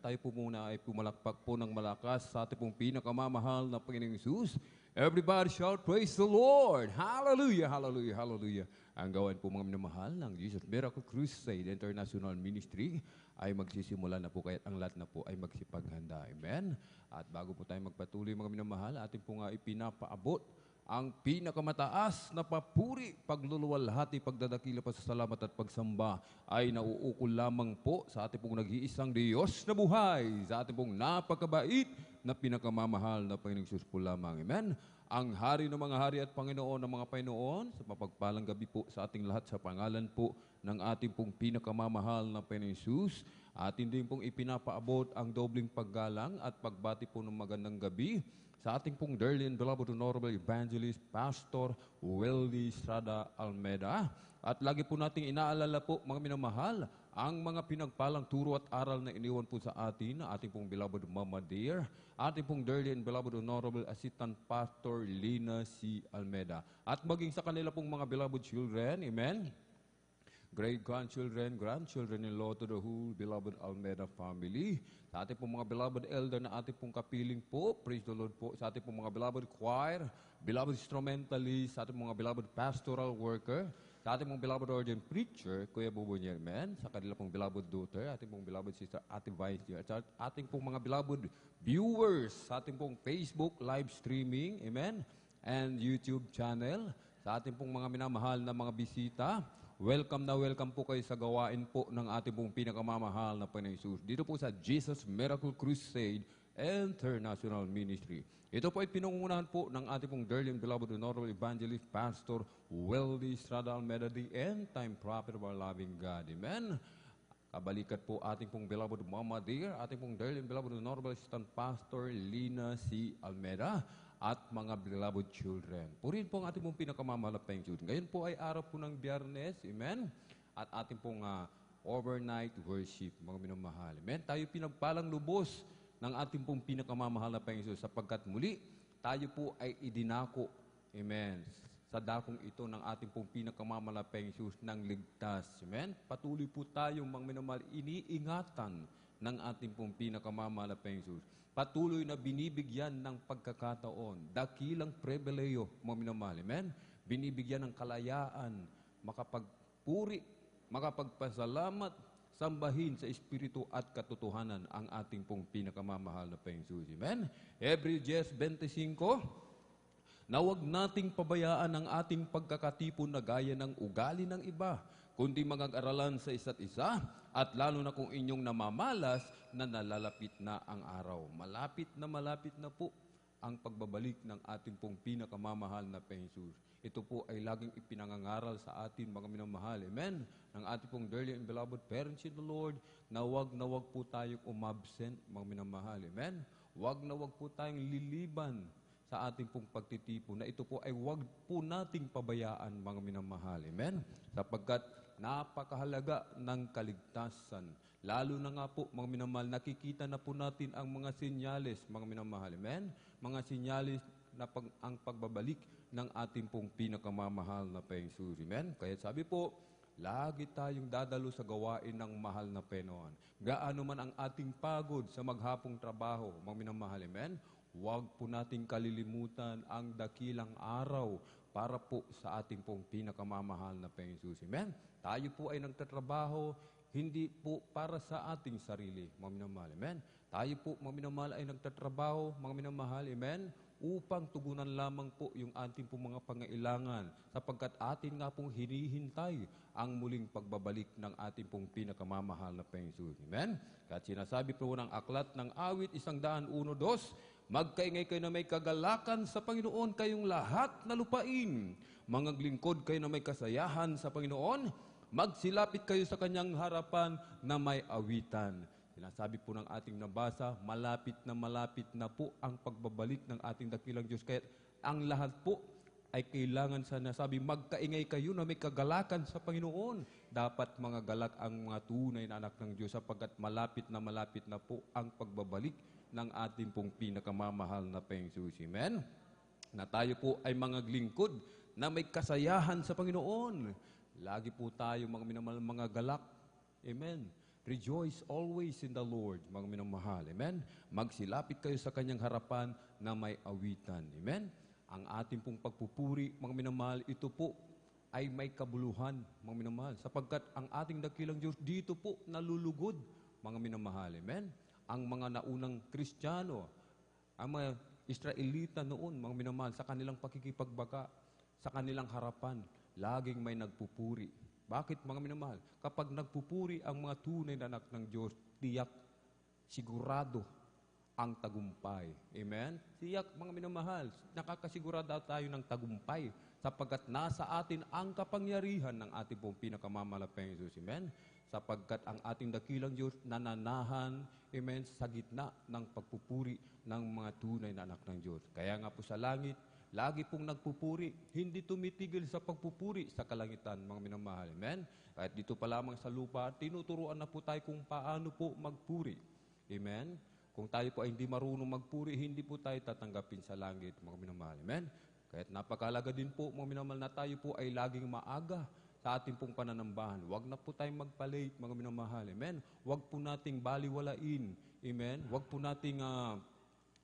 Tayo po muna ay pumalakpak po ng malakas sa ating pong pinakamamahal na Panginoong Hesus. Everybody shout, praise the Lord! Hallelujah, hallelujah, hallelujah. Ang gawain po mga minamahal ng Jesus Miracle Crusade International Ministry ay magsisimula na po, kaya't ang lahat na po ay magsipaghanda. Amen? At bago po tayo magpatuloy mga minamahal, ating po nga ipinapaabot ang pinakamataas na papuri, pagluluwalhati, pagdadakila, pasasalamat at pagsamba ay nauukol lamang po sa ating pong nag-iisang Diyos na buhay, sa ating pong napakabait na pinakamamahal na Panginoong Diyos po lamang. Amen? Ang Hari ng mga hari at Panginoon ng mga Panginoon, sa mapagpalang gabi po sa ating lahat sa pangalan po ng ating pong pinakamamahal na Panginoong Diyos, atin din pong ipinapaabot ang dobling paggalang at pagbati po ng magandang gabi sa ating pong dearly and beloved Honorable Evangelist Pastor Weldy Estrada Almeda. At lagi po nating inaalala po mga minamahal ang mga pinagpalang turo at aral na iniwan po sa atin na ating pong beloved Mama Dear, ating pong dearly and beloved Honorable Assistant Pastor Lina C. Almeda. At maging sa kanila pong mga beloved children, amen? Great-grandchildren, grandchildren-in-law to the whole beloved Almeda family. Sa ating pong mga beloved elder na ating pong kapiling po, praise the Lord po. Sa ating pong mga beloved choir, beloved instrumentalist, sa ating mga beloved pastoral worker, sa ating pong beloved ordained preacher, Kuya Bubo Niermen, sa kanila pong beloved daughter, ating pong beloved sister Ate Vice, at ating pong mga beloved viewers, sa ating pong Facebook live streaming, amen, and YouTube channel, sa ating pong mga minamahal na mga bisita. Welcome na welcome po kayo sa gawain po ng ating pong pinakamamahal na Panginoong Hesus. Dito po sa Jesus Miracle Crusade International Ministry. Ito po ay pinungunahan po ng ating pong dearly and beloved Honorable Evangelist Pastor Weldy Estrada Almeda, the end-time prophet of our loving God. Amen? Kabalikat po ating pong beloved Mama Dear, ating pong dearly and beloved Honorable Assistant Pastor Lina C. Almeda, at mga beloved children. Purihin po ang ating pong pinakamamahal na Panginoong Diyos. Ngayon po ay araw po ng Biyernes, amen? At ating pong overnight worship, mga minamahal. Amen? Tayo pinagpalang lubos ng ating pong pinakamamahal na Panginoong Diyos sapagkat muli, tayo po ay idinako, amen, sa dakong ito ng ating pong pinakamamahal na Panginoong Diyos ng ligtas. Amen? Patuloy po tayong mga minamahal, iniingatan ng ating pong pinakamamahal na Panginoong Diyos. Patuloy na binibigyan ng pagkakataon, dakilang pribileyo, mga minamahal. Amen? Binibigyan ng kalayaan, makapagpuri, makapagpasalamat, sambahin sa espiritu at katotohanan ang ating pong pinakamamahal na Panginoon. Amen? Every Dies 25, na huwag nating pabayaan ang ating pagkakatipon na gaya ng ugali ng iba, kundi mag-aralan sa isa't isa, at lalo na kung inyong namamalas na nalalapit na ang araw. Malapit na po ang pagbabalik ng ating pong pinakamamahal na Panginoon. Ito po ay laging ipinangangaral sa atin, mga minamahal. Amen? Ng ating pong dearly and beloved parents in the Lord, na wag po tayong umabsent, mga minamahal. Amen? Wag po tayong liliban sa ating pong pagtitipon, na ito po ay wag po nating pabayaan, mga minamahal. Amen? Sapagkat napakahalaga ng kaligtasan. Lalo na nga po, mga minamahal, nakikita na po natin ang mga senyales, mga minamahal. Amen? Mga senyales na ang pagbabalik ng ating pong pinakamamahal na Panginoon. Amen? Kaya sabi po, lagi tayong dadalo sa gawain ng mahal na Panginoon. Gaano man ang ating pagod sa maghapong trabaho, mga minamahal. Amen? Huwag po nating kalilimutan ang dakilang araw para po sa ating pong pinakamamahal na Panginoon. Amen? Tayo po ay nagtatrabaho, hindi po para sa ating sarili, mga minamahal. Amen? Tayo po, mga minamahal, ay nagtatrabaho, mga minamahal. Amen? Upang tugunan lamang po yung ating pong mga pangailangan, sapagkat atin nga pong hinihintay ang muling pagbabalik ng ating pong pinakamamahal na Panginoon. Amen? Kahit sinasabi po ng aklat ng awit 101:2, magkaingay kayo na may kagalakan sa Panginoon kayong lahat na lupain. Mangaglingkod kayo na may kasayahan sa Panginoon. Magsilapit kayo sa kanyang harapan na may awitan. Sinasabi po ng ating nabasa, malapit na po ang pagbabalik ng ating dakilang Diyos. Kaya ang lahat po ay kailangan sa nasabi, magkaingay kayo na may kagalakan sa Panginoon. Dapat mga galak ang mga tunay na anak ng Diyos sapagkat malapit na po ang pagbabalik ng ating pong pinakamamahal na Panginoon. Amen? Na tayo po ay mga glingkod na may kasayahan sa Panginoon. Lagi po tayo mga minamahal, mga galak. Amen? Rejoice always in the Lord, mga minamahal. Amen? Magsilapit kayo sa kanyang harapan na may awitan. Amen? Ang ating pong pagpupuri, mga minamahal, ito po ay may kabuluhan, mga minamahal. Sapagkat ang ating dakilang Diyos dito po nalulugod, mga minamahal. Amen? Ang mga naunang Kristiyano, ang mga Israelita noon, mga minamahal, sa kanilang pakikipagbaga, sa kanilang harapan, laging may nagpupuri. Bakit, mga minamahal? Kapag nagpupuri ang mga tunay na anak ng Diyos, tiyak, sigurado ang tagumpay. Amen? Tiyak, mga minamahal, nakakasigurado tayo ng tagumpay sapagkat nasa atin ang kapangyarihan ng ating pong pinakamamalapang Jesus. Amen? Sapagkat ang ating dakilang Diyos nananahan, amen, sa gitna ng pagpupuri ng mga tunay na anak ng Diyos. Kaya nga po sa langit, lagi pong nagpupuri, hindi tumitigil sa pagpupuri sa kalangitan, mga minamahal. Amen? Kahit dito pa lamang sa lupa, tinuturuan na po tayo kung paano po magpuri. Amen? Kung tayo po ay hindi marunong magpuri, hindi po tayo tatanggapin sa langit, mga minamahal. Amen? Kahit napakalaga din po, mga minamahal, na tayo po ay laging maaga sa ating pong pananambahan. Huwag na po tayong magpa-late, mga minamahal. Amen? Huwag po nating baliwalain. Amen? Huwag po nating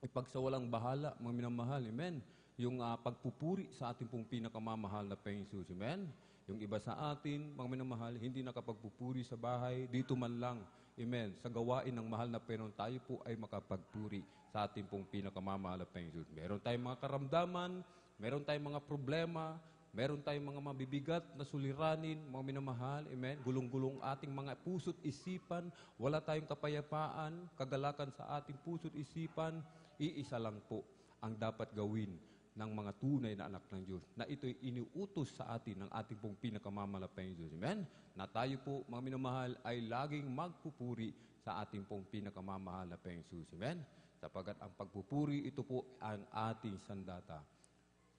ipagsawalang bahala, mga minamahal. Amen? Yung pagpupuri sa ating pong pinakamamahal na Panginoon Jesus. Amen? Yung iba sa atin, mga minamahal, hindi nakapagpupuri sa bahay, dito man lang. Amen? Sa gawain ng mahal na Panginoon, tayo po ay makapagpuri sa ating pong pinakamamahal na Panginoon Jesus. Meron tayong mga karamdaman, meron tayong mga problema, meron tayong mga mabibigat na suliranin, mga minamahal, amen? Gulong-gulong ating mga puso't isipan, wala tayong kapayapaan, kagalakan sa ating puso't isipan, iisa lang po ang dapat gawin ng mga tunay na anak ng Diyos, na ito'y iniutos sa atin ng ating pong pinakamamalapang Diyos. Amen? Na tayo po, mga minamahal, ay laging magpupuri sa ating pong pinakamamahal na Panginoon. Amen? Sapagkat ang pagpupuri, ito po ang ating sandata.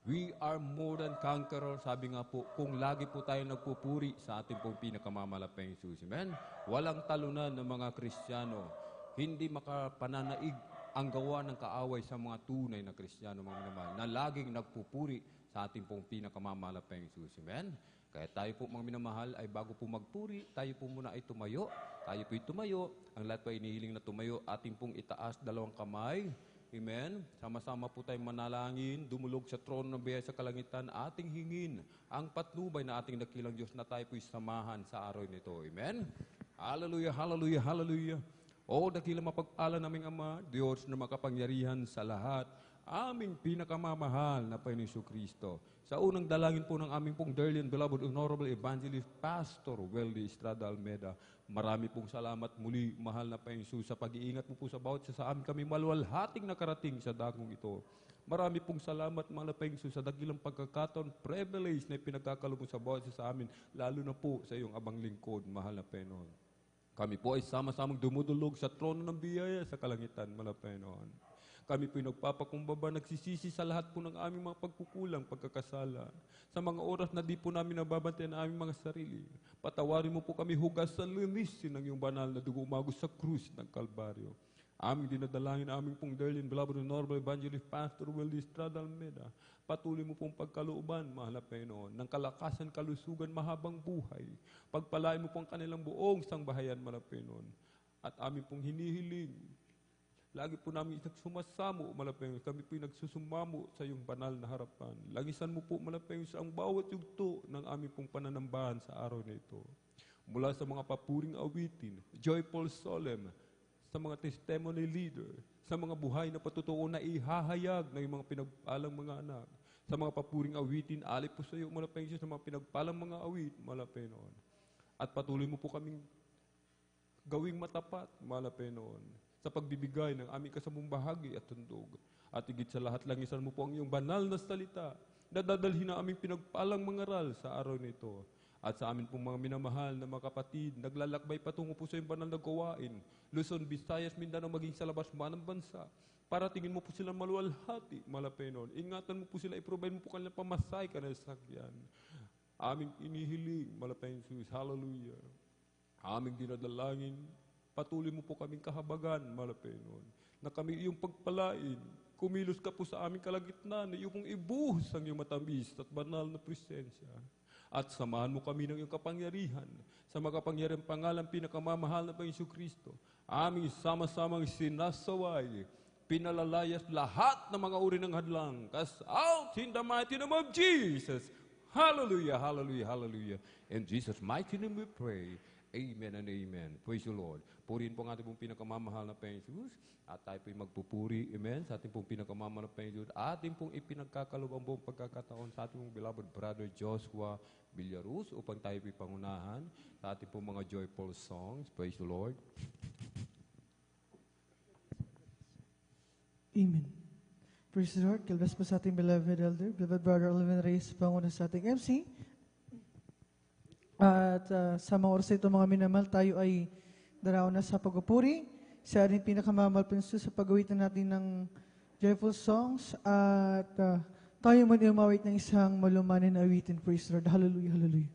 We are more than conquerors. Sabi nga po, kung lagi po tayo nagpupuri sa ating pong pinakamamalapang Jesus. Amen? Walang talunan ng mga Kristiyano. Hindi makapananaig ang gawa ng kaaway sa mga tunay na Kristiyano, mga minamahal, na laging nagpupuri sa ating pong pinakamamalapang Jesus. Amen? Kaya tayo po, mga minamahal, ay bago po magpuri, tayo po muna ay tumayo. Tayo po'y tumayo. Ang lahat po ay inihiling na tumayo. Ating pong itaas dalawang kamay. Amen? Sama-sama po tayong manalangin, dumulog sa trono ng biyaya sa kalangitan, ating hingin ang patnubay na ating dakilang Diyos na tayo po'y samahan sa araw nito. Amen? Hallelujah, hallelujah, hallelujah. O dakilang mapagpala naming Ama, Diyos na makapangyarihan sa lahat, aming pinakamamahal na Panginoon Jesucristo. Sa unang dalangin po ng aming pong dearly and beloved Honorable Evangelist Pastor Weldy Estrada Almeda, marami pong salamat muli, mahal na Panginoon Jesus, sa pag-iingat mo po sa bawat sa amin kami malwalhating nakarating sa dakong ito. Marami pong salamat, mahal na Panginoon Jesus, sa dakilang pagkakataon, privilege na pinagkakalo mo sa bawat sa amin, lalo na po sa iyong abang lingkod, mahal na Panginoon. Kami po ay sama-samang dumudulog sa trono ng biyaya sa kalangitan, mahal na Panginoon. Kami po ay nagpapakumbaba, nagsisisi sa lahat po ng aming mga pagkukulang, pagkakasala. Sa mga oras na di po namin nababantayan ang aming mga sarili, patawarin mo po kami hugas sa linisin ng iyong banal na dugo umagos sa krus ng Kalbaryo. Aming dinadalangin, aming pong dearly and beloved Honorable Evangelist Pastor Weldy Estrada Almeda, patuloy mo pong pagkalooban, mahal na Panginoon, ng kalakasan, kalusugan, mahabang buhay. Pagpalain mo pong kanilang buong sangbahayan, mahal na Panginoon. At aming pong hinihiling, lagi po namin nagsumasamo, mahal na Panginoon. Kami po nagsusumamo sa iyong banal na harapan. Lagisan mo po, mahal na Panginoon, sa ang bawat yugto ng aming pong pananambahan sa araw na ito. Mula sa mga papuring awitin, joyful solemn, sa mga testimony leader, sa mga buhay na patutuo na ihahayag ng mga pinagpalang mga anak, sa mga papuring awitin, alip po sa iyo, malapeng Diyos, sa mga pinagpalang mga awit, malapeng noon. At patuloy mo po kaming gawing matapat, malapeng noon, sa pagbibigay ng aming kasamang bahagi at tundog. At higit sa lahat, langisan mo po ang iyong banal na salita, na dadalhin na aming pinagpalang mangaral sa araw nito. At sa amin pong mga minamahal na mga kapatid, naglalakbay patungo po sa iyong banal na gawain, Luzon, Visayas, Mindanao, maging sa labas man ng bansa, para tingin mo po silang maluwalhati, malapenon. Ingatan mo po sila, i-provide mo po kanilang pamasay ka na sakyan. Aming inihiling, malapenon Jesus, hallelujah. Aming dinadalangin, patuloy mo po kaming kahabagan, malapenon, na kami iyong pagpalain, kumilos ka po sa aming kalagitnaan, na iyong ibuhos ang iyong matamis at banal na presensya. at samahan mo kami ng iyong kapangyarihan. Sa makapangyarihang pangalan, pinakamamahal na Panginoon Kristo, aming sama-samang sinasaway, pinalalayas lahat ng mga uri ng hadlang. Cast out in the mighty name of Jesus. Hallelujah, hallelujah, hallelujah. In Jesus' mighty name we pray. Amen and amen. Praise the Lord. Purihin po ang ating pong pinakamamahal na Panginoon Jesus. At tayo po'y magpupuri, amen, sa ating pong pinakamamahal na Panginoon. Ating pong ipinagkakalob ang buong pagkakataon sa ating pong beloved brother Joshua Villaruz upang tayo po'y pangunahan sa ating pong mga joyful songs. Praise the Lord. Amen. Praise the Lord. Kalbas po sa ating beloved elder, beloved brother Alvin Reyes, panguna sa ating MC. At sa mga oras ito, mga minamahal, tayo ay daraw na sa pagpupuri sa ating pinakamamahal Panginoon sa pag-awitan natin ng joyful songs. At tayo muna umawit ng isang malumanin na awitin. Praise the Lord. Hallelujah, hallelujah.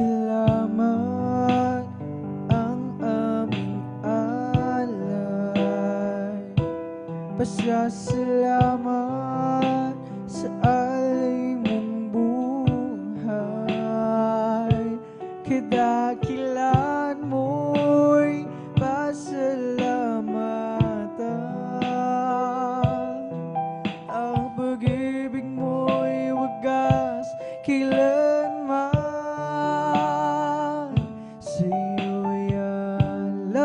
Pasasalamat ang aming alay. Pasasalamat sa alay mong buhay. Kadakilan mo'y pasalamatan. Ang pag-ibig mo'y wagas kailanman. Sa'yo'y alay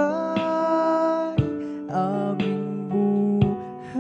aming buhay.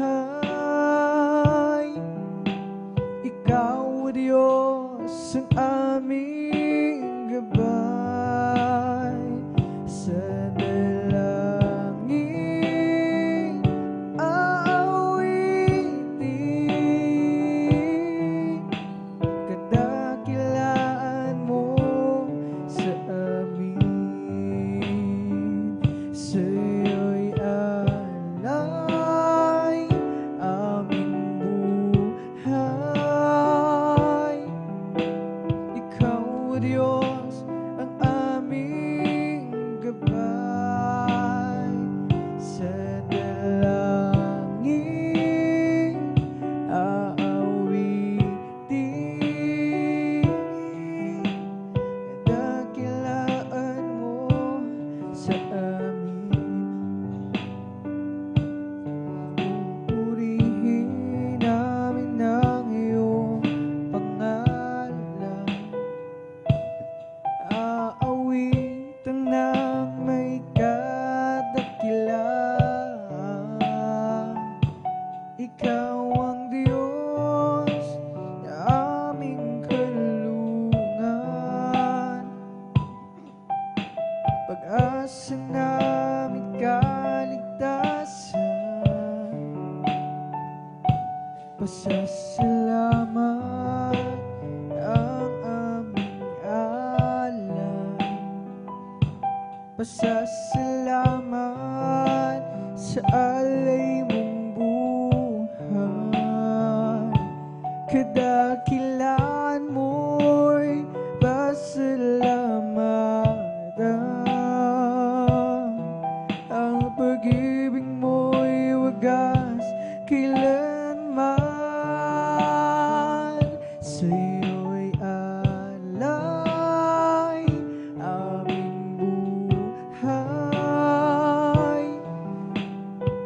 Pasasalamat ang aming alay. Pasasalamat sa alay mong buhay. Kadakilaan mo'y pasalamatan. Ang pag-ibig mo'y wagas kailanman. Sa'yo'y alay aming buhay.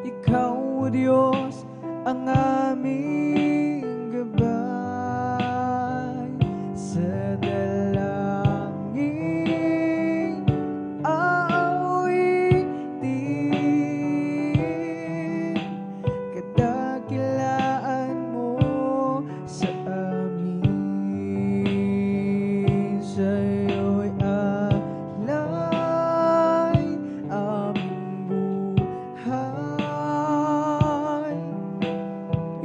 Ikaw, O Diyos, ang aming gabay. Sa dalangin aawitin, kadakilaan mo sa amin. Sa'yo'y alay aming buhay.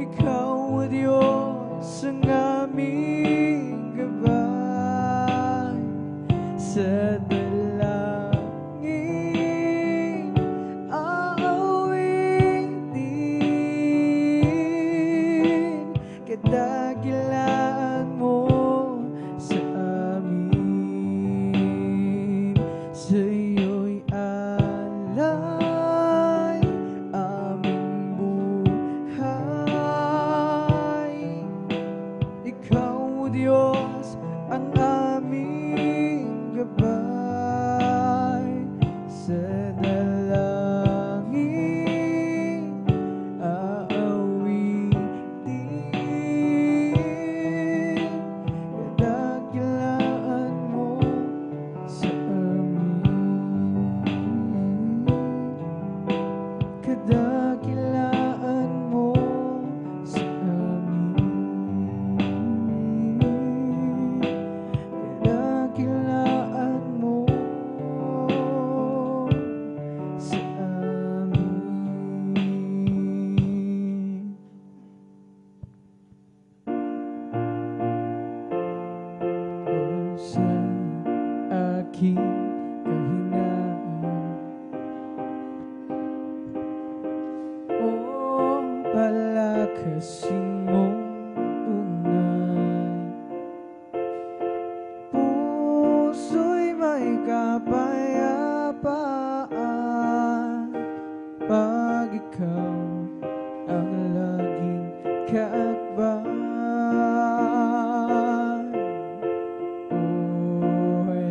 Ikaw, O Diyos, ang aming gabay. Sa dalangin aawitin, kadakilaan mo sa amin. Sa'yo'y alay aming buhay. Ikaw, O Diyos, ang aming gabay. Sa dalangin aawitin, kadakilaan mo sa amin. Kadakilaan mo sa amin. Kadakilaan mo sa amin. O sa aking kahinaan, o palakasin mong tunay. Puso'y may kapayapaan pag ikaw ang laging kaakban. O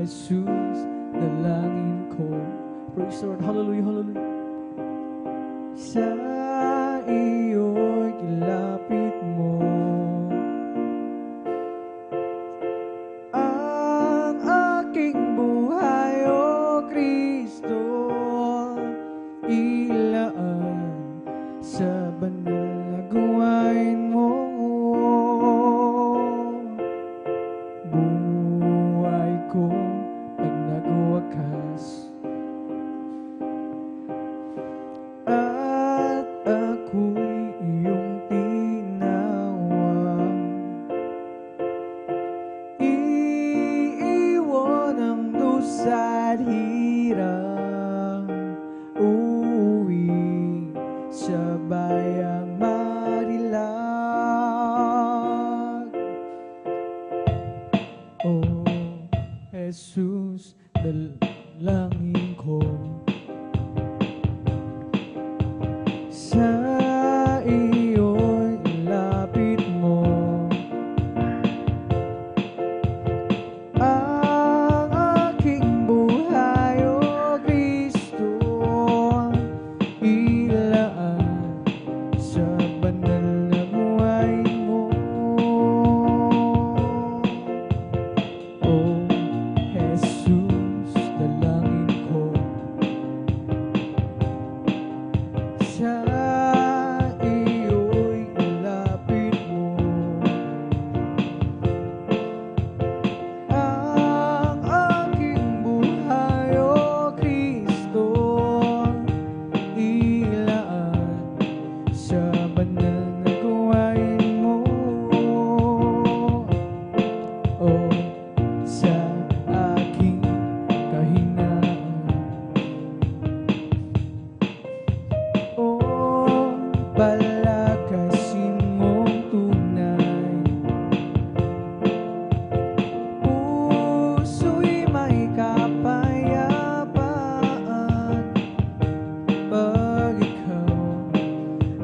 Jesus, dalangin ko. Praise the Lord. Hallelujah, hallelujah. Sa iyo'y kilapit mo ang aking buhay, O Kristo. Ilaan sa banal na gawain mo. Buhay ko ay nagwakas, at ako'y iyong tinawag. Iiwan ang dusa at hirap, uuwi sa bayang marilag. O Jesus, dalangin ko. Sa iyo'y lapit mo ang aking buhay, O Kristo. Ilaan palakasin mong tunay. Puso'y may kapayapaan pag ikaw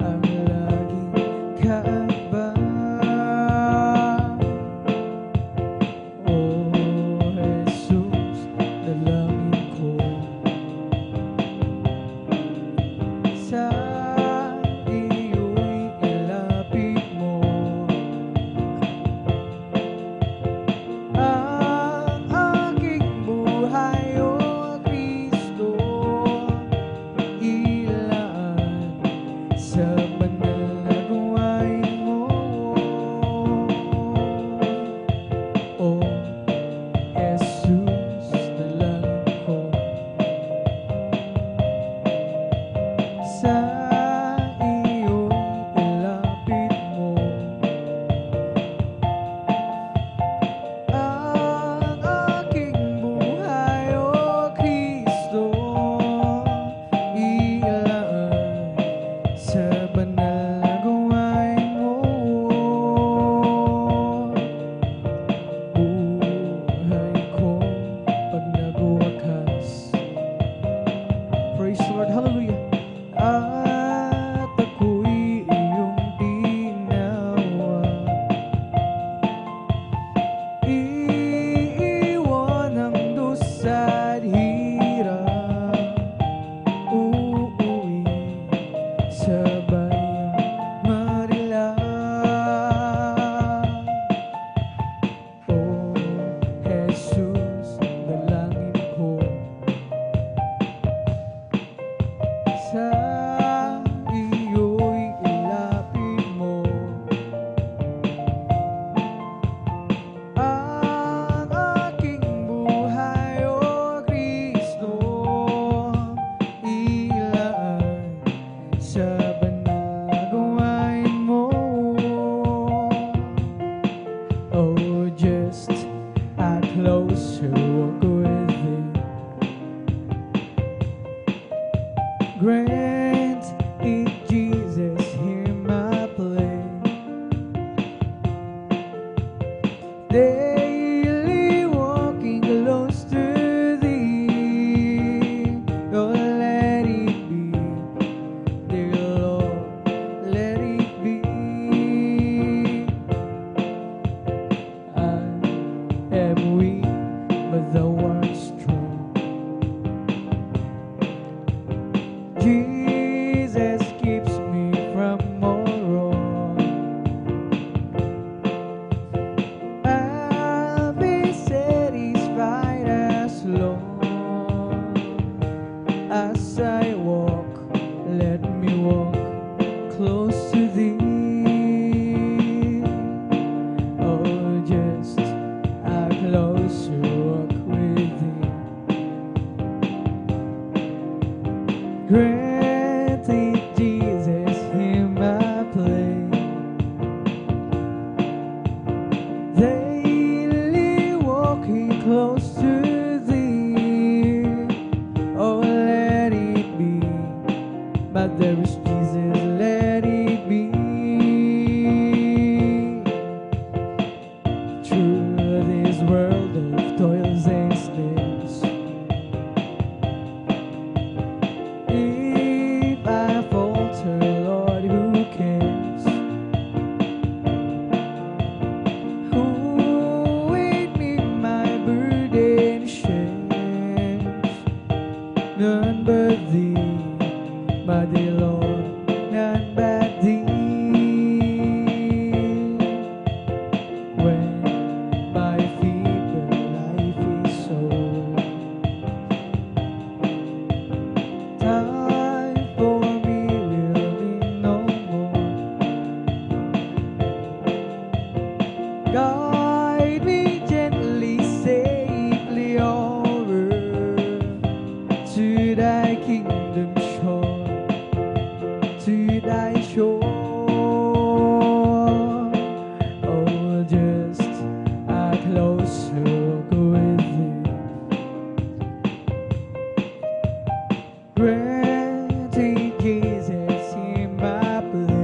ang laging kaabang. O Jesus, dalangin ko sa iyo'y ilapit mo ang aking buhay, O Kristo, ilaan sa banal na gawain mo. O Jesus, dalangin ko sa iyo'y ilapit mo ang aking buhay, O Kristo, ilaan sa banal na gawain mo. Buhay ko pag nagwakas. Praise the Lord, hallelujah. At ako'y iyong ginawa, iiwan ang dusa at hirap, uuwi sa bayang Manila. O Jesus, dalangin ko sa iyo'y ilapit mo ang aking buhay, O Kristo, ilaan sa banal na gawain mo. Oh, just a closer walk with Thee. Grant it, Jesus, hear my plea. Daily walking close to Thee. Oh, let it be, dear Lord, let it be. I am weak, but Thou art strong. Jesus keeps me from all wrong. I'll be satisfied as long as I walk. Let me walk close to Thee. Oh, just a closer walk with Thee. Grant it, Jesus, hear my plea. Daily walking close to Thee. Oh, let it be, but there is Jesus, let it be. Through this world of toils and snares, if I falter, Lord, who cares? Who with me my burden shares? None but Thee, my dear Lord, none but Thee. When my feeble life is over, time for me will be no more. Guide me gently, safely over to Thy kingdom shore, to Thy shore. Oh, just a closer walk with Thee. Grant it, Jesus, hear my plea.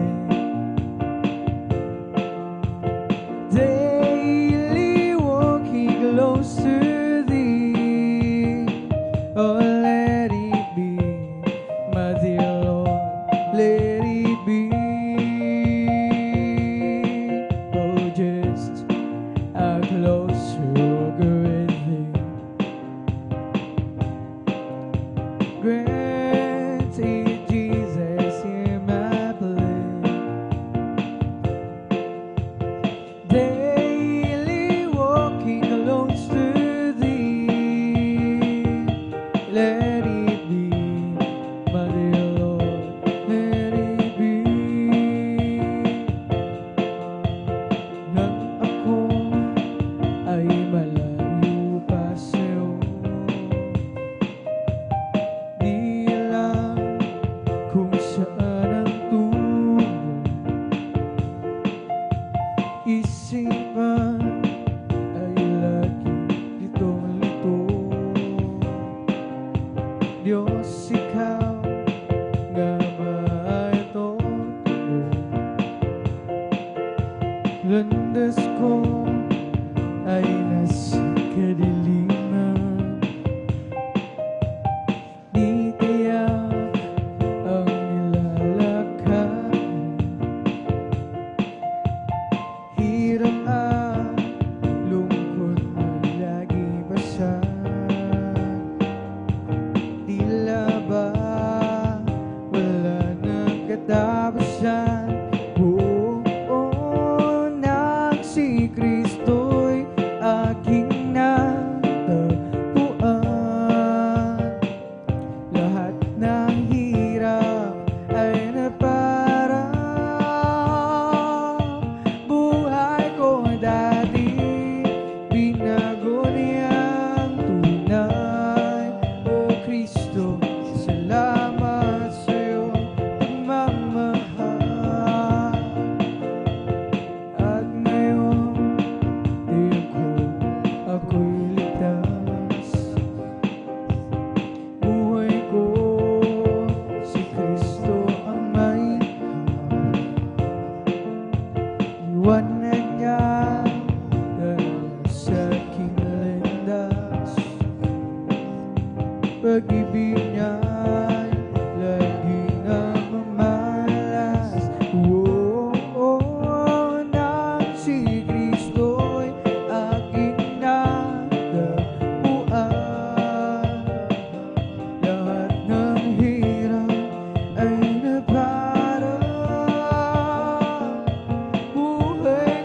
landas ko ay nasa kadiliman. Di tiyak ang nilalakad, hirap at lungkot na lagi basa. Tila ba wala nang katapusan? Nang si Kristo'y aking natagpuan, lahat ng hirap ay naparang. Buhay ko dati binago niyang tunay. O Kristo, salamat sa'yo pagmamahal. At ngayon tiyak ko ako'y ligtas. Buhay ko si Kristo ang may liwanag niya dala sa aking landas. Pag-ibig niya'y laging namamalas. Nang si Kristo'y aking natagpuan, lahat ng hirap ay naparang. Buhay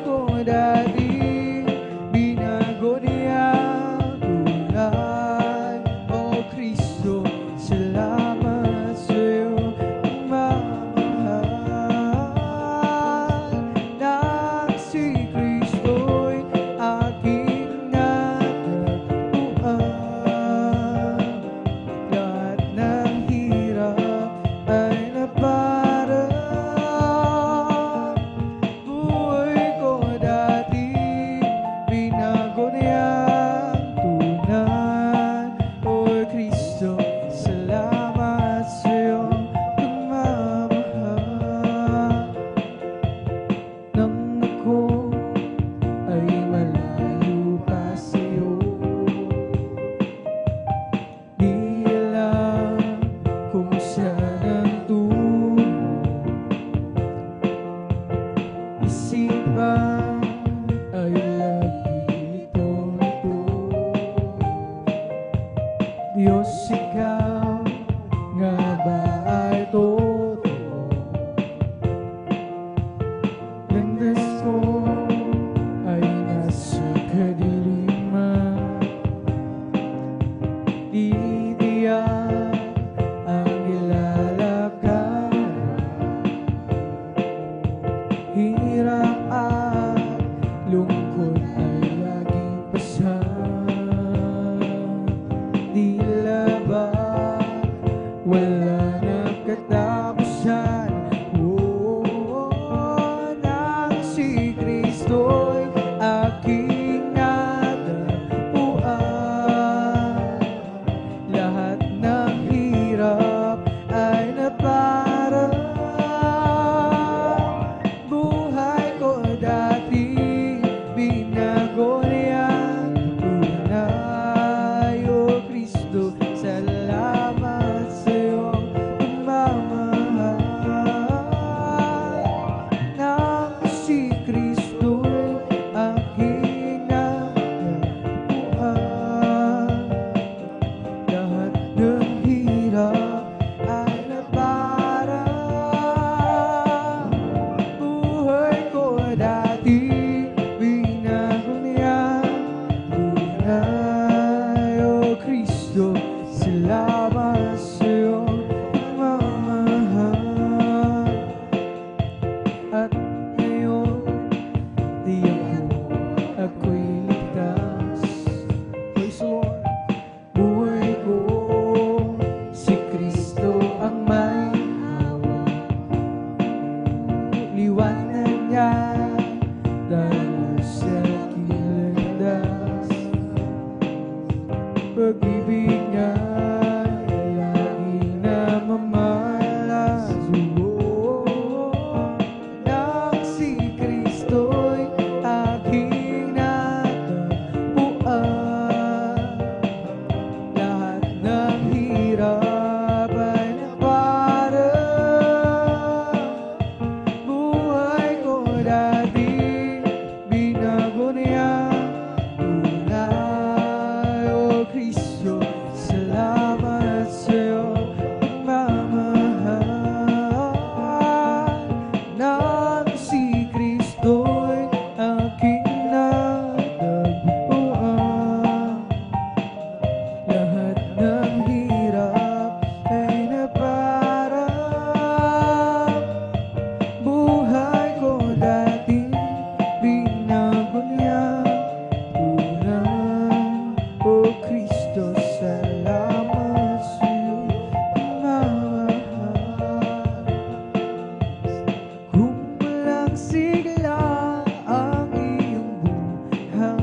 sigla ang iyong buhay.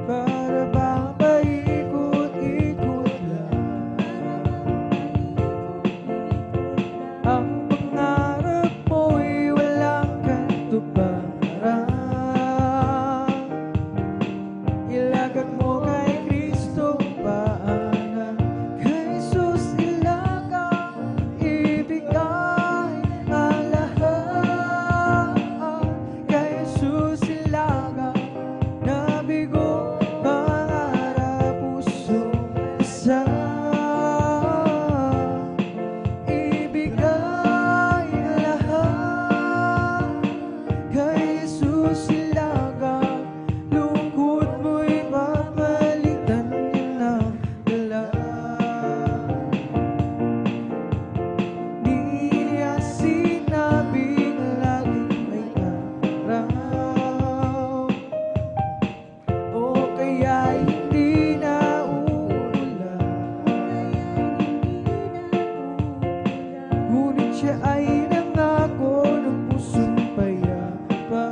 Para bang paikot-ikot lang ang pangarap mo'y walang katuparan. Ilagak mo kay Kristo paanan, kay Jesus ilaga, ibigay ang lahat. Kay Jesus ilaga, nabigo pangarap, puso isa. Ibigay ang lahat, kay Jesus ilaga, lungkot mo'y papalitan niya ng dala. Di niya sinabing laging may araw, o kaya hindi na uulan. Ngunit siya ay nangako ng pusong payapa.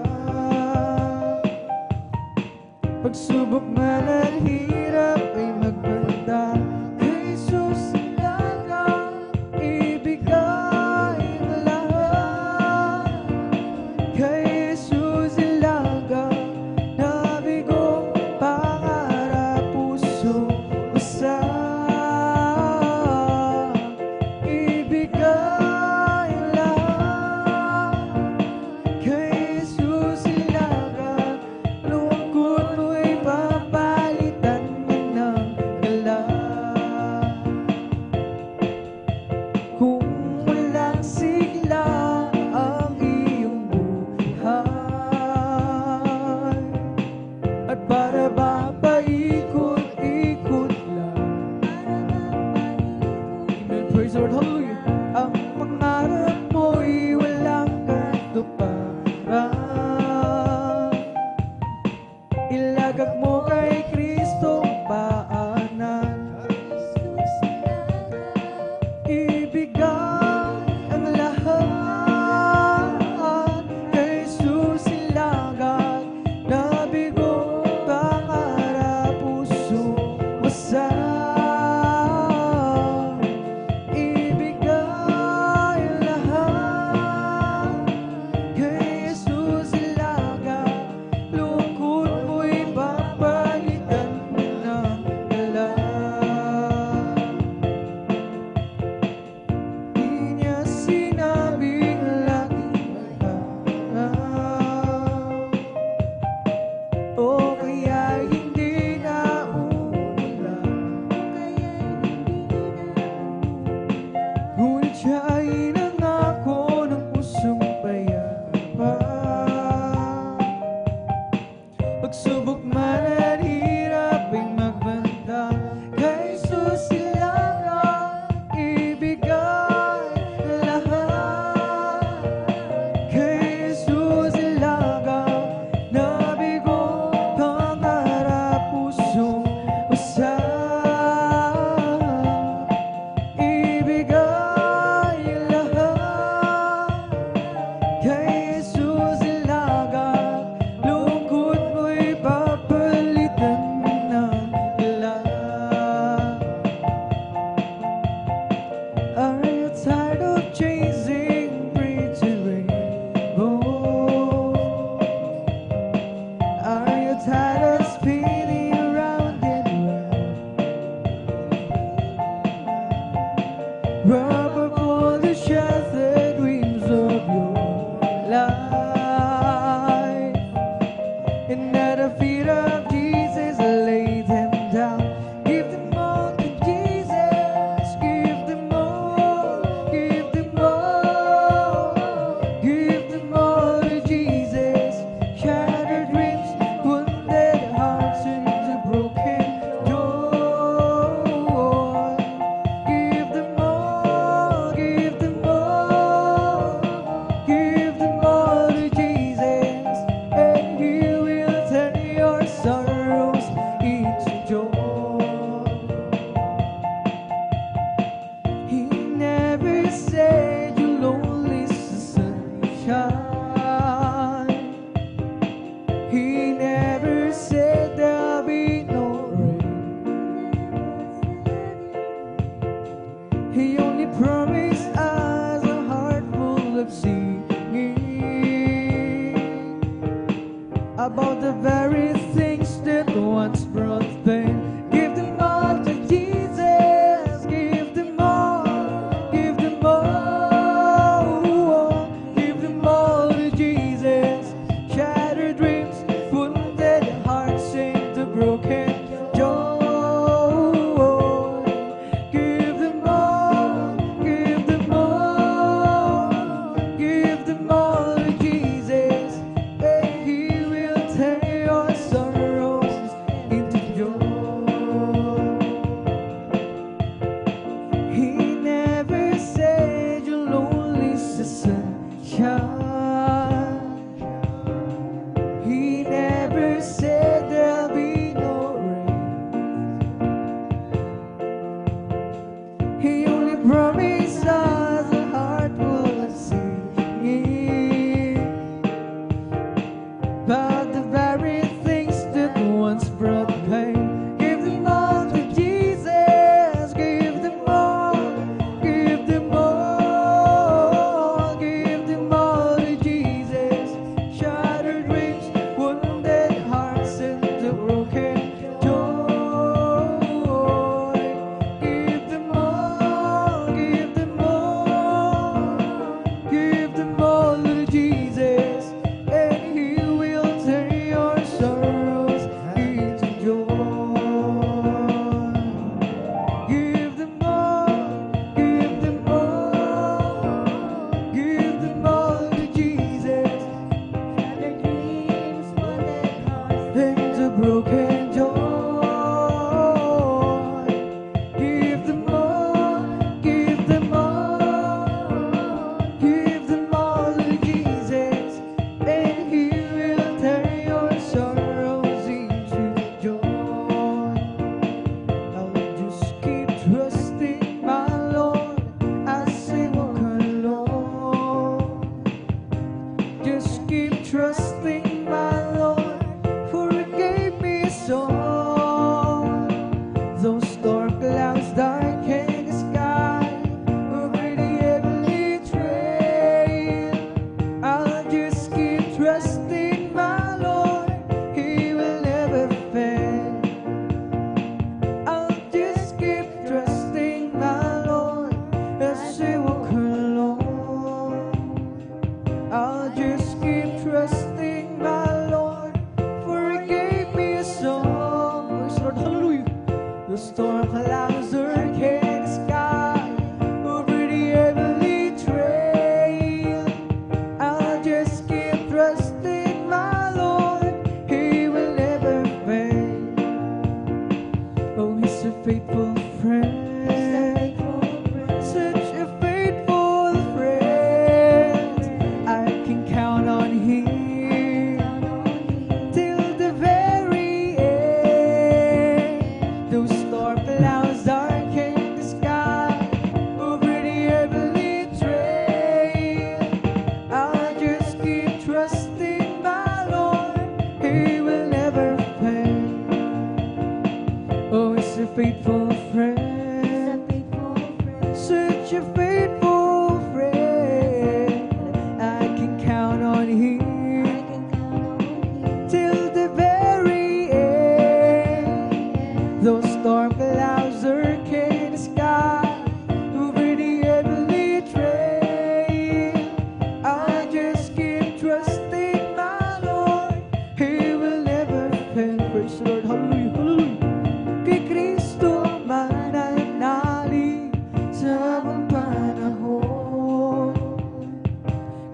Pagsubok man at hirap ay magbanda, kay Jesus ilaga, ibigay ang lahat. Kay Jesus ilaga, nabigo pangarap, puso usa. Ibigay ang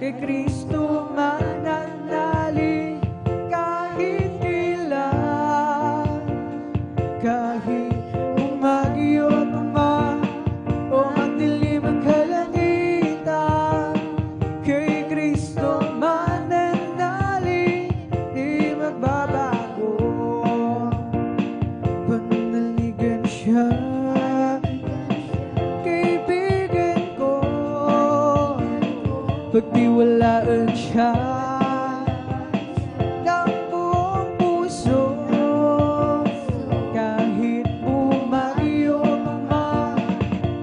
kay Kristo mananalig kahit kailan, kahit bumagyo pa man o magdilim ang kalangitan, kay Kristo mananalig, di magbabago. Panaligan siya, kaibigan ko, pagtiwalaan siya ng buong puso, kahit bumagyo pa man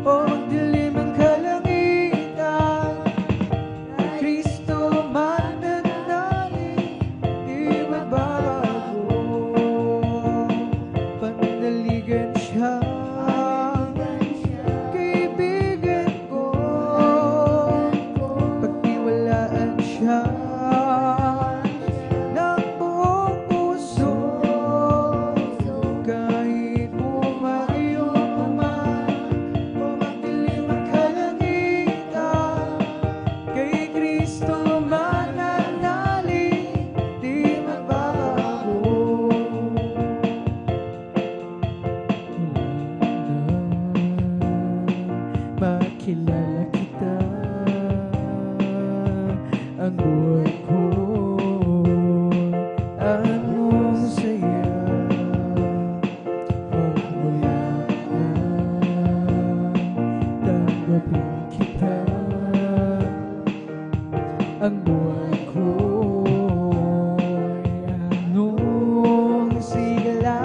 o magdilim ang kalangitan, kay Kristo mananalig, di magbabago. Panaligan siya, kaibigan ko, pagtiwalaan siya ng buong puso, kahit bumagyo pa man o magdilim ang kalangitan, kay Kristo mananalig, di magbabago. Makilala kita, ang buhay ko, anong saya, magmula na tanggapin kita, ang buhay ko, anong sigla,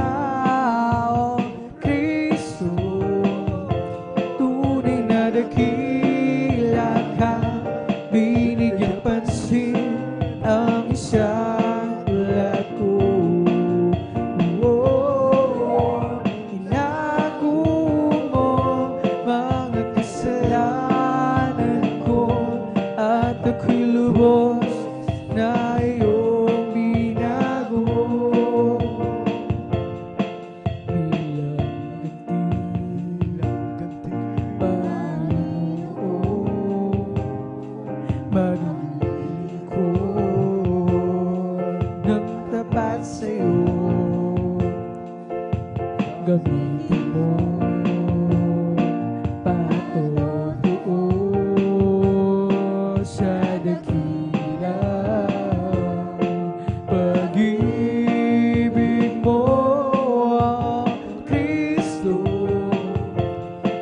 o Kristo, tunay na dakila ka, binigyan pansin ang isang tulad ko. Inago mo mga kasalanan ko, at ako'y lubos na iyong binago. Bilang ganti, Panginoon, maglilingkod ng tapat sa'yo. Gamitin mo patutuo sa dakilang pag-ibig mo, Kristo.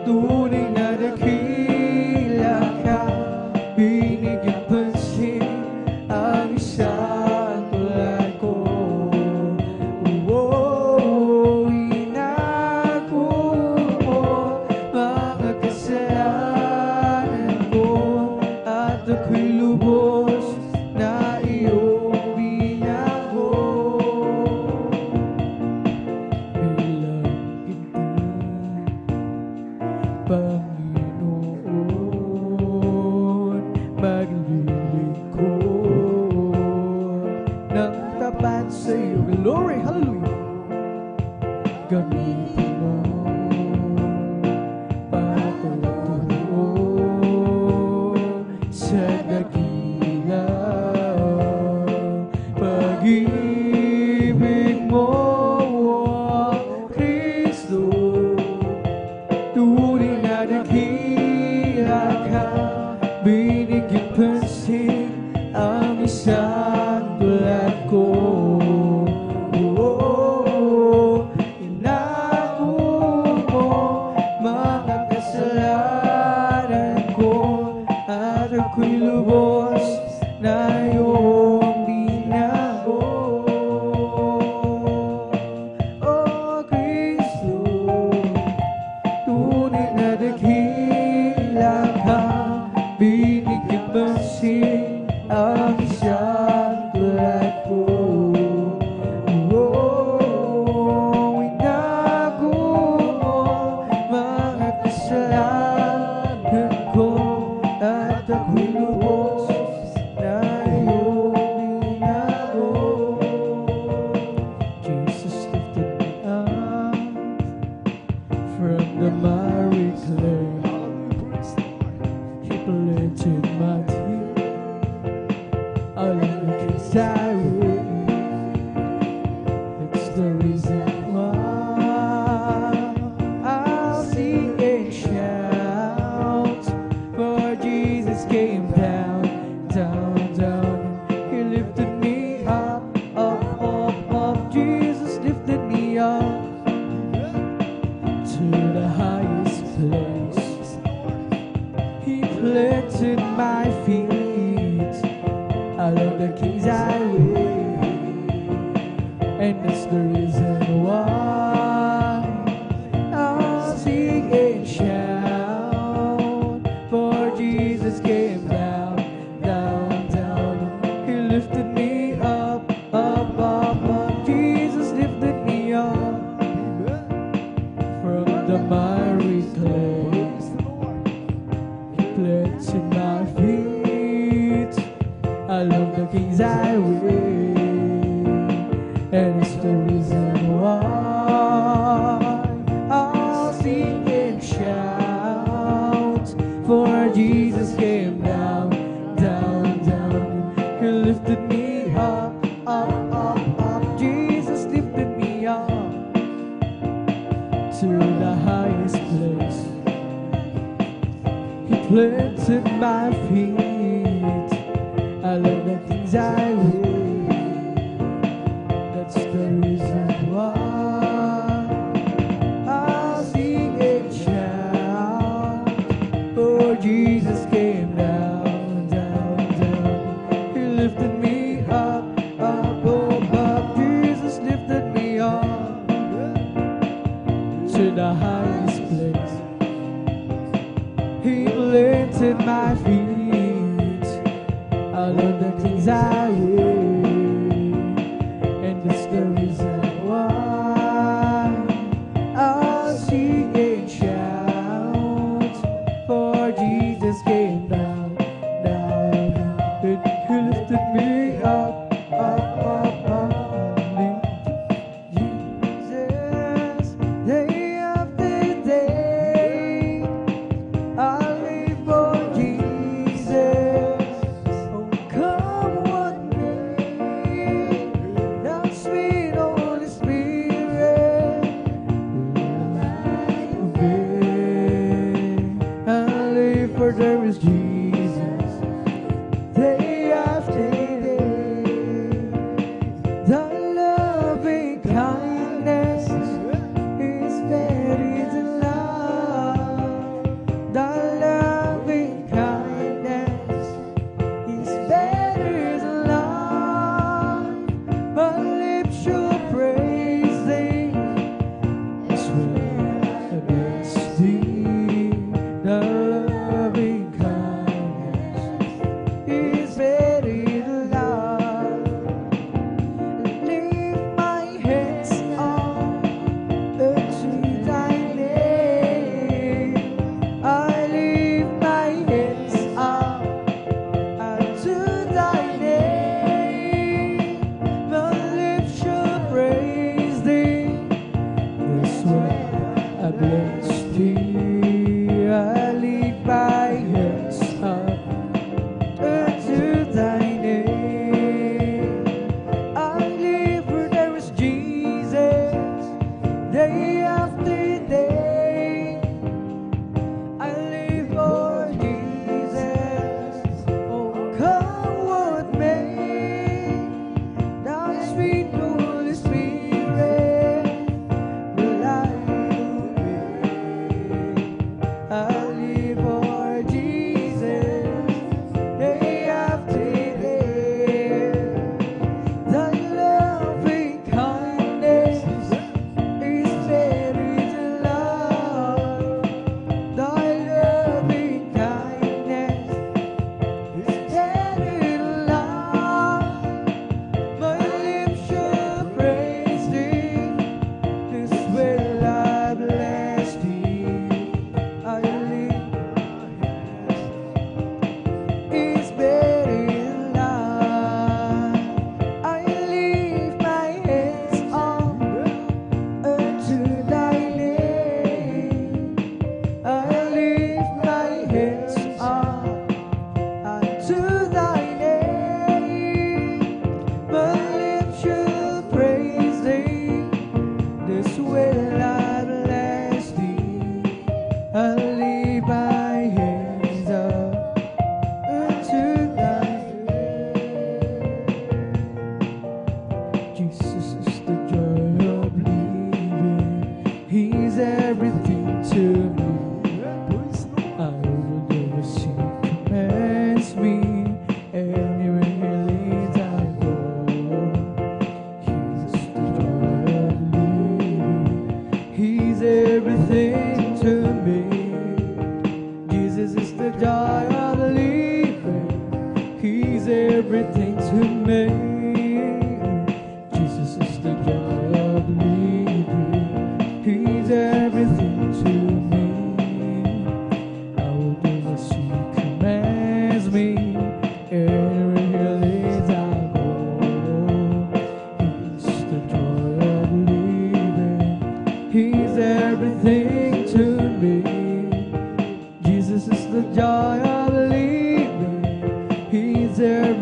Tunay na dakila ka, binigyan pansin ang isang tulad ko. Inago mo mga kasalanan ko, at ako'y lubos na iyong binago. Bilang ginti, Panginoon, maglilingkod ng tapat sa'yo. Glory, hallelujah. Gamitin mo patutuo sa dakilang pag-ibig mo, Kristo. Tunay na dakila ka, binigyan pansin ang isang tulad ko. Inago mo mga kasalanan ko, at ako'y lubos na iyong binago. Oh, Kristo, tunay na dakila ka, binigyan pansin ang isang tulad ko. Inago mo mga kasalanan ko, at ako'y lubos na iyong binago. Jesus lifted me up from the miry clay. He planted my feet all of the things I will. It's the reason why I'll sing and shout. For Jesus came down, down, down. He lifted me up, up, up, up. Jesus lifted me up to the highest place. He planted my feet along the King's Highway, and that's the reason why I'll sing and shout. For Jesus came down, down, down. He lifted me up, up, up, up. Jesus lifted me up from the miry clay. He planted my feet along the King's Highway, and it's the reason why I'll sing and shout. For Jesus came down, down, down. He lifted me up, up, up, up. Jesus lifted me up to the highest place. He planted my feet along the King's Highway. That's the reason why I'll sing and shout. Oh, Jesus came down, down, down. He lifted me up, up, up, up. Jesus lifted me up to the highest place. He planted my feet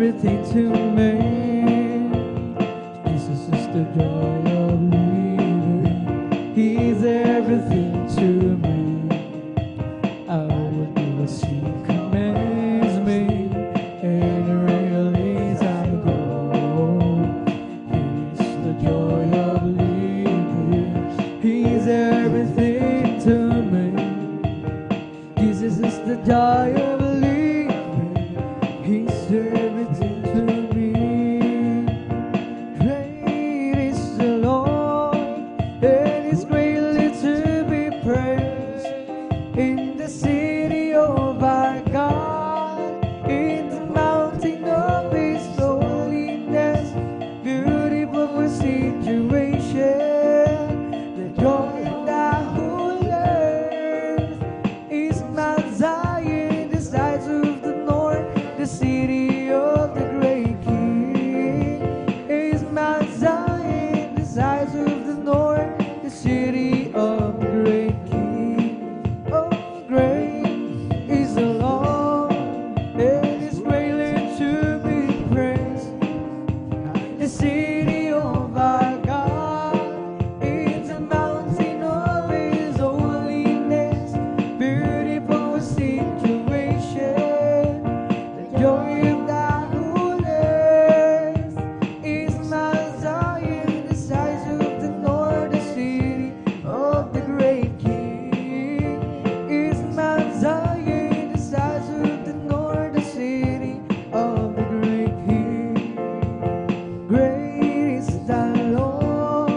everything to me. Jesus is the joy of living. He's everything to me. I will do as He commands me. Anywhere leads I go. He's the joy of living. He's everything to me. Jesus is the joy of living. He's everything to me. Great is the Lord, and He's greatly to be praised. In the city of our God, in the mountain of His holiness, beautiful for situation, the joy of the whole earth is Mount Zion, the sides of the north, the city of the great King. Is Mount Zion, the sides of the north, the city of the great King. Oh, great is the Lord, and He's greatly to be praised. The city of our God, in the mountain of His holiness, beautiful situation, the joy of the whole earth is Mount Zion, the sides of the north, the city of the great King. Is Mount Zion, the sides of the north, the city of the great King. Great is the Lord,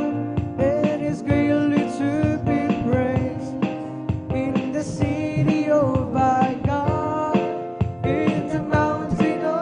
and He's greatly to be praised. In the city of our God, in the mountain of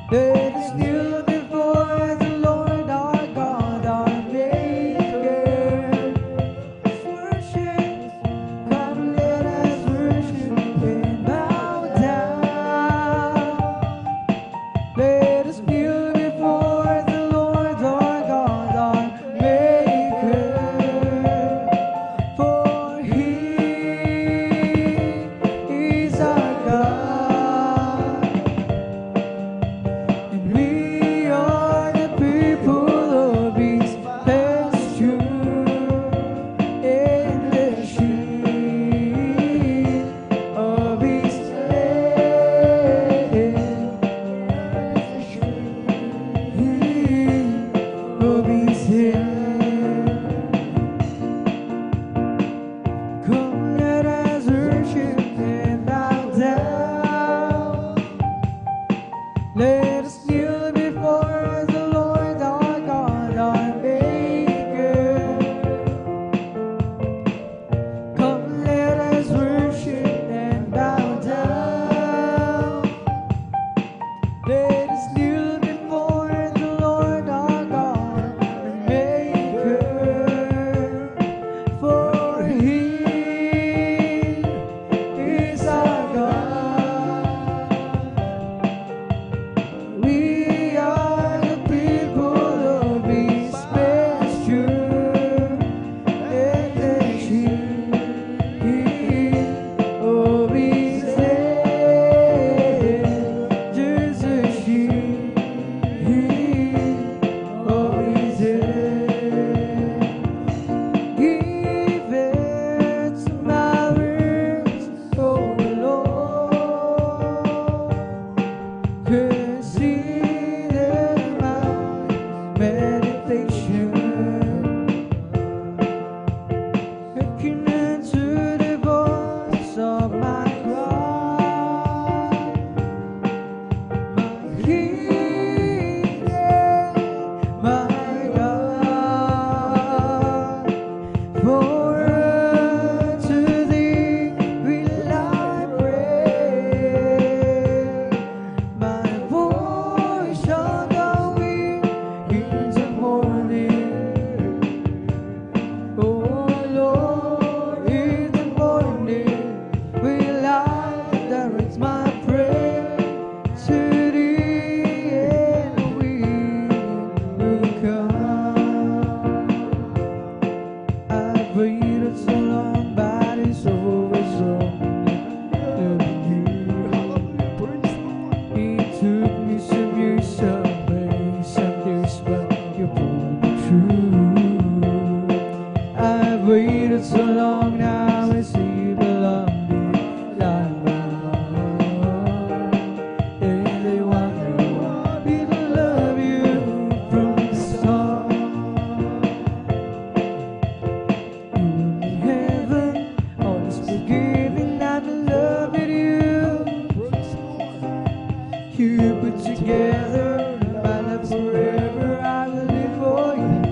Let us kneel before the Lord our God, our Maker. Let's worship. Come, let us worship and bow down. Let us kneel before the Lord our God, our Maker. For He is our God, and we are the people of His pasture, and the sheep of His hand, of His hand. Come, let us worship and bow down. Let us kneel before the Lord our God, our Maker. Come, let us worship and bow down. Let us kneel before the Lord our God, our Maker. For He is our God. We are the people of His pasture, and the sheep of His hand, just the sheep of His hand. Give it to my words, oh Lord. Consider my meditation. Looking into the voice of my cry, my King, my God. For unto Thee will I pray. My voice shall go in the morning. Oh Lord, in the morning will I direct my prayer to Thee, and we will come. I've waited so long, but it's always wrong. It took me some years, some ways, some years, but you pulled me through. I've waited so long, now I see you belong me like mine. And they wonder why people love you from the start. You in heaven, all is forgiven, I'm in love with you. You put together my love forever, I will live for you.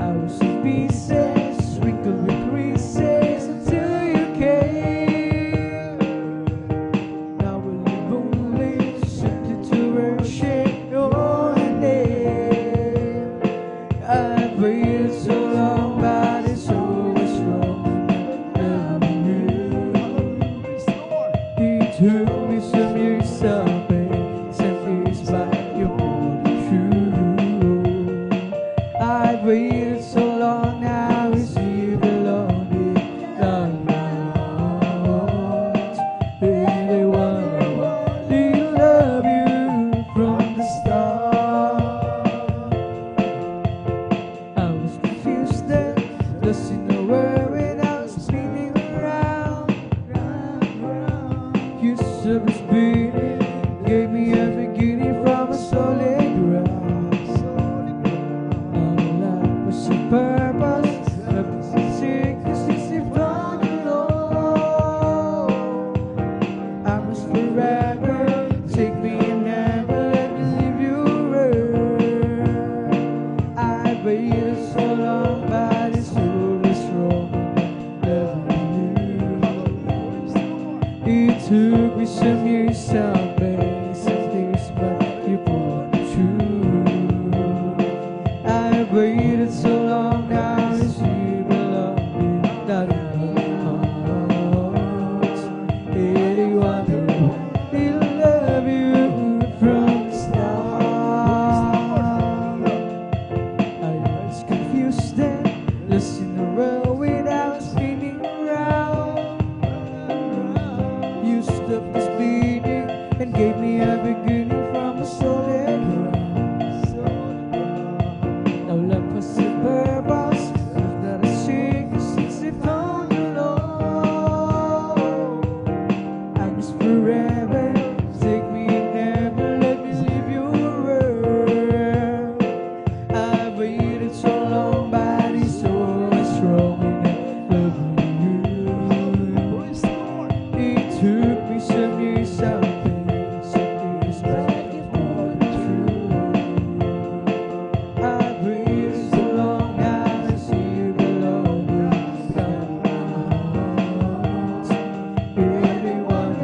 I was in pieces, sprinkled with creases until you came. Now I live only simply to worship your name. I've waited so long, but it's always wrong. Loving you. It took me some years, some pain, some years, but you're more than true. I've waited so long, now it's you belong me like my heart. Really wonder why they love you from the start. I was confused then, lost in the world when I was spinning around. You said this beating gave me a beginning from a solid ground. All life was a purpose, nothing to sickness is if I'm alone. I must forever take me in hand, let me leave you word. I've waited so long, but it's always wrong. Loving you. It took me some years, some pain. and gave me a beginning from a solid ground. No love was the purpose, that I seek since I found the Lord. I was forever, take me and never let me leave your word. I waited so long, but it's so strong in loving you. It took me some years of patience, but you brought it true. I waited so long, I see you belong in God. Anyone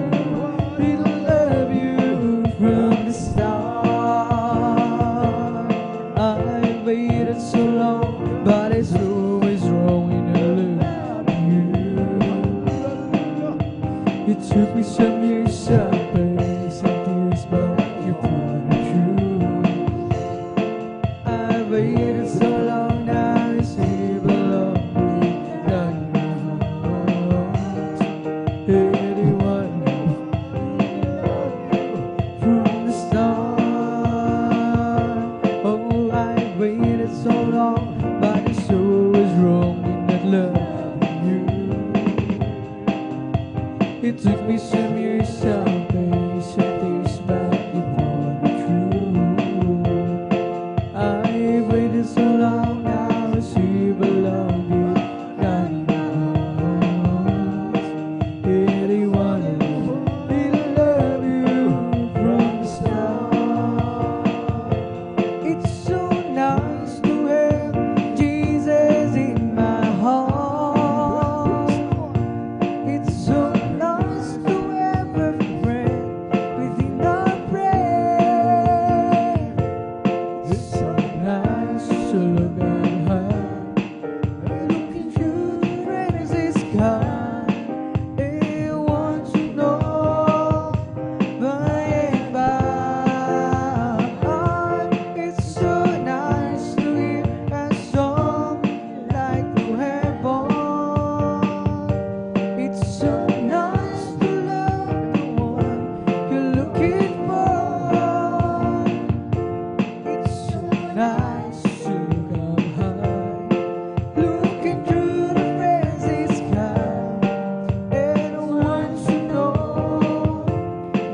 will love you from the start. I waited so long, but it's always wrong in loving you. It took me some years of patience and tears, but you proved it true. I waited so long, now I see you belong in God. Anyone from the start. Oh, I waited so long, but it's always wrong in not loving you. It took me some years of patience and tears, but you brought it true. I waited so long, now I see you belong in God. Anyone will love you from the start. It's so nice to have Jesus in my heart. It's so nice to have a friend within our prayer. It's so nice to look at her, looking through the crazy sky. They want to know by and by. It's so nice to hear a song like you have born. It's so nice to love the one you're looking for. It's so nice to come high, looking through the crazy sky, and want to know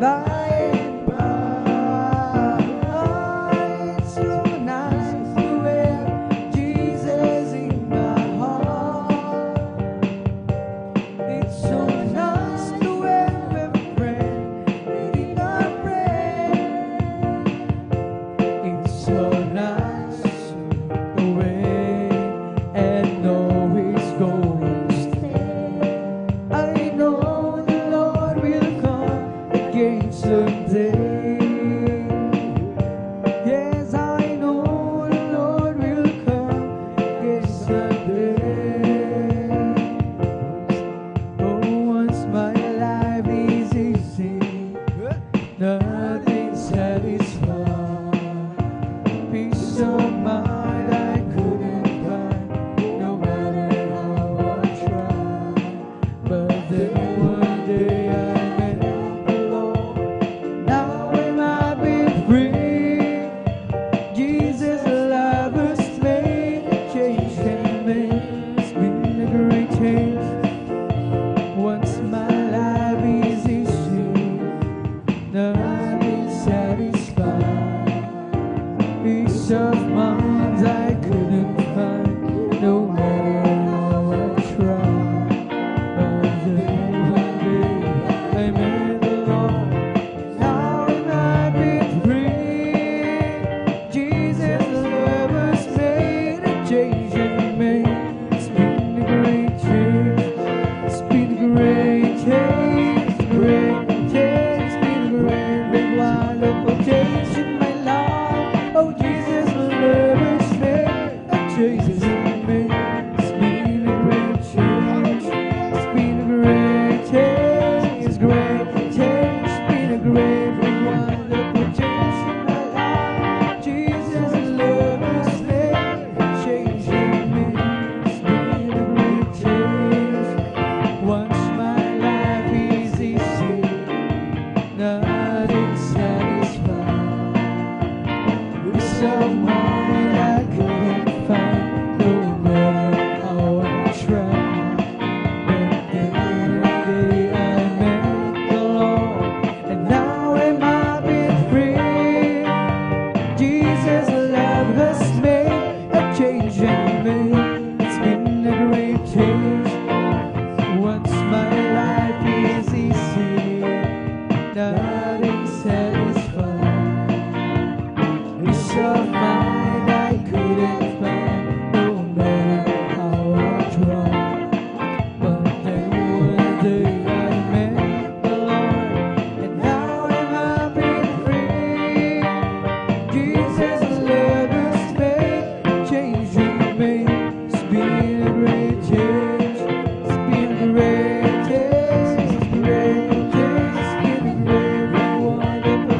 by and by. It's so nice to have Jesus in my heart. It's so nice to have a friend in our prayer. It's so nice to go away and know He's going to stay. I know the Lord will come again someday. Yes, I know the Lord will come again someday. Oh, once my life is easy, nothing satisfies. Peace of mind I couldn't find, no matter how I tried. But then one day I met the Lord. Now am I been free? Jesus, love has made a change in me. It's been a great change. Once my life is easy, nothing satisfies. Peace of mind I couldn't find, no matter how I tried. But then one day I met the Lord. Now am I been free? Jesus, love has made a change in me. It's been a great change. It's been a great change, great change. It's been a great, big, wonderful change in my life. Oh, Jesus, love has made a change in me. It's been a great change. It's been a great change. It's great change. It's been a great, big, wonderful change in my life. Jesus, love has made a change in me. It's been a great change. Once my life is easy, nothing hadn't satisfied. Peace of mind I couldn't find, no matter how I tried. But then one day I met the Lord, and now I'm happy and free. Jesus' love has made change in me. It's been a great change. It's been a great change. It's been a great change. It's been a great, wonderful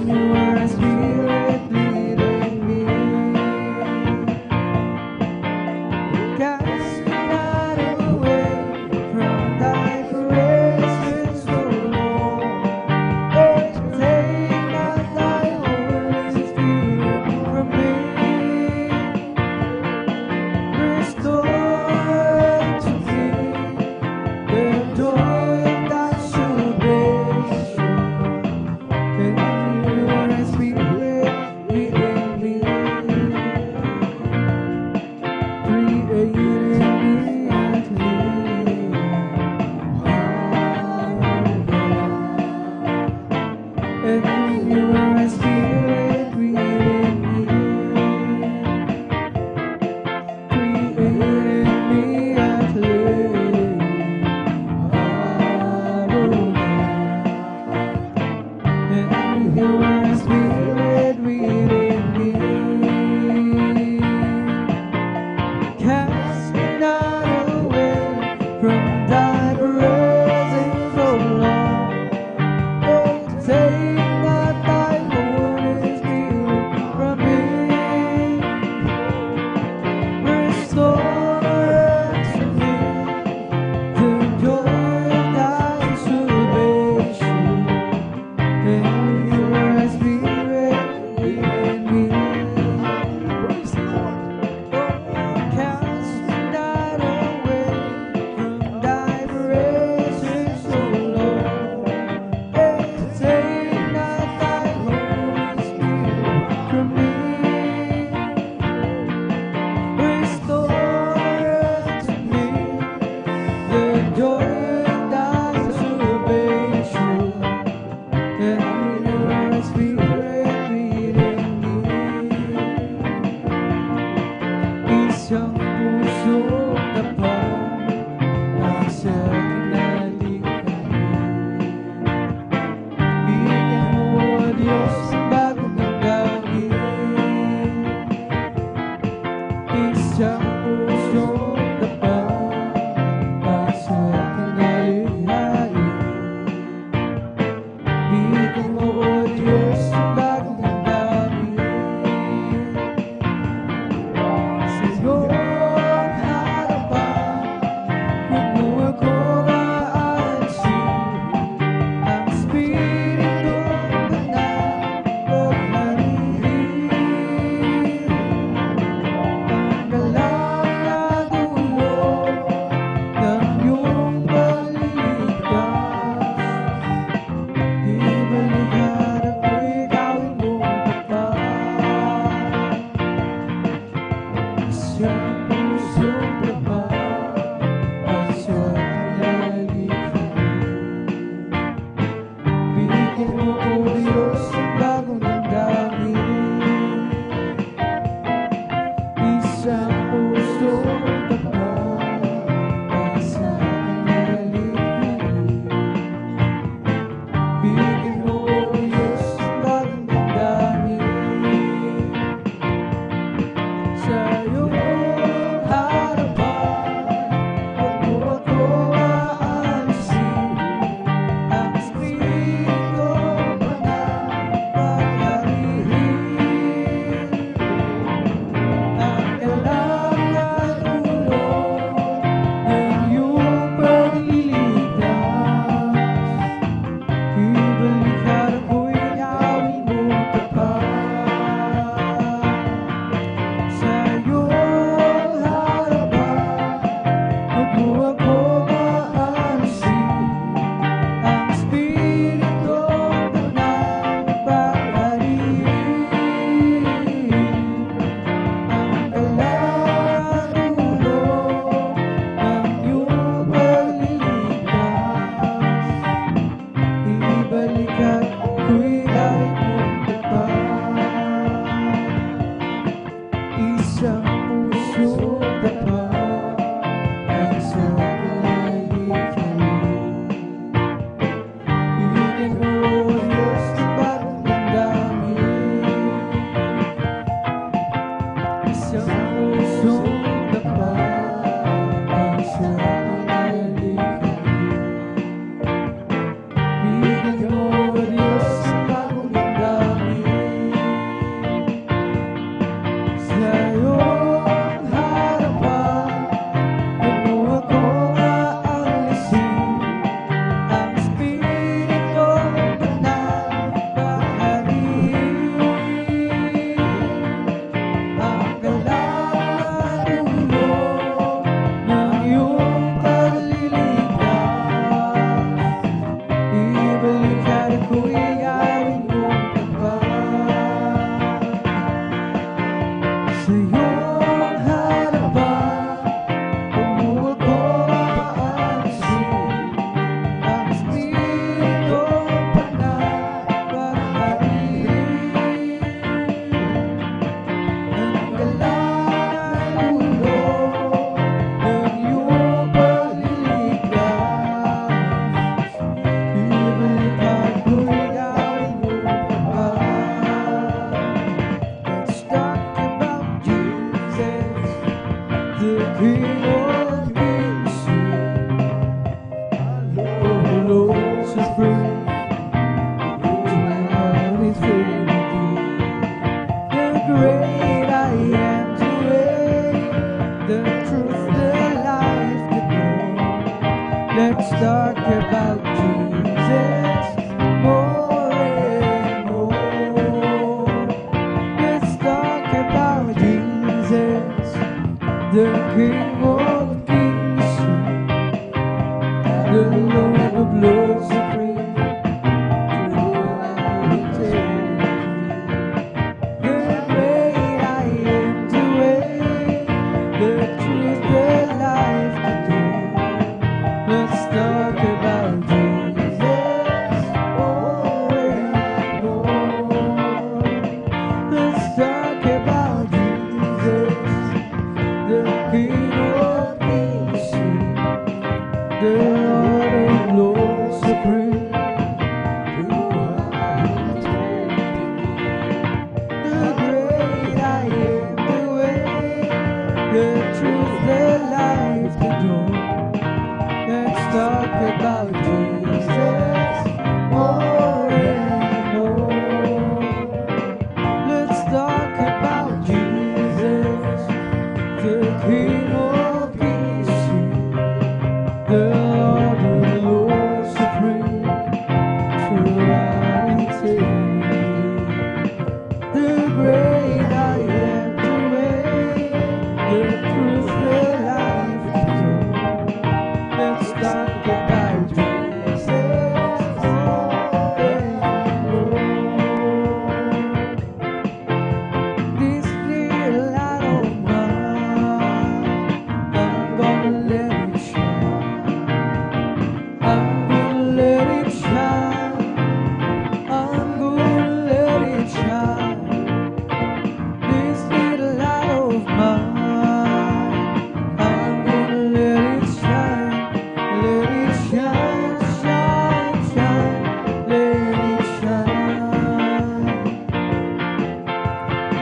your spirit leading me. Cast me not away from thy presence, O Lord. Oh, take not thy Holy Spirit from me. Restore to me the joy of thy salvation. Can you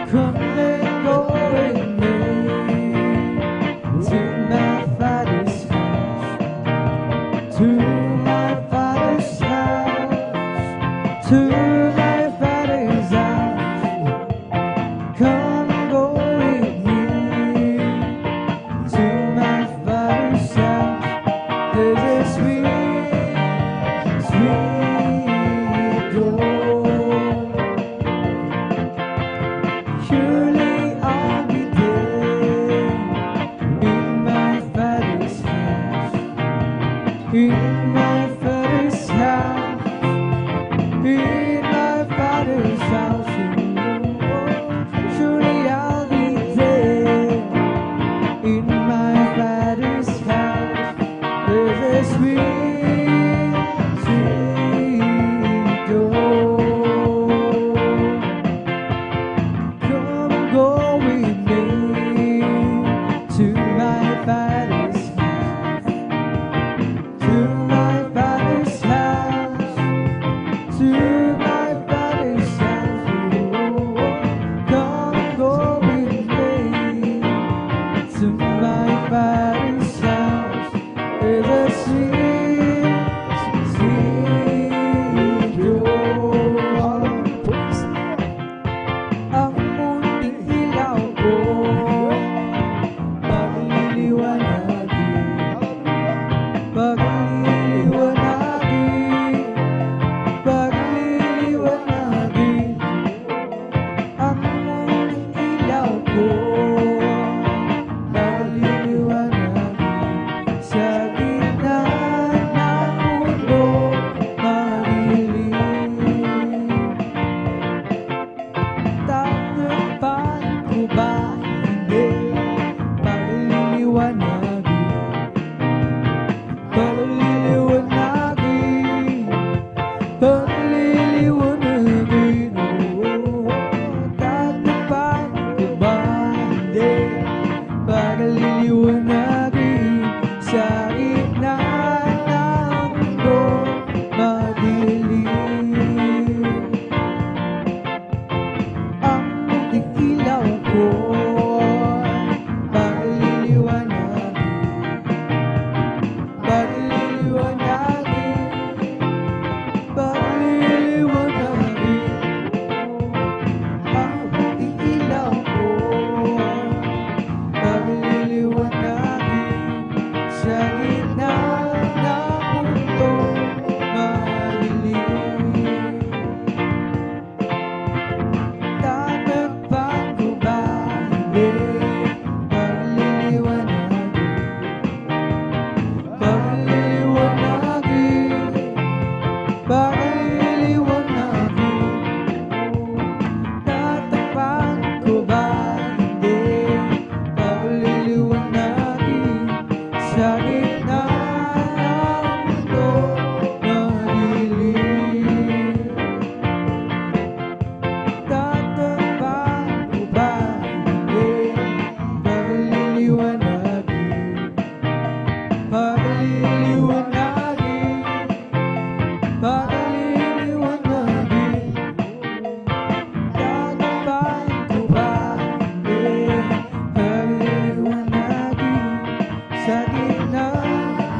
Come and go with me to my Father's house, to my Father's house, to my Father's house. Come and go with me to my Father's house. There's a sweet, sweet door. Surely I'll be there in my Father's house, in my Father's house, in my Father's house. Surely I'll be there in my Father's house. There's a sweet, sweet door. Come and go with me to my Father's house, to my Father's house, to my Father's house. Come and go with me to my Father's house. There's a sweet, sweet door. Ang munting ilaw ko pagliliwanagin, pagliliwanagin, pagliliwanagin. Ang munting ilaw ko pagliliwanagin sa gitna ng mundo madilim. Tatakpan ko ba hindi pagliliwanagin, pagliliwanagin, pagliliwanagin. Tatakpan ko ba hindi pagliliwanagin sa gitna ng mundo madilim. Ang munting ilaw ko pagliliwanagin, pagliliwanagin, pagliliwanagin. Ang munting ilaw ko pagliliwanagin sa gitna ng mundo madilim. Tatakpan ko ba hindi pagliliwanagin, pagliliwanagin, pagliliwanagin. Tatakpan ko ba hindi pagliliwanagin sa gitna ng mundo madilim. Tatakpan ko ba hindi pagliliwanagin, pagliliwanagin, pagliliwanagin. Tatakpan ko ba hindi pagliliwanagin sa gitna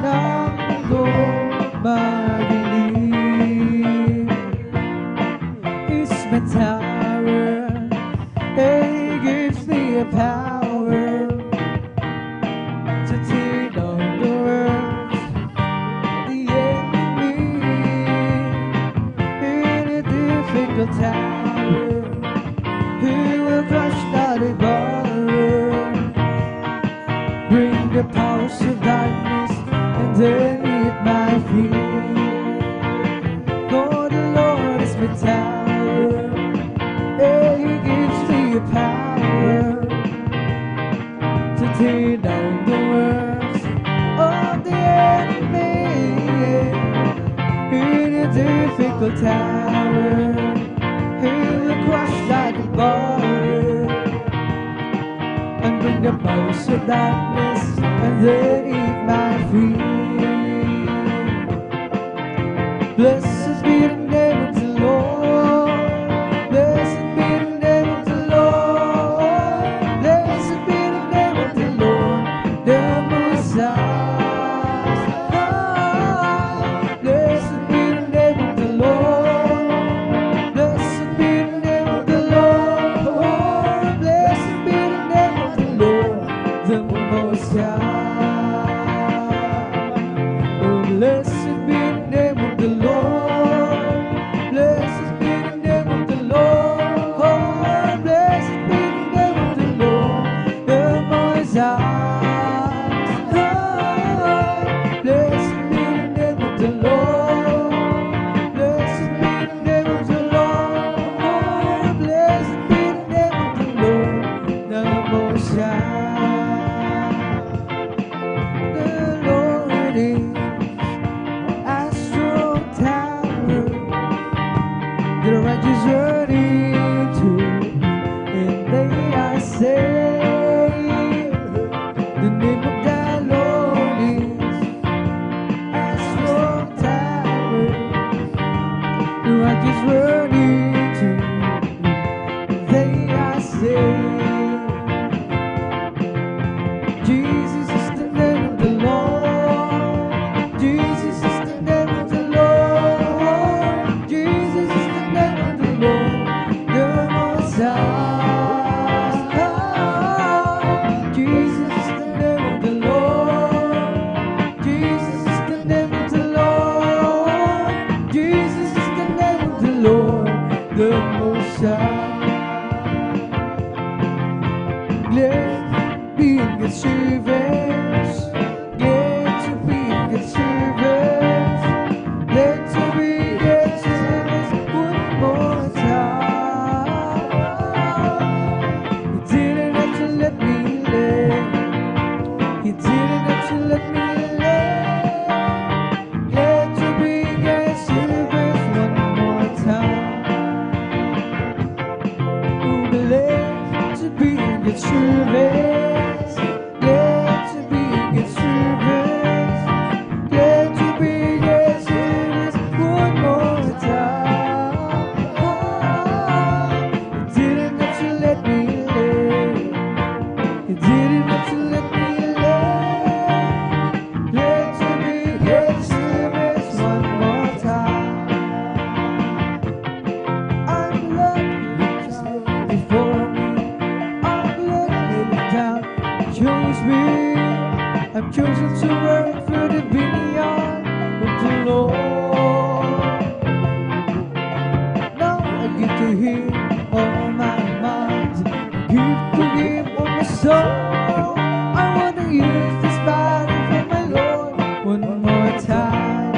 ng mundo madilim. It's my tower, it gives me a power to tear down the works of the enemy. In a difficult tower, he will crush the devourer, bring the powers of darkness underneath my feet. For the Lord is my tower, and He gives me a power to tear down the works of the enemy. In a difficult tower, He will crush like a devourer and bring the powers of darkness underneath my feet. Blessed be the name of the Lord. Blessed be the name of the Lord. day I say, Jesus is the name of the Lord. Jesus is the name of the Lord. Jesus is the name of the Lord, the Most High. Jesus is the name of the Lord. Jesus is the name of the Lord. Jesus is the name of the Lord, the Most High. Glad be in good service. Glad to be in good service. Glad to be in good service one more time. You didn't have to let me live. You didn't have to let me live. Glad to be in good service one more time. Ooh, glad to be in good service. Glad to be in good service. Glad to be in good service one more time. You didn't have to let me live. You didn't have to let me live. Glad to be in good service one more time. I'm lucky you before me. I'm lucky down. Chose me. I've chosen to work for the vineyard of the Lord. Now I get to hear all my mind. Give to Him all my soul. I want to use this body for my Lord one more time.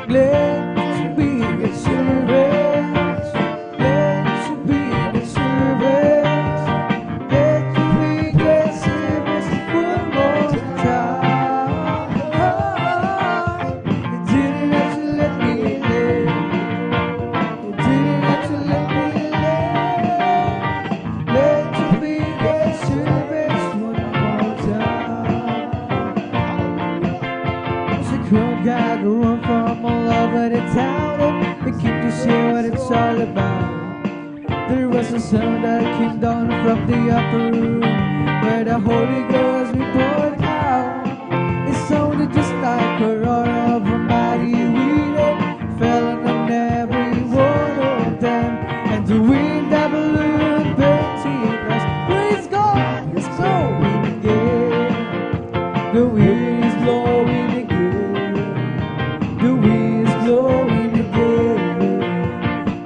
Glad to be in good service. Glad to be in good service. Glad to be in good service one more time. You didn't have to let me live. You didn't have to let me live. Glad to be in good service one more time. There's a crowd got to run from all over the town, and they came to see what it's all about. There was a sound that came down from the upper room, where the Holy Ghost we poured out. It sounded just like a roar of a mighty wind, and fell on every one of them, and the wind that blew in Pentecost. Praise God, it's blowing again. The wind is blowing again. The wind is blowing again.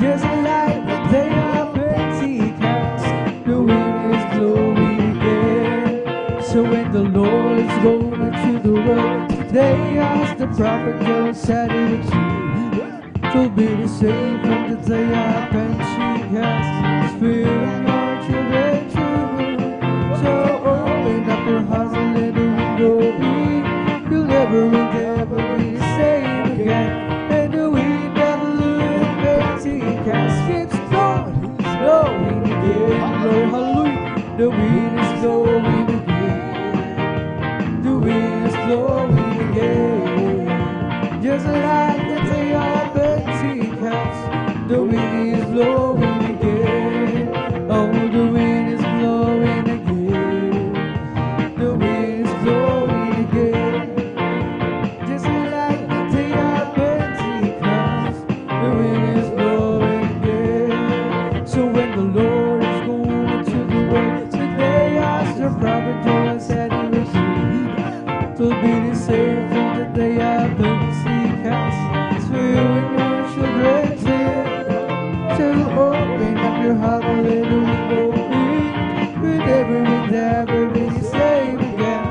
Just like the day of Pentecost, the wind is blowing again. So when the Lord is going into the world, they asked the prophet Joel, said it would you to be the same from the day of Pentecost. Spirit of children true. So open up your hearts and let the wind go in. You'll never be the same again. And the wind that blew in Pentecost keeps blowing, it's blowing again. Blow hallelujah. The wind is blowing again. The wind is blowing again. Just like the day of Pentecost, the wind is blowing again. Oh, the wind is blowing again. The wind is blowing again. Just like the day of Pentecost, the wind is blowing again. So when the Lord is going into the world, today as the prophet Joel said he was to be the same from the day of Pentecost. So you and your children to open up your heart and let the wind go in. With every endeavor be the same again.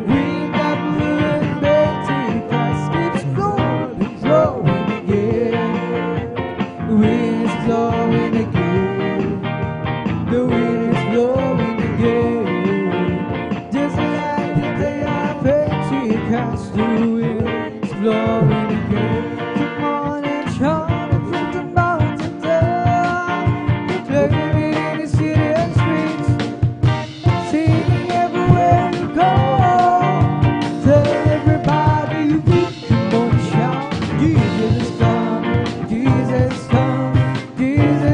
Wind that blew in Pentecost keeps blowing, blowing again. The wind is blowing again. The wind is blowing again. Just like the day of Pentecost, the wind is blowing again. Come on and shout it from the mountain top, declaring it in the city and streets, singing everywhere you go. Tell everybody you can, come on, shout, Jesus is coming, Jesus is coming, Jesus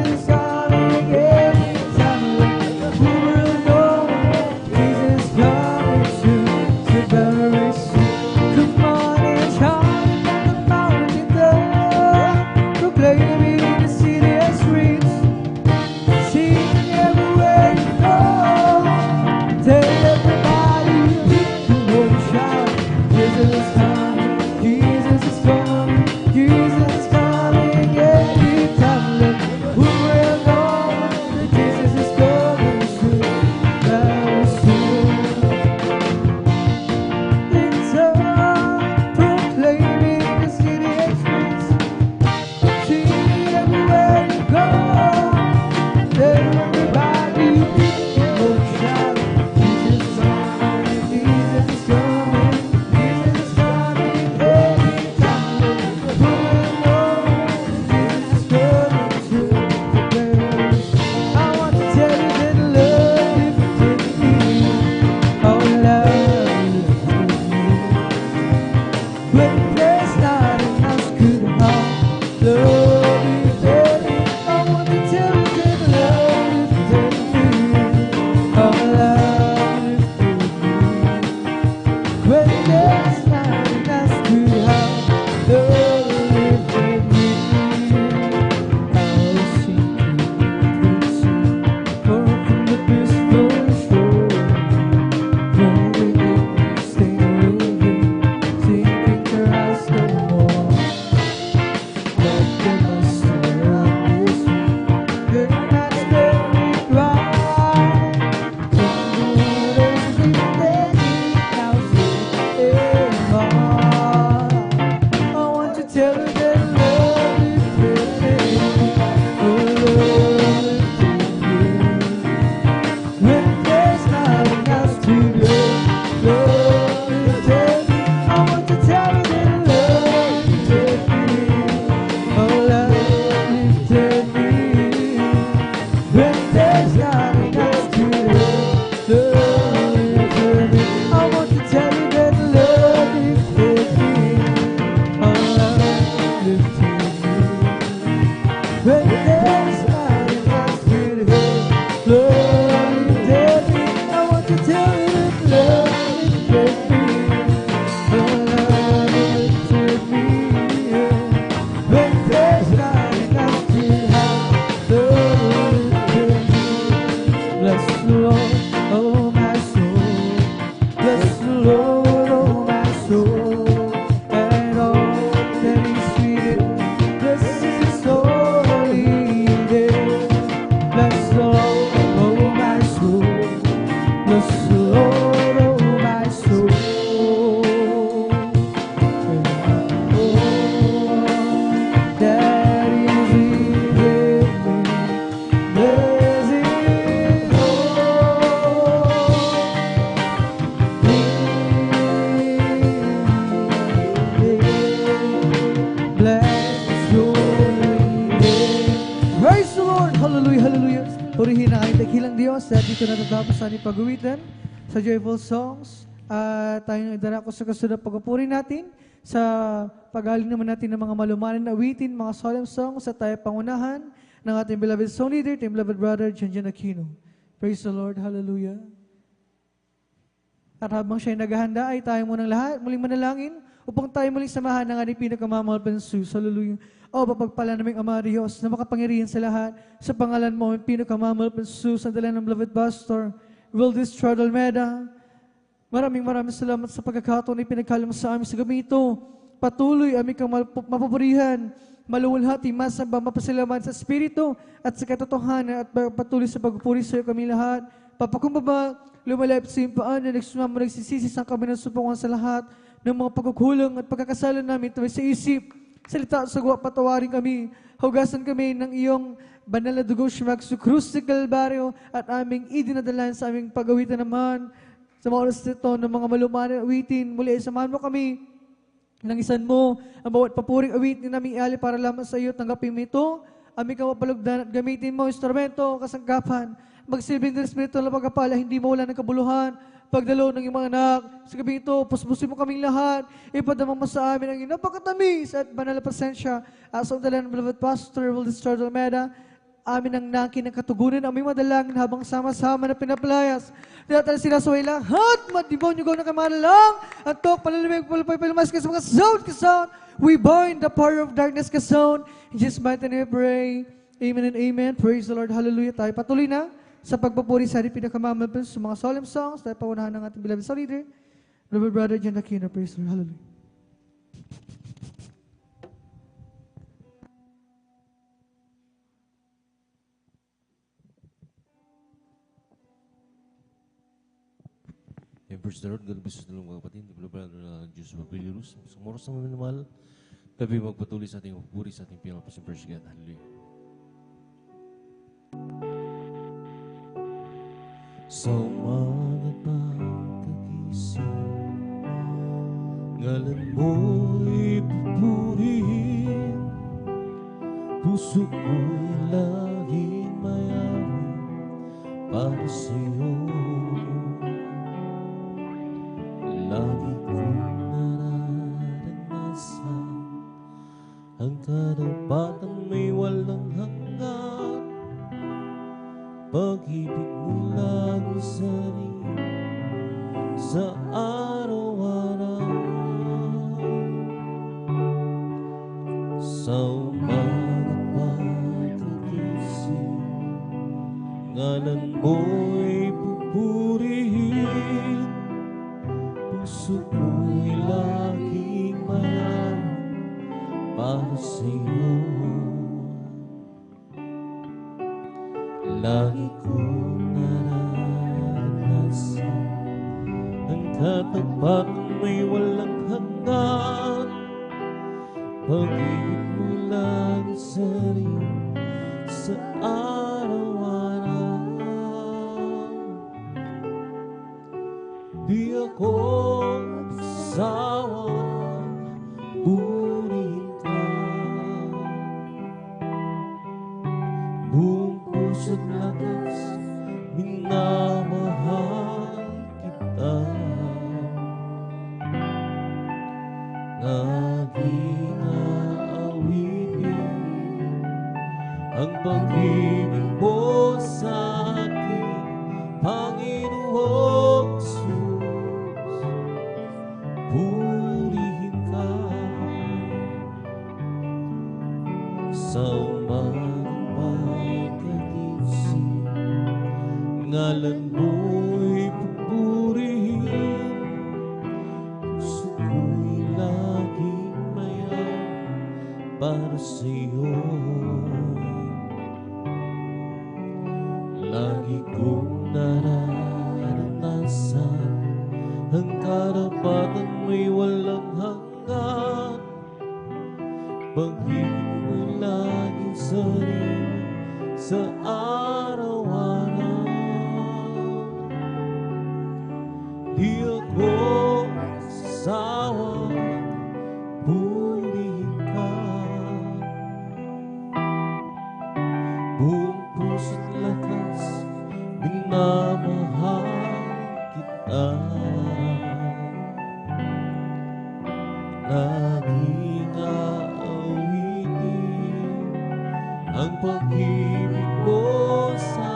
Hallelujah, hallelujah. Purihin ang ating dakilang Diyos. At dito natatapos sa ating pag-uwitan sa Joyful Songs. At tayong idarako sa kasunod na pagpupuri natin sa pagaling naman natin ng mga malumanan na awitin, mga solemn songs at tayo pangunahan ng ating beloved song leader, ating beloved brother, Janjan Aquino. Praise the Lord, hallelujah. At habang siya'y naghahanda ay tayo munang lahat, muling manalangin upang tayo muling samahan ng ating pinakamamahal pensus. Hallelujah. O papagpala naming Ama Diyos na makapangyarihan sa lahat, sa pangalan mo, ang pinakamamahal pensus, ang dala ng beloved pastor, Wildis Chard Almeda. Maraming salamat sa pagkakataon na pinagkala mo sa amin sa gabi ito. Patuloy aming kang mapupurihan, maluwalhati, masamba, mapasalamat sa Espiritu at sa katotohanan at patuloy sa pagpupuri sa iyo kami lahat. Papakumbaba, lumalapit sa iyong paan na nagsumama, nagsisisi sa kami ng supungan sa lahat ng mga pagkukulang at pagkakasalan namin tawid sa isip, salita at sagwa, patawarin kami, hugasan kami ng iyong banal na dugo, Shimagsu Cruz de Calvario at aming idinadalan sa aming pag-awitan naman sa mga oras nito ng mga malumanan awitin. Muli, samahan mo kami ng isan mo ang bawat papuring awitin namin iali para lamang sa iyo. Tanggapin mo ito, aming kamapalugdan at gamitin mo instrumento, kasangkapan, magsilbing ng Espiritu na pagkapala, hindi mo wala ng kabuluhan, pagdalo ng iyong mga anak. Sa gabi ito, puspusin mo kaming lahat, ipadamang mo sa amin ang iyong napakatamis at banal na presensya. Asang dala ng beloved pastor, Wildis Chard Almeda, amin ang nangkin ng katugunan, aming madalangin habang sama-sama na pinapalayas. Tinatala sila sa way lahat, madimonyo gaw na kamalalang, antok, palalimig, palapay, palamas, kasi mga sound. We bind the power of darkness, kasound. In Jesus' mighty name we pray. Amen and amen. Praise the Lord. Hallelujah. Tayo patuloy na sa pagpupuri sa ating pinakamamahal sa mga solemn songs. Tayo paunahan ng ating beloved song leader, beloved brother Jan Aquino. Praise the Lord. Hallelujah. Praise the Lord, galubis sa dalawang mga kapatid, naglabala na Diyos sa Pagpilirus. Sa moros na minamahal, kami magpatuloy sa ating pagpuri sa ating pinakapasin verse God. Hallelujah. Sa umaga pagkagising, ngalan mo'y pupurihin, puso ko'y laging mayawi para sa'yo. Lagi kong nararanasan ang karapatan may walang hanggan. Pag-ibig mo lagi sa rin sa araw-araw. Sa umaga pagkagising, ngalan mo'y pupurihin, puso ko'y laging mayaman para sa'yo. Lagi kong naranasan ang katapatan may walang hanggan. Pag-ibig mo lagi sa rin sa araw-araw. Di ako sawa, purihin ka. Buong puso't lakas, minamahal kita. Aking aawitin ang pag-ibig mo sa akin, Panginoong Jesus. Purihin ka sa umagang pagkagising, ngalan mo'y pupurihin, puso ko'y laging mayaman para sa'yo. Lagi kong nararanasan ang karapatan may walang hanggan. Pag-ibig mo laging sa rin sa araw-araw. Di ako sasawa, purihin ka. Buong mo sa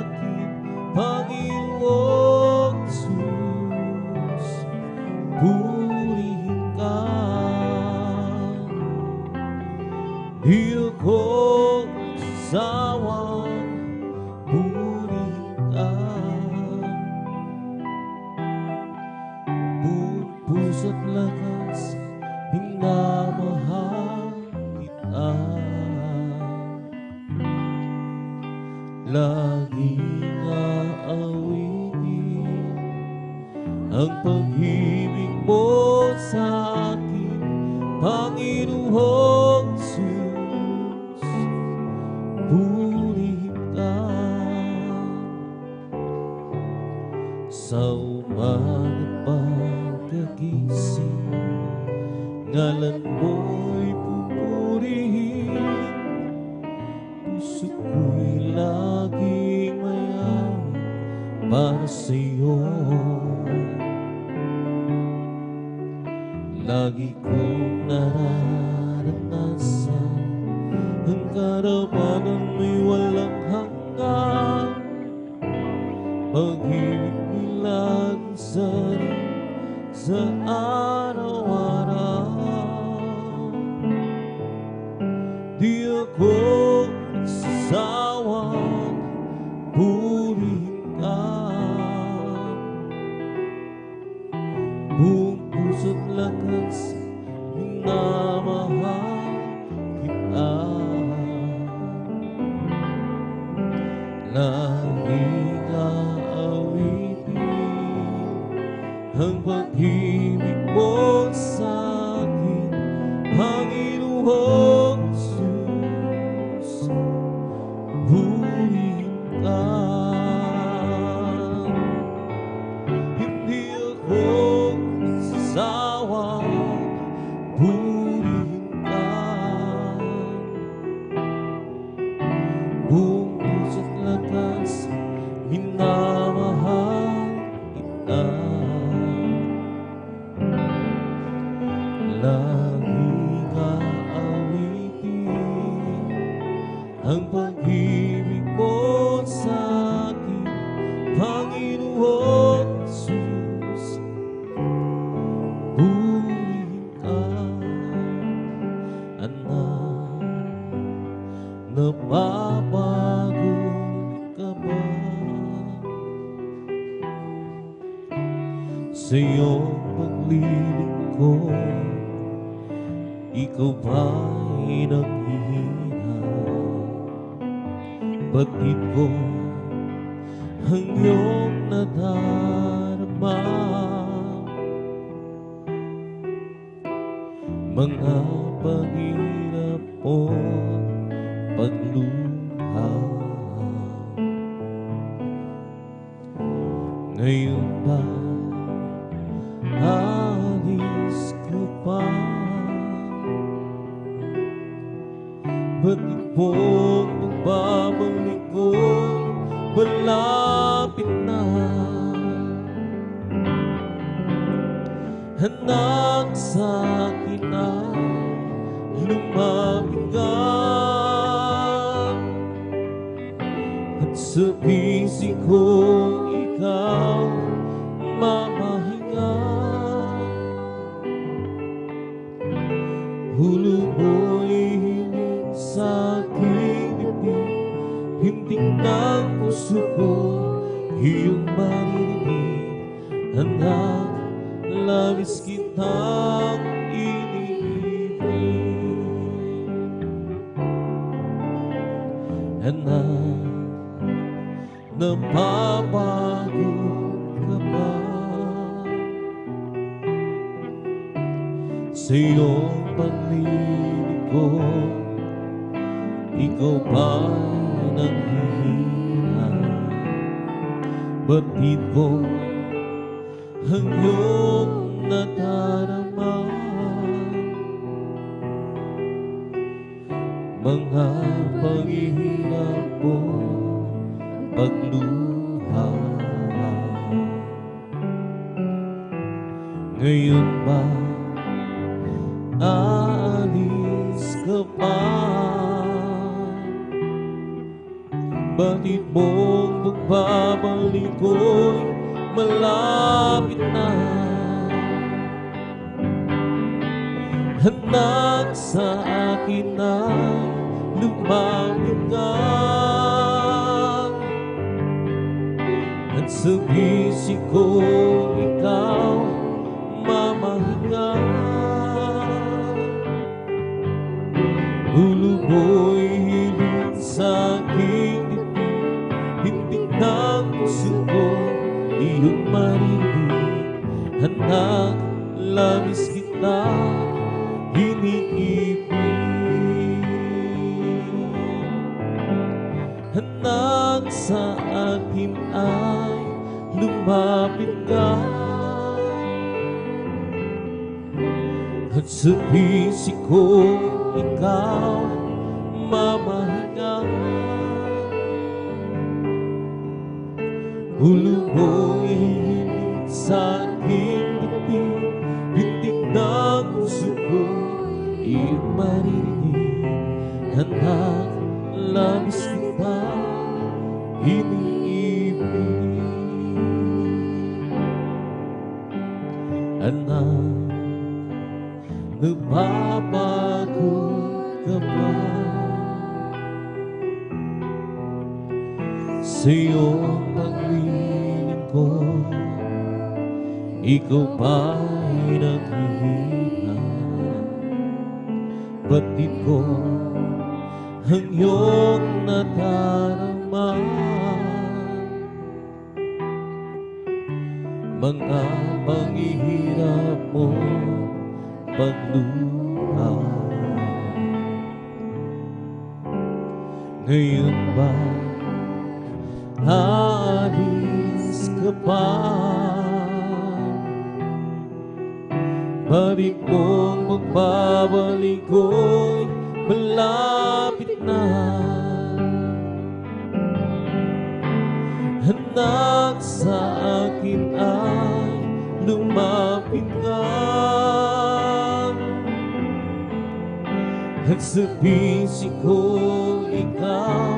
akin, Panginoong Jesus. Purihin ka, di ako sasawang purihin ka. Buong puso't lakas, minamahal kita. Laging aawitin ang pag-ibig mo sa akin, Panginoong Jesus. Purihin ka. Sa umagang pagkagising, ngalan mo'y pupurihin. Puso ko'y laging mayaman para sa'yo. Lagi kong nararanasan ang karapanan mo'y walang hanggan. Pag-ibig mo'y laging sarin sa araw-araw. Di ako nagsasawang purihin ka. Buong puso't lakas, minamahal kita. Laging aawitin ang pag-ibig mo sa akin, Panginoong Jesus. Purihin ka. Hindi ako nagsasawang purihin ka. Buong puso't lakas, minamahal kita. Laging aawitin ang pag-ibig mo sa akin, Panginoong Jesus. Purihin ka, anak. Napapagod ka ba sa iyong paglilingkod? Ikaw ba'y naghihina? Batid ko ang iyong nadarama. Mga paghirap o pagluha, ngayon ba alis ka pa? Batid mong magbabalik ko, malapit na. Anak, sa akin ay lumapit ka, at sa bisig kong ikaw mamahinga. Hulo mo'y hiling sa aking dibdib, hinting ng puso ko iyong maririnig. Anak, labis kitang iniibig. Anak, napapagod ka ba sa iyong paglilingkod? Ikaw ba'y naghihina? Batid ko ang iyong nadarama. Mga paghihirap mo, pagluha, ngayon ba aalis ka pa? Batid mong pagbabalik ko'y malapit na. Anak, sa akin ay lumapit ka, at sa bisig ko ikaw mamahinga. Ulo mo'y hiling sa aking dibdib, hintik ng puso ko iyong marinig. Anak, labis kita iniibig. Anak, sa akin ay lumapit ka, at sa bisig ko ikaw mamahinga. Ulo mo'y hiling sa aking dibdib, bintig ng puso ko iyong marinig. Anak, labis kita iniibig. Anak, nagpapagod ka ba sa iyong paglilingkod? Ikaw ba'y naghihina? Batid ko ang iyong nadarama. Mga panghihirap mo, pagluha. Ngayon ba aalis ka pa? Balik mong magbabalik ko'y malapit na. Anak, sa akin ay lumapit ka, at sa bisig ko ikaw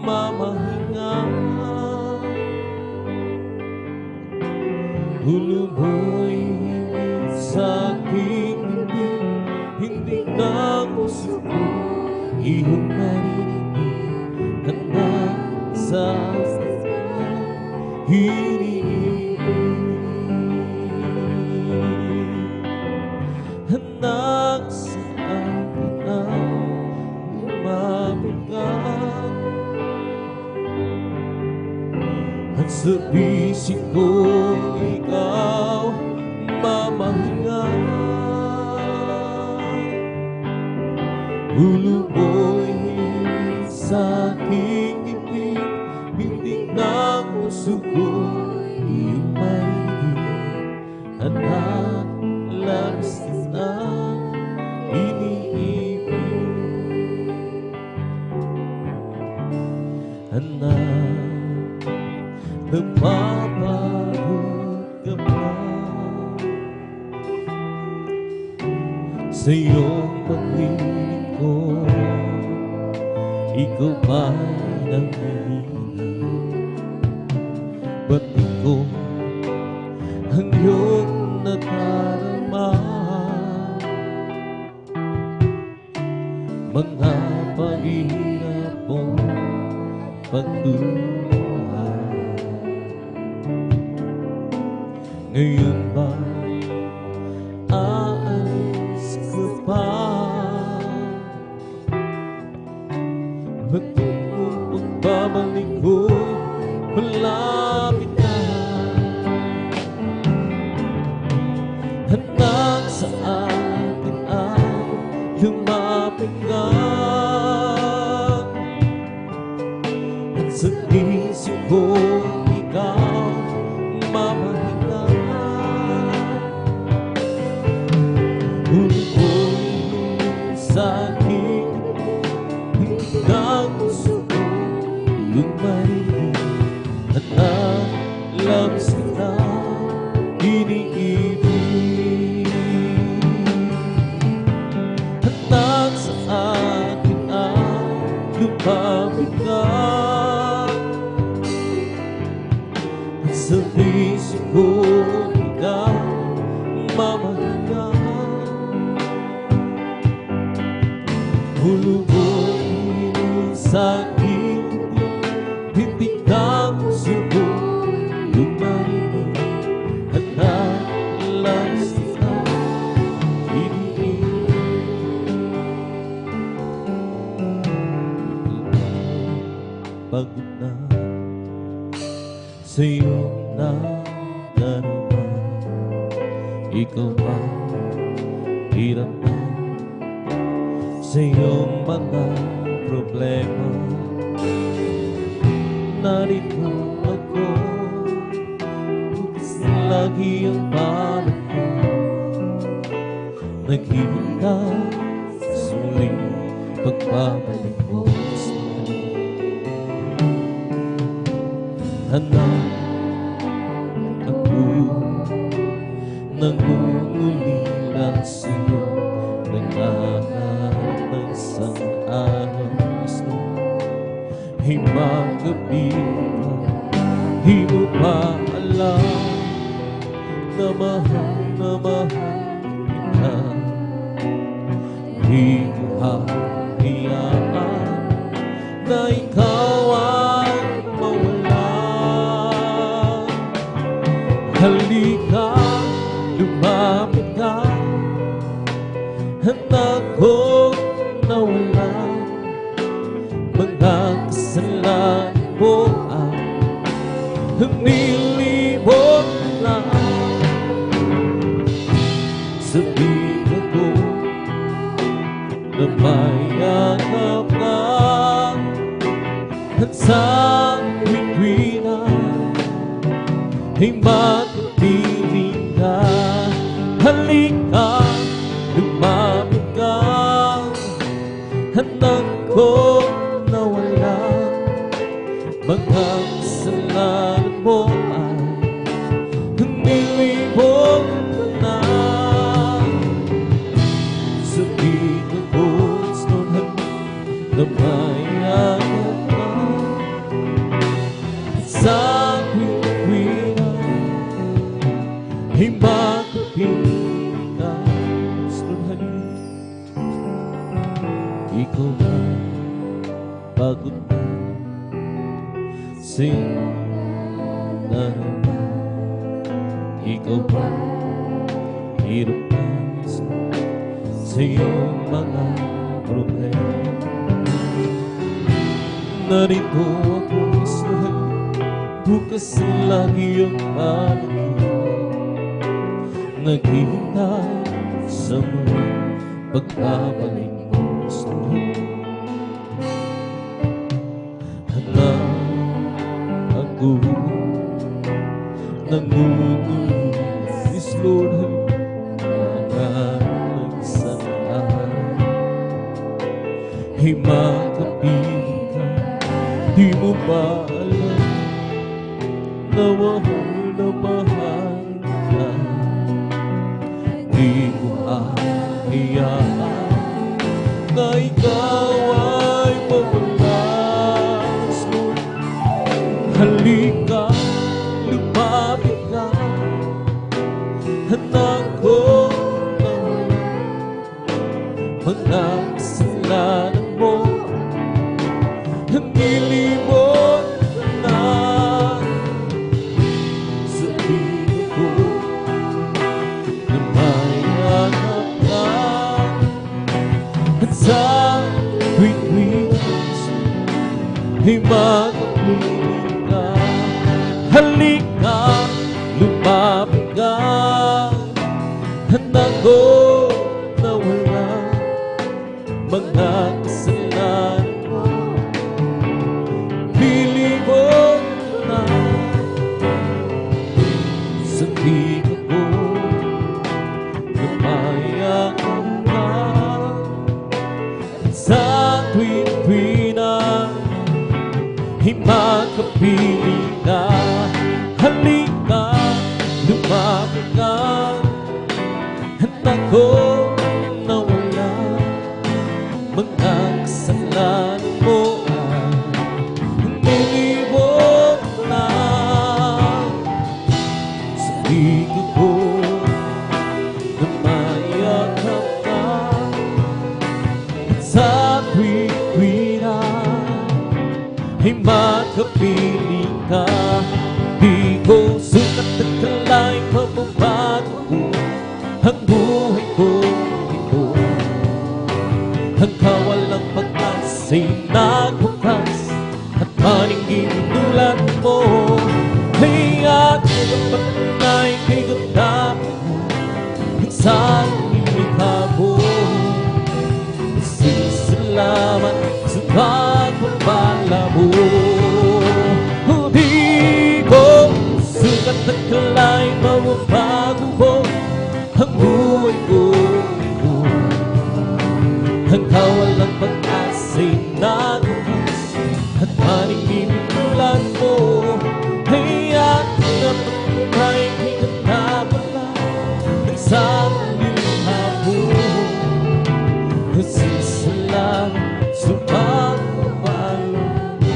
mamahinga. Ulo mo'y higit sa aking dibdib, hindi na puso ko iyong marinig. Anak, sa iniibig. Anak, sa akin ay lumapit ka, at sa bisig ko ikaw mamahinga. Ulo mo'y hilig sa aking dibdib, bintig ng puso ko iyong marinig. Anak, labis kita iniibig. Anak, nagpapagod ka ba sa iyong paglilingkod? Ikaw ba'y nanghihina? Batid ko ang iyong nadarama. Mga paghihirap mo, pagluha. Ngayon ba aalis ka pa? Batid mo pagbabalik ko'y malapit na. Anak, sa akin ay lumapit ka, at sa isip ko ikaw mamahinga. Ulo ko'y sa akin, hindi na puso ko iyong marinig. Anak, labis kita iniibig. Anak, sa akin ay lumapit ka, titik ng puso ko, lumarinig at nalalas na hinihingi. Pagod na sa iyong nadarama, ikaw ba hirap na sa iyong mga problema? Narito ako, bukas lagi ang palad ko, naghihintay sa muling pagbabalik mo sa akin. Hanap ako, nangungulila sa'yo, naghahanap ng isang araw gusto. Himang gabi ka, di mo pa alam na mahal kita. Di mo hahayaan na ikaw ay mawala. Halika, lumapit ka, handa kong nawala. Mga kasalanan mo ay nilibot lang. Sabihin ko na mayakap ka at sa tuwing ay matuturing ka. Halika, lumapit ka, handang ko nawala. Mga kasalanan mo ay nilibot na. Sabihin ko na mayakap ka sa tuwing ay matuturing ka. Ikaw ba pagod na sa iyong narama? Ikaw ba hirap na sa iyong mga problema? Narito ako gusto, bukas lagi ang palagi, naghihintay sa muling pagbabalik mo gusto. Handa ako, nangungulis, Lord, ng isang araw. Himakapin ka, di mo ba alam na mahal ka? Di mo ahayaan na ikaw ay mawala. Halika, lumapit ka, handang ko nawala. Mga kasalanan mo nilibot na. Sabihin ko na mayakap ka at sa tuwing ay matuturing ka. Halika, lumapit ka, handang ko nawala. Mga kasalanan mo nilibot na. Sabihin ko na mayakap ka sa tuwing himakapili ka. Halika, lumapit ka, handang ko nawala. Mga kasalanan mo ay nilibot na. Sabihin ko na mayakap ka sa tuwing ay at kapiling ka. Di ko sukat at kalaing mababago ko ang buhay ko ito. Hanggang walang pag-asa'y nagbukas at maningin tulad mo. Kaya't magpatunay kay ganda mo sa ilikha mo. Salamat sa pagpapala mo. Di ko sukat at kalaing mababago ko ang buhay ko ito. Hanggang walang pag-asa'y nagbukas at maningin tulad mo. Kaya't napatunay kay ganda pala ng sa ilikha mo. Salamat sa pagpapala mo.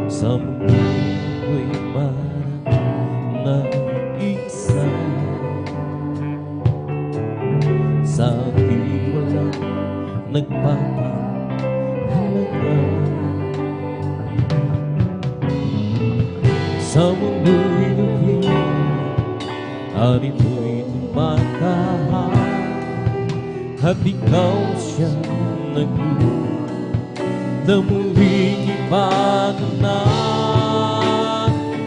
Sa mundo'y parang nag-isa, sa akin walang nagpapahalaga. Sa mundo'y gabi at ito'y tumatahan, at ikaw siya nag-iwan na muling ipanan.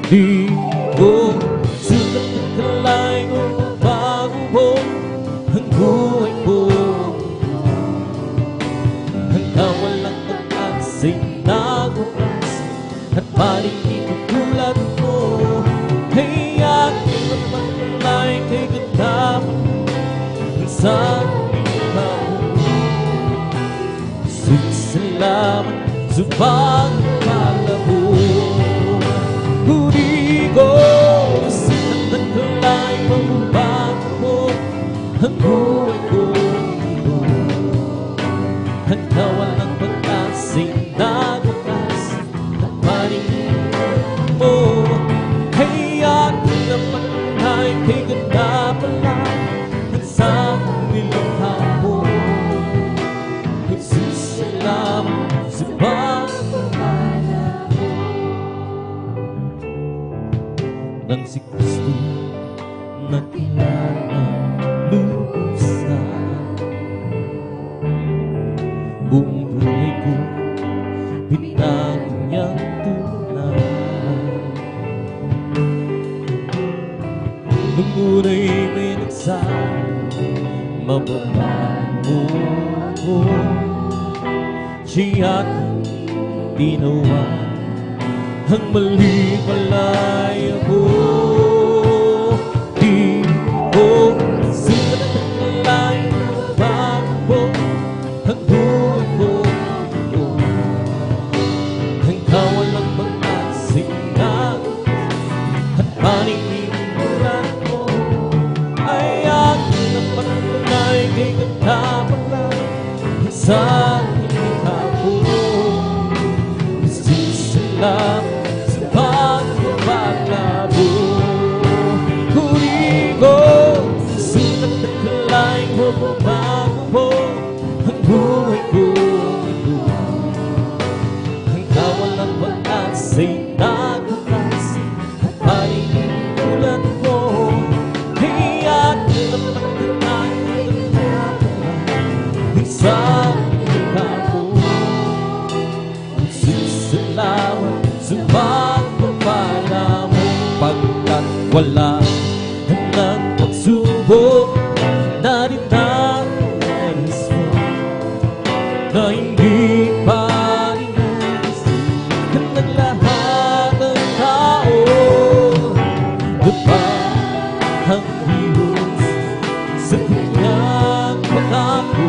Di ko sukat at kalaing mababago mo ang buhay ko. Hanggang walang pag-asa'y nagbukas at paningin ko tulad mo. Kaya't magpatunay kay ganda mo sa salamat sa pagpapala mo. Di ko sukat at kalaing mababago mo ang buhay ko ito. Hanggang walang pag-asa'y nagbukas at paningin mo. Kaya't napatunay kay ganda pala ang sa nilikha mo. Salamat sa pagpapala mo. Nang si Kristo nakilala lubusan, buong buhay ko binago niyang tunay. Nung una'y may nagsabi, mababago mo, siya't ginawa ang mali palaya mo. Di ko sukat at kalaing mababago ang buhay ko ito. Hanggang walang pag-asa'y nagbukas at paningin tulad mo. Ay aking napatunay kay ganda pala sa salamat sa pagpapala mo. Di ko sukat at kalaing mababago mo ang buhay ko ito. Hanggang walang pag-asa'y nagbukas at paningin tulad mo. Kaya't napatunay kay ganda pala sa ilikha mo. Salamat sa pagpapala mo. Pagkat wala nang pagsubok na dinanas mo, na hindi pa inalis ng lahat ng tao. Dapat ang Diyos sa kanyang pangako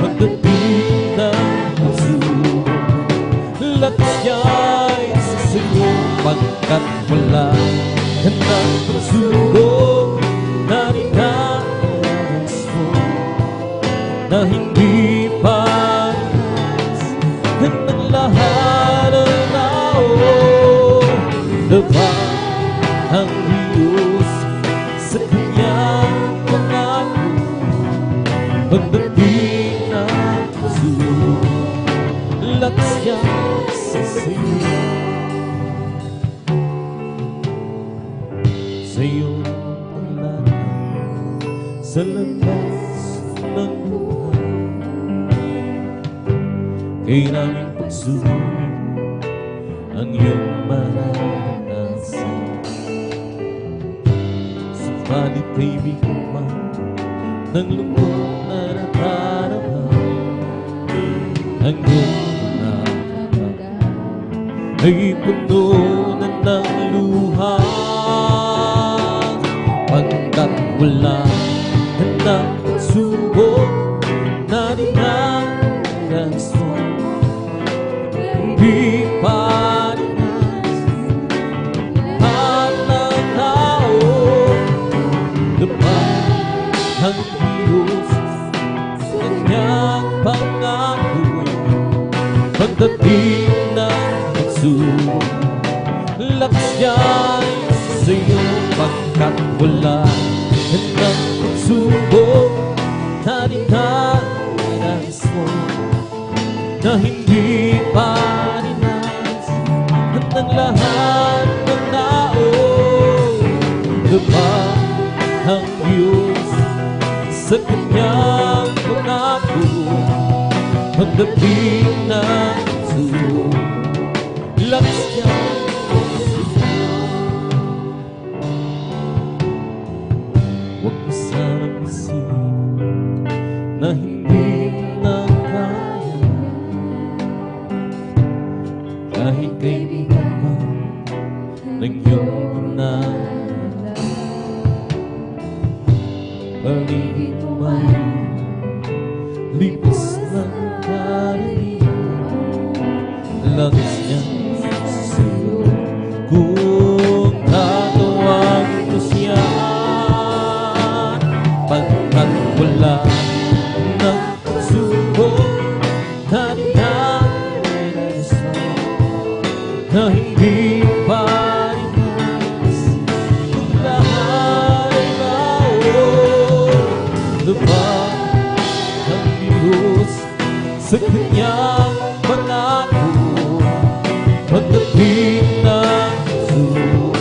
pagdating ng pagsubok. Lakas niya'y sa'yo pagkat wala ka ng pagsubok na dinanas mo, na hindi pa inalis ng lahat ng tao. Dapat ang Diyos sa kanyang pangako pagdating ng pagsubok. lakas niya sa iyo. Sa iyong paglalakad sa landas ng buhay, kay naming pagsubok ang iyong maranasan. Subalit kay bigo man ng lungkot na nadarama, ang iyong nakakamda ay puno na ng luha, pagkat wala na ng pagsubok na dinaras mo. Hindi pa dinas ang tao, dapat ang Diyos sa kanyang pangako. Pagdating ng pagsubok, lakas niya'y sa iyo, pagkat wala ng pagsubok na dinaras mo, na hindi pa dinas ng lahat ng tao. Dapat ang Diyos sa kanyang pangako. Pagdating ng pagsubok, lakas niya sa iyo. Huwag mo sanang isipin na hindi na kaya, kahit kaibigan pa ng iyong nalala. Paligid mo ay lipas ng karaniwan, lakas niya sa iyo. Kung tatawagin mo siya, pagkat wala ng pagsubok na dinaras mo, na hindi pa dinas ang lahat ng tao. Dapat ang Diyos sa kanyang pangako. Pagdating ng pagsubok,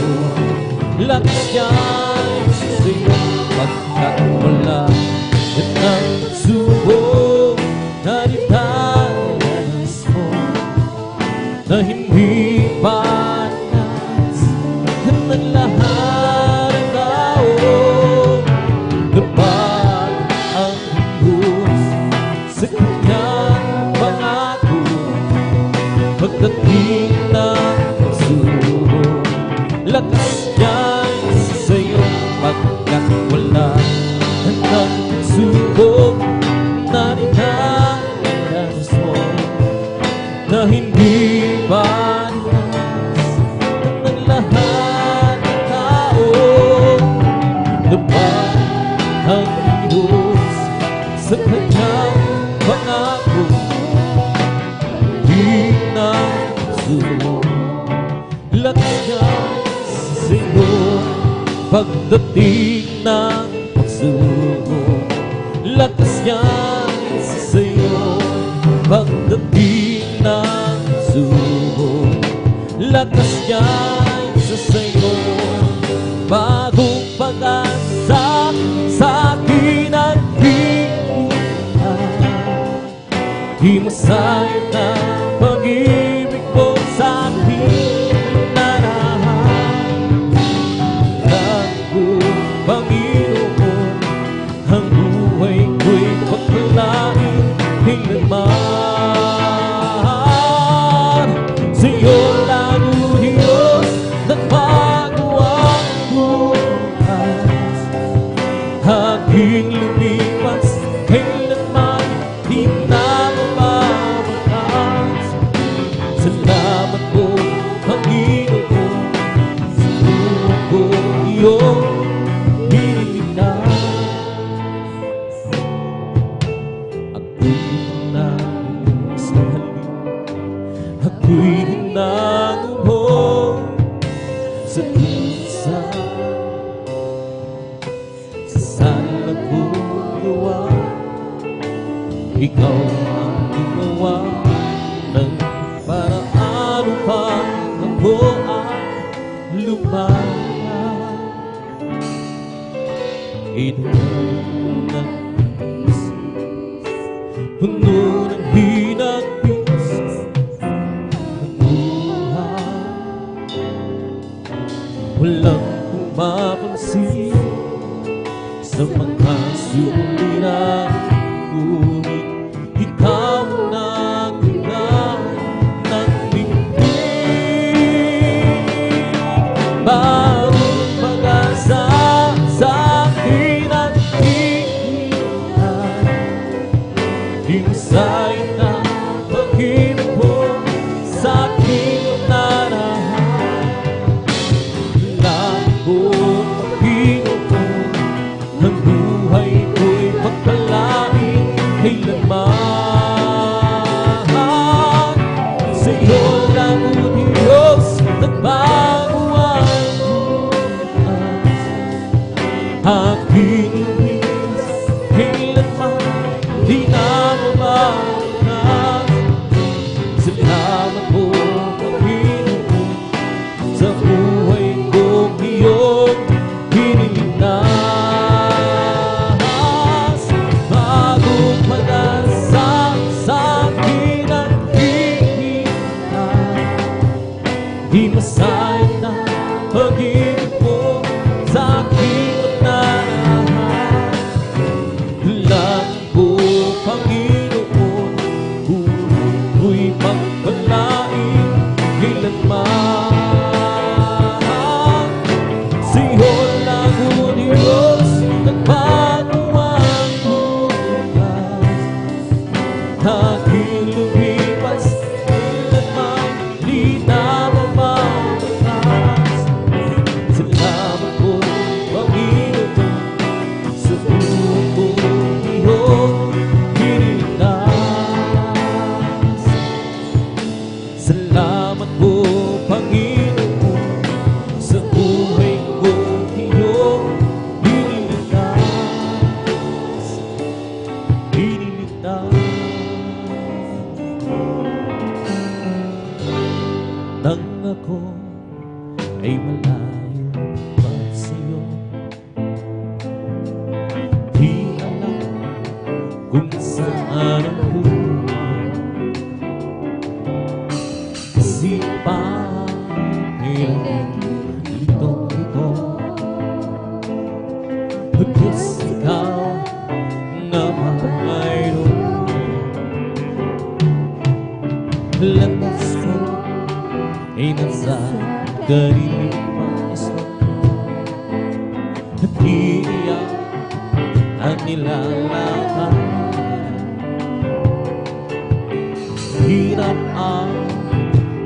lakas niya'y sa iyo, pagkat wala ng pagsubok na dinaras mo, na hindi pa dinas ng lahat ng tao. Dapat ang Diyos sa kanyang pangako. Pagdating ng pagsubok, lakas niya'y sa iyo, pagkat wala ng pagsubok na dinaras mo, na hindi pa dinas ng lahat ng tao. Dapat ang Diyos sa kanyang pangako. Hindi na pagsubok, lakas niya sa iyo. Pagdating ng pagsubok, lakas niya sa iyo. Pagdating ng pagsubok, lakas niya sa iyo. Bagong pag-asa sa akin ang bigyan, di masayang na pag-ibig mo sa akin narahan. Ako, Panginoon, ang buhay ko'y pagpalain kailanman. Sa iyo lang, O Diyos, nagbago ang bukas. Aking lumipas, kailanman di na mababakas. Salamat po, Panginoon, sa buhay ko iyong niligtas. Ako'y nanguhong sa isa, sa salang gawa. Ikaw ang gumawa ng ng puno ng hinagpis ng buhay. Walang pumapansin sa mga suliranin, ngunit ikaw ang nagulat ng tingin. Bagong pag-asa sa akin at iilan, di masaya na pag-ibig mo sa aking narahan. Kailangan ko Panginoon, ang buhay ko'y pagpalain kailanman. Sa'yo lang o Diyos, nagbago ang bukas. Aking luwis, kailanman di na mabalas. Salamat po, Panginoon, sa buhay kong iyong hiniligtas. Bagong pag-asa sa akin ang iilan, di masaya na pag-ibig mo sa aking narahan. Kailangan ko, Panginoon, buhay ko'y pagpalain kailanman. Sa'yo lang o Diyos, nagbago ang bukas. Aking lumipas, kailanman di na mamalas. Salamat po, Panginoon, sa buhay kong iyong hiniligtas. Salamat po, Panginoon, sa buhay kong iyong hiniligtas. Hiniligtas. Nang ako ay malayo pa sa'yo, di alam kung saan ang buhay. Kasi pangil litong-lito, Diyos, ikaw na mayroon. Lakas ko ay nasa kalipas, at iiyak ang nilalakad. Hirap ang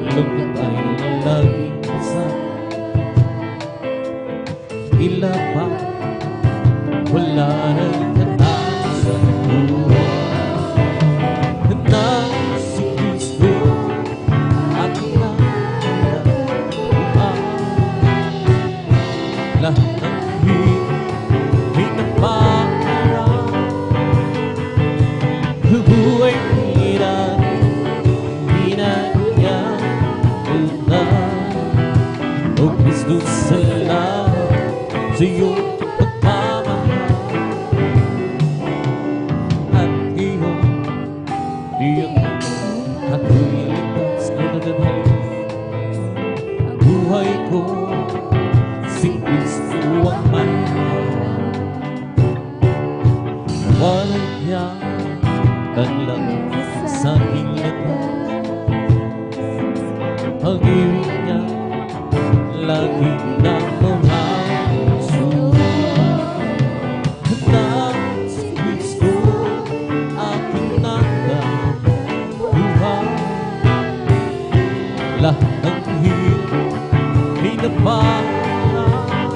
lungkot ay lalagisan, tila ba wala nang katasan ng buhay. Nang si Kristo aking nabuhay, lahat ng hirap ay napakaraan. Buhay hirap, hindi na niya ulan. O Kristo, salamat sa iyong pagmamahal at iyong iyong ako'y ligtas na naganap. Ang buhay ko, si Kristo ang mahal. Walang niya kanilang sa aking lahat. Pag-ibig niya lagi na mamahalisuhan. Nang si Kristo aking nagabuhay, lahat ng hirap ay napakaraan.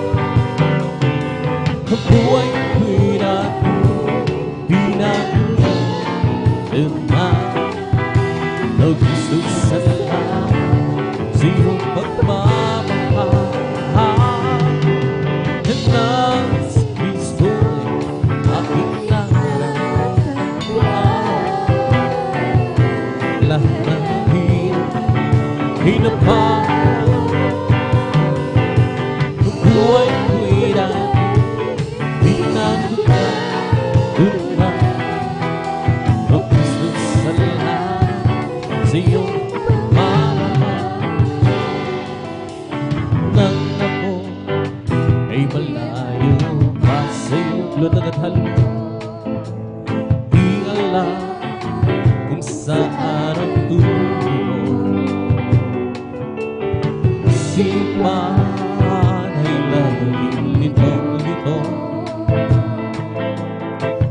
Ang buhay ko'y nato, di na niya o Kristo, salamat sa iyong pagmamahal. Nang si Kristo aking nararamdaman, lahat ng hirap ay napakaraan. Ang buhay ko'y dati, di na sa iyong pamamahal. Nang ako ay malayo pa sa iyong lutang at halip, di alam kung saan ang tulo. Isipan ay laging lito-lito,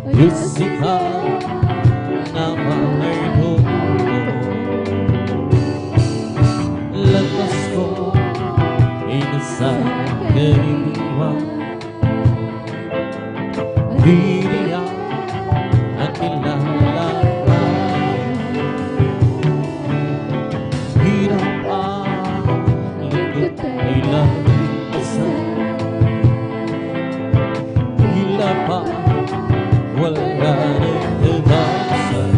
Diyos ikaw na may totoo. Lakas ko ay nasa karaniwan, diriya ang nilalaman. Hirap ang likod ay lalasan, hila pa wala nang nalasan.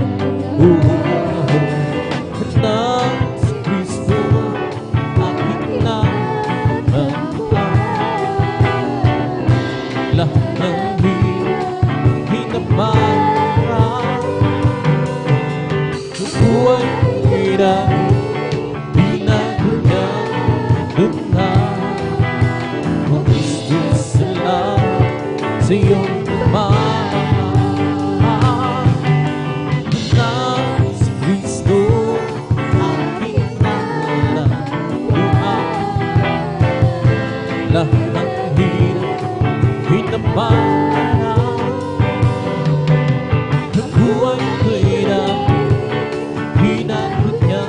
Nang si Kristo aking nararamdaman, lahat ng hinamarang buhay na binago niya lunan. O Kristo, salamat sa iyong pagmamahal. Nang si Kristo aking nararamdaman, lahat ng hinamarang ng buhay ko'y hinagod niya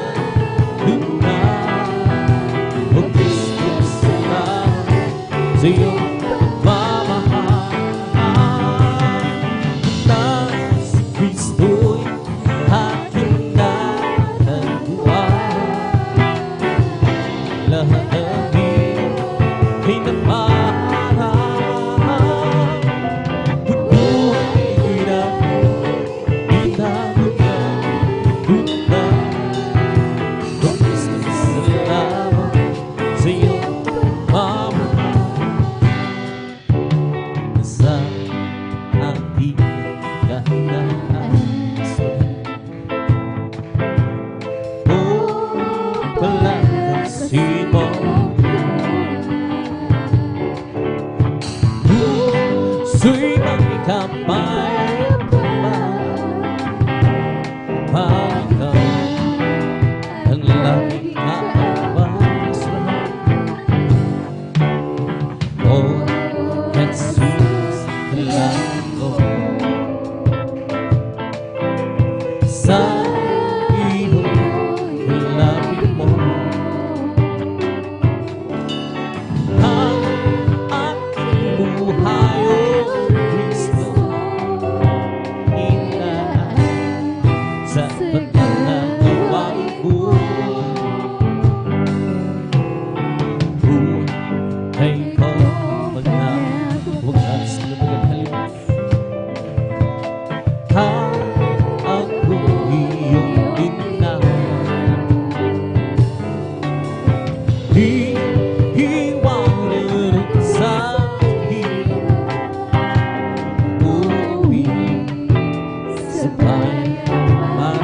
lunan. O Kristo, salamat sa iyong pagmamahal. Nang si Kristo'y aking natagpuan, lahat ng hinamarang ng buhay ko'y hinagod niya lunan. O Kristo, salamat sa iyong pagmamahal. Sa aking kahinaan, o palakasin mo, puso'y magkamay pag ikaw ang laging nakabasman. O Jesus, kailangan ko sa iyong lapit mo. Ang aking buhay, O Kristo, sa pagkakagawa ko. Buhay ko magwakas na maghalip, ako iyong ginawa. Hihiwanin sa hirap, uwi sa pagmamahal.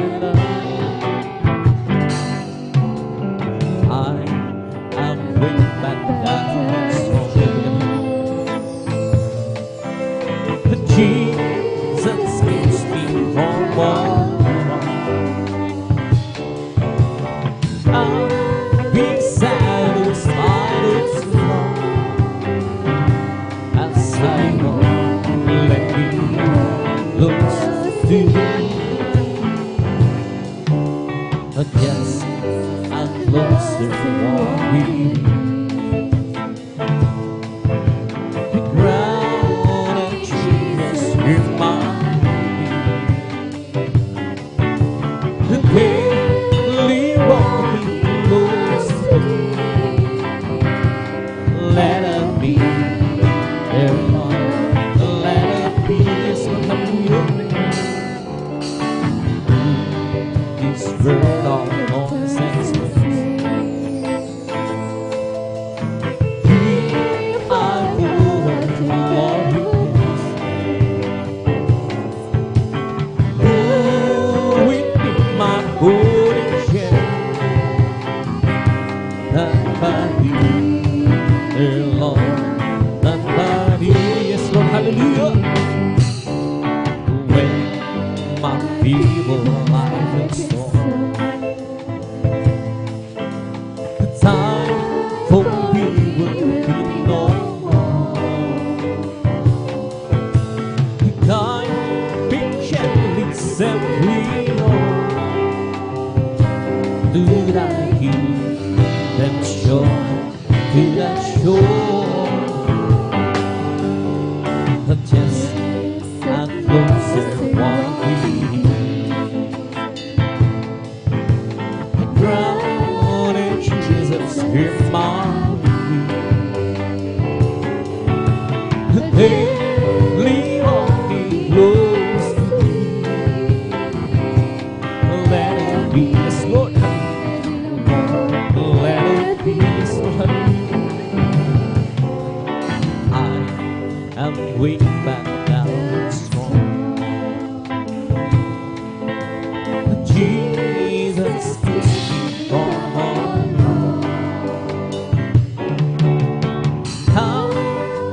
I bring back that song. Jesus keeps me from wrong. I'll be satisfied as long as I know let me close to you. But yes, I'm closer for you. The ground of Jesus remind me, the daily walking close to me. Let it be, there let it be, yes, this world of nonsense. evil life and storm. The time for me will be no more. The time patiently set me on. To that hill, that shore, to that shore. But just and closer one we drown in Jesus in my feet. Daily walking close to thee. Let it be, yes, Lord. Let it be, yes, Lord. I am weak back down strong. But Jesus is on. Come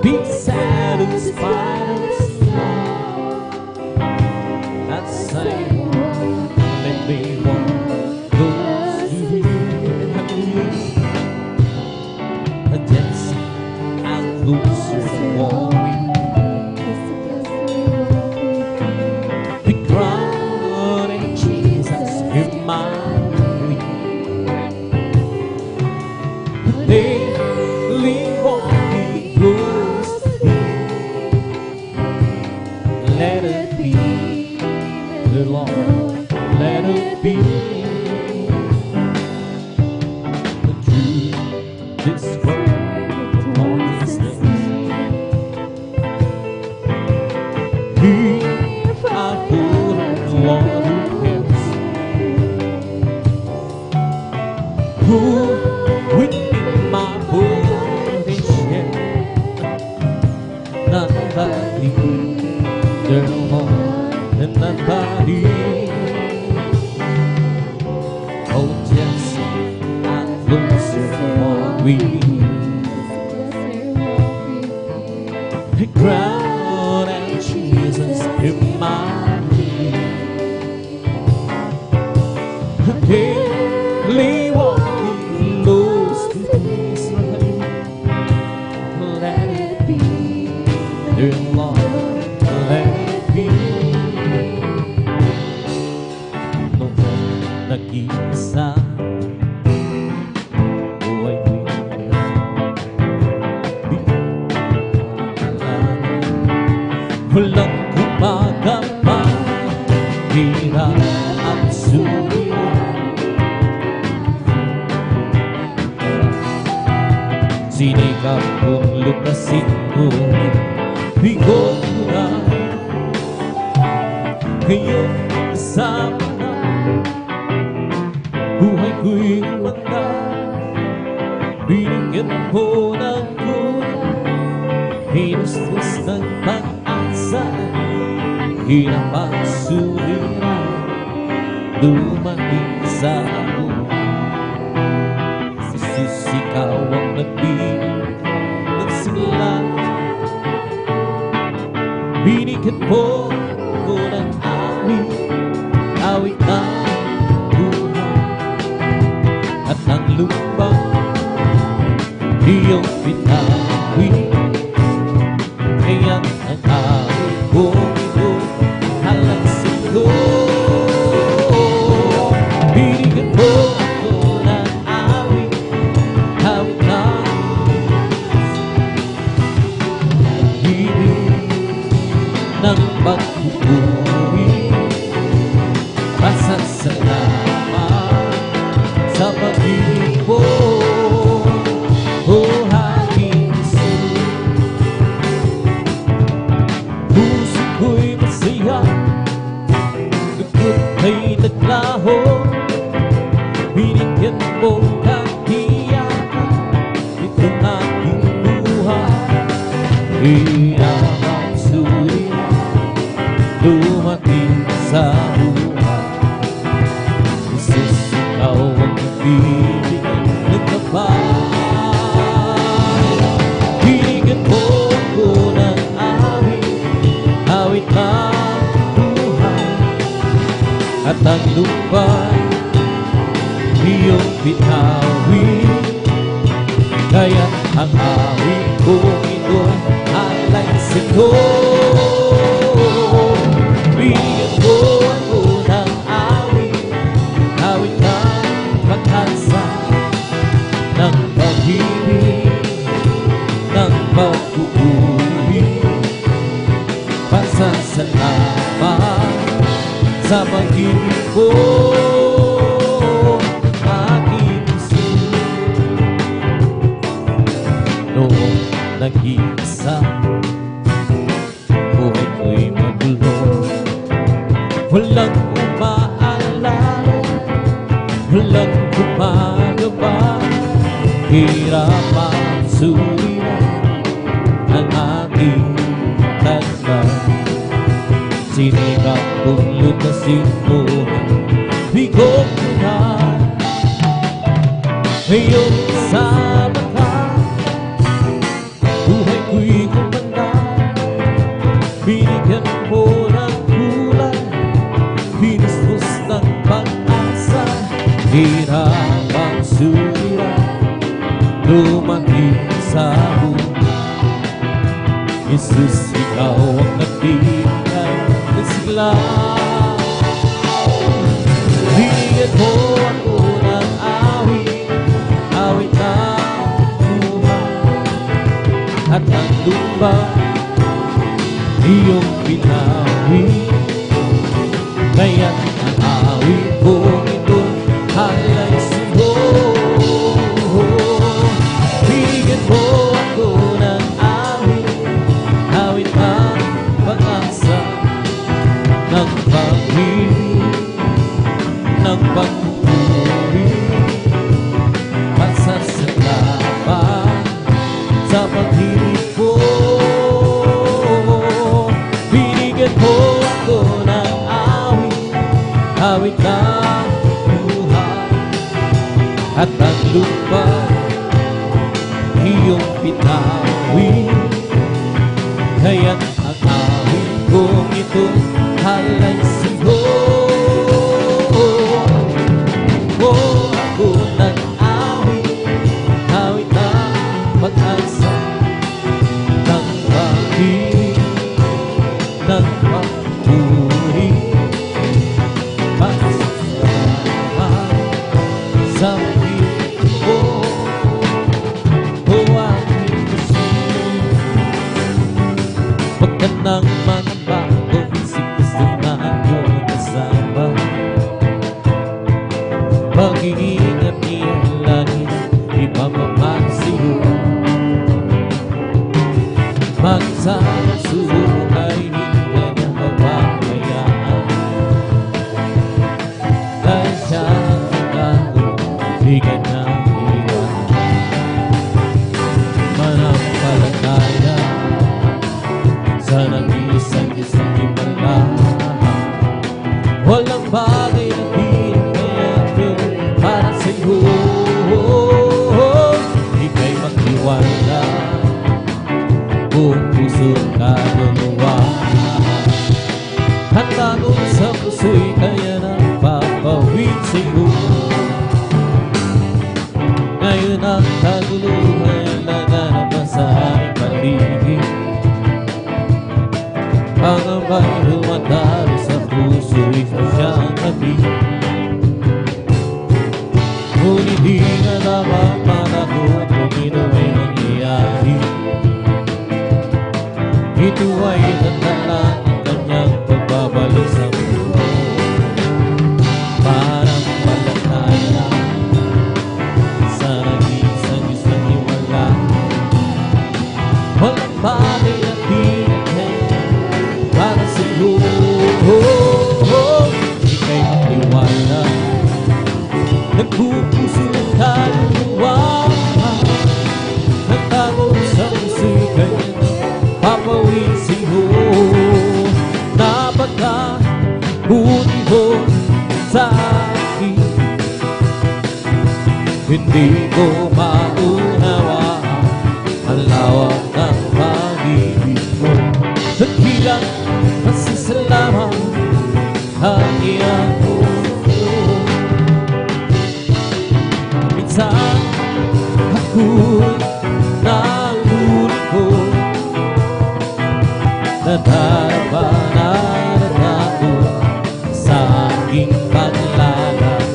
be satisfied and say, let me walk close to you. Just and closer walking. The crown in Jesus in my daily walking close to thee. Let it be, the Lord, let it be. The truth, this word, all these things. If I put on the Lord who within my position, none but thee, there more than none but thee. Oh, just and closer are we. The crown and Jesus in my daily walking close to thee. Let it be, dear Lord, let it be. Noong nag-iisa, buhay walang gumagapa, hirap at sulit. Sinikap kong lukasin ko, bigo ko na ngayon kasama na. Buhay ko'y manda, binigyan mo ng kulay. Hinustos ng pag-asa, hirap ang suliran, dumating sa ako. Jesus, ikaw ang nagsimula. Binigyan mo ko ng awit, awit ng buhay. At ang lupa, iyong pinawit. Kaya't ang awit ko ito, halang sa'yo. Binigyan mo ko ng awit, awit ng pag-ibig ng pagpupuri. Pasasalamat sa pag-ibig mo, oh aking Jesus. Puso ko'y masaya, lugod ay naglaho. Binigyan mo kahiyakan itong aking buhay. Hirap ang sulit, dumating sa buhay. Jesus, ikaw ang nagbibigay ng kapal. Binigyan mo ko ng awit, awit ng buhay. lupa't iyong binawi. Kaya ang awit kong ito'y alay sa'yo. Bigyan mo ako ng awit, awit ng pag-asa, ng pag-ibig, ng pag-uwi. Pasasalamat sa pag-ibig mo, aking Isus. Noong nag-iisa, buhay ko'y magulo. Walang umaalala, walang gumagawa. Hirap ang suliran ang aking tagpag. Sinikap kong lutasin mo, bigo ko na. Ngayon kasama ka, buhay ko'y kumanda. Binigyan mo ng kulay, binustos ng pag-asa. Hirap ang suliran, lumaki sa buhay. Jesus, ikaw ang nagbigay ng sigla. Binigyan mo ako ng awit, awit ng buhay. At ang lupa iyong binawi. Kaya ang awit kong ito'y alay sa'yo. Bigyan mo ako ng awit, awit ng pag-asa, ng pag-ibig, ng pag-uwi. Pasasalamat sa pag-ibig ko. Binigyan mo ako ng awit, awit ng buhay. At ang lupa iyong binawi. Kaya't ang awit kong ito alay sa'yo. Oh, ako ng awit, awit ng pag-asa, ng pag-ibig, ng pag-uri. Pasasalamat sa pag-ibig mo, oh aking Isus. Huwag ka nang mangamba, kung isip-isip na ako'y kasama. Pag-iingat niya lagi, ipapamasiyo. Magsama sulong ay hindi niya mapabayaan. Dahil siya ang nagbago, di ka niyang iwan. Manampalataya sa nag-iisang himala. Walang bagay na pinagkayato para sa'yo. Ika'y magtiwala, buong puso kaluluwa. Handa ko sa puso'y kaya na papawid sa'yo. Ngayon ang kaguluhan laganap na sa aking paligid. Pangamba'y humatalo sa puso'y sadyang nabig. Ngunit di nga dapat manakot kung ito ay nangyayari. Ito ay tanda ng kanyang pagbabalik sa mundo. Parang palataya sa nag-iisang isang hiwala. Walang bagay na pinagkaya para sa'yo. Ika'y magtiwala, nagpupuso ng kaluluwa. Nagtago sa puso'y kanya na papawid sa'yo. Napagkabuti mo sa akin, hindi ko maunawa ang lawak ng pag-ibig mo. Nagbilang pasasalamat ang iyan ko saan ako'y nalulungkot. Nadarama na nagako sa aking paglalakad.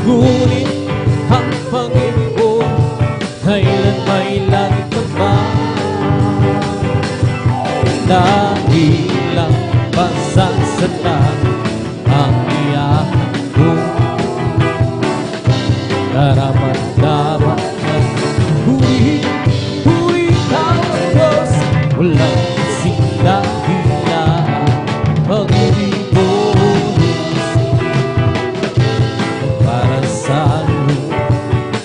Ngunit ang pag-ibig ko kailan may langit pa ba? Dahil lang pasasalan ang iyahan ko. Dapat huli ka ang Diyos. Walang kasing dahilan pag-ibig ko para sa'yo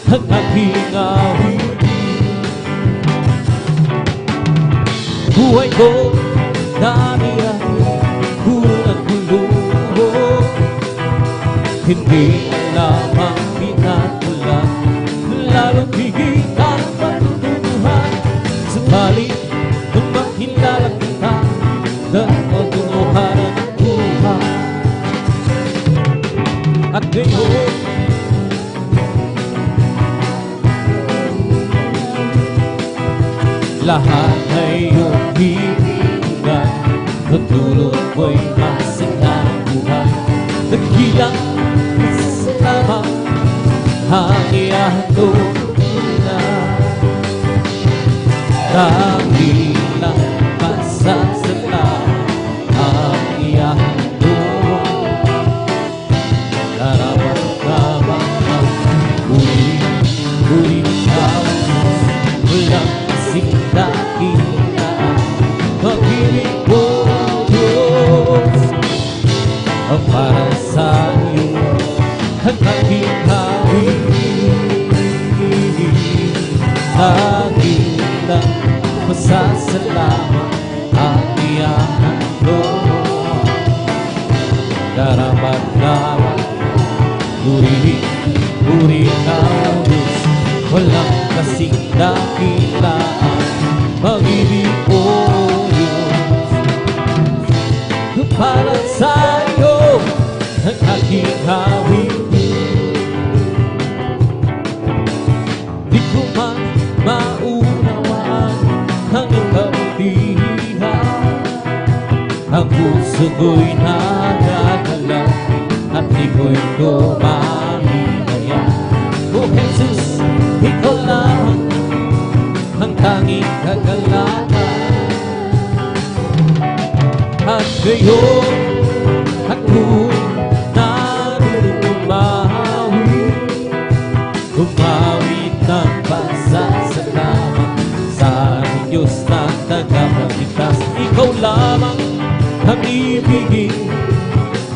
ang aking awitin. Buhay ko dami-dami unang guluho, hindi alam ang pinatulan, lalong higit ang patutuhan. Subalit nung makilala kita, nagpatunuhan ang buhay. At ngayon lahat ay iyong hihingan, natulog ko'y masaya ang buhay. Nagkilang kasama ang iyahan ko na dahilang masasalamat ang iyahan ko. Daramang-damang ang uri ikaw, walang kasing dakilaan pag-ibig ko, Diyos. Ang para sa'yo ang aking hawin, dahilang masasalamat ang iyahan ko. Daramang-damang uri ikaw, Diyos. Walang kasing dakilaan pag-ibig ko, Diyos. Para sa'yo ang aking hawin, di ko man maunawaan ang iyong kabutihan. Ang puso ko'y nagagalaw at di ko'y kumahinaya. O Jesus, ikaw lang ang tanging kagalakan. At ngayon ako'y umawit ng pasasalamat sa Diyos na tagapagligtas. Ikaw lamang ang ibigin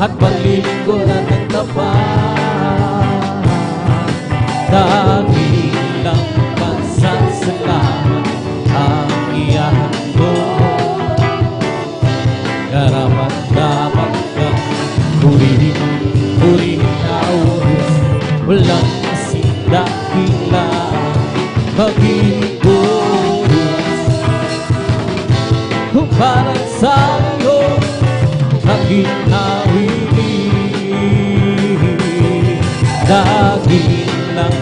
at panlilingkuran ng tapat. Dahilang pasasalamat ang iyahan ko. Karapat-dapat kang purihin na ulos. Walang kasing dakilaan pag-ibig ko, Diyos. Kung para sa'yo aking hawin, dahilang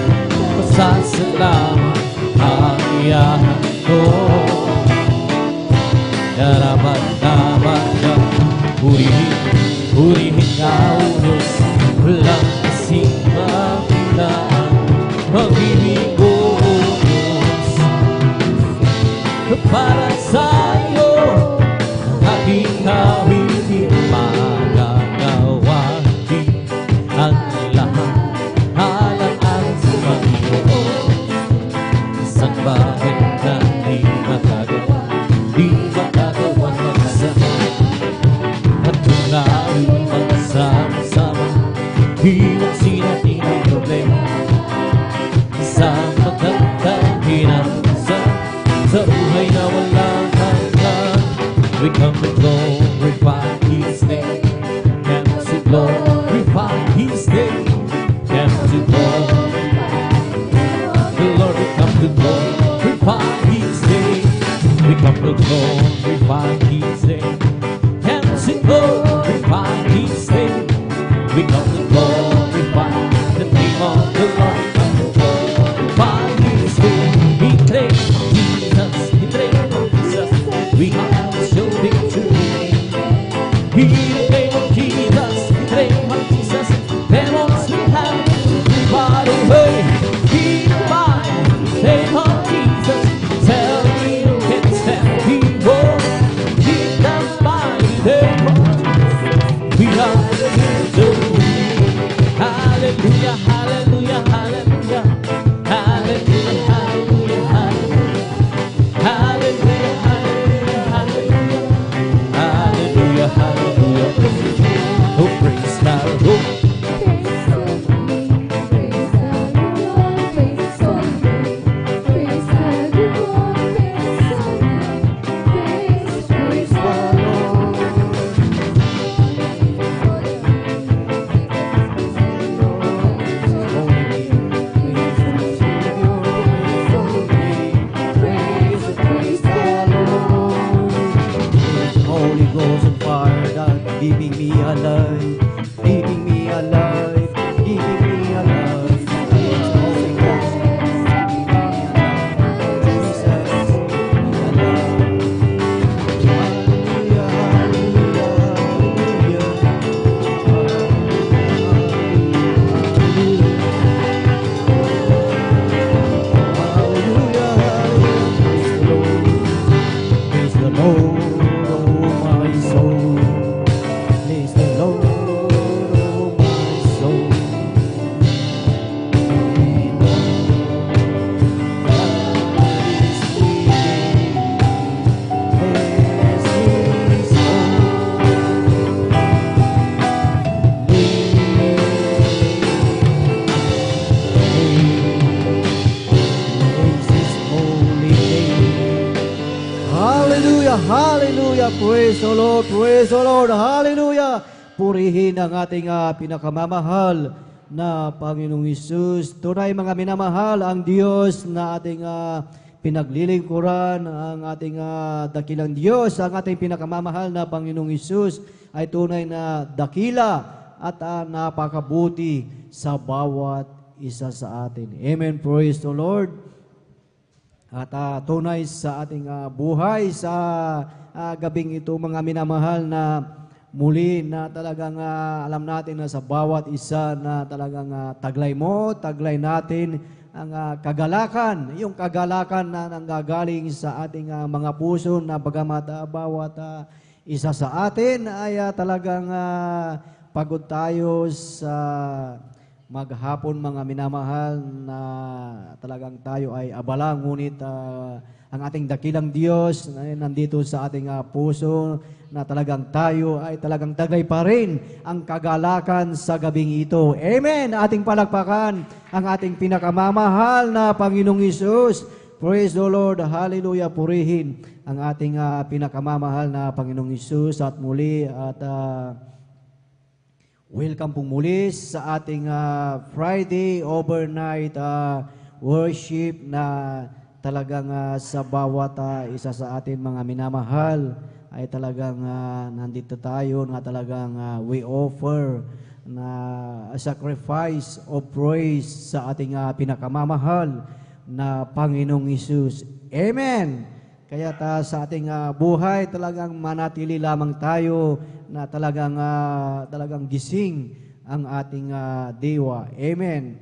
pasasalamat ang iyahan ko. Dapat kang purihin ka, Diyos. Walang kasing dakilaan pag-ibig ko, Diyos. Para sa'yo ang aking hawin, magagawin ang lahat alang-alang sa Panginoon. Isang bagay na di magagawa mag-isa. At kung namin magsama-sama, hiwag sinatin ang problema. Isang magandang hinansan sa buhay na walang hanggan. We come to glorify His name, and to glorify His name, and to glorify the Lord. We come to glorify His name. We come to glorify His name, and to glorify His name. We come to glorify the name of the Lord. We come to glorify Hallelujah, hallelujah. Praise the Lord, praise the Lord. Hallelujah. Purihin ang ating pinakamamahal na Panginoong Hesus. Tunay mga minamahal ang Diyos na ating pinaglilingkuran, ang ating dakilang Diyos, ang ating pinakamamahal na Panginoong Hesus ay tunay na dakila at napakabuti sa bawat isa sa atin. Amen. Praise the Lord. At tunay sa ating buhay sa gabing ito mga minamahal na muli na talagang alam natin na sa bawat isa na talagang taglay mo, taglay natin ang kagalakan, yung kagalakan na nanggagaling sa ating mga puso na bagamat bawat isa sa atin ay talagang pagod tayo sa maghapon mga minamahal na talagang tayo ay abala, ngunit ang ating dakilang Diyos ay nandito sa ating puso na talagang tayo ay talagang taglay pa rin ang kagalakan sa gabing ito. Amen! Ating palakpakan ang ating pinakamamahal na Panginoong Hesus. Praise the Lord! Hallelujah! Purihin ang ating pinakamamahal na Panginoong Hesus at muli at welcome pong muli sa ating Friday overnight worship na talagang sa bawat isa sa atin mga minamahal ay talagang nandito tayo na talagang we offer na a sacrifice of praise sa ating pinakamamahal na Panginoong Hesus. Amen! Kaya sa ating buhay talagang manatili lamang tayo na talagang gising ang ating diwa. Amen.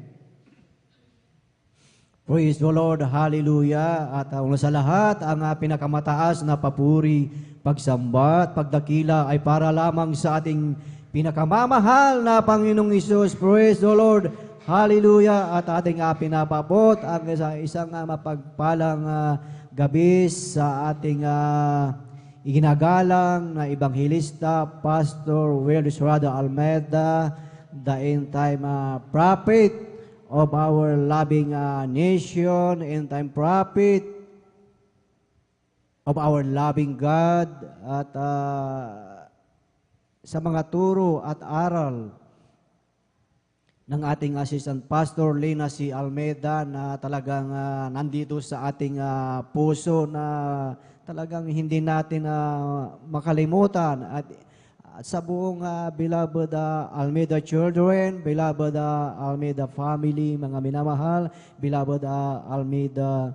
Praise the Lord. Hallelujah. At una sa lahat, ang pinakamataas na papuri, pagsamba at pagdakila ay para lamang sa ating pinakamamahal na Panginoong Hesus. Praise the Lord. Hallelujah. At ating pinapabot ang isang mapagpalang gabi sa ating iginagalang na Ebanghilista, Pastor Willis Rada Almeida, the end-time prophet of our loving nation, end-time prophet of our loving God, at sa mga turo at aral ng ating Assistant Pastor Lina C. Almeida na talagang nandito sa ating puso na talagang hindi natin makalimutan at sa buong beloved Almeida children, beloved Almeida family, mga minamahal, beloved Almeida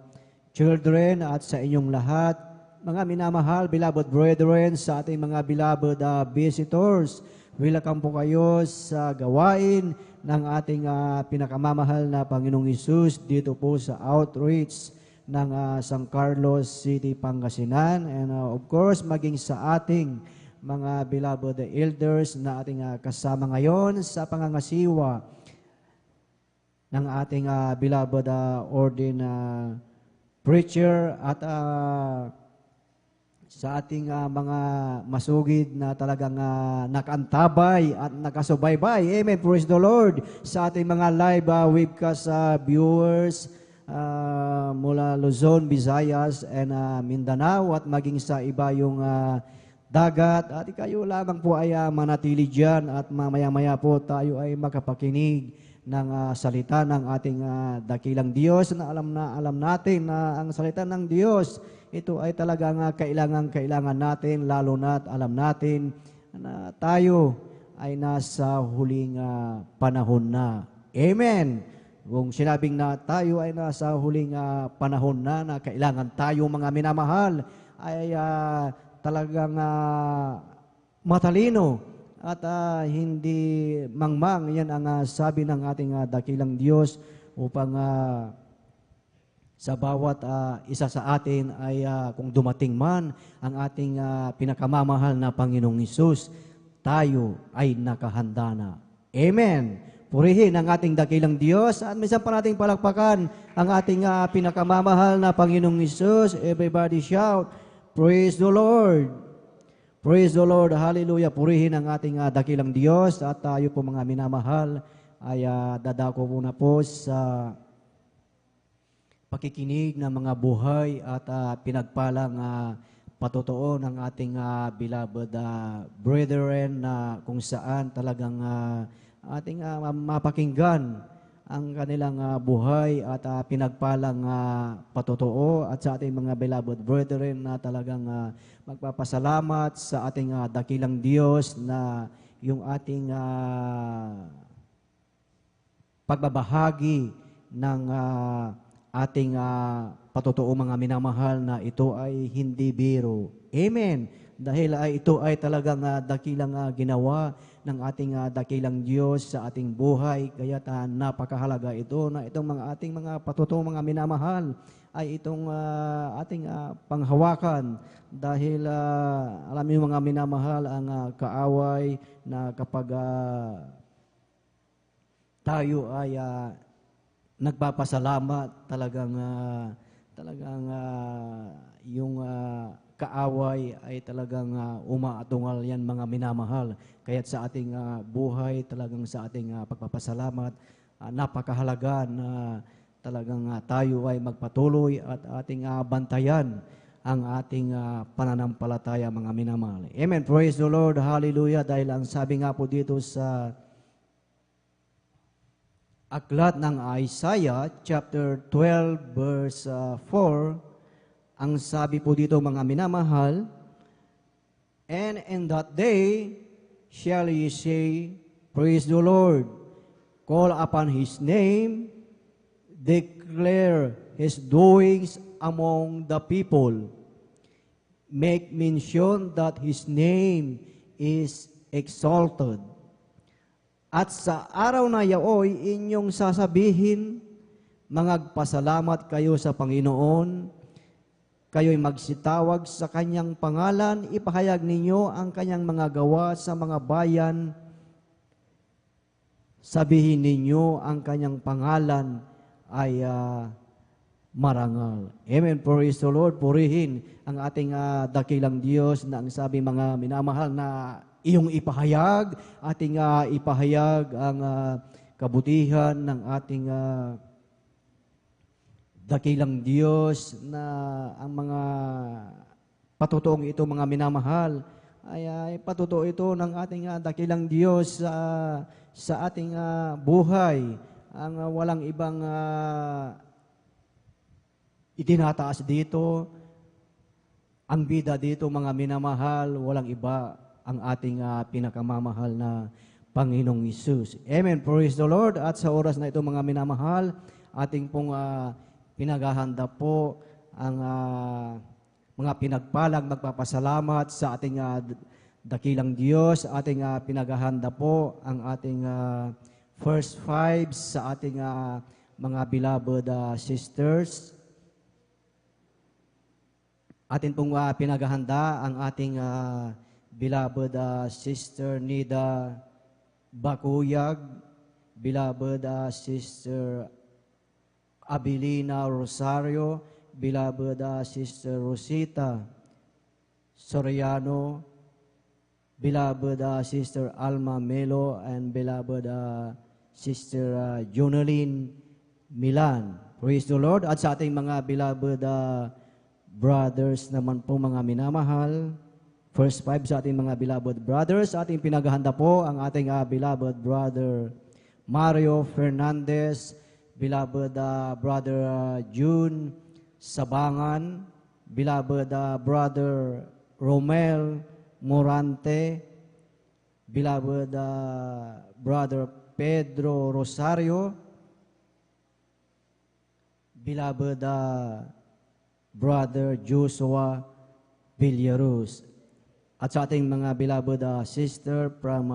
children at sa inyong lahat, mga minamahal, beloved brethren, sa ating mga beloved visitors, welcome po kayo sa gawain ng ating pinakamamahal na Panginoong Hesus dito po sa outreach ng San Carlos City, Pangasinan. And of course, maging sa ating mga beloved elders na ating kasama ngayon sa pangangasiwa ng ating beloved ordained preacher at sa ating mga masugid na talagang nakantabay at nakasubaybay. Amen. Praise the Lord. Sa ating mga live webcast viewers mula Luzon, Visayas, and Mindanao at maging sa iba yung dagat. At kayo lamang po ay manatili dyan at mamaya-maya po tayo ay makapakinig ng salita ng ating dakilang Diyos na alam natin na ang salita ng Diyos ito ay talagang kailangan natin, lalo na't alam natin na tayo ay nasa huling panahon na. Amen! Kung sinabing na tayo ay nasa huling panahon na kailangan tayo mga minamahal ay talagang matalino at hindi mangmang. Yan ang sabi ng ating dakilang Diyos upang sa bawat isa sa atin ay kung dumating man ang ating pinakamamahal na Panginoong Hesus, tayo ay nakahanda na. Amen! Purihin ang ating dakilang Diyos at minsan pa nating palakpakan ang ating pinakamamahal na Panginoong Hesus. Everybody shout, praise the Lord! Praise the Lord! Hallelujah! Purihin ang ating dakilang Diyos at tayo po mga minamahal ay dadako muna po sa pakikinig ng mga buhay at pinagpalang patotoo ng ating beloved brethren na kung saan talagang ating mapakinggan ang kanilang buhay at pinagpalang patotoo at sa ating mga beloved brethren na talagang magpapasalamat sa ating dakilang Diyos na yung ating pagbabahagi ng ating patotoo mga minamahal na ito ay hindi biro. Amen. Dahil ito ay talagang dakilang ginawa ng ating dakilang Diyos sa ating buhay. Kaya napakahalaga ito na itong ating mga patotoo mga minamahal ay itong ating panghawakan. Dahil alam niyo mga minamahal ang kaaway na kapag tayo ay nagpapasalamat talagang yung kaaway ay talagang umaatungal yan mga minamahal. Kaya't sa ating buhay, talagang sa ating pagpapasalamat, napakahalaga na talagang tayo ay magpatuloy at ating bantayan ang ating pananampalataya mga minamahal. Amen. Praise the Lord. Hallelujah. Dahil ang sabi nga po dito sa aklat ng Isaiah, chapter 12, verse 4, ang sabi po dito mga minamahal, and in that day shall ye say, praise the Lord, call upon His name, declare His doings among the people, make mention that His name is exalted. At sa araw na yaoy, inyong sasabihin, mangagpasalamat kayo sa Panginoon, kayo'y magsitawag sa Kanyang pangalan, ipahayag ninyo ang Kanyang mga gawa sa mga bayan, sabihin ninyo ang Kanyang pangalan ay marangal. Amen. Praise the Lord. Purihin ang ating dakilang Diyos na ang sabi mga minamahal na iyong ipahayag, ating ipahayag ang kabutihan ng ating dakilang Diyos na ang mga patutuong ito mga minamahal ay patutuo ito ng ating dakilang Diyos sa ating buhay. Ang walang ibang itinataas dito, ang bida dito mga minamahal, walang iba ang ating pinakamamahal na Panginoong Hesus. Amen. Praise the Lord. At sa oras na ito mga minamahal, ating pong pinaghahanda po ang mga pinagpalang magpapasalamat sa ating dakilang Diyos. Ating pinaghahanda po ang ating first five sa ating mga beloved sisters. Atin pong pinaghahanda ang ating beloved Sister Nida Bakuyag, beloved Sister Abilina Rosario, beloved Sister Rosita Soriano, beloved Sister Alma Melo, and beloved Sister Jonaline Milan. Praise the Lord. At sa ating mga beloved brothers naman po mga minamahal, first five sa ating mga beloved brothers, ating pinaghahanda po ang ating beloved brother Mario Fernandez, beloved brother June Sabangan, beloved brother Romel Morante, beloved brother Pedro Rosario, beloved brother Joshua Villaruz. At sa ating mga beloved sister from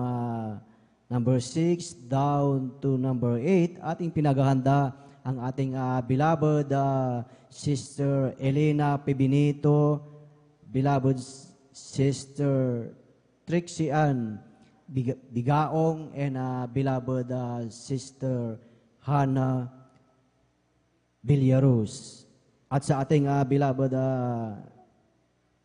number 6 down to number 8, ating pinaghahanda ang ating beloved Sister Elena Pibinito, beloved Sister Trixie Ann Bigaong, and beloved Sister Hannah Villaruz. At sa ating beloved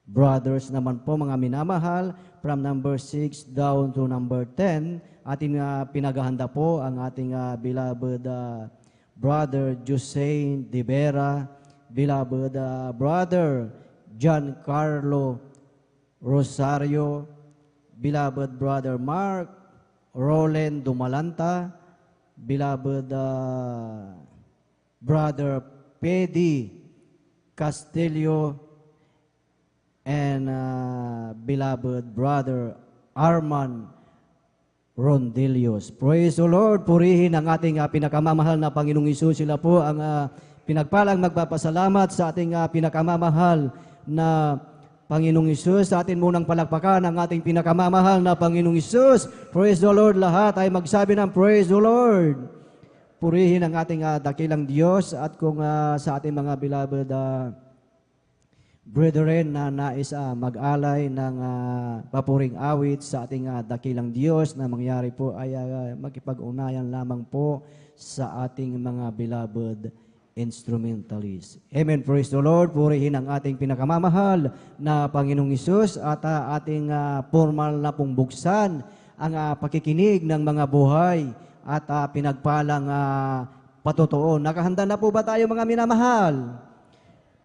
brothers naman po mga minamahal, from number 6 down to number 10, ating pinaghahanda po ang ating beloved brother Josein De Vera, beloved brother John Carlo Rosario, beloved Brother Mark Roland Dumalanta, beloved Brother Pedi Castillo, and beloved Brother Arman Rondelios. Praise the Lord. Purihin ang ating pinakamamahal na Panginoong Hesus. Sila po ang pinagpalang magpapasalamat sa ating pinakamamahal na Panginoong Hesus. Sa atin munang palakpakan ang ating pinakamamahal na Panginoong Hesus. Praise the Lord. Lahat ay magsabi ng praise the Lord. Purihin ang ating dakilang Diyos. At kung sa ating mga beloved brethren na nais mag-alay ng papuring awit sa ating dakilang Diyos na mangyari po ay makipag-unayan lamang po sa ating mga beloved instrumentalists. Amen. Praise the Lord. Purihin ang ating pinakamamahal na Panginoong Hesus at ating formal na pong buksan ang pakikinig ng mga buhay at pinagpalang patotoo. Nakahanda na po ba tayo mga minamahal?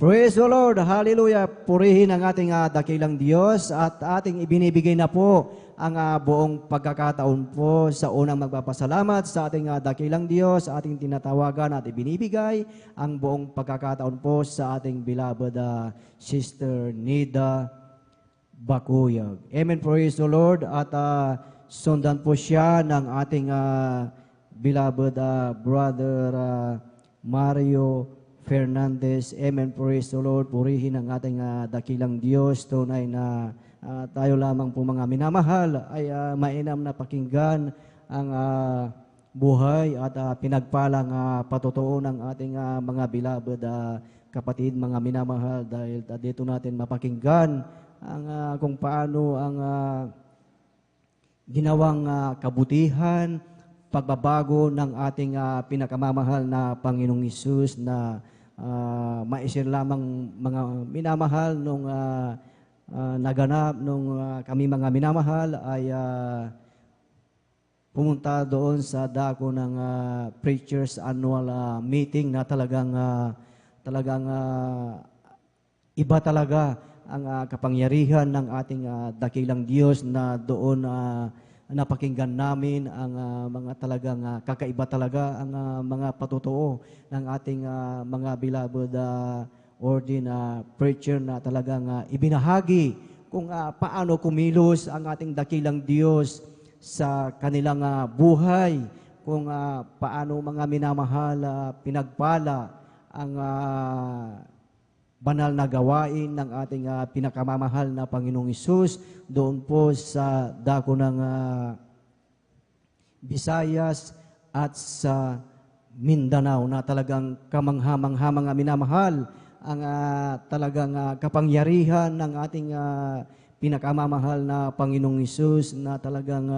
Praise the Lord. Hallelujah. Purihin ang ating dakilang Diyos at ating ibinibigay na po ang buong pagkakataon po sa unang magpapasalamat sa ating dakilang Diyos, ating tinatawagan at ibinibigay ang buong pagkakataon po sa ating beloved Sister Nida Bakuyag. Amen. Praise the Lord. At sundan po siya ng ating beloved Brother Mario Fernandez. Amen. Praise the Lord. Purihin ang ating dakilang Diyos. Tunay na tayo lamang po mga minamahal ay mainam na pakinggan ang buhay at pinagpalang patotoo ng ating mga beloved kapatid, mga minamahal, dahil dito natin mapakinggan ang kung paano ang ginawang kabutihan, pagbabago ng ating pinakamamahal na Panginoong Hesus na maisin lamang mga minamahal nung naganap nung kami mga minamahal ay pumunta doon sa dako ng Preachers Annual Meeting na talagang iba talaga ang kapangyarihan ng ating dakilang Diyos na doon napakinggan namin ang mga talagang kakaiba talaga ang mga patotoo ng ating mga beloved preacher na talagang ibinahagi kung paano kumilos ang ating dakilang Diyos sa kanilang buhay, kung paano mga minamahal pinagpala ang banal na gawain ng ating pinakamamahal na Panginoong Hesus doon po sa dako ng Visayas at sa Mindanao na talagang kamangha-mangha mga minamahal ang talagang kapangyarihan ng ating pinakamamahal na Panginoong Hesus na talagang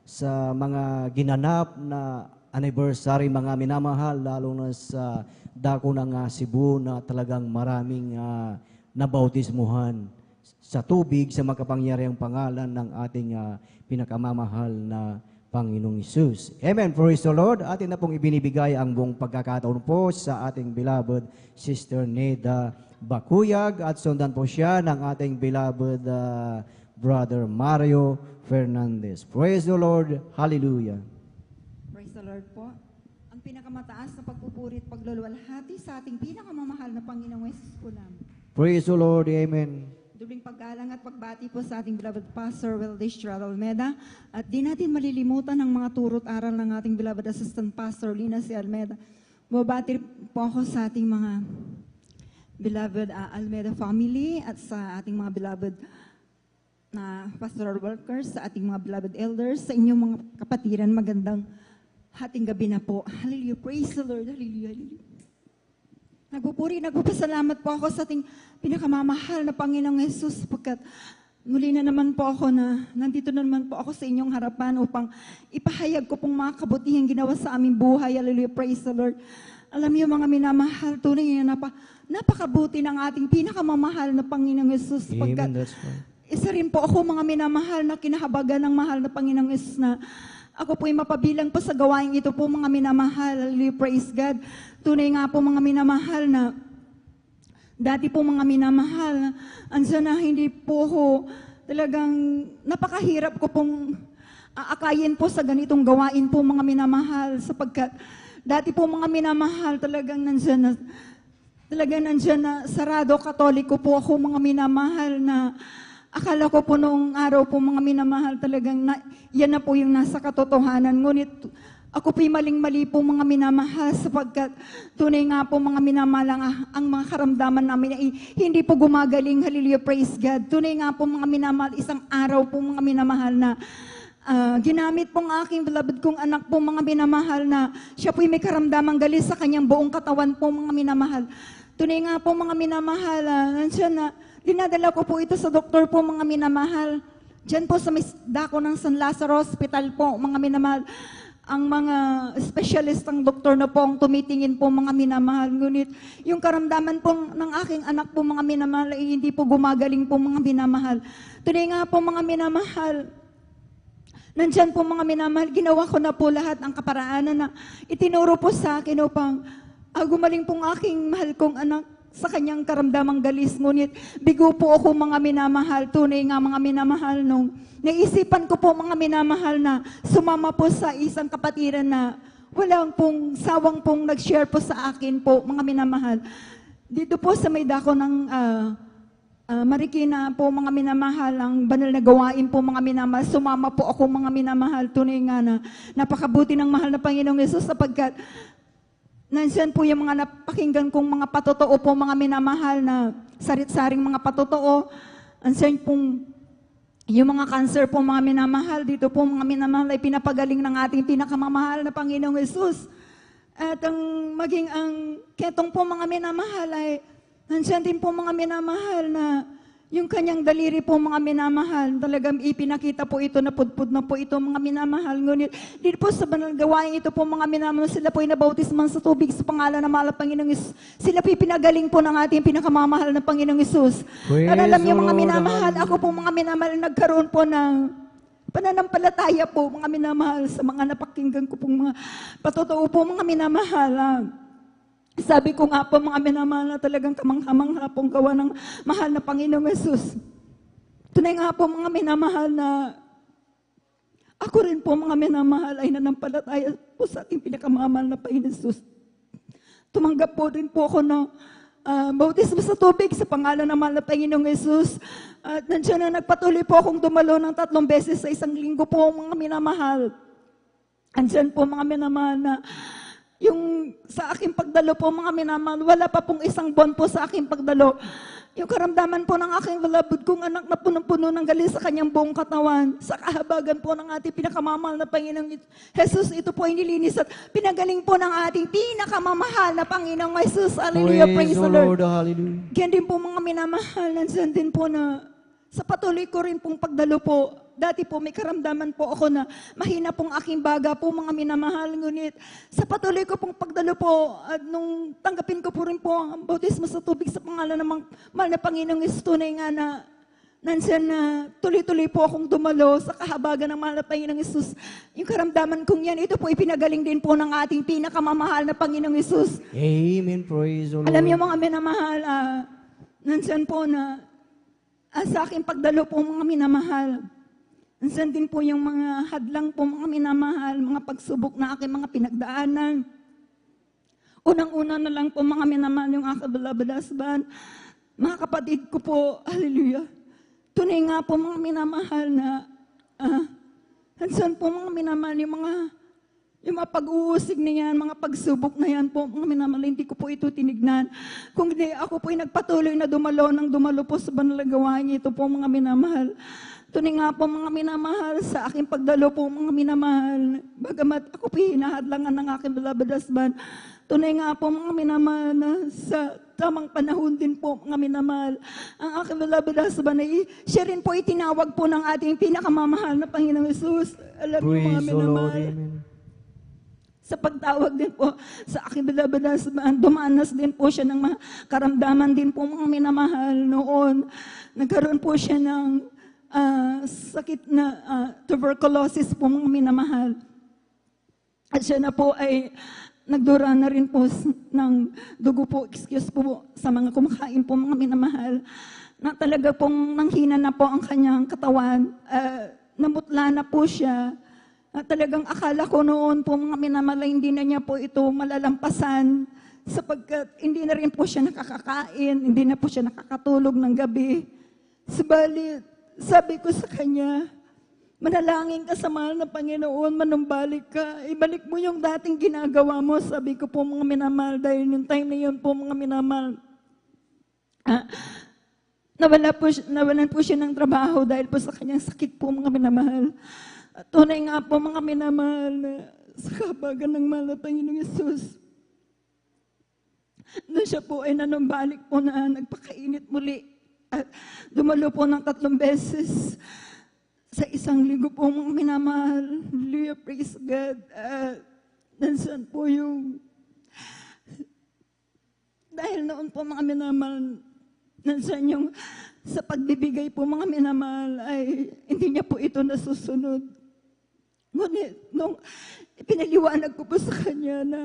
sa mga ginanap na anniversary mga minamahal, lalo na sa dako ng Cebu na talagang maraming nabautismuhan sa tubig sa makapangyarihang pangalan ng ating pinakamamahal na Panginoong Hesus. Amen. Praise the Lord. Atin na pong ibinibigay ang buong pagkakataon po sa ating beloved Sister Nida Bakuyag at sundan po siya ng ating beloved Brother Mario Fernandez. Praise the Lord. Hallelujah. Praise the Lord po. Ang pinakamataas na pagpupuri at pagluluwalhati sa ating pinakamamahal na Panginoong Hesus po namin. Praise the Lord. Amen. Dubling paggalang at pagbati po sa ating beloved Pastor Weldish Almeda. At di natin malilimutan ang mga turo't aral ng ating beloved Assistant Pastor Lina C. Almeda. Mabati po ako sa ating mga beloved Almeda family at sa ating mga beloved na pastoral workers, sa ating mga beloved elders, sa inyong mga kapatiran. Magandang hating gabi na po. Hallelujah. Praise the Lord. Hallelujah. Hallelujah. Nagpupuri, nagpapasalamat po ako sa ating pinakamamahal na Panginoong Hesus sapagkat muli na naman po ako na nandito na naman po ako sa inyong harapan upang ipahayag ko pong mga kabutihang ginawa sa aming buhay. Hallelujah. Praise the Lord. Alam niyo mga minamahal, tunay na napakabuti ng ating pinakamamahal na Panginoong Hesus sapagkat Amen. That's right. isa rin po ako mga minamahal na kinahabagan ng mahal na Panginoong Hesus na ako po'y mapabilang po sa gawain ito po mga minamahal. Hallelujah, praise God. Tunay nga po mga minamahal na Dati po mga minamahal, andyan na hindi po ako talagang napakahirap ko pong aakayin po sa ganitong gawain po mga minamahal sapagkat dati po mga minamahal talagang nandyan na sarado katoliko po ako mga minamahal na akala ko po noong araw po mga minamahal talagang yan na po yung nasa katotohanan. Ngunit ako po'y maling-mali po mga minamahal sapagkat tunay nga po mga minamahal ang mga karamdaman namin ay hindi po gumagaling. Hallelujah, praise God. Tunay nga po mga minamahal, isang araw po mga minamahal na ginamit pong aking beloved kong anak po mga minamahal na siya po'y may karamdamang galis sa kanyang buong katawan po mga minamahal. Tunay nga po mga minamahal, dinadala ko po ito sa doktor po mga minamahal. Diyan po sa dako ng San Lazaro Hospital po mga minamahal. Ang mga specialist ng doktor na po ang tumitingin po mga minamahal. Ngunit yung karamdaman po ng aking anak po mga minamahal ay hindi po gumagaling po mga minamahal. Tunay nga po mga minamahal, nandyan po mga minamahal, ginawa ko na po lahat ang kaparaanan na itinuro po sa akin upang gumaling pong aking mahal kong anak sa kanyang karamdamang galis. Ngunit bigo po ako mga minamahal, tunay nga mga minamahal nung naisipan ko po mga minamahal na sumama po sa isang kapatiran na walang pong sawang pong nag-share po sa akin po mga minamahal. Dito po sa may dako ng Marikina po mga minamahal, ang banal na gawain po mga minamahal, sumama po ako mga minamahal. Tunay nga na napakabuti ng mahal na Panginoong Yesus sapagkat nandiyan po yung mga napakinggan kong mga patotoo po mga minamahal na sarit-saring mga patotoo. Nandiyan pong yung mga cancer po mga minamahal, dito po mga minamahal ay pinapagaling ng ating pinakamamahal na Panginoong Yesus. At maging ang ketong po mga minamahal ay nandiyan din po mga minamahal na yung kanyang daliri po mga minamahal, talagang ipinakita po ito, napudpud na po ito mga minamahal. Ngunit dito po sa banal gawain ito po mga minamahal, sila po ay nabautisman sa tubig sa pangalan ng mahal na Panginoong Isus. Sila po pinagaling po ng ating pinakamamahal na Panginoong Isus. At alam niyo mga minamahal, ako po mga minamahal, nagkaroon po ng pananampalataya po mga minamahal sa mga napakinggan ko pong mga patotoo po mga minamahal. Sabi ko nga po mga minamahal na talagang kamangha-mangha pong gawa ng mahal na Panginoong Yesus. Tunay nga po mga minamahal na ako rin po mga minamahal ay nanampalataya po sa ating pinakamamahal na Panginoong Yesus. Tumanggap po rin po ako ng bautismo sa tubig sa pangalan ng mahal na Panginoong Yesus. At nandiyan na nagpatuloy po akong dumalo ng 3 beses sa isang linggo po mga minamahal. Andyan po mga minamahal na yung sa aking pagdalo po mga minamahal, wala pa pong 1 buwan po sa aking pagdalo. Yung karamdaman po ng aking beloved kong anak na punong-puno ng galis sa kanyang buong katawan, sa kahabagan po ng ating pinakamamahal na Panginoong Jesus, ito po ay nilinis at pinagaling po ng ating pinakamamahal na Panginoong Jesus. Hallelujah, praise the Lord. Hallelujah. Ganyan din po mga minamahal, nandiyan din po na sa patuloy ko rin pong pagdalo po, dati po may karamdaman po ako na mahina pong aking baga po mga minamahal. Ngunit sa patuloy ko pong pagdalo po at nung tanggapin ko po rin po ang bautismo sa tubig sa pangalan ng mahal na Panginoong Yesus, tunay nga na nandiyan na tuloy-tuloy po akong dumalo sa kahabagan ng mahal na Panginoong Yesus. Yung karamdaman kong yan, ito po ipinagaling din po ng ating pinakamamahal na Panginoong Yesus. Amen. Praise the Lord. Alam niyo mga minamahal, nandiyan po na sa aking pagdalo po mga minamahal, nandiyan din po yung mga hadlang po mga minamahal, mga pagsubok na aking mga pinagdaanan. Unang-una na lang po mga minamahal yung aking beloved husband. Mga kapatid ko po, hallelujah. Tunay nga po mga minamahal na nandiyan po mga minamahal yung mga pag-uusig na yan, mga pagsubok na yan po, mga minamahal, hindi ko po ito tinignan. Kung hindi, ako po ay nagpatuloy na dumalo po sa banal na gawain ito po mga minamahal. Tunay nga po mga minamahal, sa aking pagdalo po mga minamahal, bagamat ako po hinahadlangan ng aking beloved husband, tunay nga po mga minamahal na sa tamang panahon din po mga minamahal, ang aking beloved husband ay siya rin po itinawag po ng ating pinakamamahal na Panginoong Yesus. Alam mo mga minamahal, sa pagtawag din po sa aking beloved husband, dumanas din po siya ng mga karamdaman din po mga minamahal noon. Nagkaroon po siya ng sakit na tuberculosis po mga minamahal. At siya na po ay nagdura na rin po ng dugo po, excuse po, sa mga kumakain po mga minamahal, na talaga pong nanghina na po ang kanyang katawan, namutla na po siya, at talagang akala ko noon po mga minamahal, hindi na niya po ito malalampasan, sapagkat hindi na rin po siya nakakakain, hindi na po siya nakakatulog ng gabi. Subalit, sabi ko sa kanya, manalangin ka sa mahal na Panginoon, manumbalik ka, ibalik mo yung dating ginagawa mo. Sabi ko po mga minamahal, dahil yung time na yun po mga minamahal, nawalan po siya ng trabaho dahil po sa kanyang sakit po mga minamahal. At tunay nga po mga minamahal na sa kahabagan ng mahal na Panginoong Yesus, na siya po ay nanumbalik po na nagpakainit muli at dumalo po ng 3 beses sa isang linggo po mga minamahal. Hallelujah, praise God. Nansan po yung, dahil noon po mga minamahal, nansan yung sa pagbibigay po mga minamahal ay hindi niya po ito nasusunod. Ngunit nung pinaliwanag ko po sa kanya na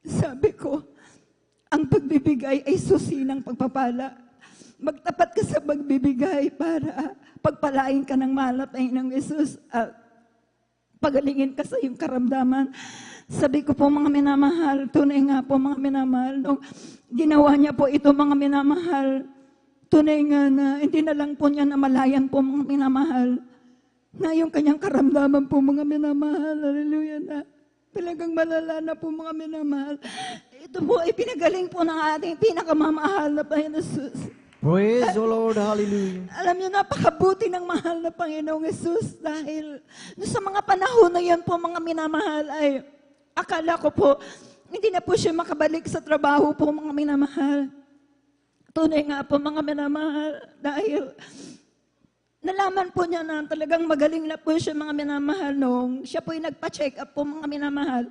sabi ko, ang pagbibigay ay susi ng pagpapala. Magtapat ka sa pagbibigay para pagpalain ka ng mahal na Panginoong Yesus at pagalingin ka sa iyong karamdaman. Sabi ko po mga minamahal, tunay nga po mga minamahal, nung ginawa niya po ito mga minamahal, tunay nga na hindi na lang po niya namalayan po mga minamahal, na yung kanyang karamdaman po mga minamahal, hallelujah, na talagang malala na po mga minamahal. Ito po ay pinagaling po ng ating pinakamamahal na Panginoon Yesus. Praise the Lord, hallelujah. Alam niyo, napakabuti ng mahal na Panginoong Yesus dahil sa mga panahon na yan po mga minamahal ay akala ko po hindi na po siya makabalik sa trabaho po mga minamahal. Tunay nga po mga minamahal dahil nalaman po niya na talagang magaling na po siya mga minamahal nung siya po ay nagpa-check up po mga minamahal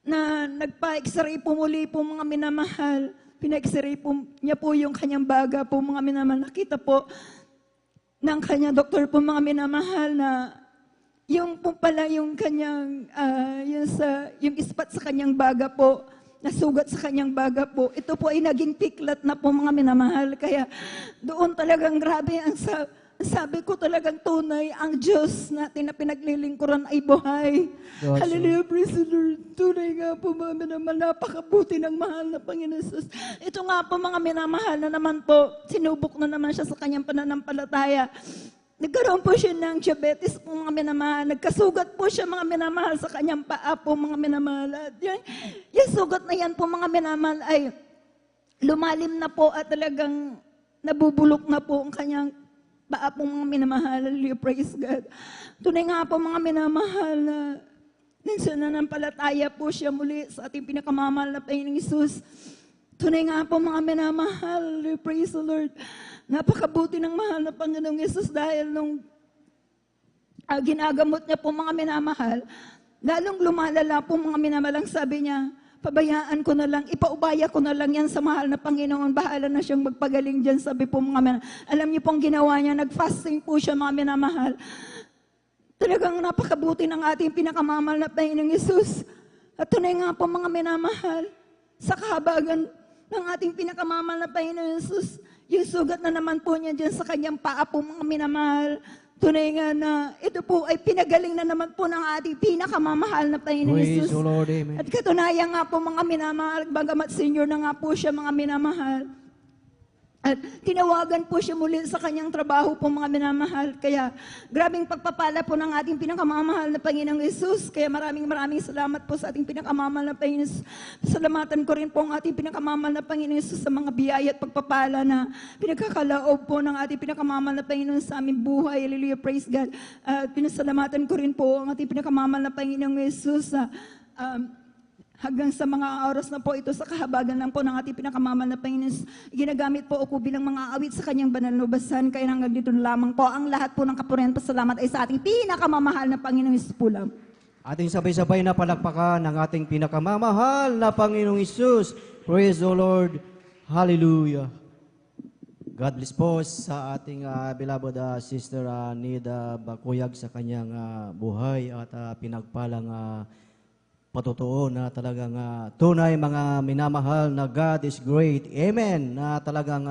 na nagpa-x-ray po muli po mga minamahal. Pina-x-ray po niya po yung kanyang baga po mga minamahal. Nakita po ng kanyang doktor po mga minamahal na yung po pala yung kanyang, yung ispat sa kanyang baga po, nasugat sa kanyang baga po, ito po ay naging piklat na po mga minamahal. Kaya doon talagang grabe ang sabi ko talagang tunay ang Diyos natin na pinaglilingkuran ay buhay. Gotcha. Hallelujah, praise the Lord. Tunay nga po mga minamahal, napakabuti ng mahal na Panginoon Jesus. Ito nga po mga minamahal na naman po, sinubok na naman siya sa kanyang pananampalataya. Nagkaroon po siya ng diabetes po mga minamahal. Nagkasugat po siya mga minamahal sa kanyang paa po mga minamahal. At yung sugat na yan po mga minamahal ay lumalim na po at talagang nabubulok na po ang kanyang paa po mga minamahal. Hallelujah, praise God. Tunay nga po mga minamahal na minsan na nampalataya po siya muli sa ating pinakamamahal na Panginoong Yesus. Tunay nga po mga minamahal. Hallelujah, praise the Lord. Napakabuti ng mahal na Panginoong Yesus dahil nung ginagamot niya po mga minamahal, lalong lumalala po mga minamahal. Ang sabi niya, pabayaan ko na lang, ipaubaya ko na lang yan sa mahal na Panginoon. Bahala na siyang magpagaling dyan, sabi po mga minamahal. Alam niyo pong ginawa niya, nag-fasting po siya mga minamahal. Talagang napakabuti ng ating pinakamamahal na Panginoong Yesus. At tunay nga po mga minamahal, sa kahabagan ng ating pinakamamahal na Panginoong Yesus, yung sugat na naman po niya dyan sa kanyang paa po mga minamahal, tunay nga na ito po ay pinagaling na naman po ng ating pinakamamahal na Panginoong Praise Jesus. the Lord, amen. At katunayan nga po mga minamahal, bagamat senior na nga po siya mga minamahal. At tinawagan po siya muli sa kanyang trabaho po mga minamahal. Kaya grabing pagpapala po ng ating pinakamamahal na Panginoong Jesus. Kaya maraming salamat po sa ating pinakamamahal na Panginoong Jesus. Salamatan ko rin po ang ating pinakamamahal na Panginoong Jesus sa mga biyaya at pagpapala na pinagkakalaob po ng ating pinakamamahal na Panginoon sa aming buhay. Hallelujah, praise God. At pinasalamatan ko rin po ang ating pinakamamahal na Panginoong Jesus sa hanggang sa mga oras na po ito sa kahabagan lang po ng ating pinakamamahal na Panginoon. Ginagamit po ako bilang mga awit sa kanyang banal na basahan. Kaya hanggang dito na lamang po ang lahat po ng kapurihan at salamat ay sa ating pinakamamahal na Panginoong Hesus po lang. Ating sabay-sabay na palakpakan ng ating pinakamamahal na Panginoong Isus. Praise the Lord. Hallelujah. God bless po sa ating beloved sister Nida Bakuyag sa kanyang buhay at pinagpalang patotoo na talagang tunay mga minamahal na God is great. Amen. Na talagang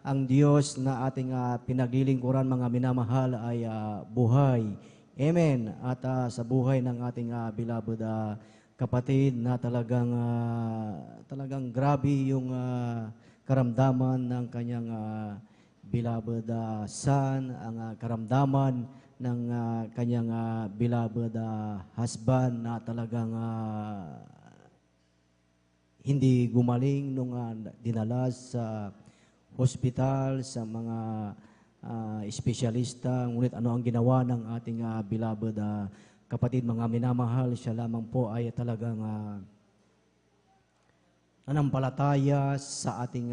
ang Diyos na ating pinaglilingkuran mga minamahal ay buhay. Amen. At sa buhay ng ating beloved kapatid na talagang grabe yung karamdaman ng kanyang beloved son, ang karamdaman ng kanyang beloved husband na talagang hindi gumaling nung dinala sa hospital, sa mga espesyalista. Ngunit ano ang ginawa ng ating beloved kapatid, mga minamahal, siya lamang po ay talagang nanampalataya sa ating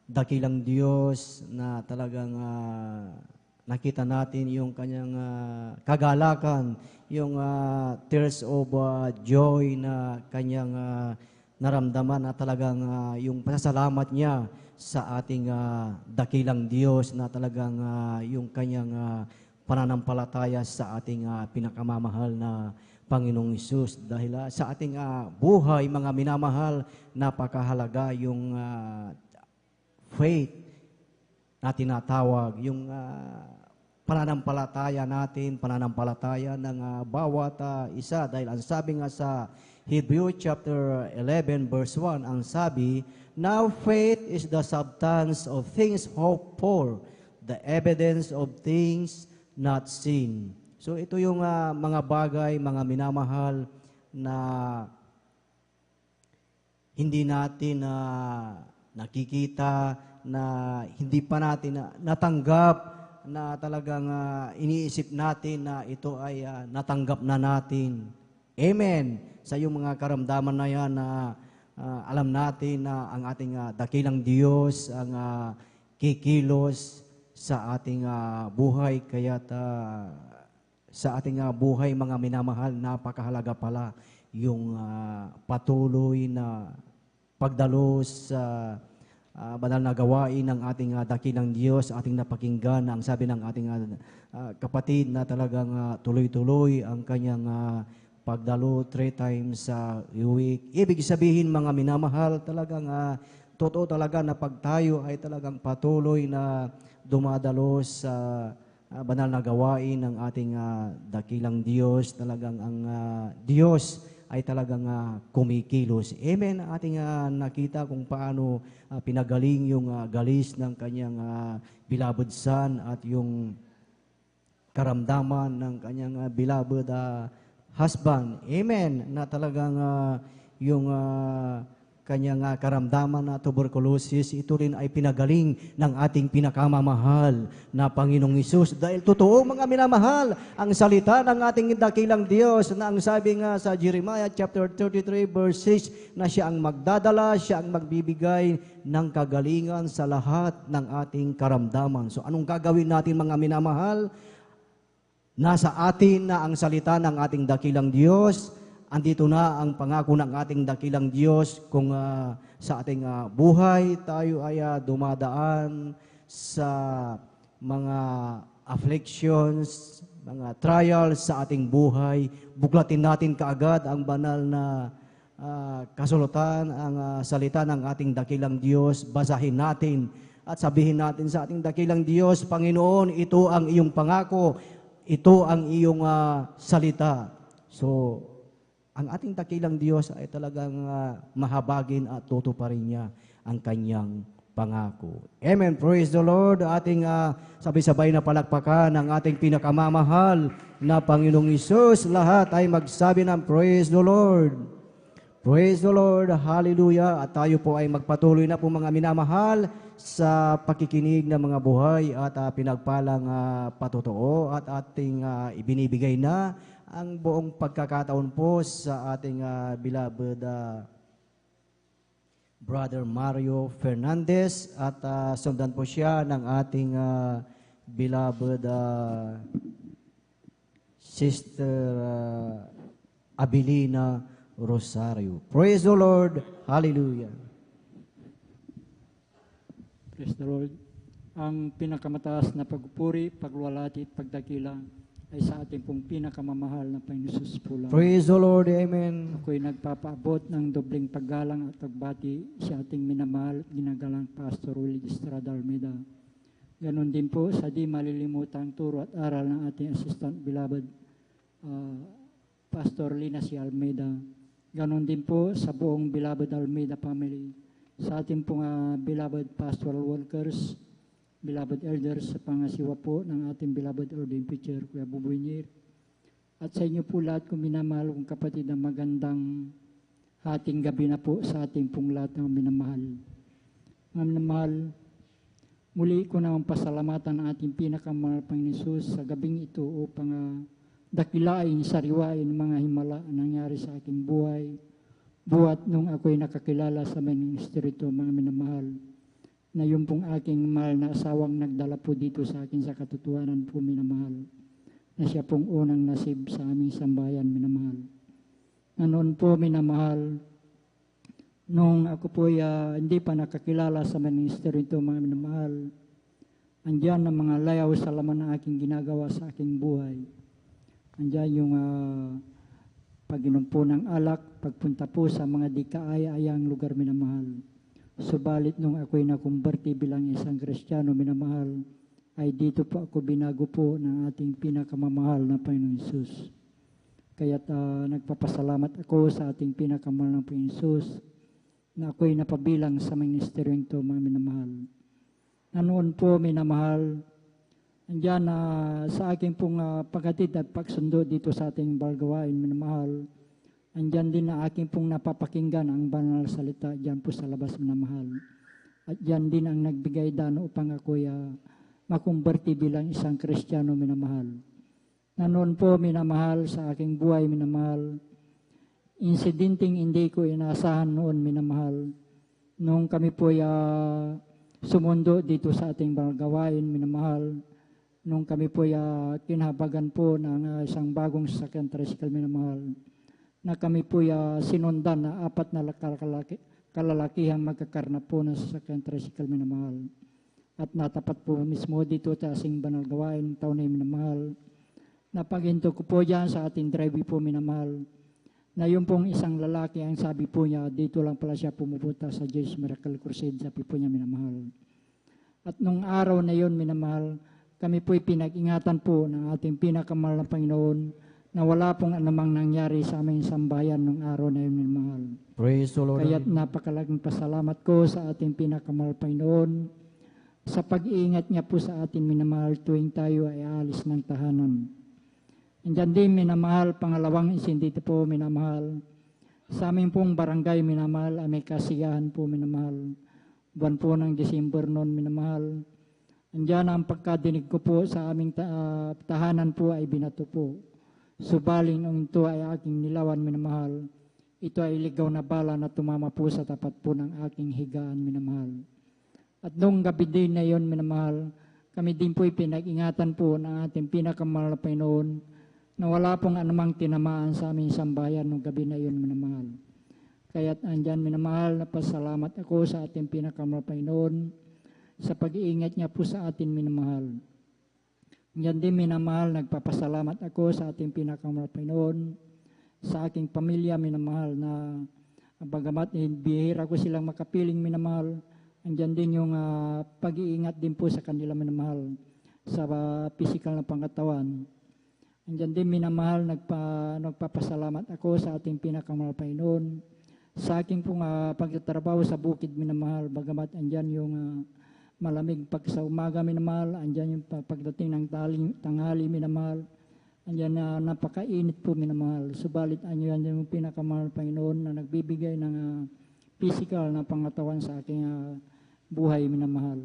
dakilang Diyos na talagang nakita natin yung kanyang kagalakan, yung tears of joy na kanyang naramdaman na talagang yung pasasalamat niya sa ating dakilang Diyos na talagang yung kanyang pananampalataya sa ating pinakamamahal na Panginoong Hesus. Dahil sa ating buhay, mga minamahal, napakahalaga yung faith na tinatawag, yung pananampalataya natin, pananampalataya ng bawat isa. Dahil ang sabi nga sa Hebrew chapter 11 verse 1, ang sabi, now faith is the substance of things hoped for, the evidence of things not seen. So ito yung mga bagay, mga minamahal na hindi natin nakikita, na hindi pa natin natanggap, na talagang iniisip natin na ito ay natanggap na natin. Amen. Sa iyong mga karamdaman na yan na alam natin na ang ating dakilang Diyos ang kikilos sa ating buhay. Kaya't sa ating buhay, mga minamahal, napakahalaga pala yung patuloy na pagdalos sa banal na gawain ng ating dakilang Diyos, ating napakinggan. Ang sabi ng ating kapatid na talagang tuloy-tuloy ang kanyang pagdalo 3 times a week. Ibig sabihin, mga minamahal, talagang totoo talaga na pag tayo ay talagang patuloy na dumadalo sa banal na gawain ng ating dakilang Diyos, talagang ang Diyos ay talagang kumikilos. Amen. Ating nakita kung paano pinagaling yung galis ng kanyang beloved son at yung karamdaman ng kanyang beloved husband. Amen. Na talagang yung kanyang karamdaman na tuberculosis, ito rin ay pinagaling ng ating pinakamamahal na Panginoong Hesus. Dahil totoo, mga minamahal, ang salita ng ating dakilang Diyos na ang sabi nga sa Jeremiah chapter 33 verse 6 na siya ang magdadala, siya ang magbibigay ng kagalingan sa lahat ng ating karamdaman. So anong gagawin natin, mga minamahal? Nasa atin na ang salita ng ating dakilang Diyos. Andito na ang pangako ng ating dakilang Diyos kung sa ating buhay tayo ay dumadaan sa mga afflictions, mga trials sa ating buhay. Buklatin natin kaagad ang banal na kasulatan, ang salita ng ating dakilang Diyos. Basahin natin at sabihin natin sa ating dakilang Diyos, Panginoon, ito ang iyong pangako, ito ang iyong salita. So, ang ating dakilang Diyos ay talagang mahabagin at tutuparin niya ang kanyang pangako. Amen. Praise the Lord. Ating sabay-sabay na palakpakan ng ating pinakamamahal na Panginoong Hesus. Lahat ay magsabi ng praise the Lord. Praise the Lord. Hallelujah. At tayo po ay magpatuloy na po, mga minamahal, sa pakikinig ng mga buhay at pinagpalang patotoo at ating ibinibigay na ang buong pagkakataon po sa ating beloved Brother Mario Fernandez at sundan po siya ng ating beloved Sister Abilina Rosario. Praise the Lord. Hallelujah. Praise the Lord. Ang pinakamataas na pagpupuri, pagluwalhati at pagdakilang ay sa ating pong pinakamamahal na Panginoon Jesus po lang. Praise the Lord. Amen. Ako'y nagpapaabot ng dobling paggalang at pagbati sa ating minamahal at ginagalang Pastor Willie Estrada Almeida. Ganon din po sa di malilimutang turo at aral ng ating assistant beloved Pastor Lina C. Almeida. Ganon din po sa buong beloved Almeida family. Sa ating pong beloved pastoral workers, beloved elders, sa pangasiwa po ng ating beloved ordained preacher, Kuya Buboy Nier. At sa inyo po lahat kong minamahal kong kapatid na magandang hating gabi na po sa ating pong lahat ng minamahal. Mga minamahal, muli ko naman pasalamatan ang ating pinakamahal Panginoon Jesus sa gabing ito upang dakilain, sariwain mga himala na nangyari sa aking buhay. Buhat nung ako'y nakakilala sa ministeryo, mga minamahal, na yung pong aking mahal na asawang nagdala po dito sa akin sa katotohanan po, minamahal, na siya pong unang nasib sa aming sambayan, minamahal. Noon po, minamahal, nung ako po hindi pa nakakilala sa ministeryo ito, mga minamahal, andyan ang mga layaw sa laman ng aking ginagawa sa aking buhay. Andyan yung pag-inom po ng alak, pagpunta po sa mga di kaaya-ayang lugar, minamahal. Subalit nung ako'y nakumberte bilang isang Kristiyano, minamahal, ay dito po ako binago po ng ating pinakamamahal na Panginoon Jesus. Kaya't nagpapasalamat ako sa ating pinakamamahal na Panginoon Jesus na ako'y napabilang sa ministeryo ito, mga minamahal. Noon po, minamahal, andyan sa aking pong paghatid at pagsundo dito sa ating balgawain, minamahal, andyan din na aking pong napapakinggan ang banal na salita dyan po sa labas, minamahal. At dyan din ang nagbigay daan upang ako'y makumberte bilang isang Kristiyano, minamahal. Noon po, minamahal, sa aking buhay, minamahal, insidenteng hindi ko inaasahan noon, minamahal, nung kami po sumundo dito sa ating balgawain, minamahal, nung kami po kinahabagan po ng isang bagong sasakyan tricycle, minamahal, na kami po sinundan na 4 na kalalakihang magkakarna po ng sasakyan tricycle, minamahal. At natapat po mismo dito sa asing banal gawain, taon na minamahal. Napaginto ko po dyan sa ating driver po, minamahal, na yung pong isang lalaki, ang sabi po niya, dito lang pala siya pumupunta sa Jesus Miracle Crusade, sabi po niya, minamahal. At nung araw na yon, minamahal, kami po'y pinag-ingatan po ng ating pinakamahal na Panginoon na wala pong anumang nangyari sa aming sambayan nung araw na yun, minamahal. Praise the Lord. Kaya't napakalaking pasalamat ko sa ating pinakamahal Panginoon sa pag-iingat niya po sa atin, minamahal, tuwing tayo ay alis ng tahanan. Andyan din, minamahal, pangalawang isin dito po, minamahal, sa aming pong barangay, minamahal, may kasiyahan po, minamahal. Buwan po ng December noon, minamahal. Andyan ang pagkadinig ko po sa aming tahanan po ay binato po. Subaling nung ito ay aking nilawan, minamahal, ito ay ligaw na bala na tumama po sa tapat po ng aking higaan, minamahal. At nung gabi din na yon, minamahal, kami din po'y pinag-ingatan po ng ating pinakamahal na Panginoon na wala pong anumang tinamaan sa aming sambayan nung gabi na yon, minamahal. Kaya't andyan, minamahal, na pasalamat ako sa ating pinakamahal na Panginoon sa pag-iingat niya po sa atin, minamahal. Andyan din, minamahal, nagpapasalamat ako sa ating pinakamahal na Panginoon sa aking pamilya, minamahal, na bagamat bihira ko silang makapiling, minamahal, andyan din yung pag-iingat din po sa kanila, minamahal, sa physical na pangatawan. Andyan din, minamahal, nagpapasalamat ako sa ating pinakamahal Panginoon sa aking pong pagtatrabaho sa bukid, minamahal, bagamat andyan yung malamig pag sa umaga, minamahal, andyan yung pagdating ng tanghali, minamahal, andyan na napakainit po, minamahal. Subalit andyan yung pinakamahal Panginoon na nagbibigay ng physical na pangatawan sa aking buhay, minamahal.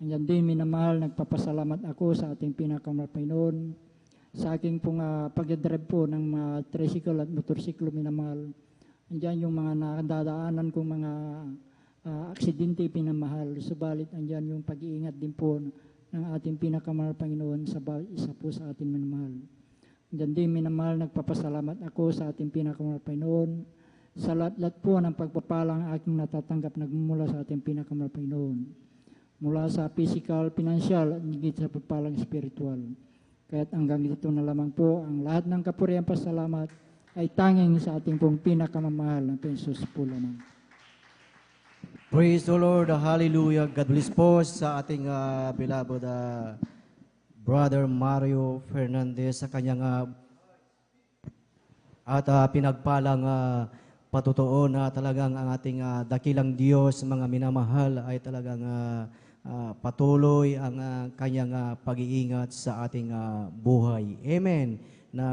Andyan din, minamahal, nagpapasalamat ako sa ating pinakamahal Panginoon sa aking pong pag-drive po ng tricycle at motorsiklo, minamahal. Andyan yung mga nakadadaanan kong mga aksidente, pinamahal. Subalit andyan yung pag-iingat din po ng ating pinakamahal Panginoon sa isa po sa ating minamahal. Andyan din, minamahal, nagpapasalamat ako sa ating pinakamahal Panginoon sa lahat po ng pagpapalang aking natatanggap nagmumula sa ating pinakamahal Panginoon. Mula sa physical, financial, at higit sa pagpapalang spiritual. Kaya't hanggang dito na lamang po ang lahat ng kapurihan pasalamat ay tanging sa ating pong pinakamamahal na Jesus po lamang. Praise the Lord, hallelujah. God bless po sa ating beloved Brother Mario Fernandez sa kanyang at pinagpalang patutuo na talagang ang ating dakilang Diyos, mga minamahal, ay talagang patuloy ang kanyang pag-iingat sa ating buhay. Amen. Na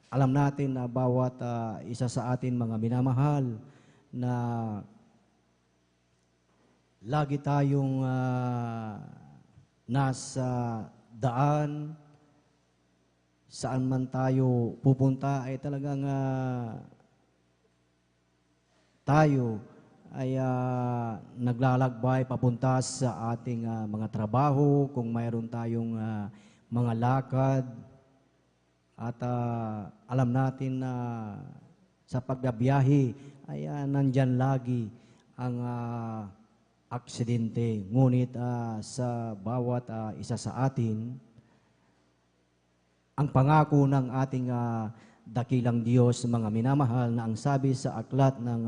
alam natin na bawat isa sa atin, mga minamahal, na lagi tayong nasa daan, saan man tayo pupunta, ay talagang tayo ay naglalakbay papunta sa ating mga trabaho, kung mayroon tayong mga lakad, at alam natin na sa pagbiyahe ay nandyan lagi ang aksidente. Ngunit sa bawat isa sa atin, ang pangako ng ating dakilang Diyos, mga minamahal, na ang sabi sa aklat ng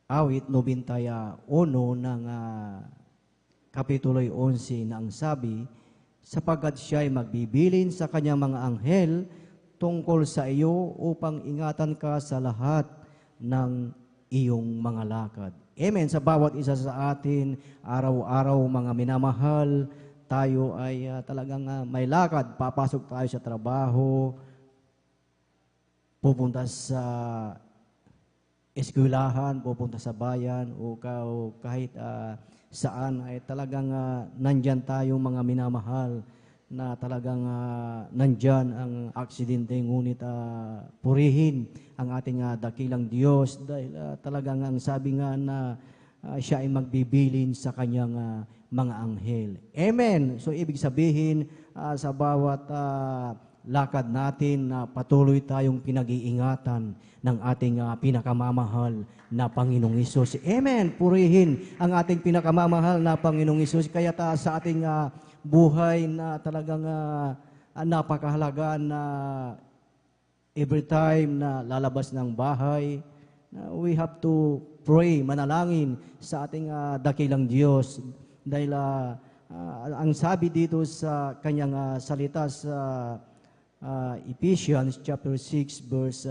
awit 91 ng kapitulo 11 na ang sabi, sapagkat siya ay magbibilin sa kanyang mga anghel tungkol sa iyo upang ingatan ka sa lahat ng iyong mga lakad. Amen. Sa bawat isa sa atin, araw-araw, mga minamahal, tayo ay talagang may lakad. Papasok tayo sa trabaho, pupunta sa eskwelahan, pupunta sa bayan, o kahit saan, ay talagang nandyan tayo, mga minamahal, na talagang nandyan ang aksidente. Ngunit purihin ang ating dakilang Diyos dahil talagang ang sabi nga na siya ay magbibilin sa kanyang mga anghel. Amen. So ibig sabihin, sa bawat lakad natin na patuloy tayong pinag-iingatan ng ating pinakamamahal na Panginoong Hesus. Amen. Purihin ang ating pinakamamahal na Panginoong Hesus. Kaya sa ating buhay na talagang napakahalaga na every time na lalabas ng bahay, we have to pray, manalangin sa ating dakilang Diyos. Dahil ang sabi dito sa kanyang salita sa Ephesians chapter 6 verse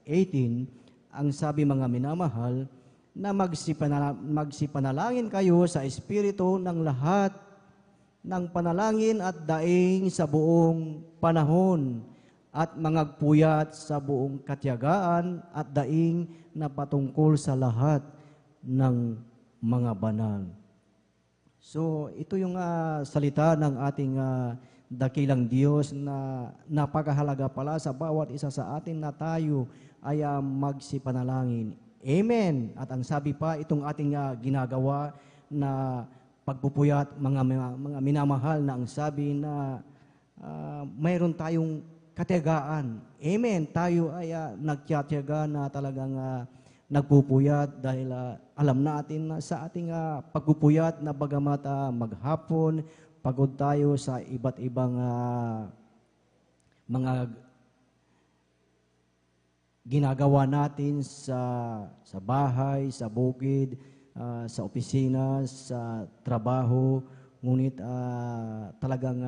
18, ang sabi, mga minamahal, na magsipanalangin kayo sa Espiritu ng lahat ng panalangin at daing sa buong panahon, at mangagpuyat sa buong katiyagaan at daing na patungkol sa lahat ng mga banal. So ito yung salita ng ating dakilang Diyos na napakahalaga pala sa bawat isa sa atin na tayo ay magsipanalangin. Amen. At ang sabi pa, itong ating ginagawa na pagpupuyat, mga minamahal, na ang sabi na mayroon tayong katiyagaan. Amen. Tayo ay nagtiyatiyaga na talagang nagpupuyat dahil alam natin na sa ating pagpupuyat na bagamat maghapon, pagod tayo sa iba't ibang mga ginagawa natin sa bahay, sa bukid, sa opisina, sa trabaho. Ngunit talagang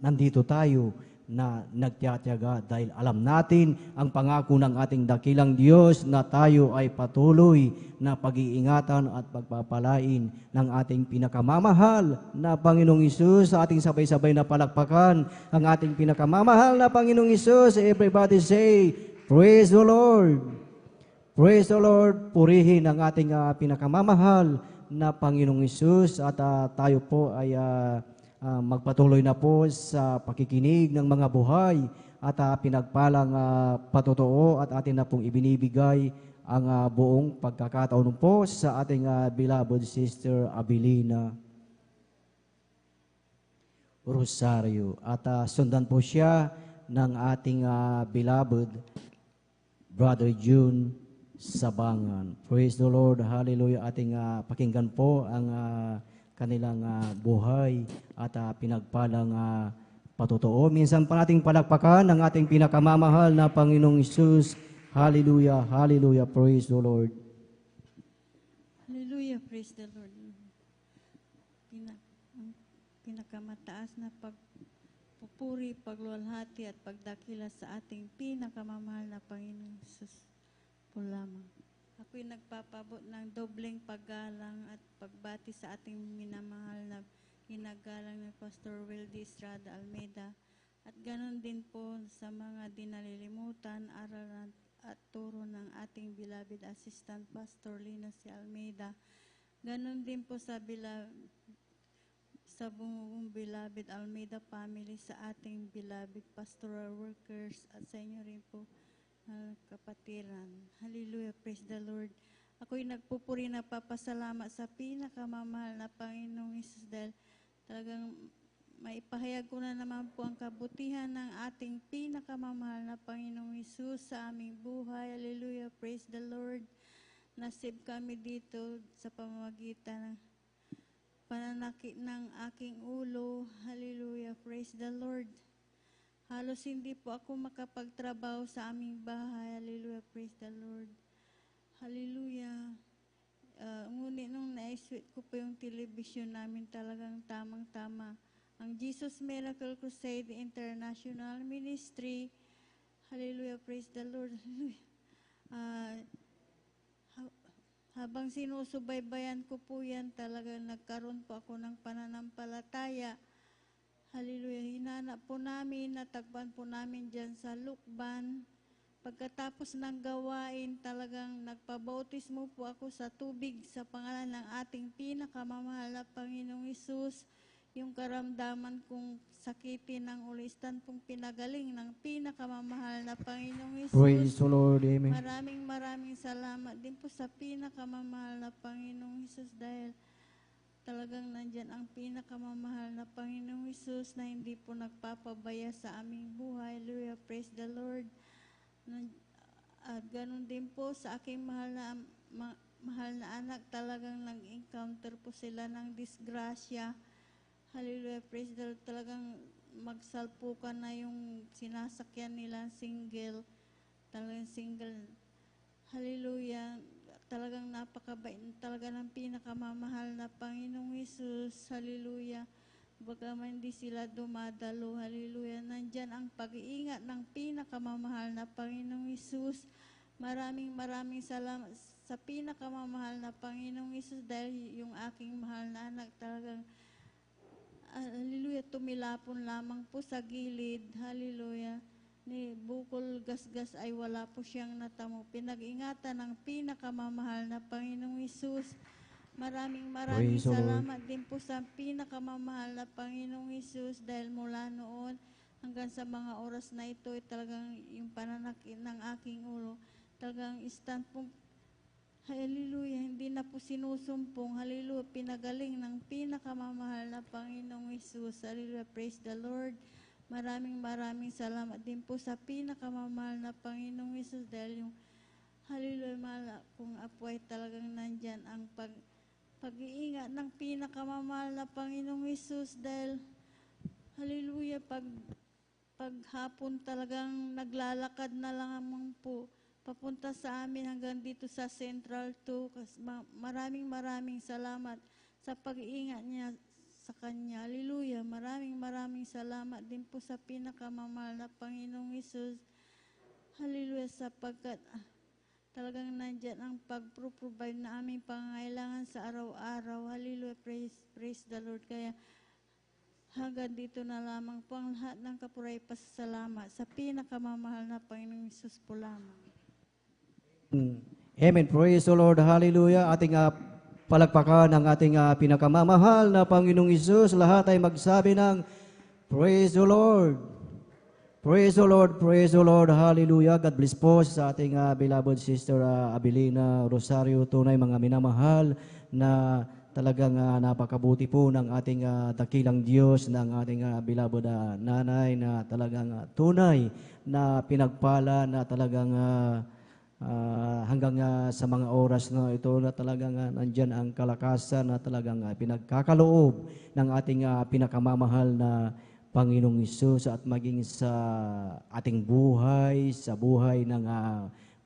nandito tayo na nagtiyatiyaga dahil alam natin ang pangako ng ating dakilang Diyos na tayo ay patuloy na pag-iingatan at pagpapalain ng ating pinakamamahal na Panginoong Hesus. Sa ating sabay-sabay na palakpakan ang ating pinakamamahal na Panginoong Hesus. Everybody say, praise the Lord! Praise the Lord! Purihin ang ating pinakamamahal na Panginoong Hesus, at tayo po ay magpatuloy na po sa pakikinig ng mga buhay at pinagpalang patotoo, at atin na pong ibinibigay ang buong pagkakataon po sa ating beloved Sister Abilina Rosario. At sundan po siya ng ating beloved Brother June Sabangan. Praise the Lord, hallelujah. Ating pakinggan po ang kanilang buhay at pinagpalang patotoo. Minsan pa nating palakpakan ng ating pinakamamahal na Panginoong Isus. Hallelujah, hallelujah, praise the Lord. Hallelujah, praise the Lord. Ang pinakamataas na pagpupuri, pagluwalhati at pagdakila sa ating pinakamamahal na Panginoong Isus po lamang. Ako'y nagpapabot ng dobleng paggalang at pagbati sa ating minamahal na ginagalang na Pastor Wildy Estrada Almeida at ganon din po sa mga dinalilimutan, aralan at turo ng ating beloved Assistant Pastor Lina C. Almeida. Ganon din po sa buong beloved Almeida family, sa ating beloved pastoral workers at sa inyo rin po kapatiran. Hallelujah, praise the Lord. Ako'y nagpupuri na papasalamat sa pinakamamahal na Panginoong Isus dahil talagang maipahayag ko na naman po ang kabutihan ng ating pinakamamahal na Panginoong Isus sa aming buhay. Hallelujah, praise the Lord. Nasib kami dito sa pamamagitan ng pananakit ng aking ulo. Hallelujah, praise the Lord. Halos hindi po ako makapagtrabaho sa aming bahay. Hallelujah, praise the Lord. Hallelujah. Ngunit nung na-sweet ko po yung television namin, talagang tamang-tama. Ang Jesus Miracle Crusade International Ministry. Hallelujah, praise the Lord. Hallelujah. Habang sinusubaybayan ko po yan, talagang nagkaroon po ako ng pananampalataya. Hallelujah. Hinanap po namin, natagpan po namin dyan sa Lukban. Pagkatapos ng gawain, talagang nagpabautismo po ako sa tubig sa pangalan ng ating pinakamamahal na Panginoong Isus. Yung karamdaman kong sakitin ng ulistan pong pinagaling ng pinakamamahal na Panginoong Isus. Praise the Lord, amen. Maraming salamat din po sa pinakamamahal na Panginoong Isus dahil talagang nandyan ang pinakamamahal na Panginoong Isus na hindi po nagpapabaya sa aming buhay. Hallelujah, praise the Lord. At ganun din po sa aking mahal na anak, talagang nag-encounter po sila ng disgrasya. Hallelujah, praise the Lord. Talagang magsalpukan na yung sinasakyan nila, single. Talagang single. Hallelujah. Talagang napakabait talaga ng pinakamamahal na Panginoong Isus. Hallelujah. Bagaman hindi sila dumadalo. Hallelujah. Nandyan ang pag-iingat ng pinakamamahal na Panginoong Isus. Maraming salamat sa pinakamamahal na Panginoong Isus dahil yung aking mahal na anak talagang hallelujah, tumilapon lamang po sa gilid. Hallelujah. Ni bukol gasgas ay wala po siyang natamo. Pinag-ingatan ng pinakamamahal na Panginoong Isus. Maraming salamat din po sa pinakamamahal na Panginoong Isus dahil mula noon hanggang sa mga oras na ito ay talagang yung pananakit ng aking ulo talagang instant po. Hallelujah, hindi na po sinusumpong. Hallelujah, pinagaling ng pinakamamahal na Panginoong Isus. Hallelujah, praise the Lord. Maraming salamat din po sa pinakamamahal na Panginoong Isus dahil yung hallelujah, mahal kung apo ay talagang nandyan ang pag-iingat ng pinakamamahal na Panginoong Isus dahil hallelujah, paghapon talagang naglalakad na lang po papunta sa amin hanggang dito sa Central 2. Maraming salamat sa pag-iingat niya sa Kanya. Hallelujah. Maraming salamat din po sa pinakamamahal na Panginoong Isus. Hallelujah, sapagkat talagang nandyan ang pag-provide na aming pangangailangan sa araw-araw. Hallelujah, praise the Lord. Kaya hanggang dito na lamang po ang lahat ng kapuray pasasalamat sa pinakamamahal na Panginoong Isus po lamang. Amen. Praise the Lord. Hallelujah. Ating palakpakan ng ating pinakamamahal na Panginoong Isus. Lahat ay magsabi ng Praise the Lord. Praise the Lord. Praise the Lord. Hallelujah. God bless po sa ating beloved sister Abilina Rosario. Tunay mga minamahal na talagang napakabuti po ng ating dakilang Diyos, ng ating beloved nanay na talagang tunay na pinagpala na talagang hanggang sa mga oras na ito na talagang nandyan ang kalakasan na talagang pinagkakaloob ng ating pinakamamahal na Panginoong Hesus at maging sa ating buhay, sa buhay ng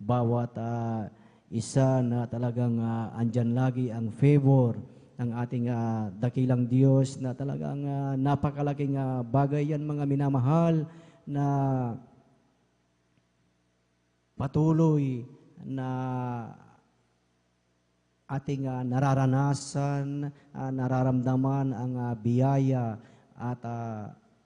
bawat isa na talagang andyan lagi ang favor ng ating dakilang Diyos na talagang napakalaking bagay yan mga minamahal na patuloy na ating nararanasan, nararamdaman ang biyaya at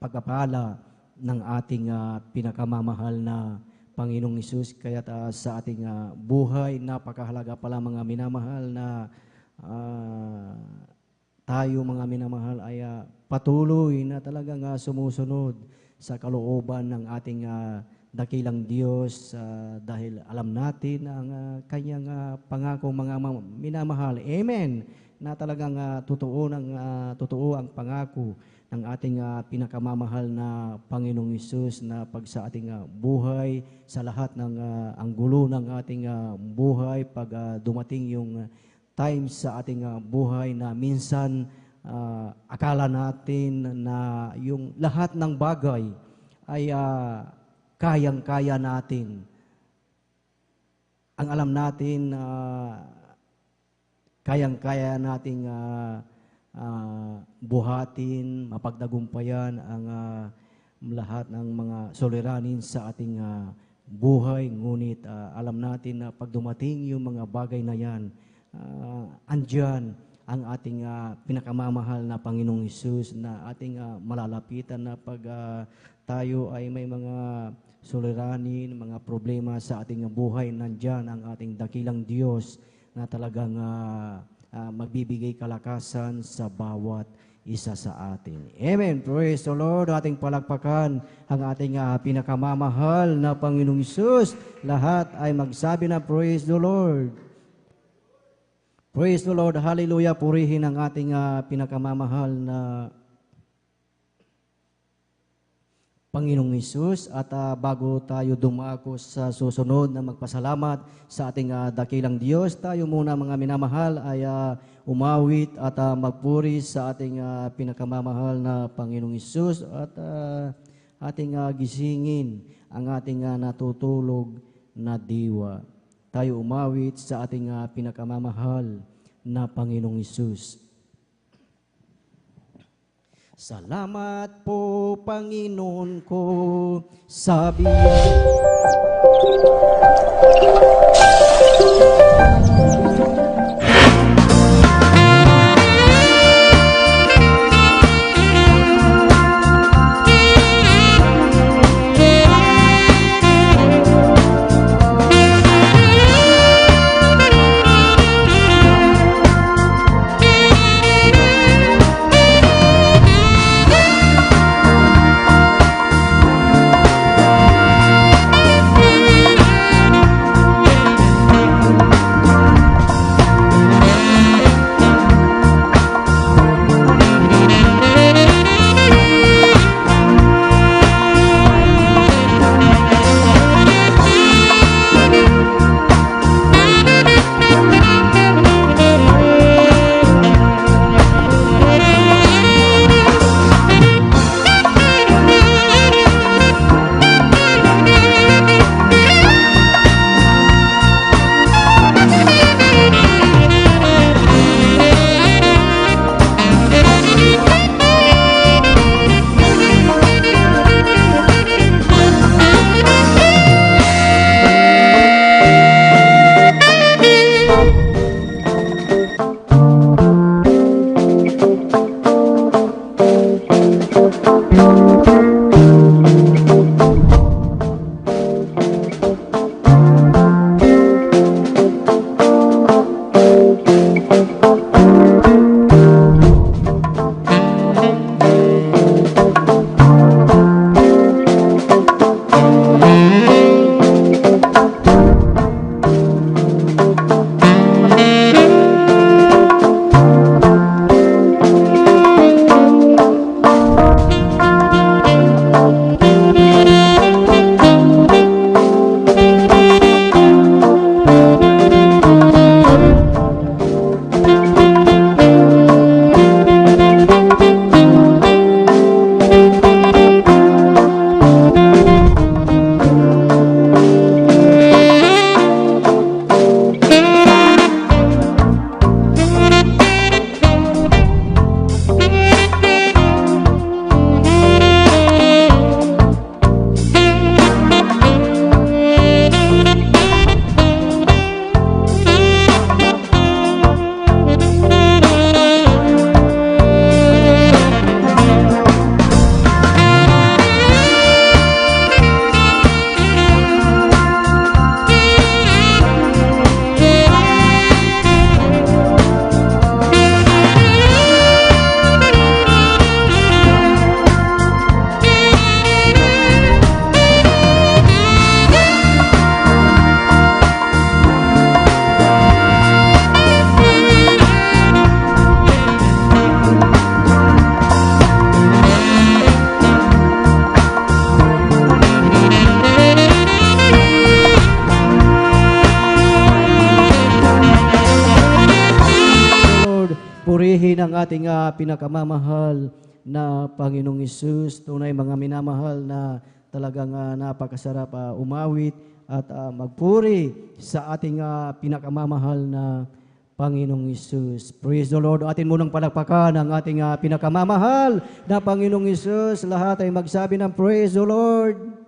pagpapala ng ating pinakamamahal na Panginoong Hesus. Kaya sa ating buhay, napakahalaga pala mga minamahal na tayo mga minamahal ay patuloy na talagang sumusunod sa kalooban ng ating dakilang Diyos dahil alam natin ang kanyang pangako mga minamahal. Amen. Na talagang totoo ang pangako ng ating pinakamamahal na Panginoong Hesus na pag sa ating buhay, sa lahat ng ang gulo ng ating buhay, pag dumating yung time sa ating buhay na minsan akala natin na yung lahat ng bagay ay kayang-kaya natin. Ang alam natin, kayang-kaya nating buhatin, mapagtagumpayan ang lahat ng mga suliranin sa ating buhay. Ngunit alam natin na pag dumating yung mga bagay na yan, andyan ang ating pinakamamahal na Panginoong Hesus na ating malalapitan na pag tayo ay may mga suliranin, mga problema sa ating buhay, nandyan ang ating dakilang Diyos na talagang magbibigay kalakasan sa bawat isa sa atin. Amen. Praise the Lord. Ating palakpakan ang ating pinakamamahal na Panginoong Hesus. Lahat ay magsabi na praise the Lord. Praise the Lord. Hallelujah. Purihin ang ating pinakamamahal na Panginoong Hesus. At bago tayo dumako sa susunod na magpasalamat sa ating dakilang Diyos, tayo muna mga minamahal ay umawit at magpuri sa ating pinakamamahal na Panginoong Hesus at ating gisingin ang ating natutulog na diwa. Tayo umawit sa ating pinakamamahal na Panginoong Hesus. Salamat po, Panginoon ko, sa purihin ang ating pinakamamahal na Panginoong Hesus. Tunay mga minamahal na talagang napakasarap umawit at magpuri sa ating pinakamamahal na Panginoong Hesus. Praise the Lord. Atin munang palakpakan ang ating pinakamamahal na Panginoong Hesus. Lahat ay magsabi ng praise the Lord.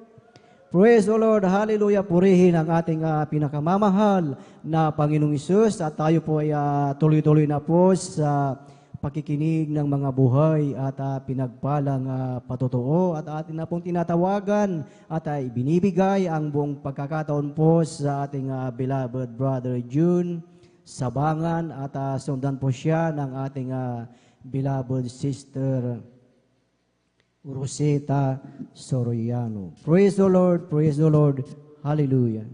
Praise the Lord. Hallelujah. Purihin ang ating pinakamamahal na Panginoong Hesus. At tayo po ay tuloy-tuloy na po sa pakikinig ng mga buhay at pinagpalang patotoo. At atin na pong tinatawagan at ibinibigay ang buong pagkakataon po sa ating beloved brother June Sabangan at sundan po siya ng ating beloved sister Rosetta Soriano. Praise the Lord, praise the Lord. Hallelujah.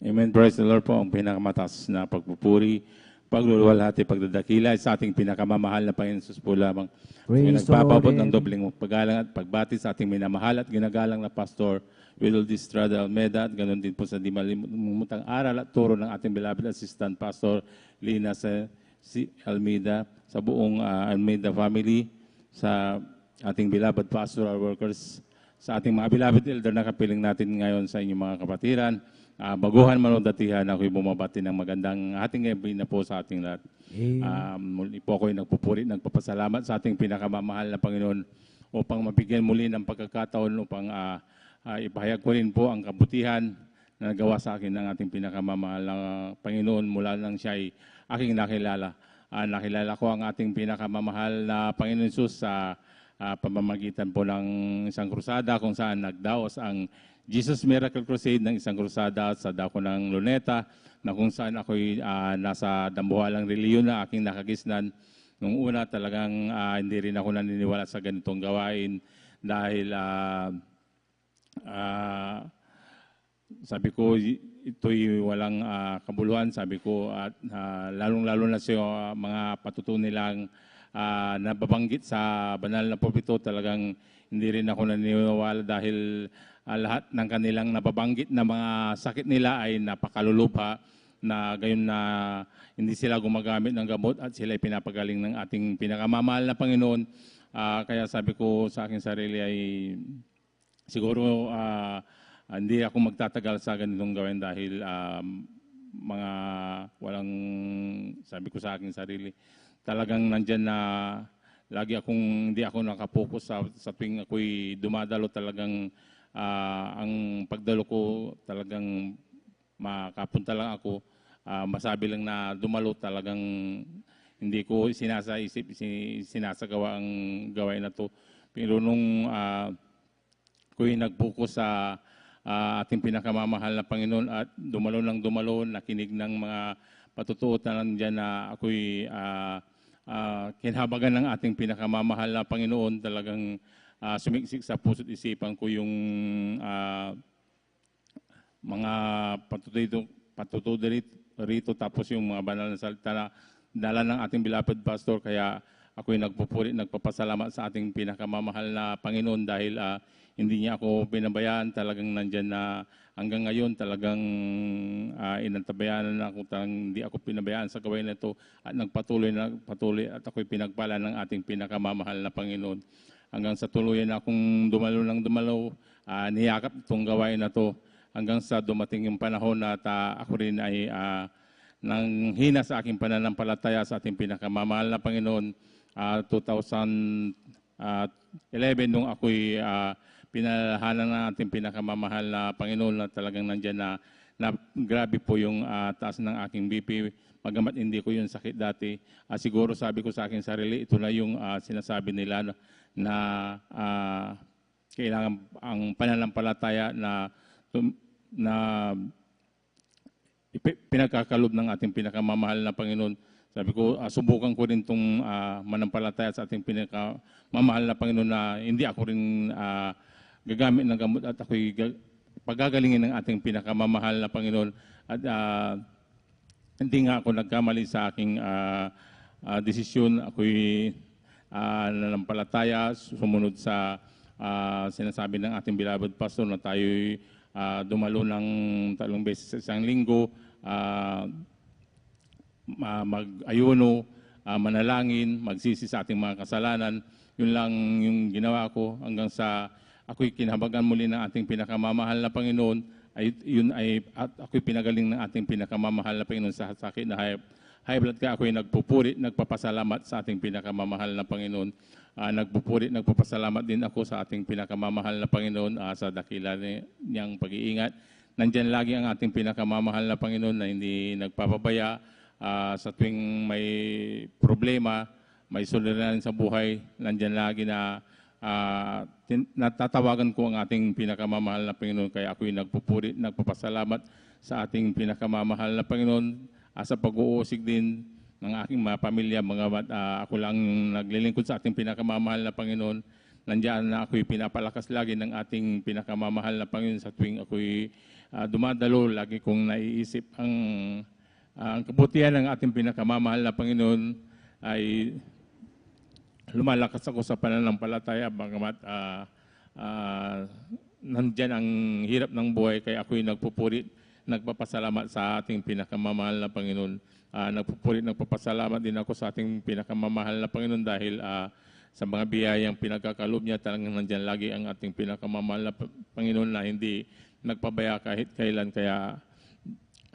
Amen. Praise the Lord po. Ang pinakamataas na pagpupuri, pagluluwalhati, pagdadakila sa ating pinakamamahal na Panginoon Jesus po lamang. Praise the Nagpapabot Lord. ng dobling paggalang at pagbati sa ating minamahal at ginagalang na Pastor Will Distrada Almeda at ganoon din po sa di malimutang aral at turo ng ating beloved assistant Pastor Lina Almeida, sa buong Almeida family, sa ating beloved pastoral workers, sa ating mga beloved elder na kapiling natin ngayon sa inyong mga kapatiran. Baguhan man o datihan, ako'y bumabati ng magandang ating gabi na po sa ating lahat. Muli po ako'y nagpupuri, nagpapasalamat sa ating pinakamamahal na Panginoon upang mabigyan muli ng pagkakataon upang ipahayag ko rin po ang kabutihan na nagawa sa akin ng ating pinakamamahal na Panginoon mula nang siya ay aking nakilala. Nakilala ko ang ating pinakamamahal na Panginoon Jesus sa pamamagitan po ng isang krusada kung saan nagdaos ang Jesus Miracle Crusade ng isang krusada sa dako ng Luneta, na kung saan ako'y nasa dambuhalang reliyon na aking nakagisnan. Nung una talagang hindi rin ako naniniwala sa ganitong gawain dahil sabi ko ito'y walang kabuluhan, sabi ko, at lalong-lalo na sa mga patutunan nilang nababanggit sa banal na propito, talagang hindi rin ako naniniwala dahil lahat ng kanilang nababanggit na mga sakit nila ay napakalulubha, na gayon na hindi sila gumagamit ng gamot at sila ay pinapagaling ng ating pinakamamahal na Panginoon. Kaya sabi ko sa aking sarili ay siguro hindi ako magtatagal sa ganitong gawin dahil mga walang, sabi ko sa aking sarili, talagang nandyan na lagi akong, hindi ako nakapokus sa tuwing ako'y dumadalo. Talagang ang pagdalo ko talagang makapunta lang ako, masabi lang na dumalo, talagang hindi ko sinasaisip, sinasagawa ang gawain na to. Pero nung ako'y nag-focus sa ating pinakamamahal na Panginoon at dumalo ng dumalo, nakinig ng mga patutuutan dyan na ako'y kinhabagan ng ating pinakamamahal na Panginoon. Talagang sumiksik sa puso't isipan ko yung mga patutudo rito, tapos yung mga banal na salita na dala ng ating beloved pastor. Kaya ako'y nagpupuri, nagpapasalamat sa ating pinakamamahal na Panginoon dahil hindi niya ako pinabayaan. Talagang nandyan na hanggang ngayon, talagang inantabayaan na ako, talagang hindi ako pinabayaan sa gawain na ito at nagpatuloy at ako'y pinagpala ng ating pinakamamahal na Panginoon. Hanggang sa tuluyan na akong dumalo ng dumalo, niyakap itong gawain na ito hanggang sa dumating yung panahon na ako rin ay nang hina sa aking pananampalataya sa ating pinakamamahal na Panginoon. 2011 nung ako'y pinalahanan ng ating pinakamamahal na Panginoon, na talagang nandyan na grabe po yung taas ng aking BP, magamat hindi ko yung sakit dati. Siguro sabi ko sa aking sarili, ito na yung sinasabi nila na kailangan ang pananampalataya na pinagkakalob ng ating pinakamamahal na Panginoon. Sabi ko, subukan ko rin itong manampalataya sa ating pinakamamahal na Panginoon, na hindi ako rin gagamit ng gamot at ako'y pagagalingin ng ating pinakamamahal na Panginoon. At hindi nga ako nagkamali sa aking desisyon. Ako'y nanampalataya, sumunod sa sinasabi ng ating beloved pastor na tayo'y dumalo ng 3 beses sa isang linggo, mag-ayuno, manalangin, magsisi sa ating mga kasalanan. Yun lang yung ginawa ko hanggang sa ako'y kinahabagan muli ng ating pinakamamahal na Panginoon. At ako'y pinagaling ng ating pinakamamahal na Panginoon sa sakit na high blood, kaya ako'y nagpupuri, nagpapasalamat sa ating pinakamamahal na Panginoon. Nagpupuri, nagpapasalamat din ako sa ating pinakamamahal na Panginoon sa dakila niyang pag-iingat. Nandyan lagi ang ating pinakamamahal na Panginoon na hindi nagpapabaya sa tuwing may problema, may suliranin sa buhay. Nandyan lagi na natatawagan ko ang ating pinakamamahal na Panginoon, kaya ako'y nagpupuri, nagpapasalamat sa ating pinakamamahal na Panginoon sa pag-uusig din ng aking mga pamilya. Ako lang naglilingkod sa ating pinakamamahal na Panginoon. Nandiyan na ako'y pinapalakas lagi ng ating pinakamamahal na Panginoon sa tuwing ako'y dumadalo. Lagi kong naiisip ang kabutihan ng ating pinakamamahal na Panginoon ay lumalakas ako sa pananampalataya, bagamat nandyan ang hirap ng buhay, kaya ako'y nagpupuri, nagpapasalamat sa ating pinakamamahal na Panginoon. Nagpupuri, nagpapasalamat din ako sa ating pinakamamahal na Panginoon dahil sa mga biyayang pinagkakaloob niya, talagang nandyan lagi ang ating pinakamamahal na Panginoon na hindi nagpabaya kahit kailan. Kaya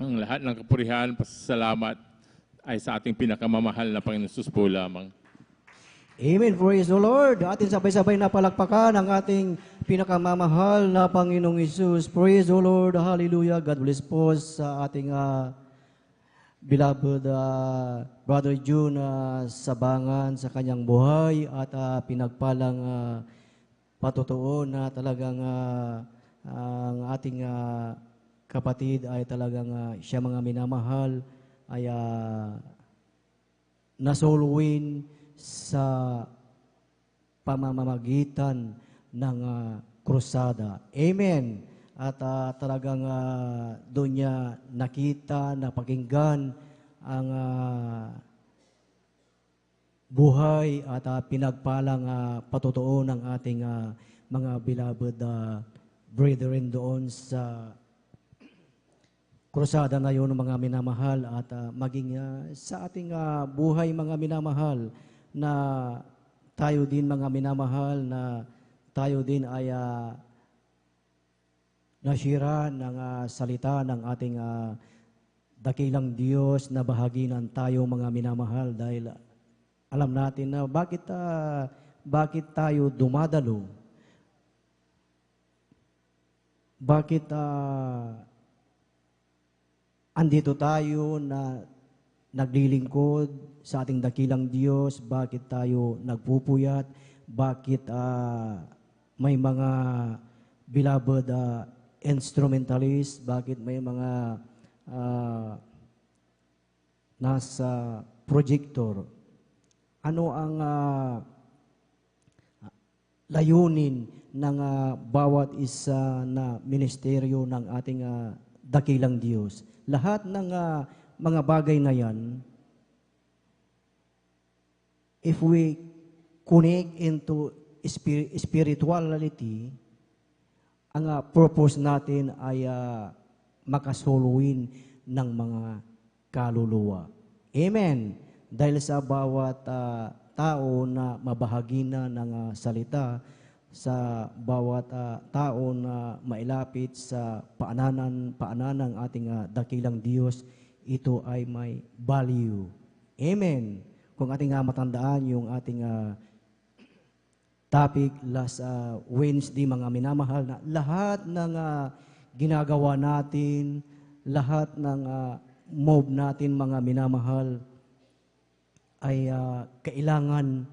ang lahat ng kapurihan, pasasalamat ay sa ating pinakamamahal na Panginoon Jesus po lamang. Amen. Praise the Lord. Atin sabay-sabay na palakpakan ang ating pinakamamahal na Panginoong Hesus. Praise the Lord. Hallelujah. God bless po sa ating beloved Brother June Sabangan sa kanyang buhay at pinagpalang patotoo na talagang ang ating kapatid ay talagang siya mga minamahal ay nasuluin sa pamamagitan ng krusada. Amen. At talagang doon niya nakita, napakinggan ang buhay at pinagpalang patotoo ng ating mga beloved brethren doon sa krusada na yun, mga minamahal, at maging sa ating buhay, mga minamahal, na tayo din, mga minamahal, na tayo din ay nasira ng salita ng ating dakilang Diyos na bahaginan tayo, mga minamahal, dahil alam natin na bakit tayo dumadalo, bakit andito tayo na naglilingkod sa ating dakilang Diyos, bakit tayo nagpupuyat, bakit may mga beloved instrumentalist, bakit may mga nasa projector. Ano ang layunin ng bawat isa na ministeryo ng ating dakilang Diyos? Lahat ng mga bagay na yan, if we connect into spirituality, ang purpose natin ay makasuluin ng mga kaluluwa. Amen. Dahil sa bawat tao na mabahagi na ng salita, sa bawat tao na mailapit sa paanan ng ating dakilang Diyos, ito ay may value. Amen. Kung ating matandaan yung ating topic last Wednesday, mga minamahal, na lahat ng ginagawa natin, lahat ng move natin, mga minamahal, ay kailangan,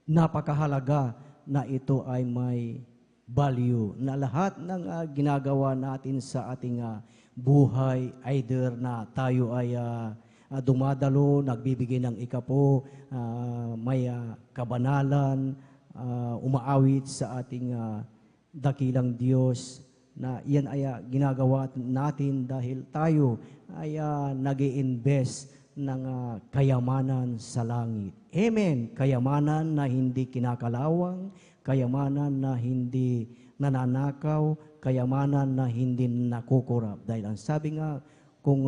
napakahalaga na ito ay may value. Na lahat ng ginagawa natin sa ating buhay, either na tayo ay dumadalo, nagbibigay ng ikapo, may kabanalan, umaawit sa ating dakilang Diyos, na yan ay ginagawa natin dahil tayo ay nag-i-invest ng kayamanan sa langit. Amen. Kayamanan na hindi kinakalawang, kayamanan na hindi nananakaw, kayamanan na hindi nakukurap. Dahil ang sabi nga, kung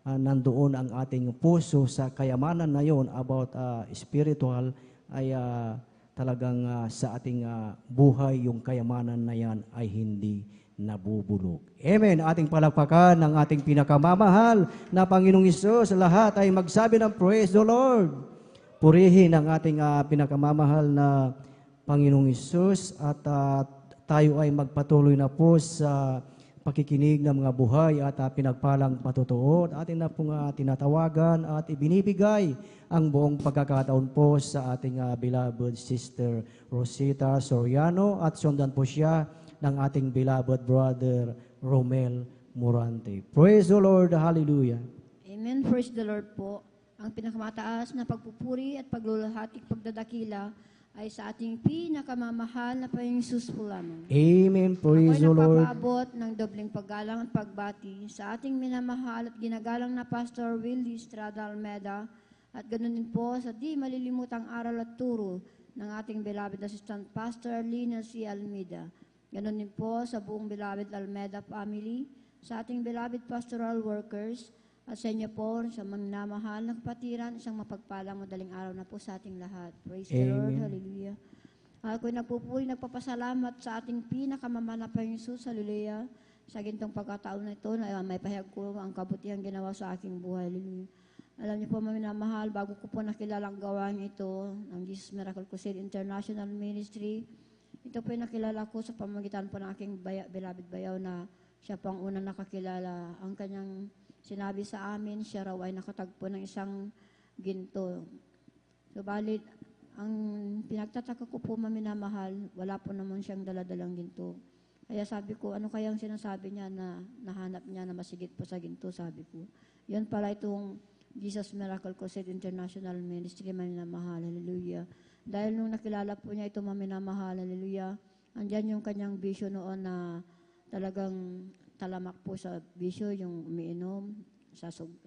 nandoon ang ating puso sa kayamanan na yon about spiritual, ay talagang sa ating buhay, yung kayamanan na yan ay hindi nabubulok. Amen. Ating palakpakan ng ating pinakamamahal na Panginoong Hesus. Lahat ay magsabi ng praise the Lord. Purihin ang ating pinakamamahal na Panginoong Hesus at tayo ay magpatuloy na po sa pakikinig ng mga buhay at pinagpalang patutuo. Atin na pong tinatawagan at ibinibigay ang buong pagkakataon po sa ating beloved Sister Rosita Soriano at sundan po siya ng ating beloved brother Romel Morante. Praise the Lord. Hallelujah. Amen. Praise the Lord po. Ang pinakamataas na pagpupuri at pagluluhatik pagdadakila ay sa ating pinakamamahal na Panginoong Hesus po lamang. Amen. Praise the Ako'y Lord. nagpapaabot ng dobling paggalang at pagbati sa ating minamahal at ginagalang na Pastor Willie Estrada Almeda at ganoon din po sa di malilimutang aral at turo ng ating beloved Assistant Pastor Lina C. Almeida. Ganoon din po sa buong beloved Almeda family, sa ating beloved pastoral workers, at sa inyo po, sa minamahal na kapatiran, isang mapagpalang madaling araw na po sa ating lahat. Praise the Lord. Hallelujah. Ako'y nagpupuri, nagpapasalamat sa ating pinakamamahal na Panginoong Hesus. Hallelujah. Sa gintong pagkataon na ito, na may pahayag ko ang kabutihan ginawa sa aking buhay. Hallelujah. Alam niyo po, minamahal, bago ko po nakilala ang gawain ito ng Jesus Miracle Crusade International Ministry, ito po nakilala ko sa pamamagitan po ng aking beloved bayaw na siya po ang unang nakakilala. Ang kanyang sinabi sa amin, siya raw ay nakatagpo ng isang ginto. Subalit, ang pinagtataka ko po maminamahal, wala po naman siyang daladalang ginto. Kaya sabi ko, ano kayang sinasabi niya na nahanap niya na masigit po sa ginto, sabi ko. Yan pala itong Jesus Miracle Crusade International Ministry, maminamahal, hallelujah. Dahil nung nakilala po niya ito, maminamahal, hallelujah, andyan yung kanyang bisyo noon na talagang talamak po sa bisyo, yung umiinom,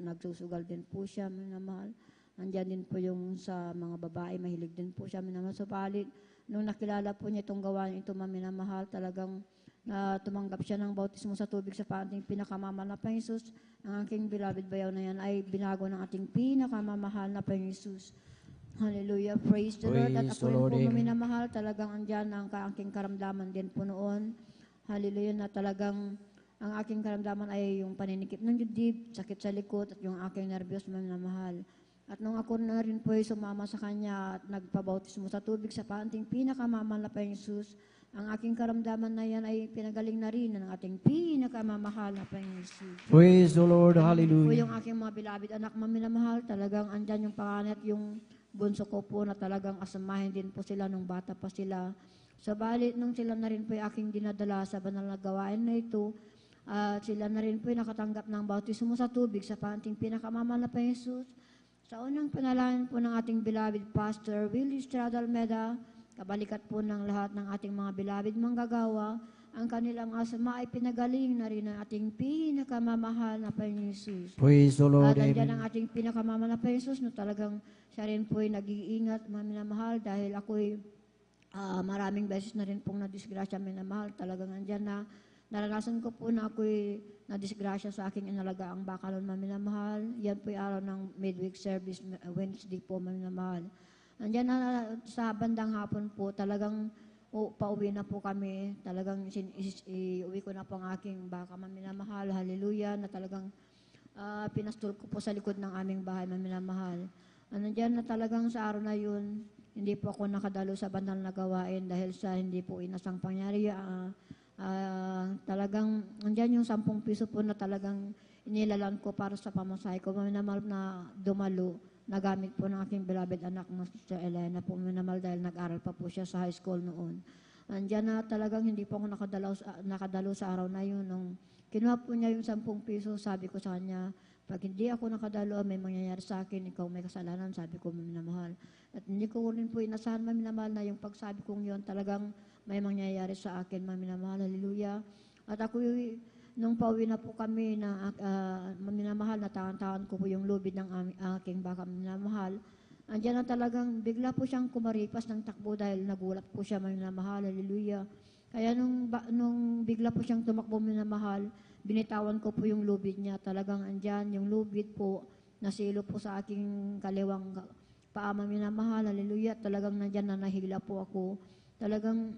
nagsusugal din po siya, minamahal. Andyan din po yung sa mga babae, mahilig din po siya, minamahal. So, palit, nung nakilala po niya itong gawain ito, minamahal, talagang tumanggap siya ng bautismo sa tubig sa ating pinakamamahal na Panginoong Hesus. Ang aking beloved bayaw na yan ay binago ng ating pinakamamahal na Panginoong Hesus. Hallelujah. Praise the Lord. At ako rin po minamahal, talagang andyan ang aking karamdaman din po noon. Hallelujah, na talagang ang aking karamdaman ay yung paninikip ng dibdib, sakit sa likod, at yung aking nervyos minamahal. At nung ako na rin po ay sumama sa kanya at nagpabautismo sa tubig sa ating pinakamamahal na Panginoong Hesus, ang aking karamdaman na yan ay pinagaling na rin ng ating pinakamamahal na Panginoong Hesus. Praise the Lord. Po Hallelujah. yung aking mga beloved anak maminamahal, talagang andyan yung panganay at yung bunso ko po na talagang asamahin din po sila nung bata pa sila. Sabalit nung sila na rin po yung aking dinadala sa banal na gawain na ito, at sila na rin po yung nakatanggap ng bautismo sa tubig sa ating pinakamamahal na Panginoong Hesus. Sa unang panalangin po ng ating beloved Pastor Willie Estrada Almeda, kabalikat po ng lahat ng ating mga beloved manggagawa, ang kanilang asama ay pinagaling na rin ng ating pinakamamahal na Panginoong Hesus. Praise the Lord. At andyan Amen. ang ating pinakamamahal na Panginoong Hesus, no, talagang siya rin po ay nag-iingat, maminamahal, dahil ako'y maraming beses na rin pong nadisgrasya, minamahal. Talagang andyan na naranasan ko po na ako'y nadisgrasya sa aking inalagaang bakalon, maminamahal. Yan po'y araw ng midweek service, Wednesday po, maminamahal. Andyan na sa bandang hapon po, talagang pauwi na po kami. Talagang iuwi ko na po ang aking baka, maminamahal. Hallelujah, na talagang pinastol ko po sa likod ng aming bahay, maminamahal. Andyan na talagang sa araw na yun, hindi po ako nakadalo sa banal na gawain dahil sa hindi po inasang pangyari. Talagang andyan yung 10 piso po na talagang inilalan ko para sa pamasahe ko. Maminamal na dumalo, nagamit po ng aking beloved anak na si Elena po, maminamal, dahil nag-aral pa po siya sa high school noon. Andyan na talagang hindi po ako nakadalo sa araw na yun. Nung kinuha po niya yung 10 piso, sabi ko sa kanya, pag hindi ako nakadalo, may mangyayari sa akin, ikaw may kasalanan, sabi ko, maminamahal. At hindi ko rin po inasahan, maminamahal, na yung pagsabi kong yun, talagang may mangyayari sa akin, maminamahal, hallelujah. At ako, nung pauwi na po kami, na maminamahal, natahan-tahan ko po yung lubid ng aking baka, maminamahal. Andiyan na talagang, bigla po siyang kumaripas ng takbo dahil nagulat po siya, maminamahal, hallelujah. Kaya nung bigla po siyang tumakbo minamahal, binitawan ko po yung lubid niya. Talagang andyan, yung lubid po, nasilo po sa aking kaliwang paa minamahal. Hallelujah. Talagang nandyan na nahila po ako. Talagang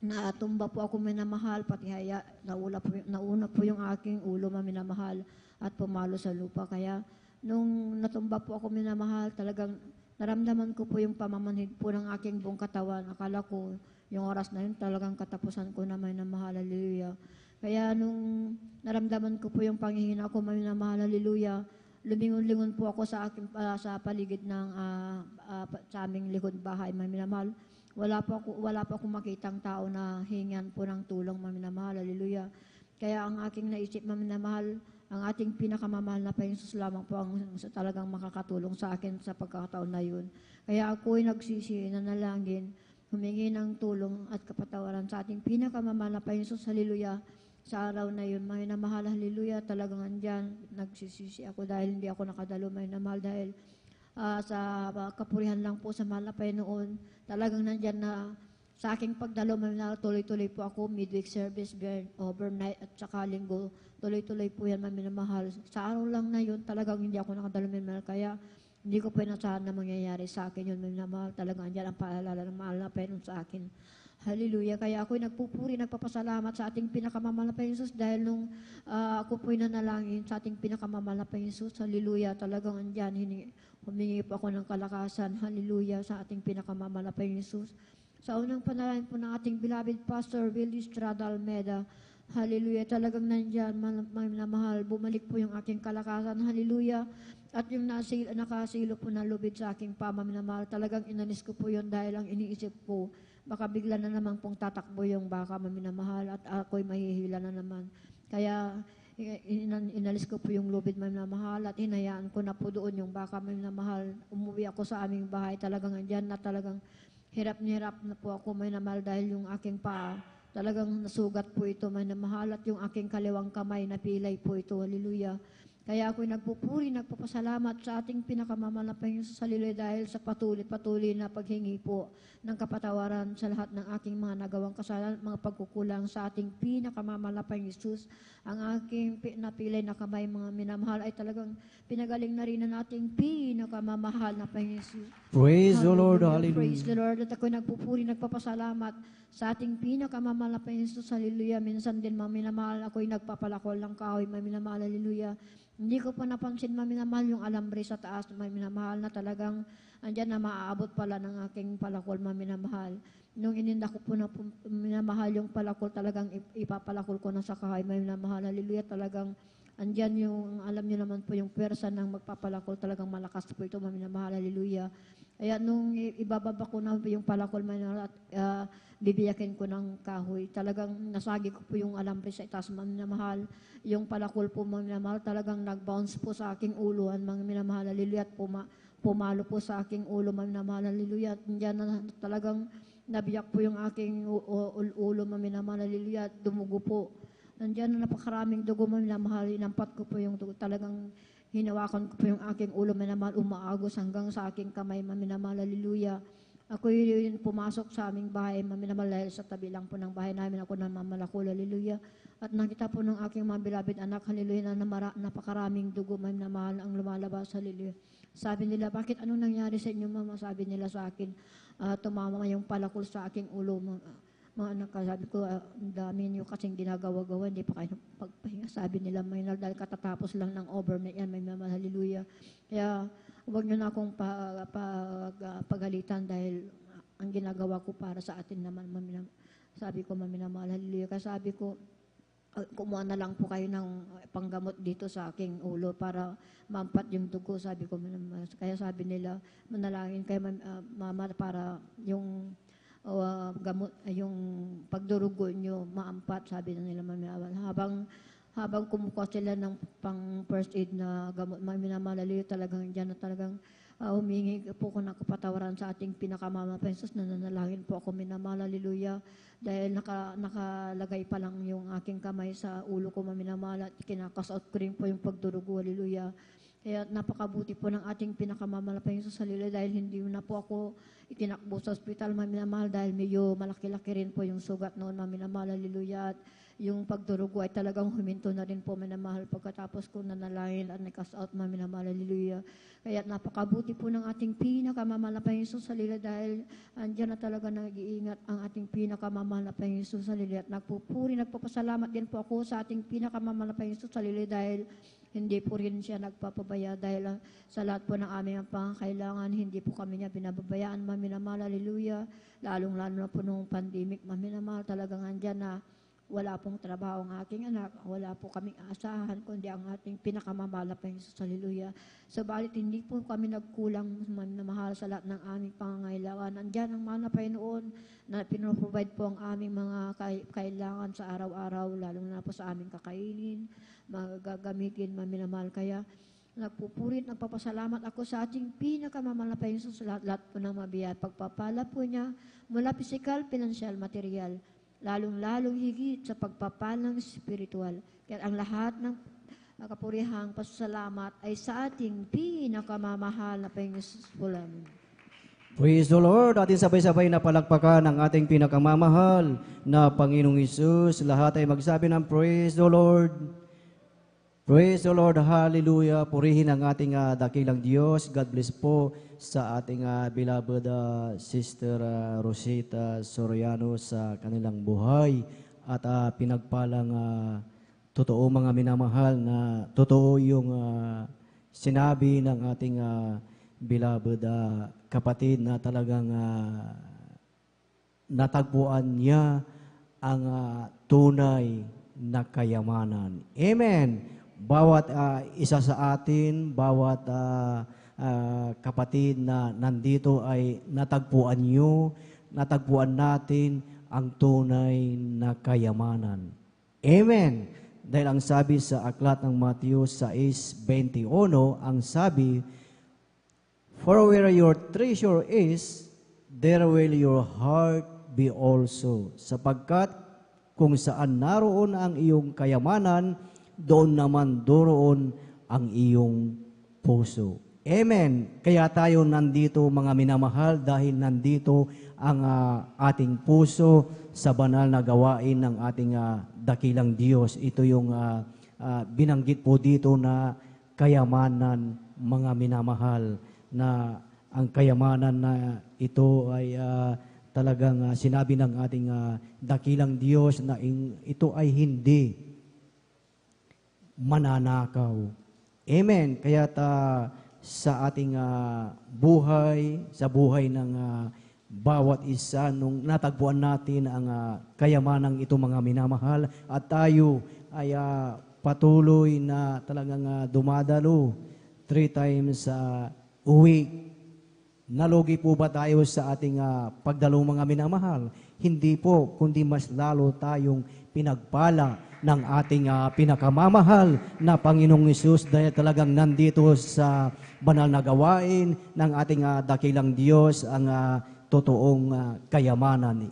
natumba po ako minamahal, pati nauna po yung aking ulo minamahal at pumalo sa lupa. Kaya nung natumba po ako minamahal, talagang naramdaman ko po yung pamamanhid po ng aking buong katawan. Akala ko yung oras na yun talagang katapusan ko na minamahal. Hallelujah. Kaya nung naramdaman ko po yung panghihina ko minamahal. Hallelujah. Lumingon-lingon po ako sa paligid ng sa aming likod bahay minamahal. Wala po ako makitang tao na hingan po ng tulong minamahal. Hallelujah. Kaya ang aking naisip minamahal, ang ating pinakamamahal na Panginoon lamang po ang talagang makakatulong sa akin sa pagkakataon na yun. Kaya ako'y nagsisi, nanalangin, humingi ng tulong at kapatawaran sa ating pinakamamahal na Panginoon. Hallelujah. Sa araw na yun, minamahal, hallelujah, talagang andyan, nagsisisi ako dahil hindi ako nakadalo minamahal dahil sa kapurihan lang po sa mahal na Panginoon. Talagang nandyan na sa aking pagdalo, tuloy-tuloy po ako, midweek service, overnight at saka linggo. Tuloy-tuloy po yan minamahal. Sa araw lang na yun, talagang hindi ako nakadalo minamahal. Kaya hindi ko po inasahan na mangyayari sa akin yun minamahal. Talagang andyan ang paalala ng mahal na Panginoon sa akin. Hallelujah. Kaya ako'y nagpupuri, nagpapasalamat sa ating pinakamamahal na Panginoon dahil nung ako po'y nanalangin sa ating pinakamamahal na Panginoon. Hallelujah. Talagang andyan, humingi po ako ng kalakasan. Hallelujah. Sa ating pinakamamahal na Panginoon. Sa unang panalangin po ng ating beloved Pastor Willie Estrada Almeda. Hallelujah. Talagang nandyan, mahal, bumalik po yung aking kalakasan. Hallelujah. At yung nakasilo po na lubid sa aking pamaminamahal, talagang inalis ko po yun dahil ang iniisip po, baka bigla na naman pong tatakbo yung baka maminamahal at ako'y mahihila na naman. Kaya inalis ko po yung lubid maminamahal at hinayaan ko na po doon yung baka maminamahal. Umuwi ako sa aming bahay, talagang andyan na talagang hirap na po ako maminamahal dahil yung aking paa, talagang nasugat po ito maminamahal at yung aking kaliwang kamay napilay po ito. Hallelujah. Kaya ako'y nagpupuri, nagpapasalamat sa ating pinakamamahal na Panginoon sa Hallelujah dahil sa patuloy na paghingi po ng kapatawaran sa lahat ng aking mga nagawang kasalanan, mga pagkukulang sa ating pinakamamahal na Panginoon Jesus. Ang aking napilay na kamay, mga minamahal, ay talagang pinagaling na rin ng ating pinakamamahal na Panginoon Jesus. Praise the Lord. Hallelujah. Praise the Lord. At ako'y nagpupuri, nagpapasalamat sa ating pinakamamahal na Panginoon Jesus. Hallelujah. Minsan din, mga minamahal, ako'y nagpapalakol ng kahoy, mga minamahal. Hallelujah. Hindi ko pa napansin maminamahal yung alambre sa taas, maminamahal na talagang andyan na maaabot pala ng aking palakol maminamahal. Nung ininda ko po na minamahal yung palakol, talagang ipapalakol ko na sa kahay maminamahal. Hallelujah, talagang andyan yung, alam niyo naman po yung pwersa ng magpapalakol, talagang malakas po ito maminamahal. Hallelujah. Kaya nung ibababa ko na yung palakol maminamahal at bibiyakin ko ng kahoy, talagang nasagi ko po yung alambre sa itaas maminamahal. Yung palakol po minamahal, talagang nag-bounce po sa aking ulo, mga minamahal, hallelujah, at pumalo po sa aking ulo, minamahal, hallelujah, at diyan na talagang nabiyak po yung aking ulo, minamahal, hallelujah, at dumugo po. Nandiyan na napakaraming dugo, minamahal, inampat ko po yung dugo, talagang hinawakan ko po yung aking ulo, minamahal, umaagos hanggang sa aking kamay, minamahal, hallelujah. Ako yun pumasok sa aming bahay, minamahal, dahil sa tabi lang po ng bahay namin, ako namamalakol, hallelujah. At nakita po ng aking mga beloved anak, hallelujah, na napakaraming dugo, minamahal, ang lumalabas, hallelujah. Sabi nila, bakit anong nangyari sa inyo, mama? Sabi nila sa akin, tumama yung palakol sa aking ulo, mga anak. Sabi ko, dami niyo kasing ginagawa-gawa, hindi pa kayo pagpahinga. Sabi nila, minal, dahil katatapos lang ng overnight yan, minamahal, hallelujah. Kaya, huwag niyo na akong pagalitan dahil ang ginagawa ko para sa atin naman, sabi ko, maminamahal, hallelujah. Kaya sabi ko, kumuha na lang po kayo ng panggamot dito sa aking ulo para mampat yung dugo, sabi ko. Kaya sabi nila, manalangin kayo, mama, para yung gamot, yung pagdurugo nyo maampat, sabi na nila, mama. Habang kumukuha sila ng pang first aid na gamot, minamahal, talagang dyan na talagang humingi po ko ng kapatawaran sa ating pinakamamahal na Panginoon. Nananalangin po ako, minamahal, hallelujah, dahil nakalagay pa lang yung aking kamay sa ulo ko, minamahal, at kinakasot ko rin po yung pagdurugo, hallelujah. Kaya napakabuti po ng ating pinakamamalapayang salila dahil hindi na po ako itinakbo sa ospital, maminamahal, dahil medyo malaki-laki rin po yung sugat noon, maminamahal, hallelujah. At yung pagdurugo ay talagang huminto na rin po, maminamahal, pagkatapos ko nanalain at nag-cast out, maminamahal, hallelujah. Kaya napakabuti po ng ating pinakamamalapayang salila dahil andyan na talaga nag-iingat ang ating pinakamamalapayang salila. At nagpupuri, nagpapasalamat din po ako sa ating pinakamamalapayang salila dahil hindi po rin siya nagpapabaya dahil sa lahat po ng aming pangangailangan, hindi po kami niya binababayaan, maminamahal, hallelujah. Lalong-lalo na po nung pandemic, maminamahal, talagang andyan na wala pong trabaho ang aking anak, wala po kaming asahan, kundi ang ating pinakamamalapayang hallelujah. Sabalit hindi po kami nagkulang, maminamahal, sa lahat ng aming pangangailangan. Andyan ang mana Panginoon na pinoprovide po ang aming mga kailangan sa araw-araw, lalong na po sa aming kakainin, magagamitin, maminamahal. Kaya nagpupurit, nagpapasalamat ako sa ating pinakamamalapayang sa lahat po ng mabiyat. Pagpapala po niya mula physical, financial, material, lalong-lalong higit sa pagpapalang spiritual. Kaya ang lahat ng kapurihang pasasalamat ay sa ating pinakamamahal na Panginoon. Praise the Lord. Atin sabay-sabay na palakpakan ang ating pinakamamahal na Panginoong Hesus. Lahat ay magsabi ng praise the Lord. Praise the Lord. Hallelujah. Purihin ang ating dakilang Diyos. God bless po sa ating beloved Sister Rosita Soriano sa kanilang buhay. At pinagpalang totoo mga minamahal na totoo yung sinabi ng ating beloved kapatid na talagang natagpuan niya ang tunay na kayamanan. Amen. Bawat isa sa atin, bawat kapatid na nandito ay natagpuan nyo, natagpuan natin ang tunay na kayamanan. Amen. Dahil ang sabi sa aklat ng Matthew 6:21, ang sabi, "For where your treasure is, there will your heart be also." Sapagkat kung saan naroon ang iyong kayamanan, doon naman doroon ang iyong puso. Amen. Kaya tayo nandito mga minamahal dahil nandito ang ating puso sa banal na gawain ng ating dakilang Diyos. Ito yung binanggit po dito na kayamanan mga minamahal, na ang kayamanan na ito ay talagang sinabi ng ating dakilang Diyos na ito ay hindi mananakaw. Amen. Kaya sa ating buhay, sa buhay ng bawat isa, nung natagpuan natin ang kayamanang ito mga minamahal, at tayo ay patuloy na talagang dumadalo 3 times a week. Nalugi po ba tayo sa ating pagdalo mga minamahal? Hindi po, kundi mas lalo tayong pinagpala ng ating pinakamamahal na Panginoong Hesus dahil talagang nandito sa banal na gawain ng ating dakilang Diyos ang totoong kayamanan.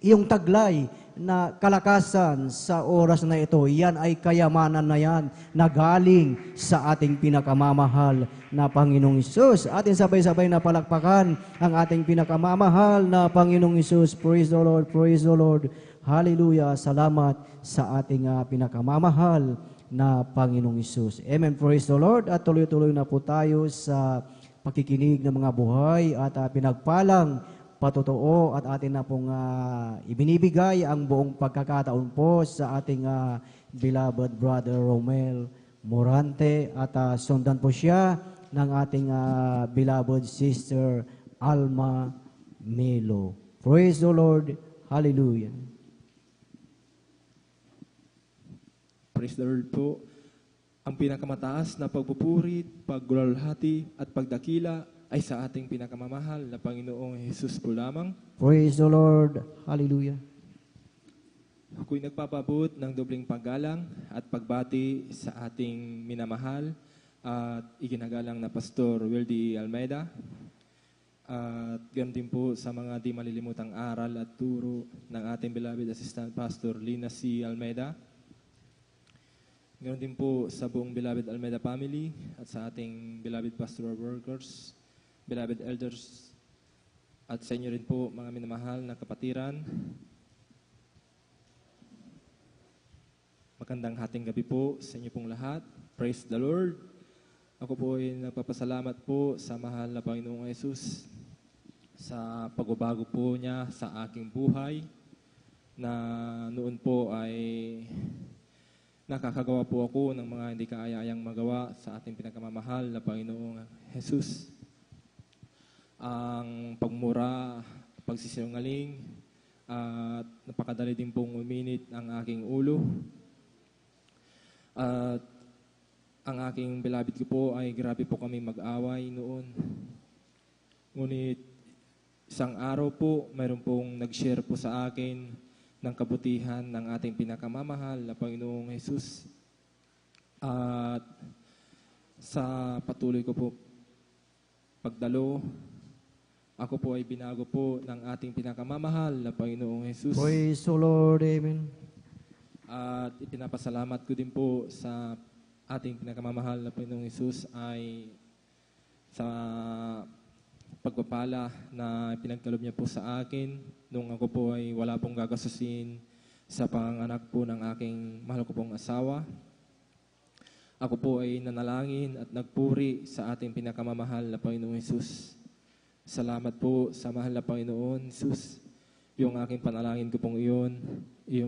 Yung taglay na kalakasan sa oras na ito, yan ay kayamanan na yan na galing sa ating pinakamamahal na Panginoong Hesus. Atin sabay-sabay na palakpakan ang ating pinakamamahal na Panginoong Hesus. Praise the Lord, praise the Lord. Hallelujah. Salamat sa ating pinakamamahal na Panginoong Hesus. Amen. Praise the Lord. At tuloy-tuloy na po tayo sa pakikinig ng mga buhay at pinagpalang patotoo at atin na pong ibinibigay ang buong pagkakataon po sa ating beloved brother Romel Morante at sundan po siya ng ating beloved sister Alma Melo. Praise the Lord. Hallelujah. Praise the Lord po. Ang pinakamataas na pagpupuri, pagluwalhati at pagdakila ay sa ating pinakamamahal na Panginoong Hesus po lamang. Praise the Lord. Hallelujah. Ako'y nagpapabot ng dobling paggalang at pagbati sa ating minamahal at iginagalang na Pastor Wildy Almeida. At ganun din po sa mga di malilimutang aral at turo ng ating beloved Assistant Pastor Lina C. Almeida. Ganoon din po sa buong Beloved Almeida family at sa ating beloved pastoral workers, beloved elders, at sa inyo rin po mga minamahal na kapatiran. Magandang hating gabi po sa inyo pong lahat. Praise the Lord. Ako po ay nagpapasalamat po sa mahal na Panginoong Yesus sa pagbabago po niya sa aking buhay na noon po ay nakakagawa po ako ng mga hindi kaaya-ayang magawa sa ating pinakamamahal na Panginoong Jesus. Ang pagmura, pagsisinungaling, at napakadali din pong uminit ang aking ulo. At ang aking beloved ko po ay grabe po kami mag-away noon. Ngunit isang araw po, mayroon pong nag-share po sa akin ng kabutihan ng ating pinakamamahal na Panginoong Jesus. At sa patuloy ko po pagdalo, ako po ay binago po ng ating pinakamamahal na Panginoong Jesus. Praise the Lord, amen. At ipinapasalamat ko din po sa ating pinakamamahal na Panginoong Jesus ay sa pagpapala na pinagkalob niya po sa akin nung ako po ay wala pong gagastusin sa panganak po ng aking mahal ko pong asawa. Ako po ay nanalangin at nagpuri sa ating pinakamamahal na Panginoong Jesus. Salamat po sa mahal na Panginoon Jesus. Yung aking panalangin ko pong iyon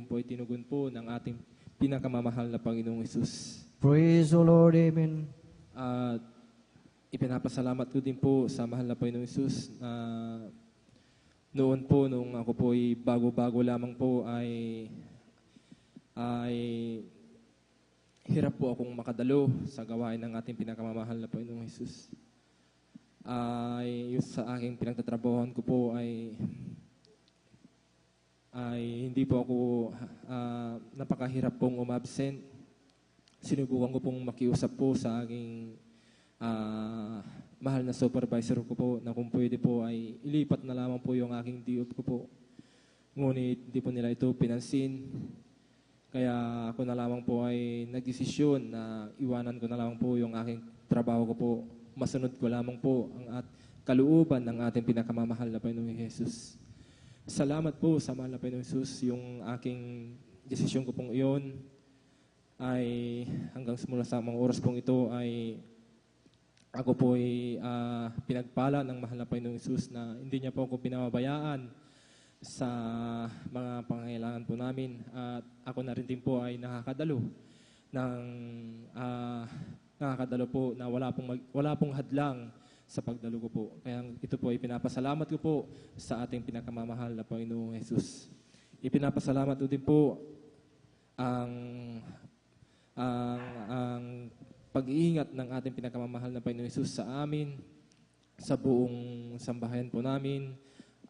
po ay tinugon po ng ating pinakamamahal na Panginoong Jesus. Praise the Lord, amen. At ipinapasalamat ko din po sa mahal na Panginoong Jesus na noon po, nung ako po ay bago-bago lamang po ay hirap po akong makadalo sa gawain ng ating pinakamamahal na Panginoong Jesus. Yung sa aking pinagtatrabahoan ko po ay hindi po ako napakahirap pong umabsent. Sinubukan ko pong makiusap po sa aking mahal na supervisor ko po na kung pwede po ay ilipat na lamang po yung aking DOP ko po. Ngunit di po nila ito pinansin. Kaya ako na lamang po ay nagdesisyon na iwanan ko na lamang po yung aking trabaho ko po. Masunod ko lamang po ang kalooban ng ating pinakamamahal na Panginoong Jesus. Salamat po sa mahal na Panginoong Jesus. Yung aking desisyon ko pong iyon ay hanggang simula sa mga oras pong ito ay ako po ay pinagpala ng mahal na Panginoong Jesus na hindi niya po ako pinababayaan sa mga pangangailangan po namin. At ako na rin din po ay nakakadalo po na wala pong hadlang sa pagdalo ko po. Kaya ito po ay pinapasalamat ko po sa ating pinakamamahal na Panginoong Jesus. Ipinapasalamat ko din po ang pag-iingat ng ating pinakamamahal na Panginoong Jesus sa amin, sa buong sambahayan po namin,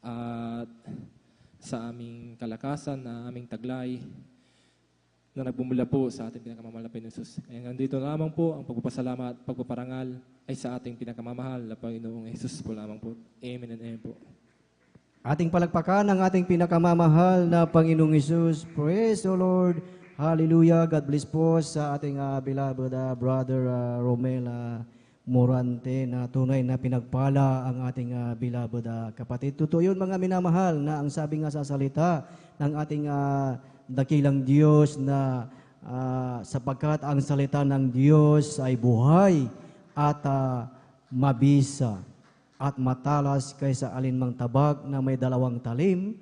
at sa aming kalakasan na aming taglay na nagbumula po sa ating pinakamamahal na Panginoong Jesus. Kaya nandito lamang po ang pagpapasalamat, pagpaparangal ay sa ating pinakamamahal na Panginoong Jesus po lamang po. Amen and amen po. Ating palakpakan ang ating pinakamamahal na Panginoong Jesus. Praise the Lord. Hallelujah. God bless po sa ating beloved brother Romel Morante na tunay na pinagpala ang ating beloved kapatid. Totoo yun mga minamahal na ang sabi nga sa salita ng ating dakilang Diyos na sapagkat ang salita ng Diyos ay buhay at mabisa at matalas kaysa alinmang tabak na may dalawang talim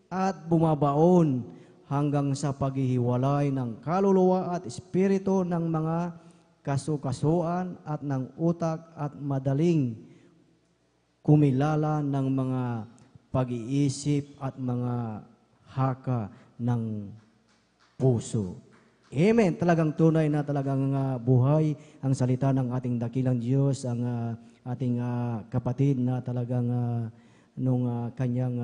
at bumabaon hanggang sa paghihiwalay ng kaluluwa at espiritu ng mga kasukasuan at ng utak at madaling kumilala ng mga pag-iisip at mga haka ng puso. Amen. Talagang tunay na talagang buhay ang salita ng ating dakilang Diyos, ang ating kapatid na talagang nung kanyang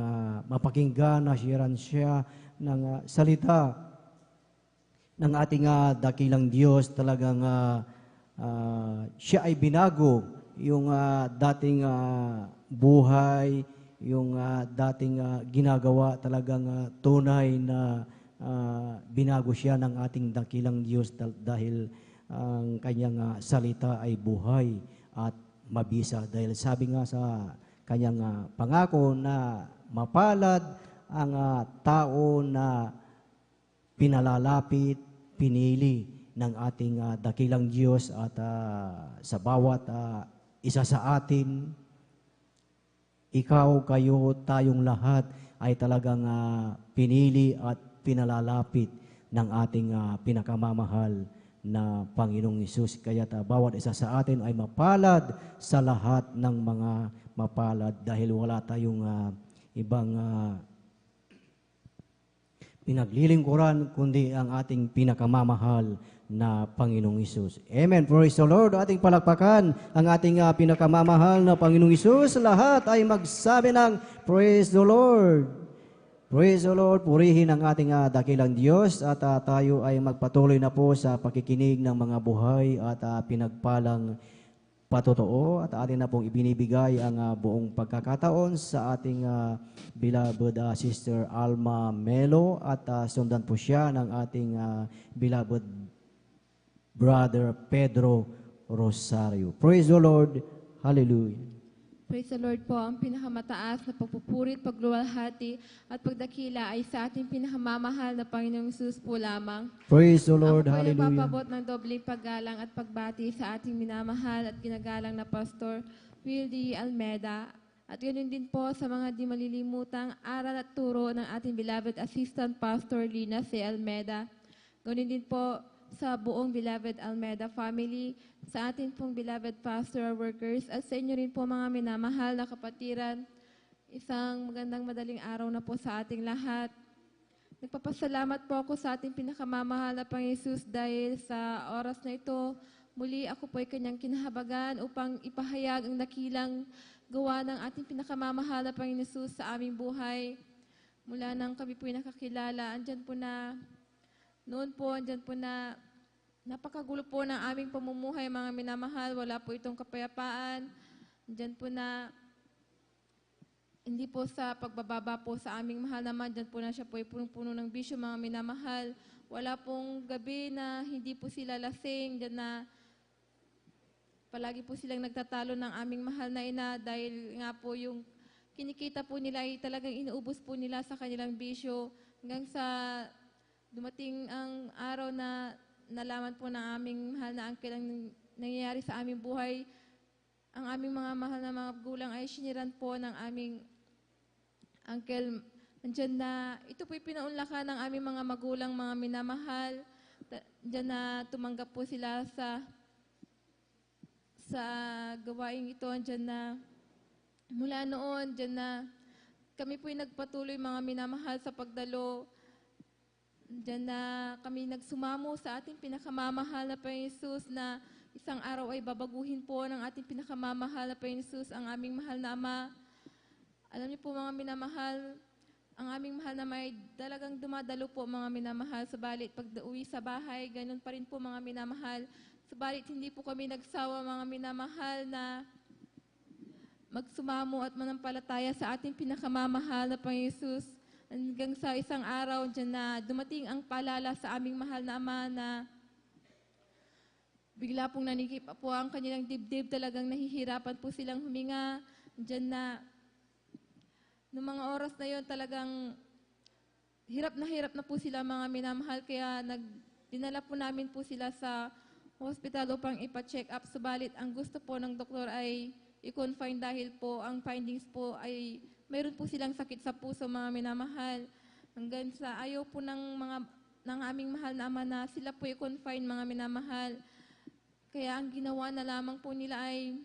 mapakinggan na siyaran siya ng salita ng ating dakilang Diyos, talagang siya ay binago yung dating buhay, yung dating ginagawa, talagang tunay na binago siya ng ating dakilang Diyos dahil ang kanyang salita ay buhay at mabisa. Dahil sabi nga sa kanyang pangako na mapalad ang tao na pinalalapit, pinili ng ating dakilang Diyos at sa bawat isa sa atin, ikaw, kayo, tayong lahat ay talagang pinili at pinalalapit ng ating pinakamamahal na Panginoong Hesus. Kaya bawat isa sa atin ay mapalad sa lahat ng mga mapalad dahil wala tayong ibang pinaglilingkuran kundi ang ating pinakamamahal na Panginoong Hesus. Amen. Praise the Lord. Ating palakpakan ang ating pinakamamahal na Panginoong Hesus. Lahat ay magsabi ng Praise the Lord. Praise the Lord. Purihin ang ating dakilang Diyos at tayo ay magpatuloy na po sa pakikinig ng mga buhay at pinagpalang patotoo at atin na pong ibinibigay ang buong pagkakataon sa ating beloved Sister Alma Melo at sundan po siya ng ating beloved Brother Pedro Rosario. Praise the Lord. Hallelujah. Praise the Lord po, ang pinakamataas na pagpupuri, pagluwalhati at pagdakila ay sa ating pinakamamahal na Panginoong Hesus po lamang. Praise the Lord. Ako po Hallelujah. nagpapabot ng dobling paggalang at pagbati sa ating minamahal at ginagalang na Pastor Wildy Almeida. At ganoon din po sa mga di malilimutang aral at turo ng ating beloved Assistant Pastor Lina C. Almeida. Ganoon din po sa buong beloved Almeida family, sa ating pong beloved pastoral workers, at sa inyo rin po mga minamahal na kapatiran. Isang magandang madaling araw na po sa ating lahat. Nagpapasalamat po ako sa ating pinakamamahal na Panginoon Hesus dahil sa oras na ito, muli ako po ay kanyang kinahabagan upang ipahayag ang dakilang gawa ng ating pinakamamahal na Panginoon Hesus sa aming buhay. Mula nang kami po ay nakakilala, andyan po na noon po, andyan po na napakagulo po ng aming pamumuhay, mga minamahal. Wala po itong kapayapaan. Andyan po na hindi po sa pagbababa po sa aming mahal naman. Andyan po na siya po ay punong-puno ng bisyo, mga minamahal. Wala pong gabi na hindi po sila lasing. Andyan na palagi po silang nagtatalo ng aming mahal na ina dahil nga po yung kinikita po nila ay talagang inuubos po nila sa kanilang bisyo hanggang sa dumating ang araw na nalaman po ng aming mahal na uncle ang nangyayari sa aming buhay. Ang aming mga mahal na mga gulang ay siniran po ng aming uncle. Nandiyan na, ito po'y pinaunlakan ng aming mga magulang, mga minamahal. Diyan na tumanggap po sila sa gawaing ito. Diyan na, mula noon, diyan na, kami po'y nagpatuloy mga minamahal sa pagdalo. Diyan na kami nagsumamo sa ating pinakamamahal na Panginoon Hesus na isang araw ay babaguhin po ng ating pinakamamahal na Panginoon Hesus ang aming mahal na Ama. Alam niyo po mga minamahal, ang aming mahal na Ama ay talagang dumadalo po mga minamahal. Subalit pag uwi sa bahay, ganun pa rin po mga minamahal. Subalit hindi po kami nagsawa mga minamahal na magsumamo at manampalataya sa ating pinakamamahal na Panginoon Hesus. Hanggang sa isang araw dyan na dumating ang paalala sa aming mahal na Ama na bigla pong nanikip po ang kanilang dibdib, talagang nahihirapan po silang huminga. Dyan na, noong mga oras na yon talagang hirap na po sila mga minamahal, kaya dinala po namin po sila sa hospital upang ipa-check up. Subalit, ang gusto po ng doktor ay i-confine dahil po ang findings po ay mayroon po silang sakit sa puso, mga minamahal. Hanggang sa ayaw po ng aming mahal na Ama na sila po i-confine, mga minamahal. Kaya ang ginawa na lamang po nila ay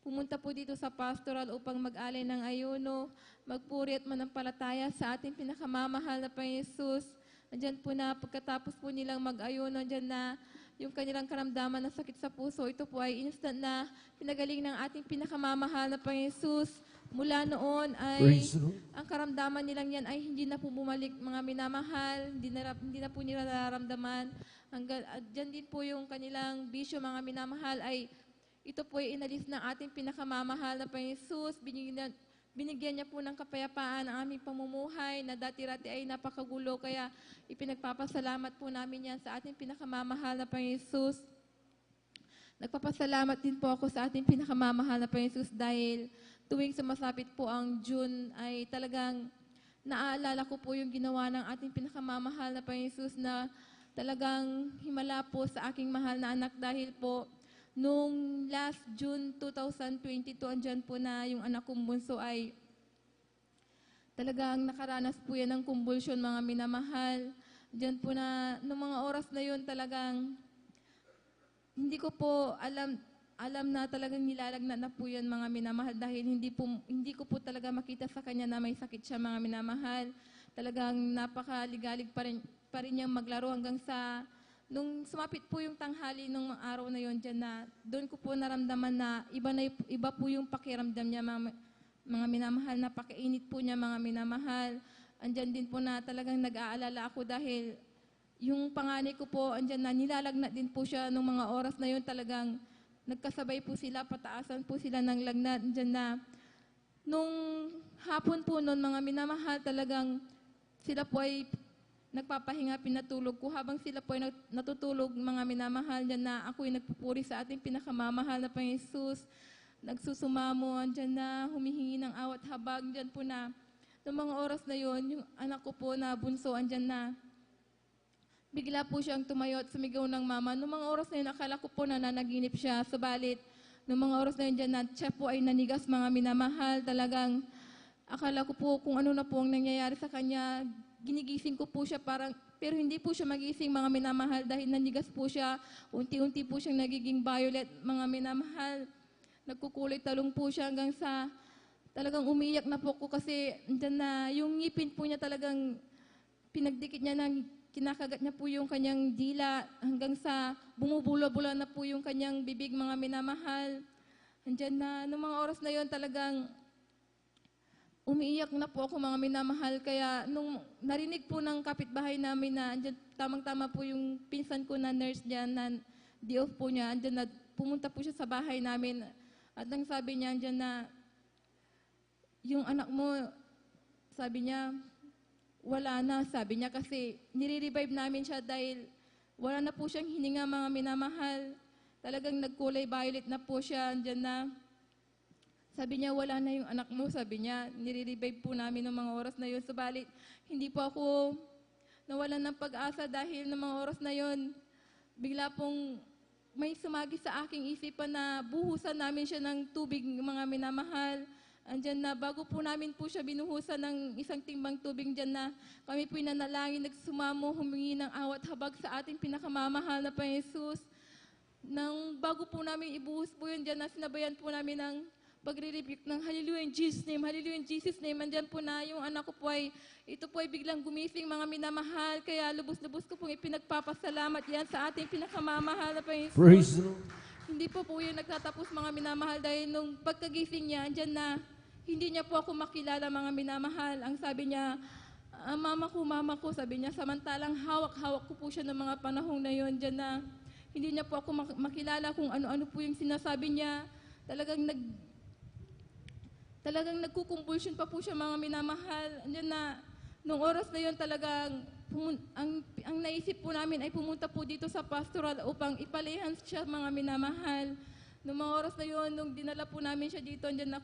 pumunta po dito sa pastoral upang mag-alay ng ayuno, magpuri at manampalataya sa ating pinakamamahal na Panginoon Hesus. Andyan po na pagkatapos po nilang mag-ayuno, andyan na yung kanilang karamdaman na sakit sa puso, ito po ay instant na pinagaling ng ating pinakamamahal na Panginoon Hesus. Mula noon ay ang karamdaman nilang yan ay hindi na po bumalik, mga minamahal, hindi na po nila nararamdaman. Diyan din po yung kanilang bisyo, mga minamahal, ay ito po ay inalis ng ating pinakamamahal na Panginoon Hesus. binigyan niya po ng kapayapaan ang aming pamumuhay na dati-rati ay napakagulo. Kaya ipinagpapasalamat po namin yan sa ating pinakamamahal na Panginoon Jesus. Nagpapasalamat din po ako sa ating pinakamamahal na Panginoon Jesus dahil tuwing sumasapit po ang June ay talagang naaalala ko po yung ginawa ng ating pinakamamahal na Panginoon Jesus na talagang himala po sa aking mahal na anak dahil po nung last June 2022, andyan po na yung anak kong bunso ay talagang nakaranas po yan ng convulsion, mga minamahal. Andyan po na, nung mga oras na yun talagang hindi ko po alam na talagang nilalagnat na po yan, mga minamahal, dahil hindi ko po talaga makita sa kanya na may sakit siya, mga minamahal. Talagang napakaligalig pa rin niyang maglaro hanggang sa nung sumapit po yung tanghali nung araw na yon dyan na doon ko po naramdaman na iba po yung pakiramdam niya, mga minamahal, na pakiinit po niya, mga minamahal. Andyan din po na talagang nag-aalala ako dahil yung panganay ko po, andyan na nilalagnat din po siya nung mga oras na yun, talagang nagkasabay po sila, pataasan po sila ng lagnat. Andyan na nung hapon po noon, mga minamahal, talagang sila po ay nagpapahinga, pinatulog ko. Habang sila po ay natutulog, mga minamahal, dyan na ako ay nagpupuri sa ating pinakamamahal na Panginoon Jesus. Nagsusumamo, dyan na humihingi ng awat habag. Dyan po na, noong mga oras na yon, yung anak ko po na bunso, andyan na, bigla po siyang tumayo at sumigaw ng mama. Noong mga oras na yun, akala ko po na nanaginip siya. Subalit, noong mga oras na yun dyan na, siya po ay nanigas, mga minamahal. Talagang, akala ko po kung ano na po ang nangyayari sa kanya. Ginigising ko po siya pero hindi po siya magising, mga minamahal, dahil nanigas po siya. Unti-unti po siyang nagiging violet, mga minamahal. Nagkukulay talong po siya hanggang sa talagang umiyak na po ko kasi dyan na yung ngipin po niya talagang pinagdikit niya ng kinakagat niya po yung kanyang dila hanggang sa bumubula-bula na po yung kanyang bibig, mga minamahal. Andyan na, noong mga oras na yon talagang umiiyak na po ako, mga minamahal. Kaya nung narinig po ng kapitbahay namin na andyan, tamang-tama po yung pinsan ko na nurse dyan, na D.O. po niya, andyan na, pumunta po siya sa bahay namin. At nang sabi niya, andyan na, yung anak mo, sabi niya, wala na, sabi niya, kasi nire-revive namin siya dahil wala na po siyang hininga, mga minamahal. Talagang nagkulay violet na po siya, andyan na. Sabi niya, wala na yung anak mo, sabi niya, nire-revive po namin ng mga oras na yun. Subalit, hindi po ako nawalan ng pag-asa dahil ng mga oras na yun, bigla pong may sumagi sa aking isipan na buhusan namin siya ng tubig, mga minamahal. Andyan na, bago po namin po siya binuhusan ng isang timbang tubig dyan na kami po'y nanalangin, nagsumamo, humingi ng awat habag sa ating pinakamamahal na Panginoon Jesus. Nang bago po namin ibuhos po yun dyan na sinabayan po namin ng pagre-rebuke ng Hallelujah in Jesus' name, Hallelujah in Jesus' name. Andyan po na yung anak ko po ay, ito po ay biglang gumising, mga minamahal. Kaya lubos-lubos ko pong ipinagpapasalamat yan sa ating pinakamamahal na Panginoon Jesus. Praise the Lord. Hindi po yun nagtatapos, mga minamahal, dahil nung pagkagising niya, andyan na, hindi niya po ako makilala, mga minamahal. Ang sabi niya, mama ko, sabi niya, samantalang hawak-hawak ko po siya ng mga panahong na yun, dyan na hindi niya po ako makilala kung ano-ano po yung sinasabi niya. Talagang nagkukumpulsion pa po siya, mga minamahal. Andyan na, nung oras na yun talagang, ang naisip po namin ay pumunta po dito sa pastoral upang ipalehans siya, mga minamahal. Nung mga oras na yun, nung dinala po namin siya dito, andyan na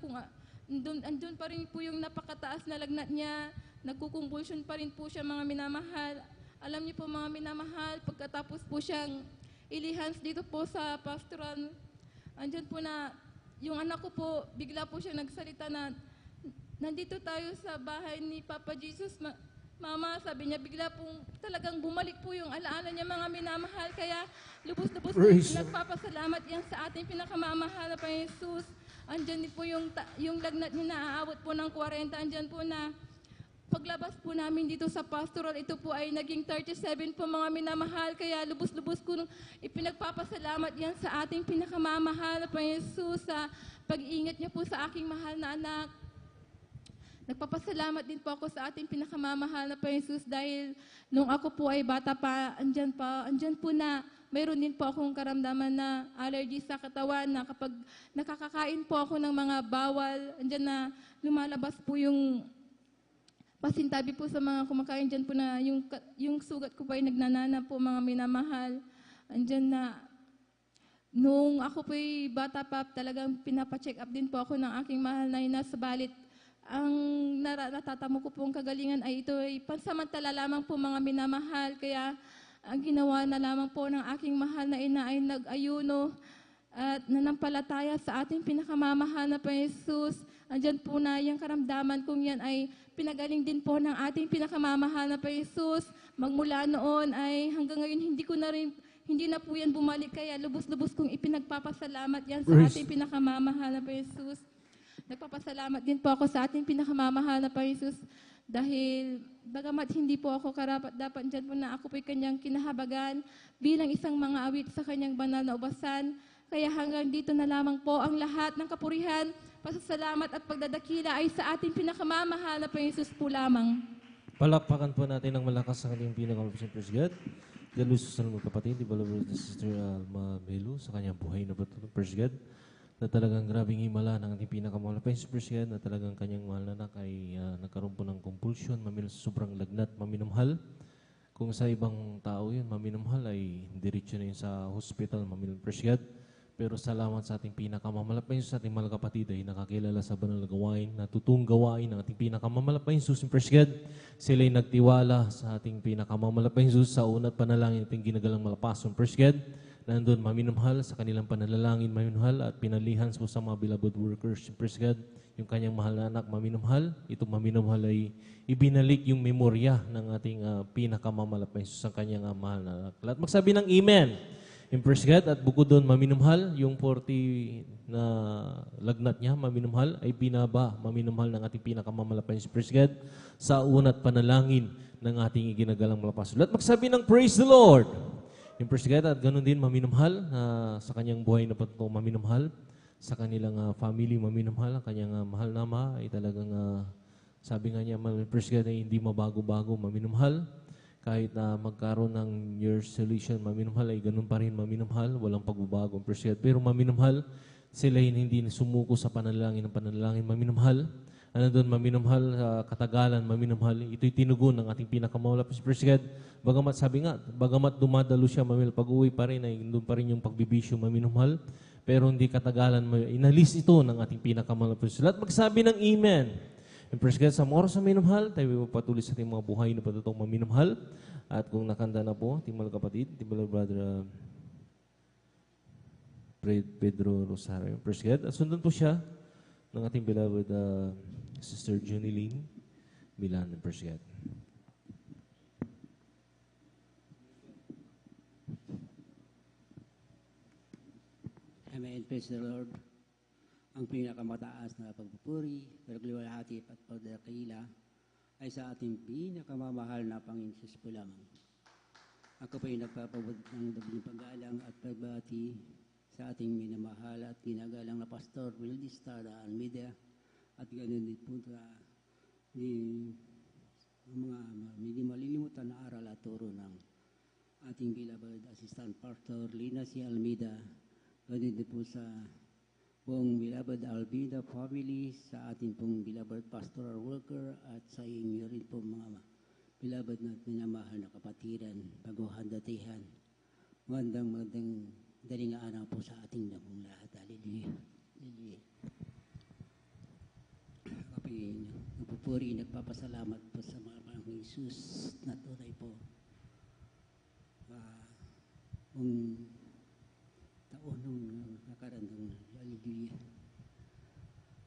andun pa rin po yung napakataas na lagnat niya, nagkukumpulsion pa rin po siya, mga minamahal. Alam niyo po, mga minamahal, pagkatapos po siyang ilihans dito po sa pastoral, andyan po na, yung anak ko po, bigla po siya nagsalita na, nandito tayo sa bahay ni Papa Jesus, Mama, sabi niya, bigla pong talagang bumalik po yung alaala niya, mga minamahal. Kaya lubos-lubos nagpapasalamat yan sa ating pinakamamahal na Panginoon Jesus. Andyan din po yung lagnat niya na aabot po ng 40. Andyan po na paglabas po namin dito sa pastoral, ito po ay naging 37 po, mga minamahal. Kaya lubos-lubos ko ipinagpapasalamat yan sa ating pinakamamahal na Panginoon Jesus sa pag-iingat niya po sa aking mahal na anak. Nagpapasalamat din po ako sa ating pinakamamahal na Panginoon Jesus dahil nung ako po ay bata pa, andyan po na mayroon din po akong karamdaman na allergy sa katawan na kapag nakakakain po ako ng mga bawal, andyan na lumalabas po yung pasintabi po sa mga kumakain dyan po na yung sugat ko po ay nagnanana po mga minamahal. Andyan na, nung ako po'y bata pa, talagang pinapacheck up din po ako ng aking mahal na ina. Subalit, ang natatamo ko pong kagalingan ay ito ay pansamantala lamang po mga minamahal. Kaya ang ginawa na lamang po ng aking mahal na ina ay nag-ayuno at nanampalataya sa ating pinakamamahal na Jesus. Andyan po na yung karamdaman kong yan ay pinagaling din po ng ating pinakamamahal na Jesus. Magmula noon ay hanggang ngayon hindi na po yan bumalik, kaya lubos-lubos kong ipinagpapasalamat yan sa ating pinakamamahal na Jesus. Nagpapasalamat din po ako sa ating pinakamamahal na Jesus dahil bagamat hindi po ako karapat-dapat dyan po na ako po'y kanyang kinahabagan bilang isang mga awit sa kanyang banal na ubasan. Kaya hanggang dito na lamang po ang lahat ng kapurihan, pasasalamat at pagdadakila ay sa ating pinakamamahal na Jesus po lamang. Palakpakan po natin ng malakas ang ating pinaka-Panginoon Praise God. Galusos na mga kapatid, ibalabal na Sister Alma Melo sa kanyang buhay na patuloy, Praise God, na talagang grabing himala ng ating pinakamahal na Praise God, na talagang kanyang mahal na anak ay nagkaroon po ng compulsion, mamilo sa sobrang lagnat, maminumhal. Kung sa ibang tao yun, maminumhal ay diretso na yun sa hospital, mamilo, Praise God. Pero salamat sa ating pinakamamalapain sa ating mga kapatid ay nakakilala sa banal na gawain, natutong gawain ng ating pinakamamalapain Jesus in Praise God. Sila ay nagtiwala sa ating pinakamamalapain Jesus sa unat panalangin ating ginagalang malapason Praise God. Nandun maminumhal sa kanilang panalangin maminumhal at pinalihan po sa mga beloved workers in Praise God. Yung kanyang mahal na anak maminumhal, itong maminumhal ay ibinalik yung memorya ng ating pinakamamalapain Jesus sa kanyang mahal na anak. Lahat magsabi ng Amen. Praise God, at bukod doon maminumhal, yung 40 na lagnat niya, maminumhal, ay binaba, maminumhal ng ating pinakamamalapain si Praise God sa unat panalangin ng ating iginagalang malapas. Lahat magsabi ng Praise the Lord. Praise God, at ganun din maminumhal sa kanyang buhay na patuto, maminumhal sa kanilang family, maminumhal, ang kanyang mahal na ama ay talagang sabi nga niya, Praise God, ay hindi mabago-bago, maminumhal. Kahit na magkaroon ng year solution, maminumhal ay ganun pa rin maminumhal, walang pagbabago, Praise God. Pero maminumhal, sila hindi sumuko sa panalangin ng panalangin, maminumhal. Ano doon, maminumhal, katagalan, maminumhal. Ito'y tinugon ng ating pinakamawala, Praise God. Bagamat sabi nga, bagamat dumadalo siya, maminumhal, pag-uwi pa rin, ay doon pa rin yung pagbibisyo, maminumhal. Pero hindi katagalan, inalis ito ng ating pinakamawala, Praise God. Lahat magsabi ng Amen. Praise God, sa mga oras na minumhal, tayo patuloy sa ating mga buhay na patutong maminumhal. At kung nakanda na po, ating mga kapatid, ating mga brother Pedro Rosario. Praise God. At sundan po siya ng ating beloved Sister Junilyn Milan. Praise God. Amen. Praise the Lord. Ang pinakamataas na pagpupuri, pagluwalhati at pagdakila ay sa ating pinakamamahal na Panginoon Jesus po lamang. Ako po ay nagpapabot ng dobling paggalang at pagbati sa ating minamahal at ginagalang na Pastor Wildy Starda Almeida at ganoon din po mga hindi malilimutan na aral at turo ng ating beloved Assistant Pastor Lina C. Almeida, ganoon din po sa buong beloved Almeida family, sa ating pong beloved pastoral worker at sa inyo rin po mga beloved na minamahal na kapatiran, baguhan datihan. Magandang daling araw po sa ating pong lahat. Hallelujah. Hallelujah. Kapag nagpupuri, nagpapasalamat po sa mga Panginoong Jesus na tunay po. Taon nung nakarandang hallelujah.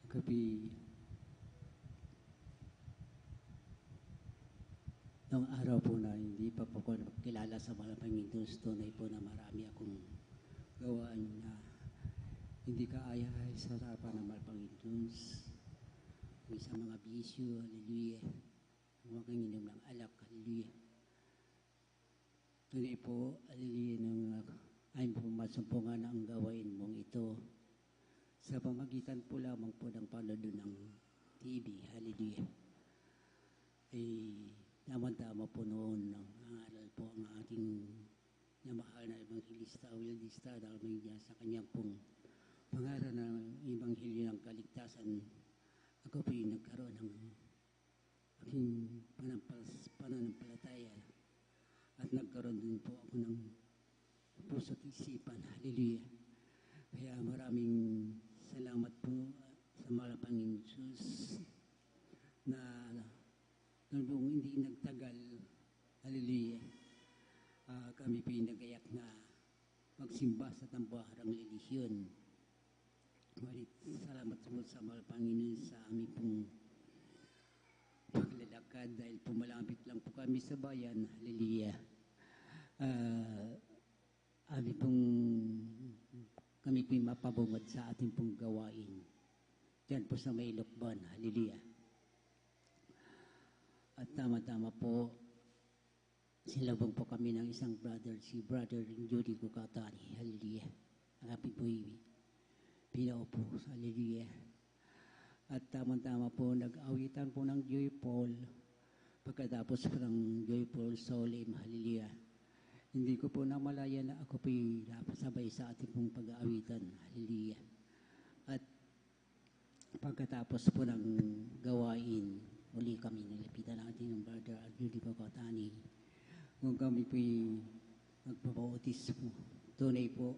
Gabi noong araw po na hindi pa po ko kilala sa mga Panginoon, tunay po na marami akong gawaan na hindi kaaya sa harapan ng mga Panginoon. Sa mga bisyo, hallelujah. Mga kanginom ng alak, hallelujah. Tunay po, hallelujah, ng ay masumpungan ang gawain mong ito sa pamagitan po lamang po ng panonood ng TV, hallelujah. Ay tama-tama po noon ang aral po ang aking na mahal na Evangelista Wildy Estrada Almeida sa kanyang pong pangaral ng Ebanghelyo ng Kaligtasan. Ako po'y nagkaroon ng aking pananampalataya at nagkaroon din po ako ng puso't isipan. Hallelujah. Kaya maraming salamat po sa mahal na Panginoon Diyos na nung hindi nagtagal, hallelujah, kami pinagayak na magsimba sa tambaharang relihiyon. Ngunit salamat po sa mahal na Panginoon sa aming pong paglalakad dahil pumalapit lang po kami sa bayan, hallelujah. Kami po'y mapabungad sa ating pong gawain. Diyan po sa may Lokban, hallelujah. At tama-tama po, silabang po kami ng isang brother, si Brother Judy Kukatani, hallelujah. Ang aking po'y pinaupo, hallelujah. At tama-tama po, nag-awitan po ng Joy Paul, pagkatapos po ng Joy Paul Solemn, hallelujah. Hindi ko po namalaya na ako po'y napasabay sa ating pong pag-aawitan. Hallelujah. At pagkatapos po ng gawain, uli kami nilapitan natin ng Brother Judy Kukatani. Kung kami po'y nagpapautis po, tunay po,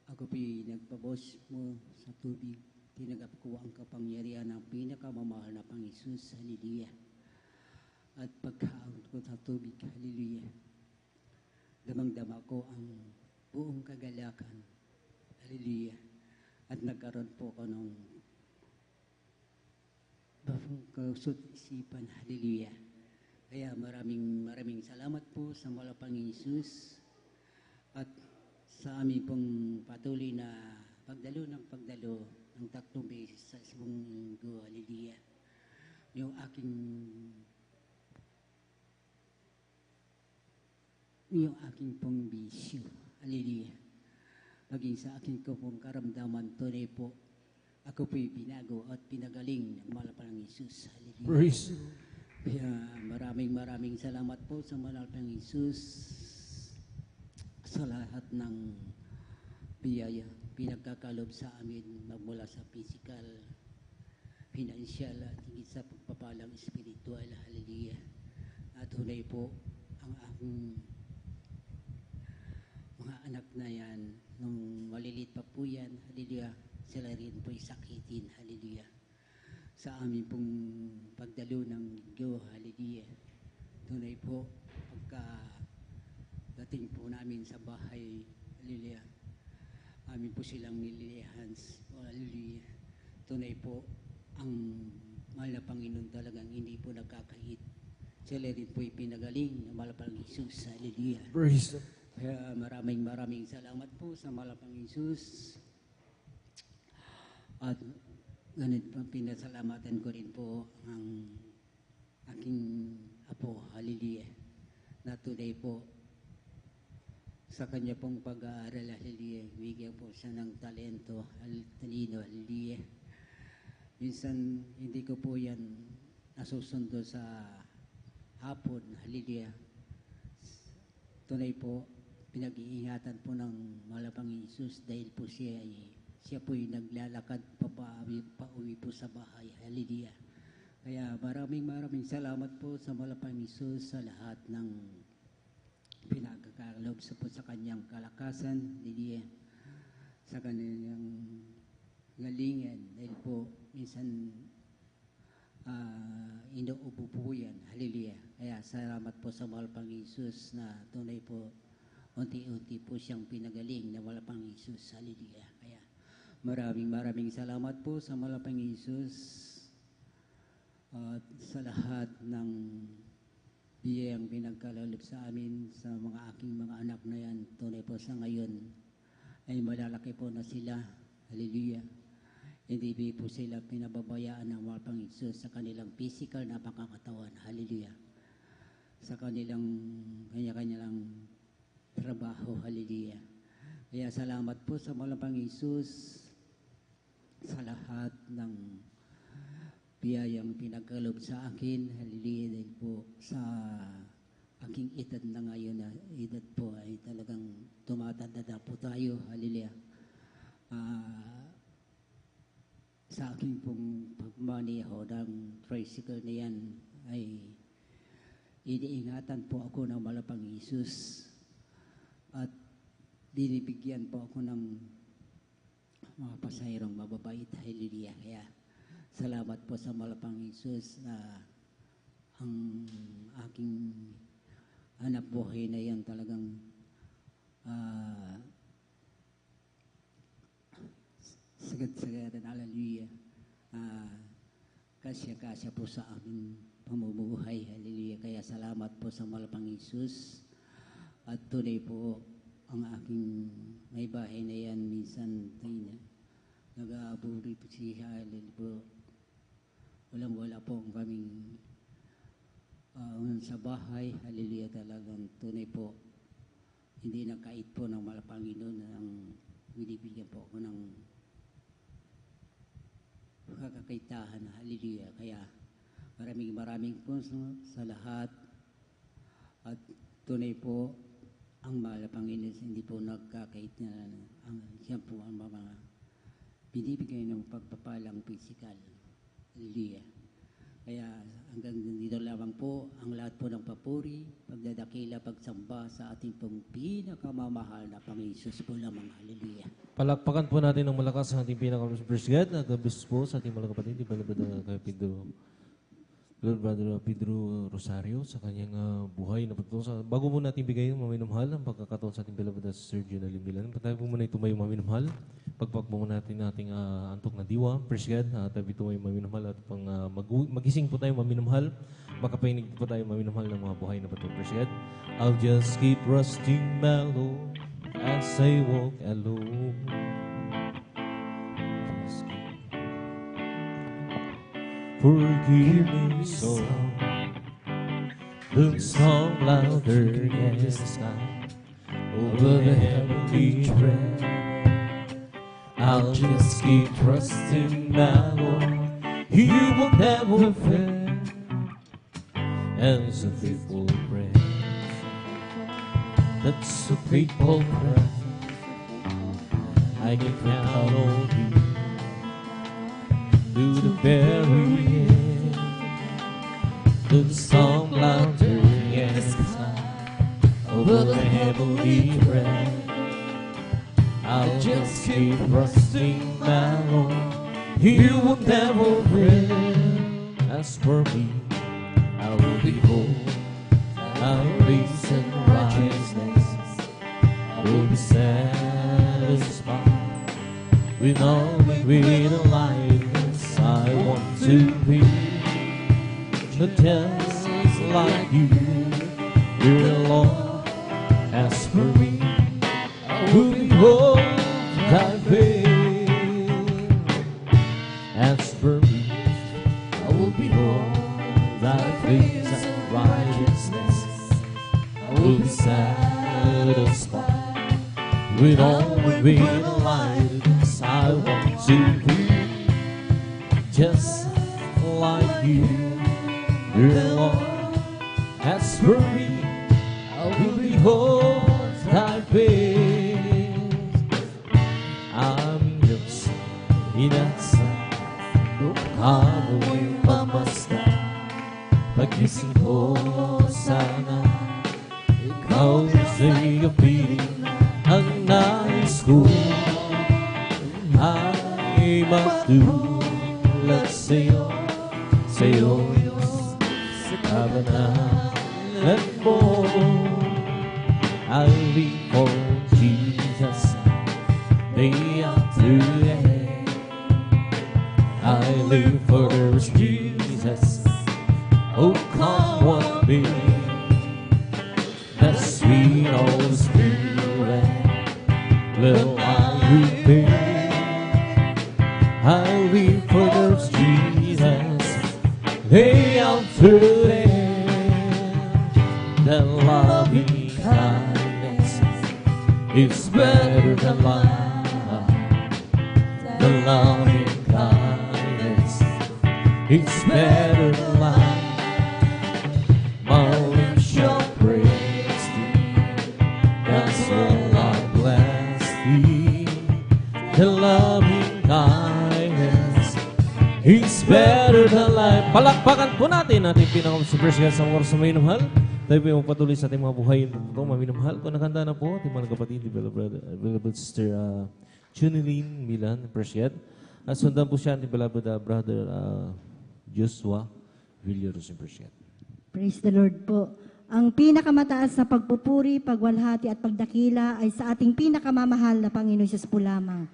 ako po'y nagpabos mo sa tubig. Tinagap ko ang kapangyarihan ng pinakamamahal na Panginoon Jesus. Hallelujah. At pagkaon ko sa tubig, hallelujah. Damang-dama ko ang buong kagalakan. Hallelujah. At nagkaroon po ko ng kausot-isipan. Hallelujah. Kaya maraming salamat po sa mahal na Panginoon Jesus at sa aming pong patuloy na pagdalo ng 3 beses sa isang linggo. Hallelujah. Yung aking pong bisyo. Hallelujah. Maging sa aking pong karamdaman, tunay po, ako po'y binago at pinagaling ng mahal na Panginoon Jesus. Hallelujah. Praise. Kaya maraming salamat po sa mahal na Panginoon Jesus sa lahat ng biyaya pinagkakalob sa amin magmula sa physical, financial at higit sa pagpapalang spiritual. Hallelujah. At tunay po ang aking mga anak na yan, nung malilit pa po yan, hallelujah, sila rin po'y sakitin, hallelujah. Sa amin pong pagdalo ng linggo, hallelujah. Tunay po, pagka dating po namin sa bahay, hallelujah, amin po silang nililihan, hallelujah. Tunay po, ang mahal na Panginoon talagang hindi po nagkakait. Sila rin po'y pinagaling na mahal na Panginoon Jesus, hallelujah. Praise. Kaya maraming salamat po sa mahal na Panginoon Jesus. At ganit pa pinasalamatan ko rin po ang aking apo, hallelujah, na today po sa kanya pong pag-aaral, hallelujah, bigyan po siya ng talento, talino, hallelujah. Minsan hindi ko po yan nasusundo sa hapon, hallelujah. Tunay po, pinag-iingatan po ng mahal na Panginoon Jesus dahil po siya po'y naglalakad pauwi po sa bahay. Hallelujah. Kaya maraming salamat po sa mahal na Panginoon Jesus sa lahat ng pinagkakalob sa kanyang kalakasan. Hallelujah. Sa kanyang galingan. Dahil po, minsan inuubo po yan. Hallelujah. Kaya salamat po sa mahal na Panginoon Jesus na tunay po unti-unti po siyang pinagaling na mahal na Panginoon Jesus. Hallelujah. Kaya maraming salamat po sa mahal na Panginoon Jesus at sa lahat ng biyayang pinagkaloob sa amin sa mga aking mga anak na yan. Tunay po sa ngayon ay malalaki po na sila. Hallelujah. Hindi po sila pinababayaan ng mahal na Panginoon Jesus sa kanilang physical na pangkakatawan. Hallelujah. Sa kanilang kanya-kanyang trabaho. Hallelujah. Kaya salamat po sa mahal na Panginoon Jesus sa lahat ng biyayang pinagkalob sa akin. Hallelujah. Dahil po sa aking edad na ngayon na edad po ay talagang tumatanda na po tayo. Hallelujah. Sa aking pong pagmaneho ng tricycle na yan ay iniingatan po ako ng malapang Isus at dinibigyan po ako ng mga pasahirong mababait. Hallelujah. Kaya salamat po sa malapang Isus na ang aking anak buhay na yan talagang sagad-sagadan. Hallelujah. Kasya-kasya po sa aming pamumuhay. Hallelujah. Kaya salamat po sa malapang Isus at tunay po ang aking may bahay na yan minsan nag-aaburi po siya. Hallelujah. Walang-wala po ang kaming sa bahay. Hallelujah. Talagang tunay po hindi nakait po ng Panginoon ang binibigyan po ako ng kakakaitahan. Hallelujah. Kaya maraming po sa lahat at tunay po ang mahal na Panginoon hindi po nagkakait na siya po ang mga binibigay ng pagpapalang physical. Hallelujah. Kaya hanggang dito lamang po ang lahat po ng papuri, pagdadakila, pagsamba sa ating pong pinakamamahal na Panginoon po lamang. Hallelujah. Palakpakan po natin ng malakas ang ating pinakamamahal First God at gabis po sa ating mga kapatid, di ba kay Brother Pedro Rosario sa kanyang buhay na pagtutulong. Bago po natin bigay yung maminamahal ang pagkakataon sa ating beloved na Sir Junel Milan, tayo po muna tumayo maminamahal. Pagpagpo natin ating antok na diwa, First God, tayo tumayo maminamahal at pang magising po tayo maminamahal. Makapahinig po tayo maminamahal ng mga buhay na pagtutulong, First God. I'll just keep resting my Lord as I walk alone. Forgive me so the song louder, yes, over the heavenly track. I'll just keep trusting my Lord, He will never fail. As a faithful friend, that's a faithful friend, I can count on you to the very end. The song louder, yes, over the heavenly realm. I'll just keep trusting my Lord, He will never fail. As for me, I will behold my peace and righteousness. I will be satisfied with all with a life. I want to be just like you, dear Lord. As for me, I will behold thy face. As for me, I will behold thy face and righteousness. I will be satisfied with all within a life. I want to be just like you, dear Lord. As for me, I will behold thy face. Aming Diyos, inasal, kamo'y mamasdan. Pagising ko sana, ikaw sa'y kapiling. Ang nais ko ay magtulad sa'yo, Diyos, sa kabanalan mo. I live for Jesus, day after day. I live for Jesus, oh come what may. The sweet Holy Spirit will I repay. I live for Jesus, day after day. The loving kindness is better than life. The loving kindness is better than life. My lips shall praise the loving kindness. He's better than life. Palakpakan po natin ating pinaka-super guest sa oras na may minamahal. Tayo po yung patuloy sa ating mga buhay. Ito, mga minamahal. Kung nakanda na po, ating mga kapatid, beloved sister Chunilyn Milan, Preciat. At sundan po siya, ating beloved brother Joshua Villaros, Preciat. Praise the Lord po. Ang pinakamataas na pagpupuri, pagwalhati at pagdakila ay sa ating pinakamamahal na Panginoon Jesus po lamang.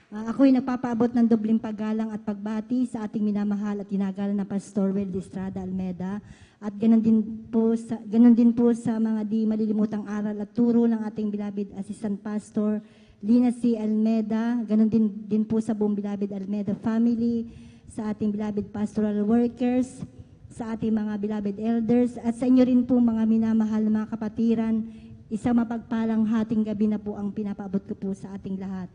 Ako'y nagpapaabot ng dobling paggalang at pagbati sa ating minamahal at ginagalang na Pastor Wildy Estrada Almeda at ganon din po sa mga di malilimutang aral at turo ng ating beloved Assistant Pastor Lina C. Almeda, ganon din po sa buong beloved Almeda family, sa ating beloved pastoral workers, sa ating mga beloved elders at sa inyo rin po mga minamahal na mga kapatiran. Isang mapagpalang hating gabi na po ang pinapaabot ko po sa ating lahat.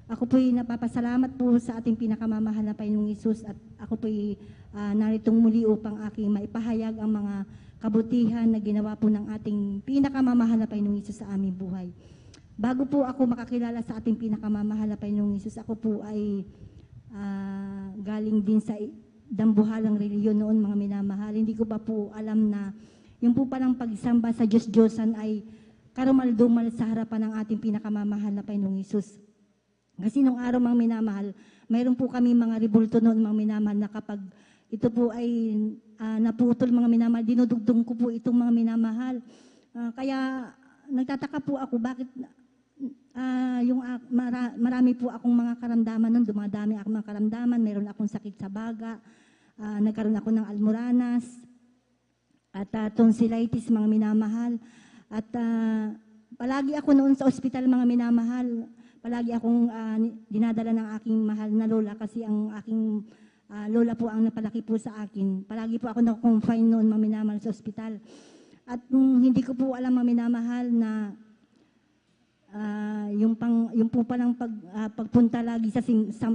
Ako po'y napapasalamat po sa ating pinakamamahal na Panginoong Hesus at ako po'y naritong muli upang aking maipahayag ang mga kabutihan na ginawa po ng ating pinakamamahal na Panginoong Hesus sa aming buhay. Bago po ako makakilala sa ating pinakamamahal na Panginoong Hesus, ako po ay galing din sa dambuhalang reliyon noon, mga minamahal. Hindi ko pa po alam na yung po palang pagsamba sa Diyos-Diyosan ay karumal-dumal sa harapan ng ating pinakamamahal na Panginoong Hesus. Kasi nung araw, mga minamahal, mayroon po kami mga rebulto noon, mga minamahal, na kapag ito po ay naputol, mga minamahal, dinudugtong ko po itong mga minamahal. Kaya nagtataka po ako bakit marami po akong mga karamdaman noon, dumadami akong mga karamdaman, mayroon akong sakit sa baga, nagkaroon ako ng almoranas, at tonsillitis, mga minamahal. At palagi ako noon sa ospital, mga minamahal. Palagi akong dinadala ng aking mahal na lola kasi ang aking lola po ang napalaki po sa akin. Palagi po ako na-confine noon, mga minamahal, sa ospital. At hindi ko po alam, mga minamahal, na yung po palang pagpunta lagi sa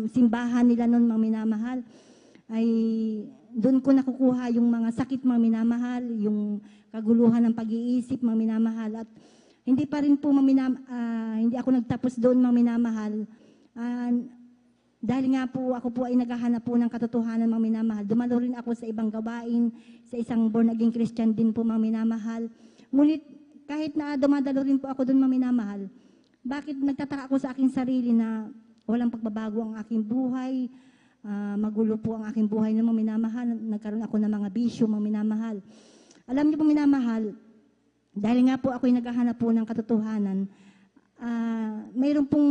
simbahan nila noon, mga minamahal, ay doon ko nakukuha yung mga sakit, mga minamahal, yung kaguluhan ng pag-iisip, mga minamahal. At hindi pa rin po hindi ako nagtapos doon, mga minamahal. Dahil nga po ako po ay naghahanap po ng katotohanan, mga minamahal. Dumalo rin ako sa ibang gawain, sa isang born-again Christian din po, mga minamahal. Ngunit kahit na dumadalo rin po ako doon, mga minamahal, bakit nagtataka ako sa aking sarili na walang pagbabago ang aking buhay, magulo po ang aking buhay, mga minamahal. Nagkaroon ako ng mga bisyo, mga minamahal. Alam niyo po, minamahal, dahil nga po ako'y naghahanap po ng katotohanan, mayroon pong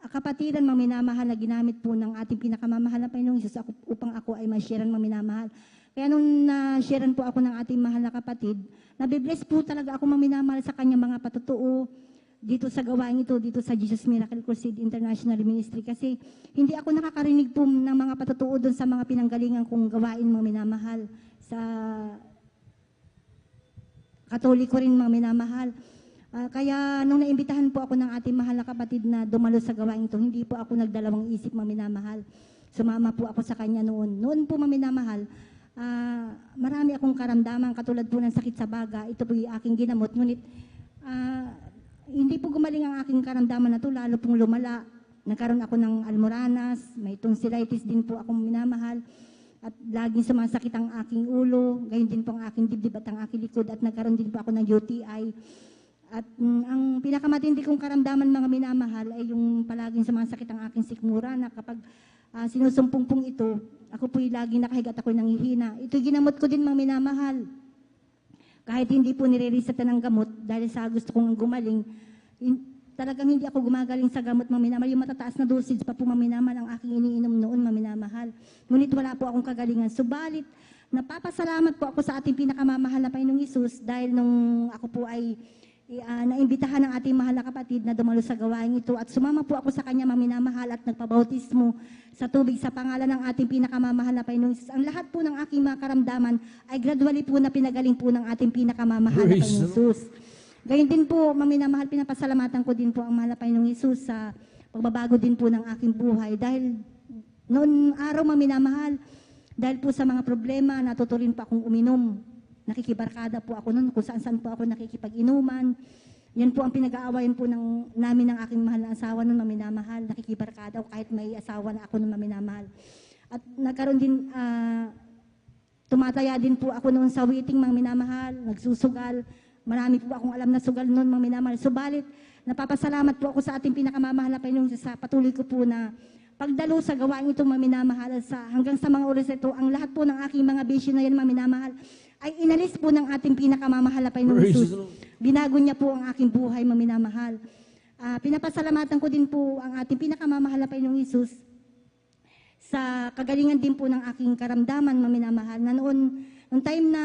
kapatiran, mga minamahal, na ginamit po ng ating pinakamamahal na Panginoong Hesus upang ako ay ma-sharean, mga minamahal. Kaya nung na-sharean po ako ng ating mahal na kapatid, nabibless po talaga ako, mga minamahal, sa kanyang mga patutuo dito sa gawain ito, dito sa Jesus Miracle Crusade International Ministry. Kasi hindi ako nakakarinig po ng mga patutuo doon sa mga pinanggalingan kong gawain, mga minamahal, sa Katoliko rin, mga minamahal. Kaya nung naimbitahan po ako ng ating mahal na kapatid na dumalo sa gawain ito, hindi po ako nagdalawang isip, mga minamahal. Sumama po ako sa kanya noon. Noon po, mga minamahal, marami akong karamdaman, katulad po ng sakit sa baga. Ito po yung aking ginamot. Ngunit hindi po gumaling ang aking karamdaman na ito, lalo pong lumala. Nagkaroon ako ng almoranas, may tonsillitis din po akong minamahal. At laging sumasakit ang aking ulo, gayon din po ang aking dibdib at ang aking likod, at nagkaroon din po ako ng UTI. At ang pinakamatindi kong karamdaman, mga minamahal, ay yung palaging sumasakit ang aking sikmura, na kapag sinusumpong ito, ako po'y laging nakahiga at ako'y nanghihina. Ito'y ginamot ko din, mga minamahal. Kahit hindi po nire-reseta ng gamot, dahil sa gusto kong gumaling, talagang hindi ako gumagaling sa gamot, mga minamahal. Yung matataas na dosage pa po, mga minamahal, ang aking iniinom noon, mga minamahal. Ngunit wala po akong kagalingan. Subalit, napapasalamat po ako sa ating pinakamamahal na Panginoong Hesus dahil nung ako po ay naimbitahan ng ating mahal na kapatid na dumalo sa gawain ito at sumama po ako sa kanya, mga minamahal, at nagpabautismo sa tubig sa pangalan ng ating pinakamamahal na Panginoong Hesus. Ang lahat po ng aking mga karamdaman ay gradually po na pinagaling po ng ating pinakamamahal na Panginoong Hesus. Gayun din po, mga minamahal, pinapasalamatan ko din po ang mahal na Panginoong Hesus sa pagbabago din po ng aking buhay. Dahil noon araw, mga minamahal, dahil po sa mga problema, natuturin pa akong uminom. Nakikibarkada po ako noon, kung saan-saan po ako nakikipag-inuman. Yan po ang pinag-aawayan po namin ng aking mahal na asawa nung maminamahal. Nakikibarkada ako kahit may asawa na ako nung maminamahal. At nagkaroon din, tumataya din po ako noon sa waiting mga minamahal, nagsusugal. Marami po akong alam na sugal noon mga minamahal. Subalit, napapasalamat po ako sa ating pinakamamahal na Panginoon sa patuloy ko po na pagdalo sa gawain itong mga minamahal hanggang sa mga oras ito, ang lahat po ng aking mga bisyo na yan mga minamahal ay inalis po ng ating pinakamamahal na Panginoong Jesus. Binago niya po ang aking buhay mga minamahal. Pinapasalamatan ko din po ang ating pinakamamahal na Panginoong Jesus sa kagalingan din po ng aking karamdaman mga minamahal na noong time na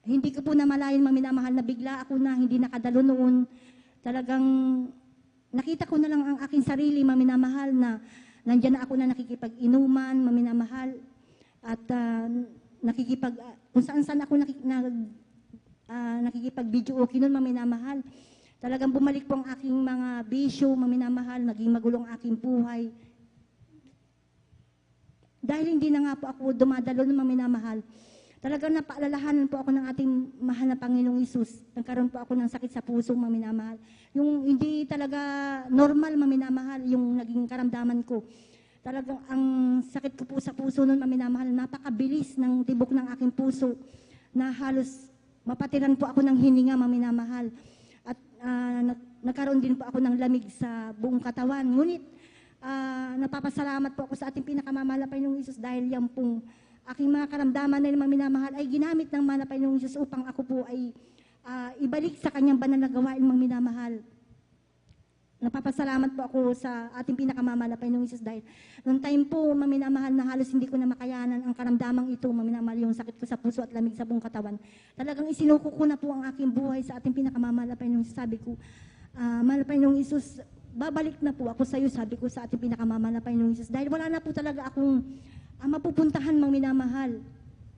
hindi ko po namalayan mga minamahal na bigla ako na hindi nakadalo noon. Talagang nakita ko na lang ang aking sarili, maminamahal, na nandyan na ako na nakikipag-inuman, maminamahal, at kung saan ako nakikipag-video okay nun, maminamahal. Talagang bumalik po ang aking mga bisyo, maminamahal, naging magulong aking buhay. Dahil hindi na nga po ako dumadalo ng maminamahal, talagang napaalalahanan po ako ng ating mahal na Panginoong Isus. Nagkaroon po ako ng sakit sa puso, maminamahal. Yung hindi talaga normal, maminamahal, yung naging karamdaman ko. Talagang ang sakit ko po sa puso noon, maminamahal, napakabilis ng tibok ng aking puso na halos mapatiran po ako ng hininga, maminamahal. At nagkaroon din po ako ng lamig sa buong katawan. Ngunit napapasalamat po ako sa ating pinakamamahal na Panginoong Isus dahil yan pong aking mga karamdaman na mga minamahal ay ginamit ng mahal na Panginoong Diyos upang ako po ay ibalik sa kanyang banal na gawain mga minamahal. Napapasalamat po ako sa ating pinakamamahal na Panginoong Diyos dahil noong time po mga minamahal na halos hindi ko na makayanan ang karamdamang ito, mga minamahal, yung sakit ko sa puso at lamig sa buong katawan. Talagang isinuko ko na po ang aking buhay sa ating pinakamamahal na Panginoong Diyos. Sabi ko, mahal na Panginoong Diyos, babalik na po ako sa iyo, sabi ko sa ating pinakamamahal na Panginoong Diyos. Dahil wala na po talaga akong mapupuntahan mga minamahal.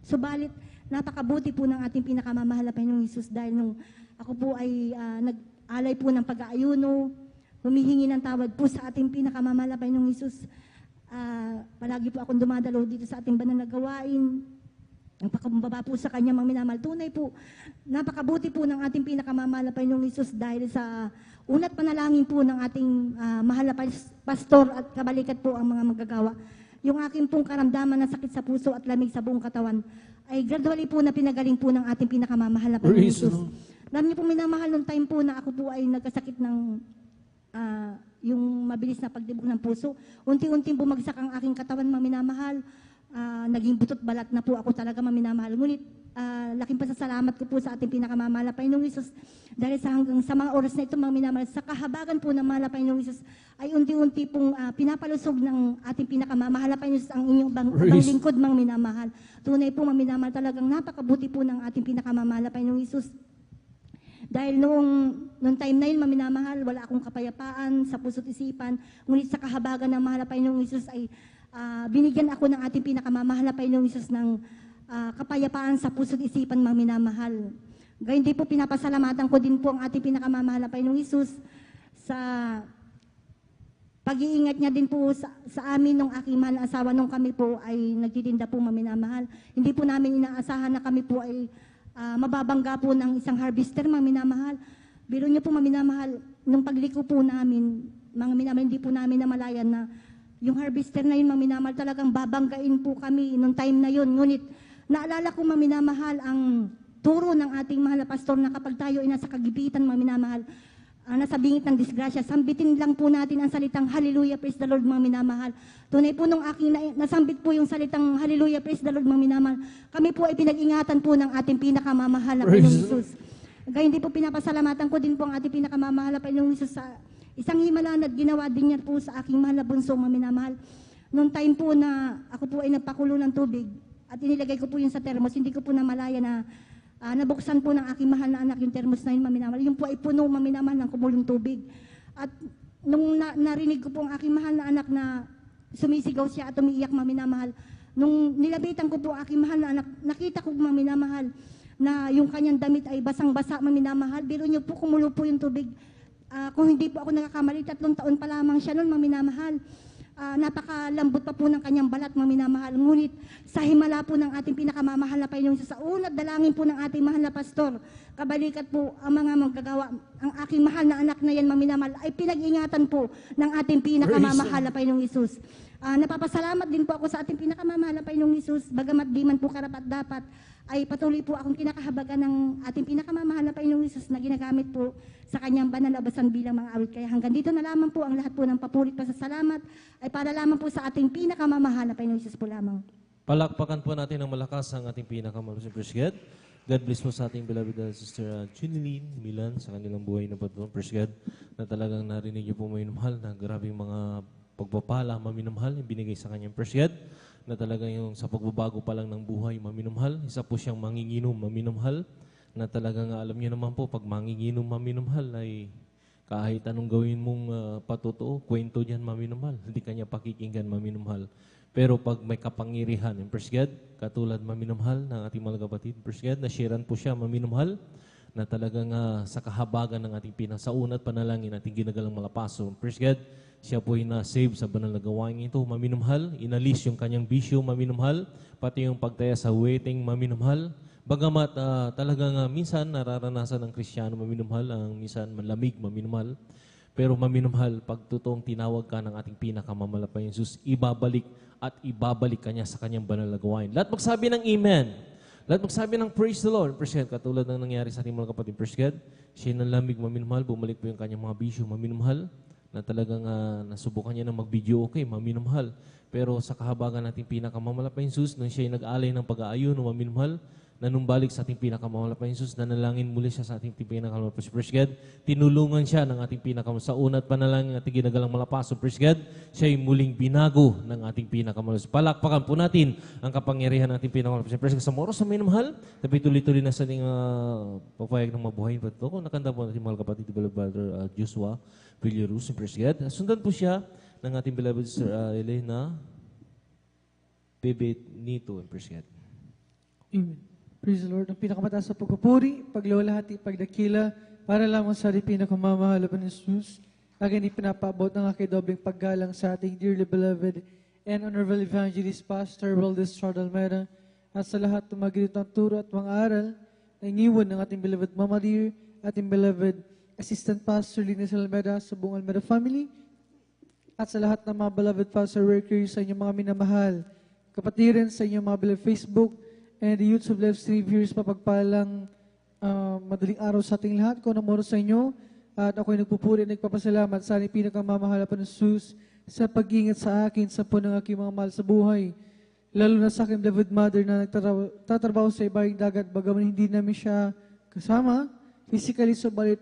Subalit, napakabuti po ng ating pinakamamahal na Panginoong Isus dahil nung ako po ay nag-alay po ng pag-aayuno, humihingi ng tawad po sa ating pinakamamahal na Panginoong Isus. Palagi po akong dumadalo dito sa ating banal na gawain. Ang pagkababa po sa kanya mga minamahal. Tunay po, napakabuti po ng ating pinakamamahal na Panginoong Isus dahil sa unat panalangin po ng ating mahal na pastor at kabalikat po ang mga magagawa. Yung aking pong karamdaman na sakit sa puso at lamig sa buong katawan ay gradually po na pinagaling po ng ating pinakamamahal na Panginoong Isus. Alam niyo po minamahal nung time po na ako po ay nagkasakit ng yung mabilis na pagtibok ng puso. Unti-unting bumagsak ang aking katawan mga minamahal. Naging butot balat na po ako talaga mga minamahal. Ngunit laking pasasalamat ko po sa ating pinakamamahal na Panginoong Isus dahil hanggang sa mga oras na ito mga minamahal, sa kahabagan po ng mahal na Panginoong Isus ay unti-unti pong pinapalusog ng ating pinakamamahal na Panginoong Isus ang inyong bang lingkod mga minamahal. Tunay po mga minamahal, talagang napakabuti po ng ating pinakamamahal na Panginoong Isus. Dahil noong time na yun, maminamahal, wala akong kapayapaan sa puso't isipan. Ngunit sa kahabagan ng mahal na Panginoong Isus ay binigyan ako ng ating pinakamamahal na Panginoong Isus ng kapayapaan sa puso't isipan, mga minamahal. Gayun din po, pinapasalamatan ko din po ang ating pinakamamahal na Panginoong Isus sa pag-iingat niya din po sa amin nung aking mahal na asawa nung kami po ay nagtitinda po, mga minamahal. Hindi po namin inaasahan na kami po ay mababangga po ng isang harvester, mga minamahal. Biro niyo po, mga minamahal, nung pagliko po namin, mga minamahal, hindi po namin namalayan na yung harvester na yun, mga minamahal, talagang babanggain po kami nung time na yun. Ngunit, naalala ko, mga minamahal, ang turo ng ating mahal na pastor na kapag tayo ay nasa kagipitan, mga minamahal, nasa bingit ng disgrasya, sambitin lang po natin ang salitang Hallelujah, praise the Lord, mga minamahal. Tunay po nung aking nasambit po yung salitang Hallelujah, praise the Lord, mga minamahal. Kami po ay pinag-ingatan po ng ating pinakamamahal na Panginoong Isus. Gayun din po, pinapasalamatan ko din po ang ating pinakamamahal na Panginoong Isus sa isang himala na ginawa din niya po sa aking mahal na bunso, mga minamahal. Noong time po na ako po ay nagpakulo ng tubig at inilagay ko po yun sa termos, hindi ko po namalaya na nabuksan po ng aking mahal na anak yung termos na yun, mga minamahal. Yung po ay puno, mga minamahal, ng kumulong tubig. At nung narinig ko po ang aking mahal na anak na sumisigaw siya at umiiyak, mga minamahal, nung nilabitan ko po ang aking mahal na anak, nakita ko, mga minamahal, na yung kanyang damit ay basang-basa, mga minamahal. Biro niyo po, kumulo po yung tubig. Kung hindi po ako nakakamali, 3 taon pa lamang siya noon, mga minamahal. Napakalambot pa po ng kanyang balat, mga minamahal. Ngunit sa himala po ng ating pinakamamahal na Panginoong Isus, sa unat dalangin po ng ating mahal na pastor, kabalikat po ang mga manggagawa, ang aking mahal na anak na yan, maminamahal, ay pinag-ingatan po ng ating pinakamamahal na Panginoong Isus. Napapasalamat din po ako sa ating pinakamamahal na Panginoong Isus, bagamat di man po karapat dapat, ay patuloy po akong kinakahabagan ng ating pinakamamahal na Panginoong Isus na ginagamit po sa kanyang banal na basan bilang mga awit. Kaya hanggang dito na lamang po ang lahat po ng papurit pasasalamat ay para lamang po sa ating pinakamamahal na Panginoong Isus po lamang. Palakpakan po natin ng malakas ang ating pinakamahal na Presbyed. God bless po sa ating beloved Sister Chinilyn Milan sa kanilang buhay na patuloy. Presbyed na talagang narinig niyo po maminamahal na grabing mga pagpapala maminamahal yung binigay sa kanyang Presbyed na talagang yung sa pagbabago pa lang ng buhay maminamahal. Isa po siyang manginginom maminamahal na talagang alam niyo naman po pag manginginom maminamahal ay kahit anong gawin mong patutuo, kwento diyan maminamahal. Hindi kanya pakikinggan maminamahal. Pero pag may kapangyarihan, yung Presbyed, katulad maminamahal ng ating mga kapatid, Presbyed, na sharean po siya maminamahal na talagang sa kahabagan ng ating pinasaunat panalangin ating ginagalang malapaso. Presbyed, siya po ay na-save sa banal na gawain ito, maminamahal, inalis yung kanyang bisyo, maminamahal, pati yung pagtaya sa waiting, maminamahal. Bagamat talagang minsan nararanasan ng Kristiyano, maminamahal, ang minsan malamig, maminamahal. Pero maminamahal, pag totoong tinawag ka ng ating pinakamamalapay Jesus, ibabalik at ibabalik kanya sa kanyang banal na gawain. Lahat magsabi ng Amen. Lahat magsabi ng Praise the Lord. Presbyed, katulad ng nangyari sa ating mga kapatid, Presbyed, siya nalamig maminamahal, bumalik po yung kanyang mga bisyo, maminamahal, na talagang nasubukan niya na mag-video okay, maminamahal. Pero sa kahabagan nating pinakamamalapay Jesus, nung siya ay nag-alay ng pag-aayon, maminamahal, na nung balik sa ating pinakamamalapay Jesus, nanalangin muli siya sa ating pinakamamalapay Presbyed, tinulungan siya ng ating pinakamamalapay sa unat panalangin ating ginagalang malapaso Presbyed, siya ay muling binago ng ating pinakamamalapay. Palakpakan po natin ang kapangyarihan ng ating pinakamamalapay Presbyed. Sa oras sa minamahal, tabi tuloy-tuloy na sa ating papayag ng mabuhayin pa ito. Kung nakanda po natin mga kapatid, Brother Joshua Villarus, Presbyed. Sundan po siya ng ating beloved Sister Elena Bebe Nito, Presbyed. Amen. Praise the Lord. Ang pinakamataas sa pagpupuri, paglawalhati, pagdakila, para lamang sa ating pinakamamahal na Jesus. Again, ipinapaabot ng aking dobling paggalang sa ating dearly beloved and honorable evangelist Pastor Valdez Almeida at sa lahat ng mga ganitong turo at mga aral na iniwan ng ating beloved Mama Dear, ating beloved Assistant Pastor Linus Almeida sa buong Almeida family at sa lahat ng mga beloved pastor workers sa inyong mga minamahal, kapatiran sa inyong mga beloved Facebook and the youths of live stream viewers, papagpalang madaling araw sa ating lahat. Kung namoro sa inyo, at ako'y nagpupuri at nagpapasalamat sa aking pinakamamahal na Jesus sa pag-ingat sa akin sa punang aking mga mahal sa buhay. Lalo na sa aking beloved mother na nagtatrabaho sa ibaing dagat, bagaman hindi namin siya kasama, physically, subalit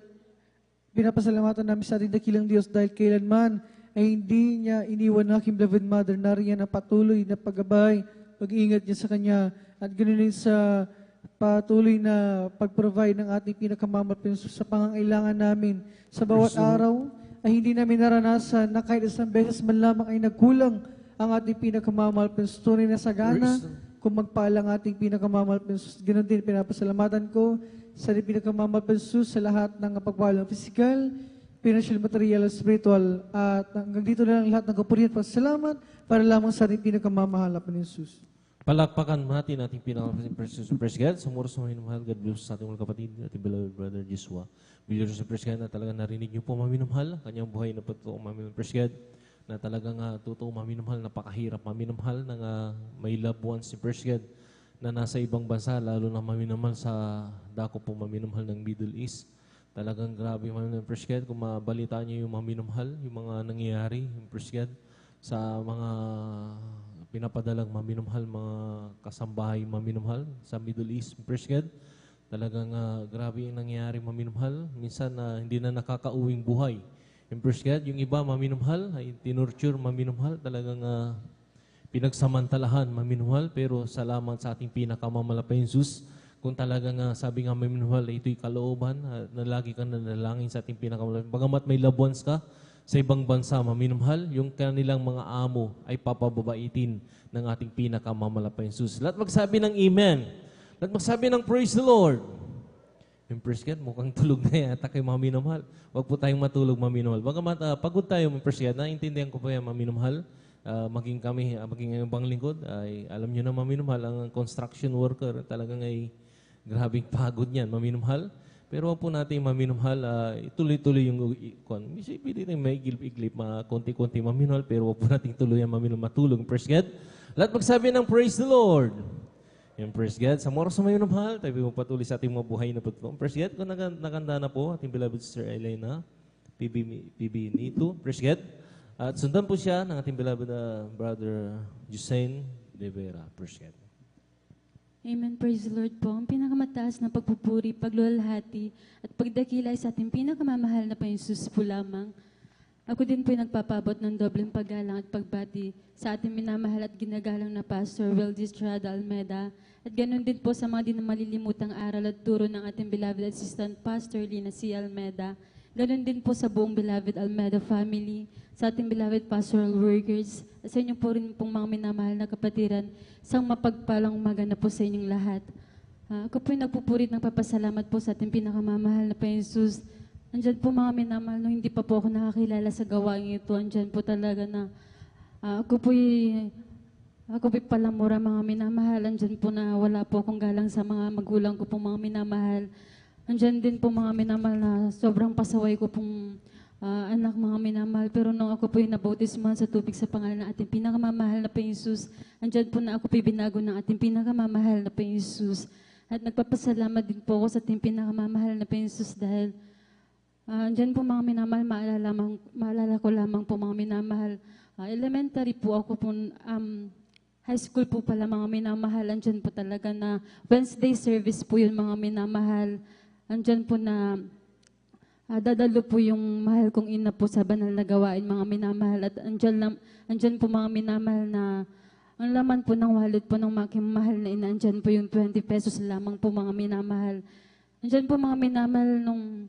pinapasalamatan namin sa ating dakilang Diyos dahil kailanman ay hindi niya iniwan ng aking beloved mother na riyan na patuloy na paggabay, pag-iingat niya sa kanya. At ganoon din sa patuloy na pag-provide ng ating pinakamamahal sa pangangailangan namin. Sa bawat araw ay hindi namin naranasan na kahit isang beses man lamang ay nagkulang ang ating pinakamamahal. Tunay na sagana kung magpalang ating pinakamamahal. Ganoon din pinapasalamatan ko sa ating pinakamamahal sa lahat ng pagpalang physical, financial, material, spiritual. At hanggang dito na lang lahat ng kapurihan. Pasalamat para lamang sa ating pinakamamahal na Jesus. Palakpakan natin ating pinaka-Presbyed. Sa oras na minamahal, God bless sa ating mga kapatid, ating beloved brother Joshua Villarus sa Presbyed na talagang narinig niyo po maminamahal, kanyang buhay na patutuong maminamahal Presbyed, na talagang totoo maminamahal, napakahirap maminamahal ng may loved ones si Presbyed na nasa ibang bansa, lalo na maminamahal sa dako po maminamahal ng Middle East. Talagang grabe maminamahal Presbyed. Kung mabalitaan niyo yung maminamahal, yung mga nangyayari, yung Presbyed, sa mga pinapadalang maminamahal, mga kasambahay maminamahal sa Middle East, Presbyed. Talagang grabe yung nangyayari maminamahal. Minsan hindi na nakakauwing buhay. Yung Presbyed, yung iba maminamahal, ay tinurture maminamahal. Talagang pinagsamantalahan maminamahal. Pero salamat sa ating pinakamamalapay Jesus. Kung talagang sabi nga maminamahal, ito'y kalooban na lagi kang nanalangin sa ating pinakamamalapay. Bagamat may loved ones ka sa ibang bansa, maminamahal, yung kanilang mga amo ay papababaitin ng ating pinakamamalapay Jesus. Lahat magsabi ng Amen. Lahat magsabi ng Praise the Lord. Yung Presbyed, mukhang tulog na yata kay maminamahal. Huwag po tayong matulog maminamahal. Bagamat pagod tayo, Presbyed, naintindihan ko po yan maminamahal. Maging kami, maging ibang lingkod, ay alam nyo na maminamahal, ang construction worker talagang ay grabing pagod niyan, maminamahal. Pero wag po natin maminumhal, ituloy-tuloy yung pwede tayo may iglip-iglip, konti-konti maminumhal, pero wag po natin tuloy ang matulong. Praise God. Lahat magsabi ng praise the Lord. Yung praise God. Sa oras na maminumhal, tayo po patuloy sa ating mga buhay na pagtulong. Praise God. Kung nakanda na po, ating beloved Sister Elena, PB Nito. Praise God. At sundan po siya ng ating beloved Brother Jusain De Vera. Praise God. Amen. Praise the Lord po. Ang pinakamataas na pagpupuri, pagluwalhati, at pagdakilay sa ating pinakamamahal na Panginoon po lamang. Ako din po nagpapabot ng dobleng paggalang at pagbati sa ating minamahal at ginagalang na Pastor Wildy Estrada Almeda. At ganoon din po sa mga di na malilimutang aral at turo ng ating beloved Assistant Pastor Lina C. Almeda. Ganoon din po sa buong beloved Almeda family, sa ating beloved pastoral workers, at sa inyo po rin pong mga minamahal na kapatiran, isang mapagpalang umaga na po sa inyong lahat. Ako po nagpupurit ng papasalamat po sa ating pinakamamahal na Panginoon Jesus. Andyan po mga minamahal, nung hindi pa po ako nakakilala sa gawain ito, andyan po talaga na ako po'y palamura mga minamahal. Andyan po na wala po akong galang sa mga magulang ko po mga minamahal. Andyan din po mga minamahal na sobrang pasaway ko pong anak mga minamahal. Pero nung ako po'y nabautismuhan sa tubig sa pangalan ng ating pinakamamahal na Panginoon Jesus, andyan po na ako po'y binago ng ating pinakamamahal na Panginoon Jesus. At nagpapasalamat din po ako sa ating pinakamamahal na Panginoon Jesus dahil andyan po mga minamahal, maalala ko lamang po mga minamahal. Elementary po ako po, high school po pala mga minamahal. Andyan po talaga na Wednesday service po yun mga minamahal. Andyan po na dadalo po yung mahal kong ina po sa banal na gawain mga minamahal. At andyan po mga minamahal na ang laman po ng wallet po ng mga mahal na ina. Andyan po yung 20 pesos lamang po mga minamahal. Andyan po mga minamahal nung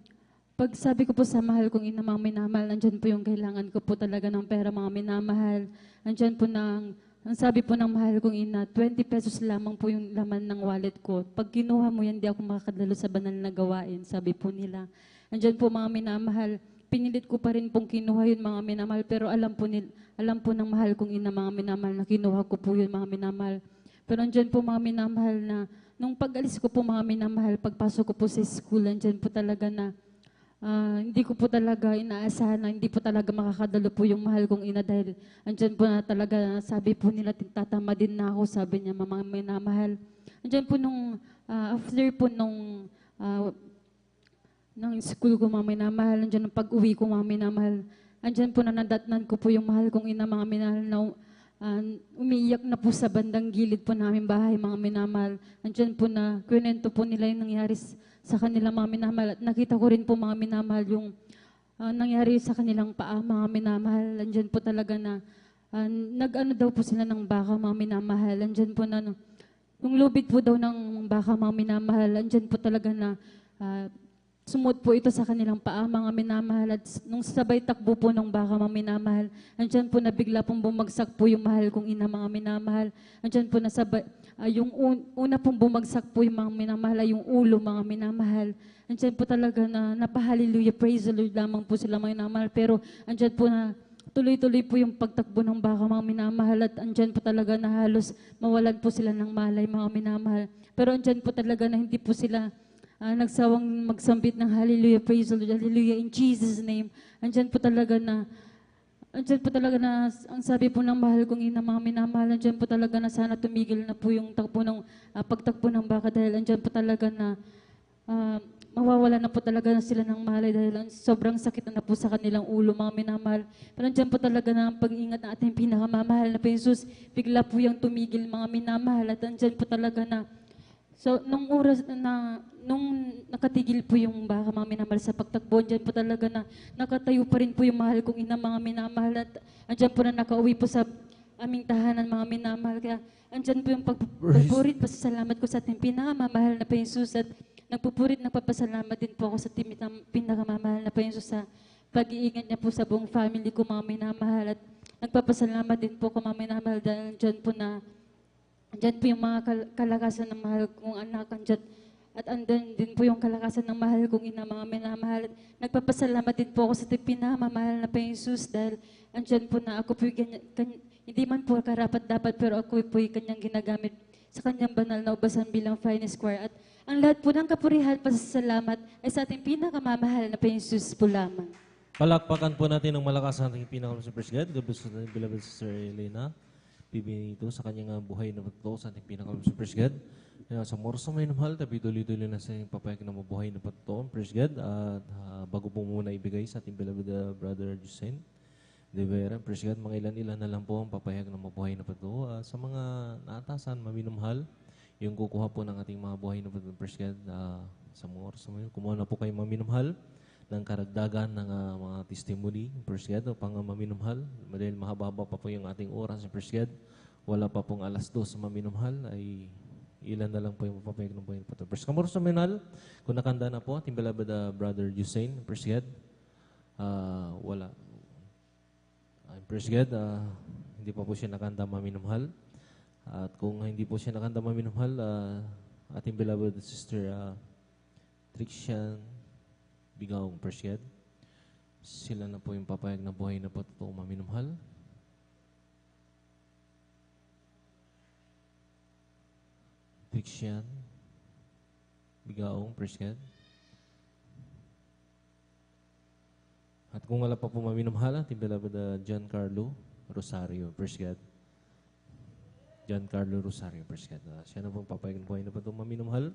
pag sabi ko po sa mahal kong ina mga minamahal, andyan po yung kailangan ko po talaga ng pera mga minamahal. Andyan po ang sabi po ng mahal kong ina, 20 pesos lamang po yung laman ng wallet ko. Pag kinuha mo yan, di ako makakadalo sa banal na gawain, sabi po nila. Andyan po mga minamahal, pinilit ko pa rin pong kinuha yun mga minamahal, pero alam po ng mahal kong ina mga minamahal na kinuha ko po yun mga minamahal. Pero andyan po mga minamahal na, nung pag-alis ko po mga minamahal, pagpasok ko po sa school, andyan po talaga na, hindi ko po talaga inaasahan na hindi po talaga makakadalo po yung mahal kong ina dahil andyan po na talaga, sabi po nila, tatama din na ako, sabi niya, mga minamahal. Andyan po nung, after po nung school ko mga minamahal, andyan nung pag-uwi ko mga minamahal, andyan po na nadatnan ko po yung mahal kong ina mga minamahal na umiiyak na po sa bandang gilid po namin bahay mga minamahal. Andyan po na kwento po nila yung nangyari sa kanilang mga minamahal. At nakita ko rin po mga minamahal yung nangyari sa kanilang paa mga minamahal. Andyan po talaga na nag-ano daw po sila ng baka mga minamahal. Andyan po na yung lubid po daw ng baka mga minamahal. Andyan po talaga na sumot po ito sa kanilang paa mga minamahal. At nung sabay takbo po ng baka mga minamahal, andyan po na bigla pong bumagsak po yung mahal kong ina mga minamahal. Andyan po na sabay, yung una pong bumagsak po yung mga minamahal ay yung ulo mga minamahal. Andyan po talaga na napahaliluya, praise the Lord lamang po sila mga minamahal. Pero andyan po na tuloy-tuloy po yung pagtakbo ng baka mga minamahal at andyan po talaga na halos mawalan po sila ng malay mga minamahal. Pero andyan po talaga na hindi po sila nagsawang magsambit ng hallelujah, praise the Lord, hallelujah, in Jesus' name. Andyan po talaga na, ang sabi po ng mahal kong ina, mga minamahal, andyan po talaga na sana tumigil na po yung pagtakbo ng baka dahil andyan po talaga na mawawala na po talaga na sila ng malay dahil sobrang sakit na po sa kanilang ulo, mga minamahal. Pero andyan po talaga na ang pag-iingat ng ating pinakamamahal na Jesus, bigla po yung tumigil, mga minamahal, at andyan po talaga na so, nung nakatigil po yung baka mga minamahal sa pagtakbo, andyan po talaga na nakatayo pa rin po yung mahal kong ina mga minamahal at andyan po na nakauwi po sa aming tahanan mga minamahal. Kaya andyan po yung pagpupurit, pasasalamat ko sa ating pinakamamahal na Jesus at nagpupurit, nagpapasalamat din po ako sa ating pinakamamahal na Jesus sa pag-iingat niya po sa buong family ko mga minamahal at nagpapasalamat din po ko mga minamahal dahil andyan po na andyan po yung mga kalakasan ng mahal kong anak, at andyan din po yung kalakasan ng mahal kong ina, mga minamahal. Nagpapasalamat din po ako sa pinamamahal na Jesus dahil andyan po na ako po hindi man po karapat dapat pero ako po kanyang ginagamit sa kanyang banal na ubasan bilang finest choir. At Ang lahat po ng kapurihan at pasasalamat ay sa ating pinakamamahal na Panginoong Jesus po lamang. Palakpakan po natin ng malakas ang ating pinakamasang Praise God. God bless po natin, beloved Sister Elena. Bibinito sa kanyang buhay na patotoo sa ating pinakamasang Praise God. Sa oras na may namahal, tabi tuloy-tuloy na sa inyong papayag na mabuhay na patotoo. Praise God. At bago po muna ibigay sa ating beloved brother Jusen De Vera, praise God, mga ilan-ilan na lang po ang papayag na mabuhay na patotoo. Sa mga naatasan, maminamahal, yung kukuha po ng ating mga buhay na patotoo. Praise God. Sa mga oras na may kumuha na po kayo maminamahal ng karagdagan ng mga testimony, praise God, upang maminumhal. Dahil mahaba-haba pa po yung ating oras, praise God. Wala pa pong 2:00 maminumhal, ay ilan na lang po yung mapapayag ng buhay na patotoo. Praise God, sa minal, kung nakanda na po, ating beloved brother Jusen, praise God. Wala. Praise God, hindi pa po siya nakanda maminumhal. At kung hindi po siya nakanda maminumhal, ating beloved sister Trixian Bigaong, praise God. Sila na po yung papayag na buhay na patotoo maminumhal. Trixian Bigaong, praise God. At kung wala pa po maminumhal, ating beloved John Carlo Rosario, praise God. John Carlo Rosario, praise God. Siya na pong papayag na buhay na patotoo maminumhal.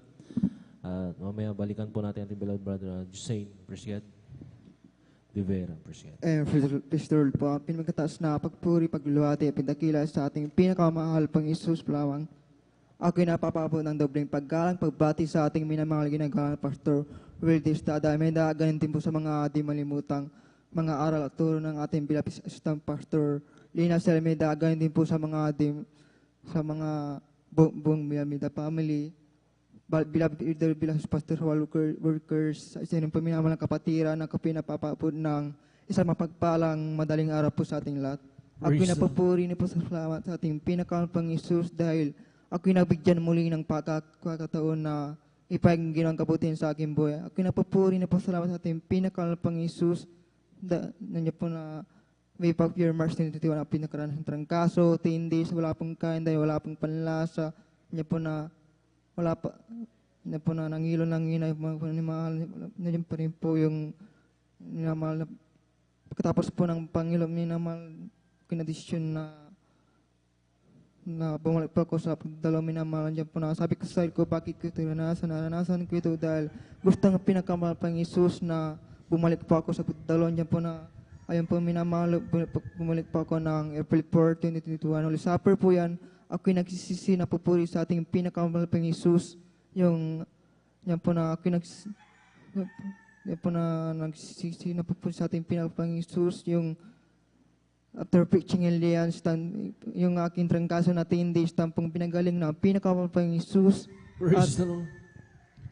At mamaya balikan po natin ating beloved brother Jusen, praise God. De Vera, praise God. Praise the Lord po. Pinagkataas na pagpuri, pagluluwati, pindakila sa ating pinakamahal pang Isus lamang. Ako'y napapabot ng dobleng paggalang, pagbati sa ating minamahal ginagawa Pastor Wildy Estrada Almeida. Ganun din po sa mga di malimutang mga aral at turo ng ating Beloved Assistant Pastor Lina C. Almeida. Ganun din po sa mga buong Almeida family. Beloved Elder, beloved Pastor workers, sa isinong paminamahal ng kapatiran, na kapinapapapod ng isang mapagpalang madaling araw po sa ating lahat. Ako'y napupuri na po sa salamat sa ating pinakampang Isus dahil ako'y nabigyan muli ng pagkakataon na ipahing ginawang kabutihan sa aking buhay. Ako'y napupuri na po sa salamat sa ating pinakampang Isus nandiyan po na may pag-year March 2021 ang pinakaran ng trangkaso, tindis, wala pong kain dahil wala pong panlasa. Nandiyan po na wala pa, na po na nangilo ng inay, nandiyan pa rin po yung minamahal na, pagkatapos po ng Panginoon, minamahal, kinadisyon na bumalik po ako sa pagdalaw minamahal, nandiyan po na, sabi ko sa sarili ko, bakit ko ito naranasan ko ito dahil gusto ng pinakamahal pang Isus na bumalik po ako sa pagdalaw, nandiyan po na, ayun po minamahal, bumalik po ako ng April 4, 2021, Holy Supper po yan. Ako'y nagsisisi na pupuri sa ating pinakamahal pang Isus. Yan po na ako'y nagsisisi na pupuri sa ating pinakamahal pang Isus. Yung after preaching Elian, yung aking trangkaso na 10 days, tampong pinagaling na pinakamahal pang Isus. Praise the Lord.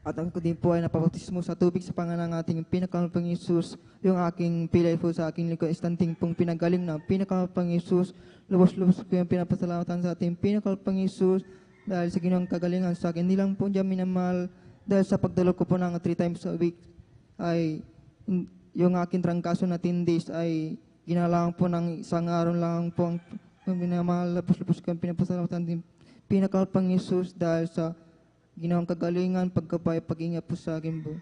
At ako din po ay napabautismo sa tubig sa pangalan ng ating pinakamahal pang Isus. Yung aking pilay po sa aking likod, istanting pong pinagaling na pinakamahal pang Isus. Lubos-lubos ko yung pinapasalamatan sa ating pinakal pang Isus dahil sa ginawang kagalingan sa akin. Hindi lang po dyan minamahal dahil sa pagdalo ko po ng 3 times a week ay yung aking trangkaso na 10 days ay ginalang po ng isang araw lang po ang minamahal. Lubos-lubos ko yung pinapasalamatan sa pinakal pang Isus dahil sa ginawang kagalingan, pagkabay, pag-ingat po sa akin po.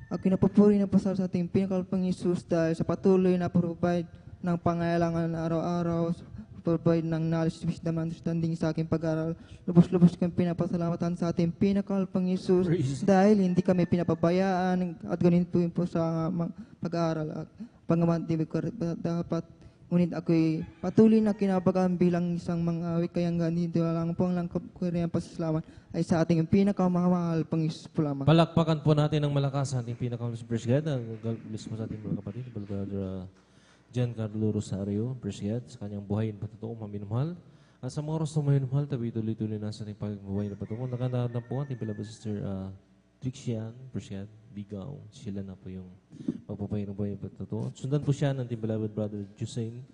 Ako napupuri na pasal sa ating pinakal pang Isus dahil sa patuloy na provide ng pangailangan araw-araw, provide ng knowledge, wisdom, understanding sa aking pag-aral. Lubos-lubos kami pinapasalamatan sa ating pinakal pang Isus dahil hindi kami pinapabayaan at ganun po sa pag-aaral. At pangamantibig ko dapat, ngunit ako'y patuloy na kinabagaan bilang isang mga kayang ganito lang po ang langkap-kuriyang pasasalamat ay sa ating pinakamahal pang Isus po lamang. Palakpakan po natin ng malakas sa ating pinakamahal Praise God. God bless po sa ating mga kapatid, Brother John Carlo Rosario, praise God, sa kanyang buhay na patotoo, maminumhal. At sa mga oras na maminumhal, tabi tuloy-tuloy na sa ating pagbuhay na patotoo. Nakandaan na po ating beloved sister Trixian, praise God, Bigaw. Sila na po yung pagpapay ng buhay na patotoo. Sundan po siya ng ating beloved brother Jusen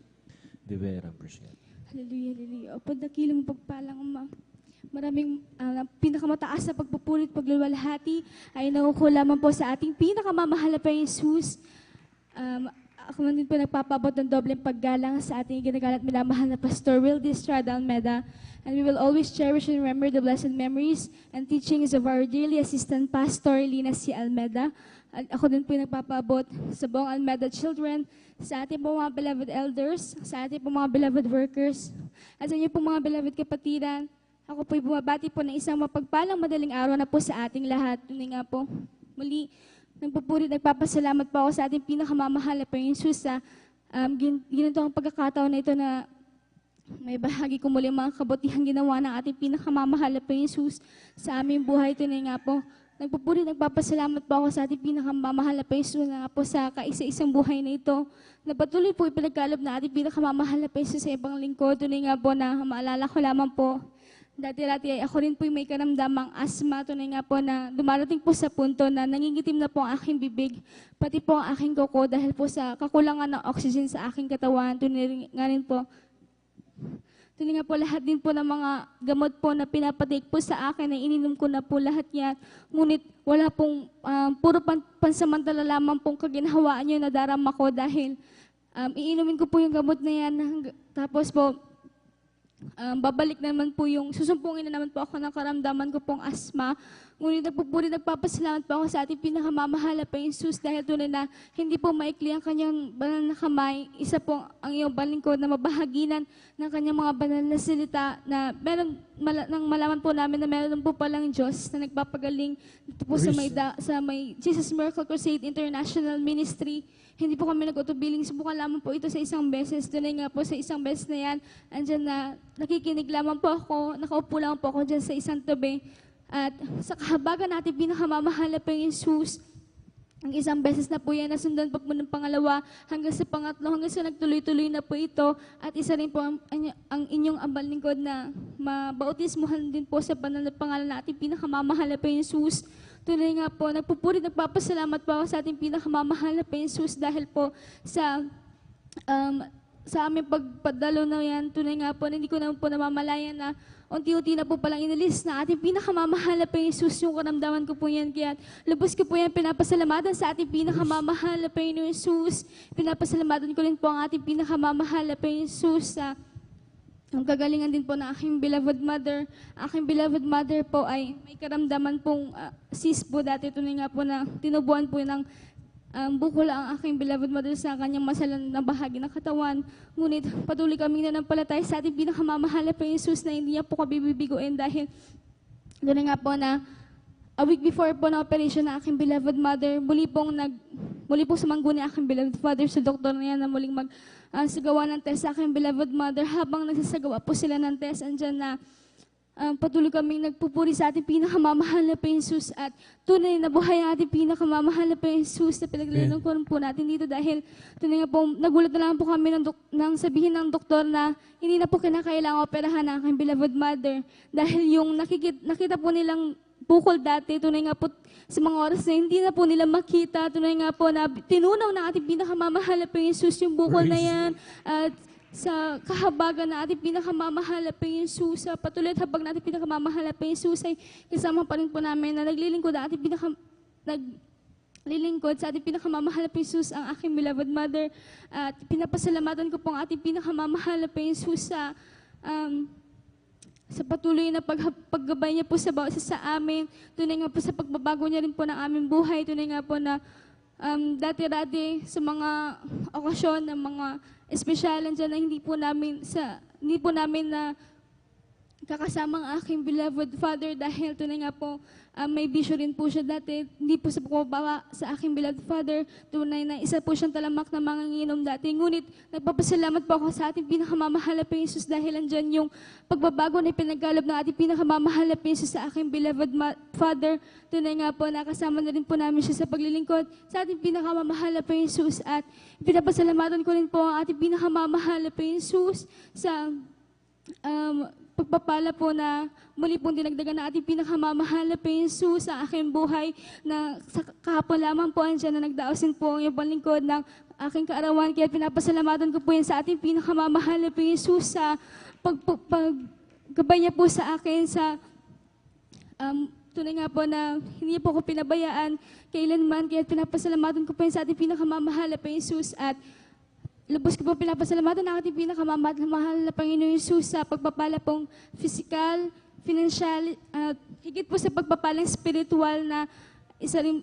De Vera, praise God. Hallelujah, hallelujah. O pagdakilang pagpalang maraming pinakamataas na pagpupuri at pagluluwalhati ay nakukuha lamang po sa ating pinakamamahal na Panginoong Jesus. Ako man din po nagpapabot ng dobleng paggalang sa ating ginagalang at minamahal na Pastor Wildy Estrada Almeda. And we will always cherish and remember the blessed memories and teachings of our dearly assistant pastor, Lina C. Almeda. At ako din po nagpapabot sa buong Almeda children, sa ating po mga beloved elders, sa ating po mga beloved workers, at sa inyo po mga beloved kapatiran. Ako po'y bumabati po ng isang mapagpalang madaling araw na po sa ating lahat. Tunay nga po, muli, nagpupuri, nagpapasalamat po ako sa ating pinakamamahal na Panginoon Jesus sa ginito ang pagkakataon na ito na may bahagi ko muli mga kabutihang ginawa ng ating pinakamamahal na Panginoon Jesus sa aming buhay. Tunay nga po, nagpupuri, nagpapasalamat po ako sa ating pinakamamahal na Panginoon Jesus na nga po sa kaisa-isang buhay na ito. Na patuloy po ipinagkaloob na ating pinakamamahal na Panginoon Jesus sa ibang lingkod. Tunay nga po na maalala ko lamang po, dati-dati ay ako rin po may karamdamang asma. Tunay nga po na dumarating po sa punto na nangingitim na po ang aking bibig, pati po ang aking kuko dahil po sa kakulangan ng oxygen sa aking katawan. Tunay nga rin po, tunay nga po lahat din po ng mga gamot po na pinapatake po sa akin, na ininom ko na po lahat yan. Ngunit wala pong, puro pansamantala lamang pong kaginhawaan yun na darama ko dahil iinumin ko po yung gamot na yan. Tapos po, babalik naman po yung, susumpungin na naman po ako ng karamdaman ko pong asma. Ngunit nagpupuri, nagpapasalamat po ako sa ating pinakamamahal na Panginoon Jesus dahil tunay na hindi po maikli ang kanyang banal na kamay. Isa po ang iyong balingkod na mabahaginan ng kanyang mga banal na salita na meron, nang malaman po namin na meron po palang Diyos na nagpapagaling dito po sa may Jesus Miracle Crusade International Ministry. Hindi po kami nag-utubiling, subukan lamang po ito sa isang beses. Tunay nga po sa isang beses na yan, andyan na nakikinig lamang po ako, nakaupo lang po ako dyan sa isang tabi. At sa kahabagan natin pinakamamahal na Panginoon Jesus, ang isang beses na po yan, nasundan pa po ng pangalawa, hanggang sa pangatlo, hanggang sa nagtuloy-tuloy na po ito. At isa rin po ang inyong ambal lingkod na mabautismuhan din po sa banal na pangalan na ating pinakamamahal na Panginoon Jesus. Tunay nga po, nagpupuri, nagpapasalamat po ako sa ating pinakamamahal na Panginoon Jesus dahil po sa aming pagpadalo na yan. Tunay nga po, hindi ko naman po namamalayan na unti-unti na po palang inalis na ating pinakamamahal na Panginoon Jesus yung karamdaman ko po yan. Kaya lubos ko po yan pinapasalamatan sa ating pinakamamahal na Panginoon Jesus. Pinapasalamatan ko rin po ang ating pinakamamahal na Panginoon Jesus sa ang kagalingan din po ng aking beloved mother. Aking beloved mother po ay may karamdaman pong cyst po dati. Tunay nga po na tinubuan po ng bukol ang aking beloved mother sa kanyang masalan na bahagi ng katawan. Ngunit patuloy kaming nanampalataya sa ating pinakamamahal na Panginoon Jesus na hindi niya po kabibiguin dahil tunay nga po na a week before po na operation ng aking beloved mother, muli pong sumangguni aking beloved father sa doktor na yan na muling sagawa ng test sa aking beloved mother. Habang nagsasagawa po sila ng test, andyan na patuloy kaming nagpupuri sa ating pinakamamahal na Panginoon Jesus at tunay na buhay ang ating pinakamamahal na Panginoon Jesus na pinaglalangkuran po natin dito dahil tunay nga po, nagulat na lang po kami nang sabihin ng doktor na hindi na po kinakailangan operahan ng aking beloved mother dahil yung nakita po nilang bukol dati, tunay nga po sa mga oras na hindi na po nila makita, tunay nga po na tinunaw ng ating pinakamamahal na Panginoon Jesus yung bukol na yan at sa kahabagan na ating pinakamamahal na Panginoon Jesus, sa patuloy at habag natin pinakamamahal na Panginoon Jesus ay kasama pa rin po namin na naglilingkod ang ating naglilingkod sa ating pinakamamahal na Panginoon Jesus ang aking beloved mother at pinapasalamatan ko po ang ating pinakamamahal na Panginoon Jesus sa patuloy na paggabay niya po sa bawat isa sa amin. Tunay nga po sa pagbabago niya rin po ng aming buhay. Tunay nga po na dati-dati sa mga okasyon, ng mga espesyal dyan na hindi po namin na kakasama ang aking beloved father dahil tunay nga po may bisyo rin po siya dati. Hindi po sa pagbabawa sa aking beloved father. Tunay na isa po siyang talamak na manginginom dati. Ngunit nagpapasalamat po ako sa ating pinakamamahal na Panginoon Jesus dahil andyan yung pagbabago na ipinagkaloob ng ating pinakamamahal na Panginoon Jesus sa aking beloved father. Tunay nga po nakasama na rin po namin siya sa paglilingkod sa ating pinakamamahal na Panginoon Jesus at pinapasalamatan ko rin po ang ating pinakamamahal na Panginoon Jesus sa pagpapala po na muli pong dinagdagan na ating pinakamamahal na Panginoon Jesus sa aking buhay na sa kahapon lamang po andyan na nagdaosin po ang iyong lingkod ng aking kaarawan. Kaya pinapasalamatan ko po yan sa ating pinakamamahal na Panginoon Jesus sa paggabay niya po sa akin sa tunay nga po na hindi niyo po ako pinabayaan kailanman, kaya pinapasalamatan ko po yun sa ating pinakamamahal na Jesus at lubos ko po pinapasalamatan ang ating pinakamamahal na Panginoon Jesus sa pagpapala pong physical, financial, higit po sa pagpapalang spiritual na isa rin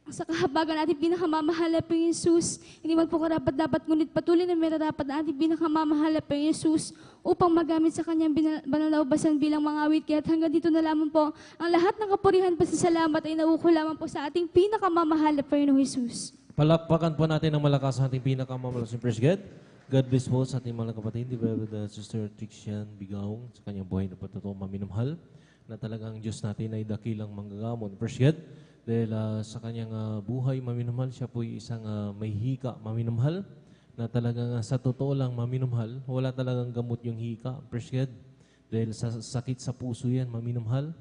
sa kahabagan ating pinakamamahal na Panginoon Jesus. Hindi man po karapat-dapat, ngunit patuloy na merarapat na ating pinakamamahal na Panginoon Jesus upang magamit sa kanyang banal na ubasan bilang mga awit. Kaya hanggang dito na lamang po, ang lahat ng kapurihan pasasalamat ay nauuko lamang po sa ating pinakamamahal na Panginoon Jesus. Palakpakan po natin ng malakas ang ating pinakamamahal na Praise God. God bless po sa ating mga kapatid, di ba, Sister Trixian Bigaong, sa kanyang buhay na patutuo maminamahal, na talagang Diyos natin ay dakilang manggagamon. Praise God. Dahil sa kanyang buhay maminamahal, siya po isang may hika maminamahal, na talagang sa totoo lang maminamahal, wala talagang gamot yung hika. Praise God. Dahil sa sakit sa puso yan, maminamahal.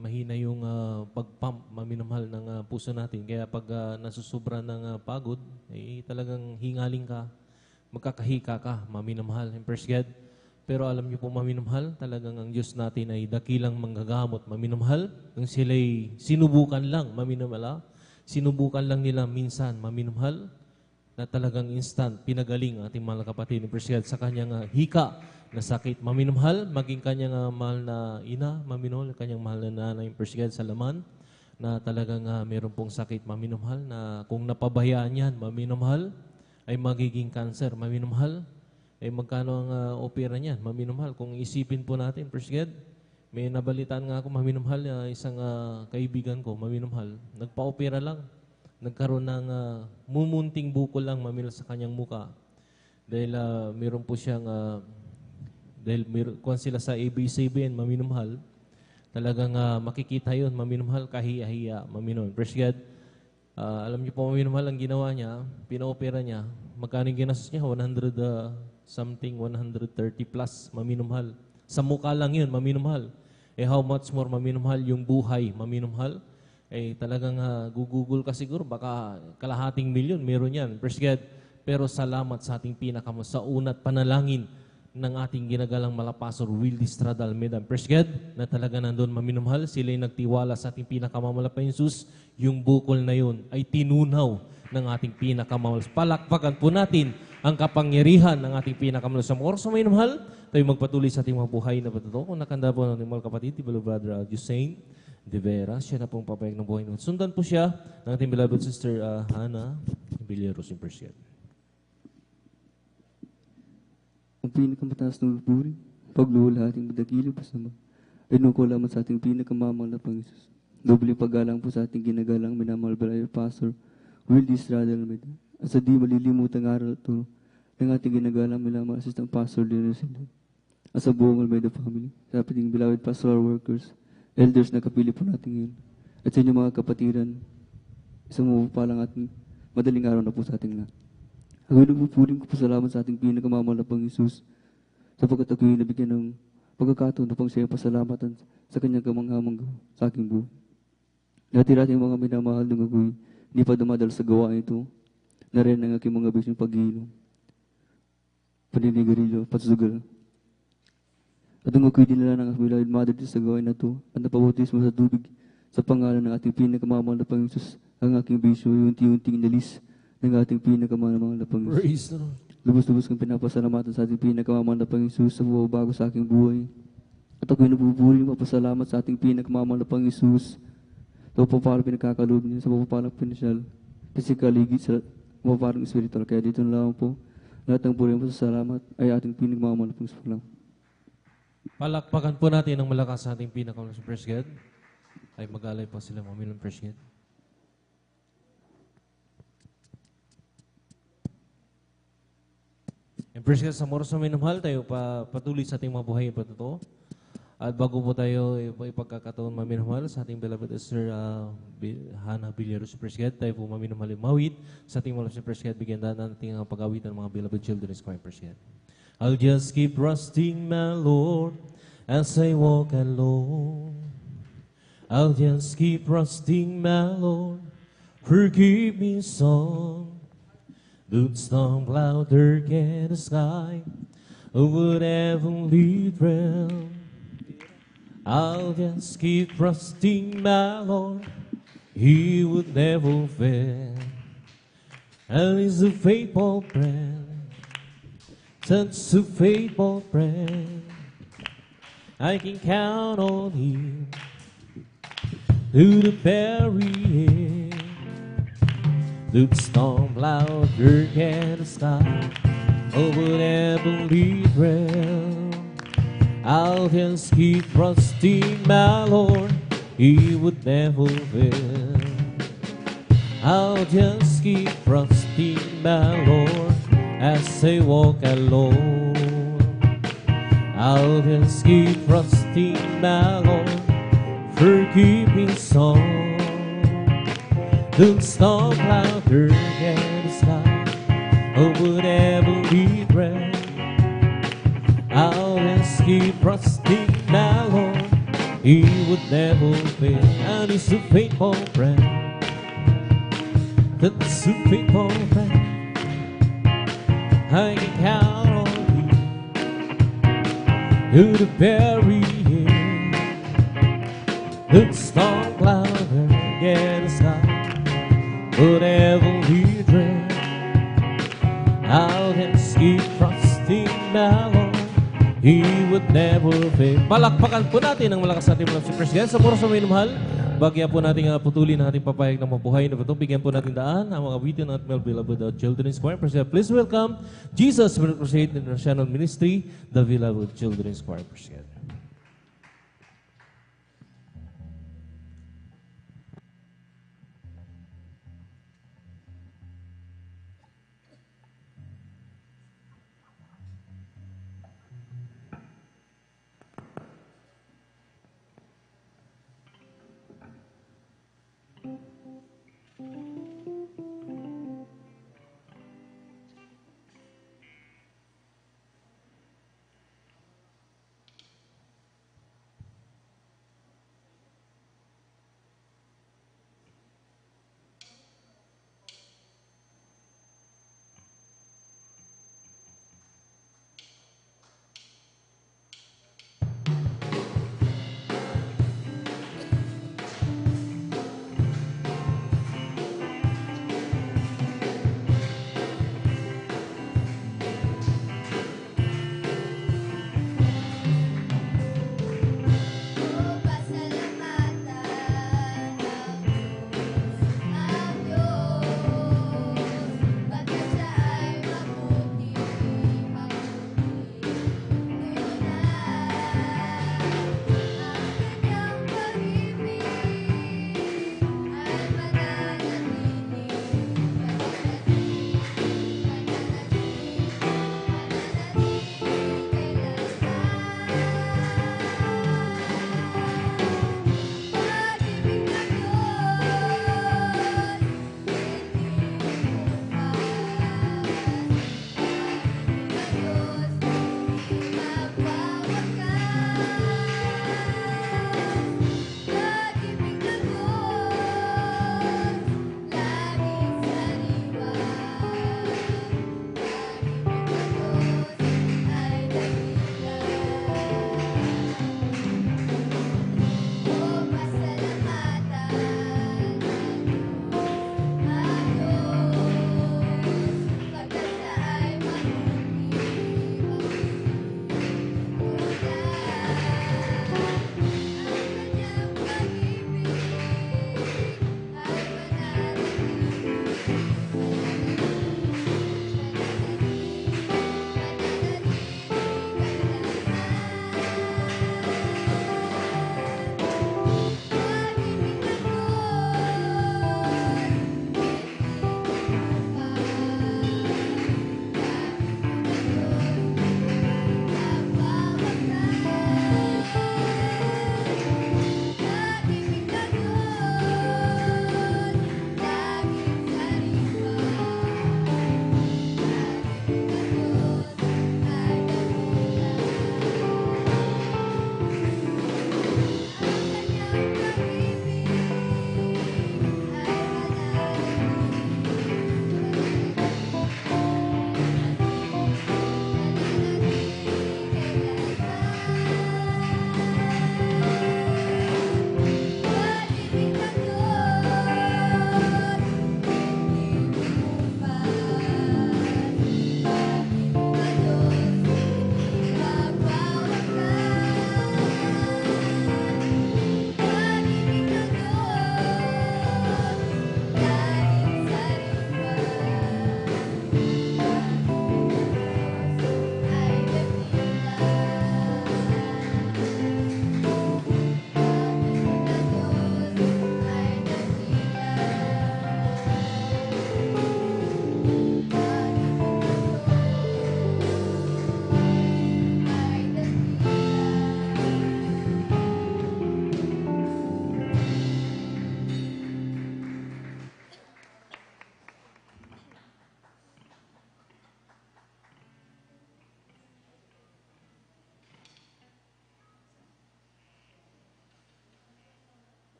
Mahina yung pag-pump maminamahal ng puso natin. Kaya pag nasusubra ng pagod, talagang hingaling ka, magkakahika ka, maminamahal. Praise God. Pero alam niyo po, maminamahal, talagang ang Diyos natin ay dakilang manggagamot, maminamahal. Nung sila'y sinubukan lang, maminamahal, sinubukan lang nila minsan, maminamahal, na talagang instant, pinagaling ang ating mga kapatid ni Praise sa kanyang hika na sakit, maminamahal, maging kanyang mahal na ina, maminamahal, kanyang mahal na nanay, Praise sa laman, na talagang meron pong sakit, maminamahal, na kung napabayaan yan, maminamahal, ay magiging cancer, maminamahal. Magkano ang opera niyan? Maminamahal. Kung isipin po natin, Praise God, may nabalitaan nga ako, maminamahal, isang kaibigan ko, maminamahal, nagpa-opera lang. Nagkaroon ng mumunting bukol lang, maminamahal, sa kanyang muka. Dahil meron po siyang, dahil kung sila sa ABCBN, maminamahal, talagang makikita yun, maminamahal, kahiya-hiya, maminamahal. Praise God. Alam niyo po, maminamahal, ang ginawa niya, pina-opera niya, magkano yung ginastos niya? 130 plus, maminamahal. Sa mukha lang yun, maminamahal. How much more maminamahal yung buhay, maminamahal. Talagang gugugol ka siguro, baka kalahating milyon, meron yan. Praise God. Pero salamat sa ating sa unat panalangin ng ating ginagalang malapasor, Wildy Stradal Medam. Praise God, na talaga nandun maminamahal. Sila'y nagtiwala sa ating pinakamamalapay Jesus. Yung bukol na yun ay tinunaw ng ating pinakamamahal. Palakpakan po natin ang kapangyarihan ng ating pinakamahal sa oras sa minamahal. Tayo magpatuloy sa ating mga buhay na patuto. Kung nakanda po ng mga kapatid, di ba, Brother Jusain de Vera, siya na pong papayag ng buhay. Sundan po siya ng ating beloved sister Hannah Villeros in Persian. Ang pinakamataas ng lupuri, pagluhol ating madagili pasama, ay nuko lamang sa ating pinakamamahal na Panginoon. Doble paggalang po sa ating ginagalang minamahal balay Pastor Wildy Stradal Almeida. At sa di malilimutang aral at turo ng ating ginagalang minamahal Assistant Pastor Linus Sindon. At sa buong Almeida family, sa ating beloved pastoral workers, elders na kapili po natin ngayon. At sa inyong mga kapatiran, isang mapapalang ating madaling araw na po sa ating lahat. Ako'y nagpupuling ko po salamat sa ating pinakamamahal na Panginoon Jesus, sapagkat ako'y nabigyan ng pagkakataon upang siya pasalamatan sa kanyang kamanghamang sa aking buhay. Dati-dati mga minamahal ng ako'y hindi pa dumadal sa gawain ito, na rin ang aking mga bisyong pag-iinom, paninigarilyo, patsugal. At ang ako'y dinala ng aking beloved mother sa gawain na ito, at napabautismo sa tubig sa pangalan ng ating pinakamamahal na Panginoon Jesus, ang aking bisyo ay unti-unting inalis ng ating pinakamamahal na Panginoon. Praise the Lord. Lubos-lubos kong pinapasalamatan sa ating pinakamamahal na Panginoon Jesus sa bago sa aking buhay. At ako'y nabubuli mapasalamat sa ating pinakamamahal na Panginoon Jesus sa papalang pinagkakaloob niya, sa papalang pinansyal, physical, higit sa papalang spiritual. Kaya dito na lang po, lahat ng puri mo sa salamat ay ating pinakamamahal na Panginoon lang. Palakpakan po natin ang malakas sa ating pinakamamahal sa Praise God. Ay mag-alay po sila mamilang Praise God. And praise God, sa oras na minamahal, tayo patuloy sa ating mga buhay at patuto. At bago po tayo ipagkakataon maminamahal sa ating beloved Sister Hannah Villeros, praise God, tayo po maminamahal yung mawid sa ating mga praise God, bigyan daan natin ang pag-awit ng mga beloved children is choir, praise God. I'll just keep trusting my Lord as I walk alone. I'll just keep trusting my Lord, forgive me song. The storm cloud dark in the sky, over heavenly realm. I'll just keep trusting my Lord. He would never fail. And He's a faithful friend, such a faithful friend. I can count on Him through the very end. Through the storm cloud, dirt and the sky, over every lead rail. I'll just keep trusting my Lord. He would never fail. I'll just keep trusting my Lord as I walk alone. I'll just keep trusting my Lord for keeping song. The storm cloud, dirt and the sky, over every lead rail. I'll just keep trusting my Lord. He would never fail. And He's a faithful friend. That's a faithful friend. I can count on Him to the very end. The storm cloud and the sky, whatever we dream, I'll just keep trusting my Lord. He would never fail. Palakpakan po natin ang malakas natin mga President. Sa oras na may mahal, bagya po natin putulin ng ating papayag ng mabuhay na ito. Bigyan po natin daan ang mga bitin at mga beloved Children's Choir. President, please welcome Jesus Spirit Crusade International Ministry, the beloved Children's Choir. President.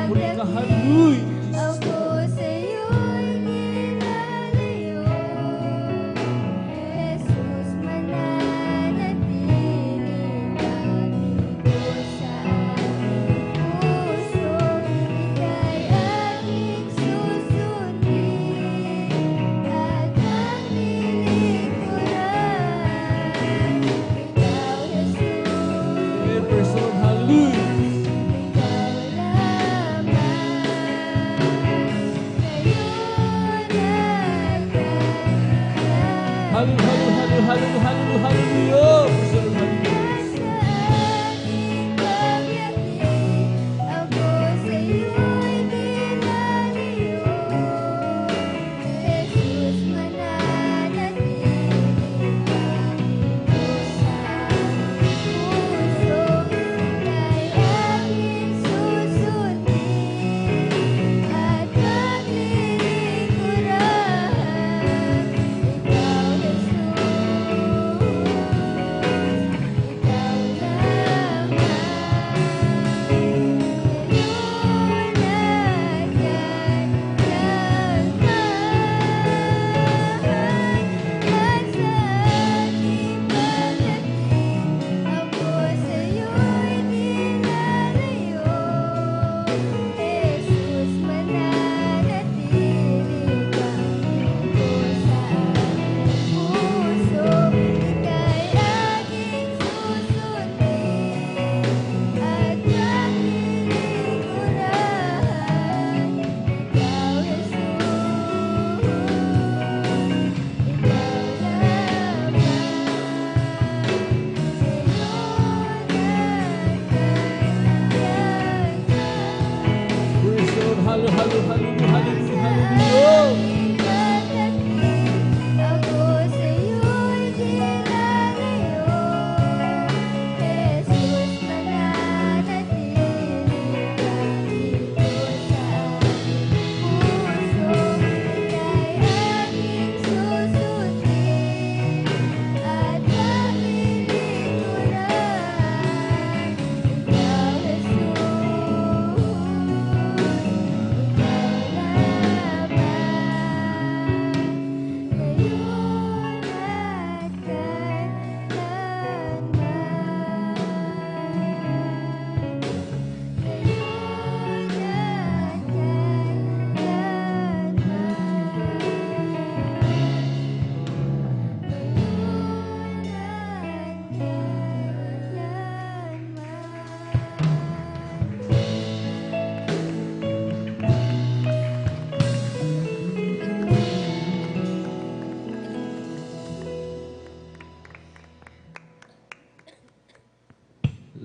papuri ka. Hallelujah. Ako sa'yo'y nilalayo, Jesus, mananatiling tabi ko sa aking puso. Ika'y aking susundin at aking lingkuran. Ikaw, Jesus, Amen. Praise the Lord. Hallelujah. Hallelujah, hallelujah, hallelujah, hallelujah. Praise the Lord. Hallelujah. ako sa'yo'y nilalayo, Jesus, mananatiling tabi ko sa aking puso. Ika'y aking susundin at paglilingkuran. Ikaw, Jesus, ikaw Praise the Lord. Hallelujah, hallelujah, hallelujah, hallelujah. ako sa'yo'y nilalayo, Jesus, mananatiling tabi ko sa aking puso. Ika'y aking susundin at paglilingkuran. Ikaw, Jesus,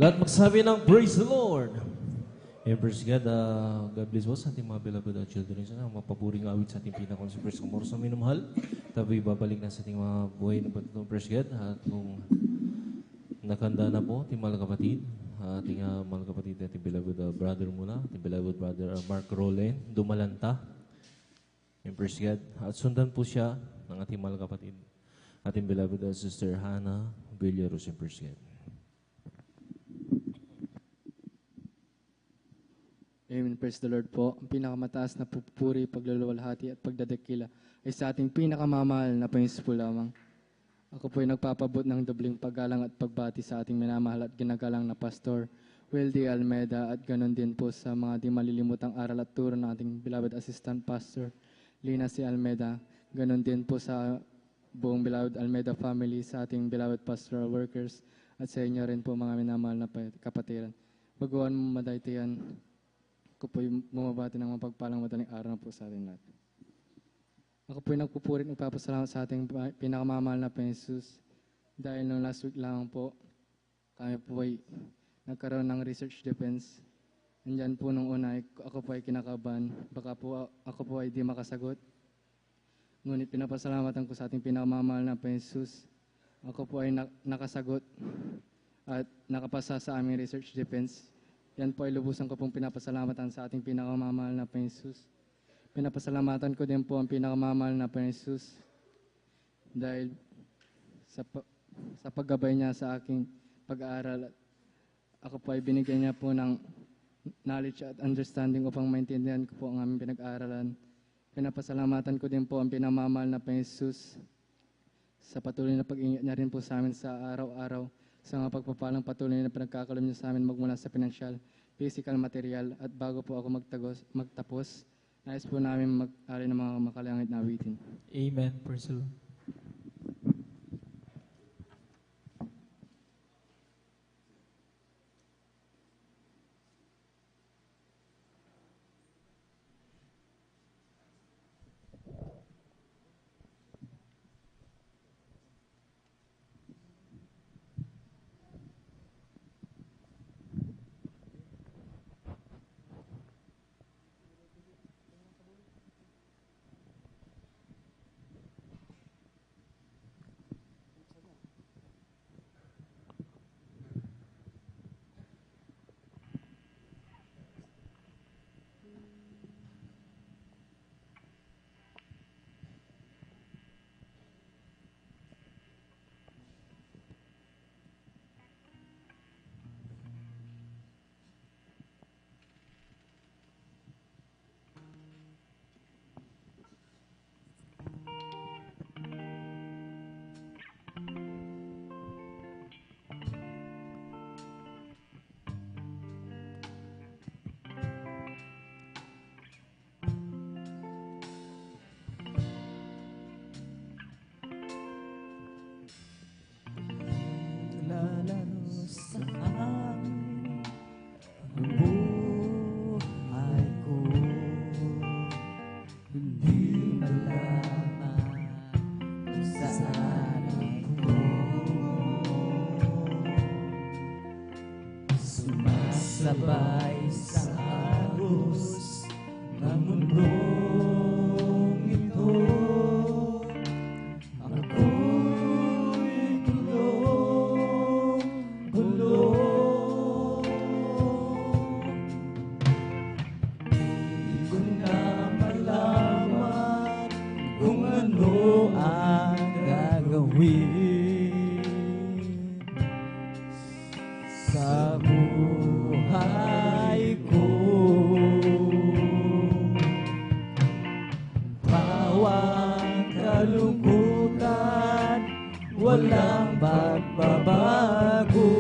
Lahat magsabi ng praise the Lord. And praise God. God bless po sa ating mga beloved children. Sana mapapuring awit sa ating pinaka-super kumor sa minumahal. Tabi babalik na sa ating mga buhay na patutong praise God. At kung nakanda na po, ating mga kapatid, ating mga kapatid, ating beloved brother muna, ating beloved brother Mark Rolen, Dumalanta. And praise God. At sundan po siya ng ating mga kapatid, ating beloved sister Hannah Villaros. And praise God. Amen. Praise the Lord po. Ang pinakamataas na pupuri, pagluluwalhati at pagdadakila ay sa ating pinakamamahal na Panginoon po lamang. Ako po ay nagpapabot ng dobling paggalang at pagbati sa ating minamahal at ginagalang na Pastor Wildy Almeida at ganon din po sa mga di malilimutang aral at turo ng ating beloved Assistant Pastor Lina C. Almeida. Ganon din po sa buong beloved Almeida family, sa ating beloved pastoral workers at sa inyo rin po mga minamahal na kapatiran. Baguhan mo madaytayan, ako po'y bumabati ng mapagpalang madaling araw na po sa ating lahat. Ako po'y nagpupurit, nagpapasalamat sa ating pinakamamahal na Panginoon Jesus. Dahil noong last week lang po, kami po'y nagkaroon ng research defense. Nandyan po nung una, ako po ay kinakabahan. Baka po ako po ay di makasagot. Ngunit pinapasalamatan ko sa ating pinakamamahal na Panginoon Jesus. Ako po ay nakasagot at nakapasa sa aming research defense. Yan po ay lubusan ko pong pinapasalamatan sa ating pinakamamahal na Panginoon Jesus. Pinapasalamatan ko din po ang pinakamamahal na Panginoon Jesus dahil sa paggabay niya sa aking pag-aaral. Ako po ay binigyan niya po ng knowledge at understanding upang maintindihan ko po ang aming pinag-aaralan. Pinapasalamatan ko din po ang pinamamahal na Panginoon Jesus sa patuloy na pag-ingat niya rin po sa amin sa araw-araw, sa mga pagpapalang patuloy na pinagkakalam niya sa amin magmula sa financial, physical, material. At bago po ako magtapos, nais po namin mag-ari ng mga makalangit na awitin. Amen. Praise the Lord. Lalaro sa amin ang buhay ko, hindi malaman kung saan ako sumasabay sa agos ng mundong ito. Sa buhay ko, bawat kalungkutan, walang pagbabago.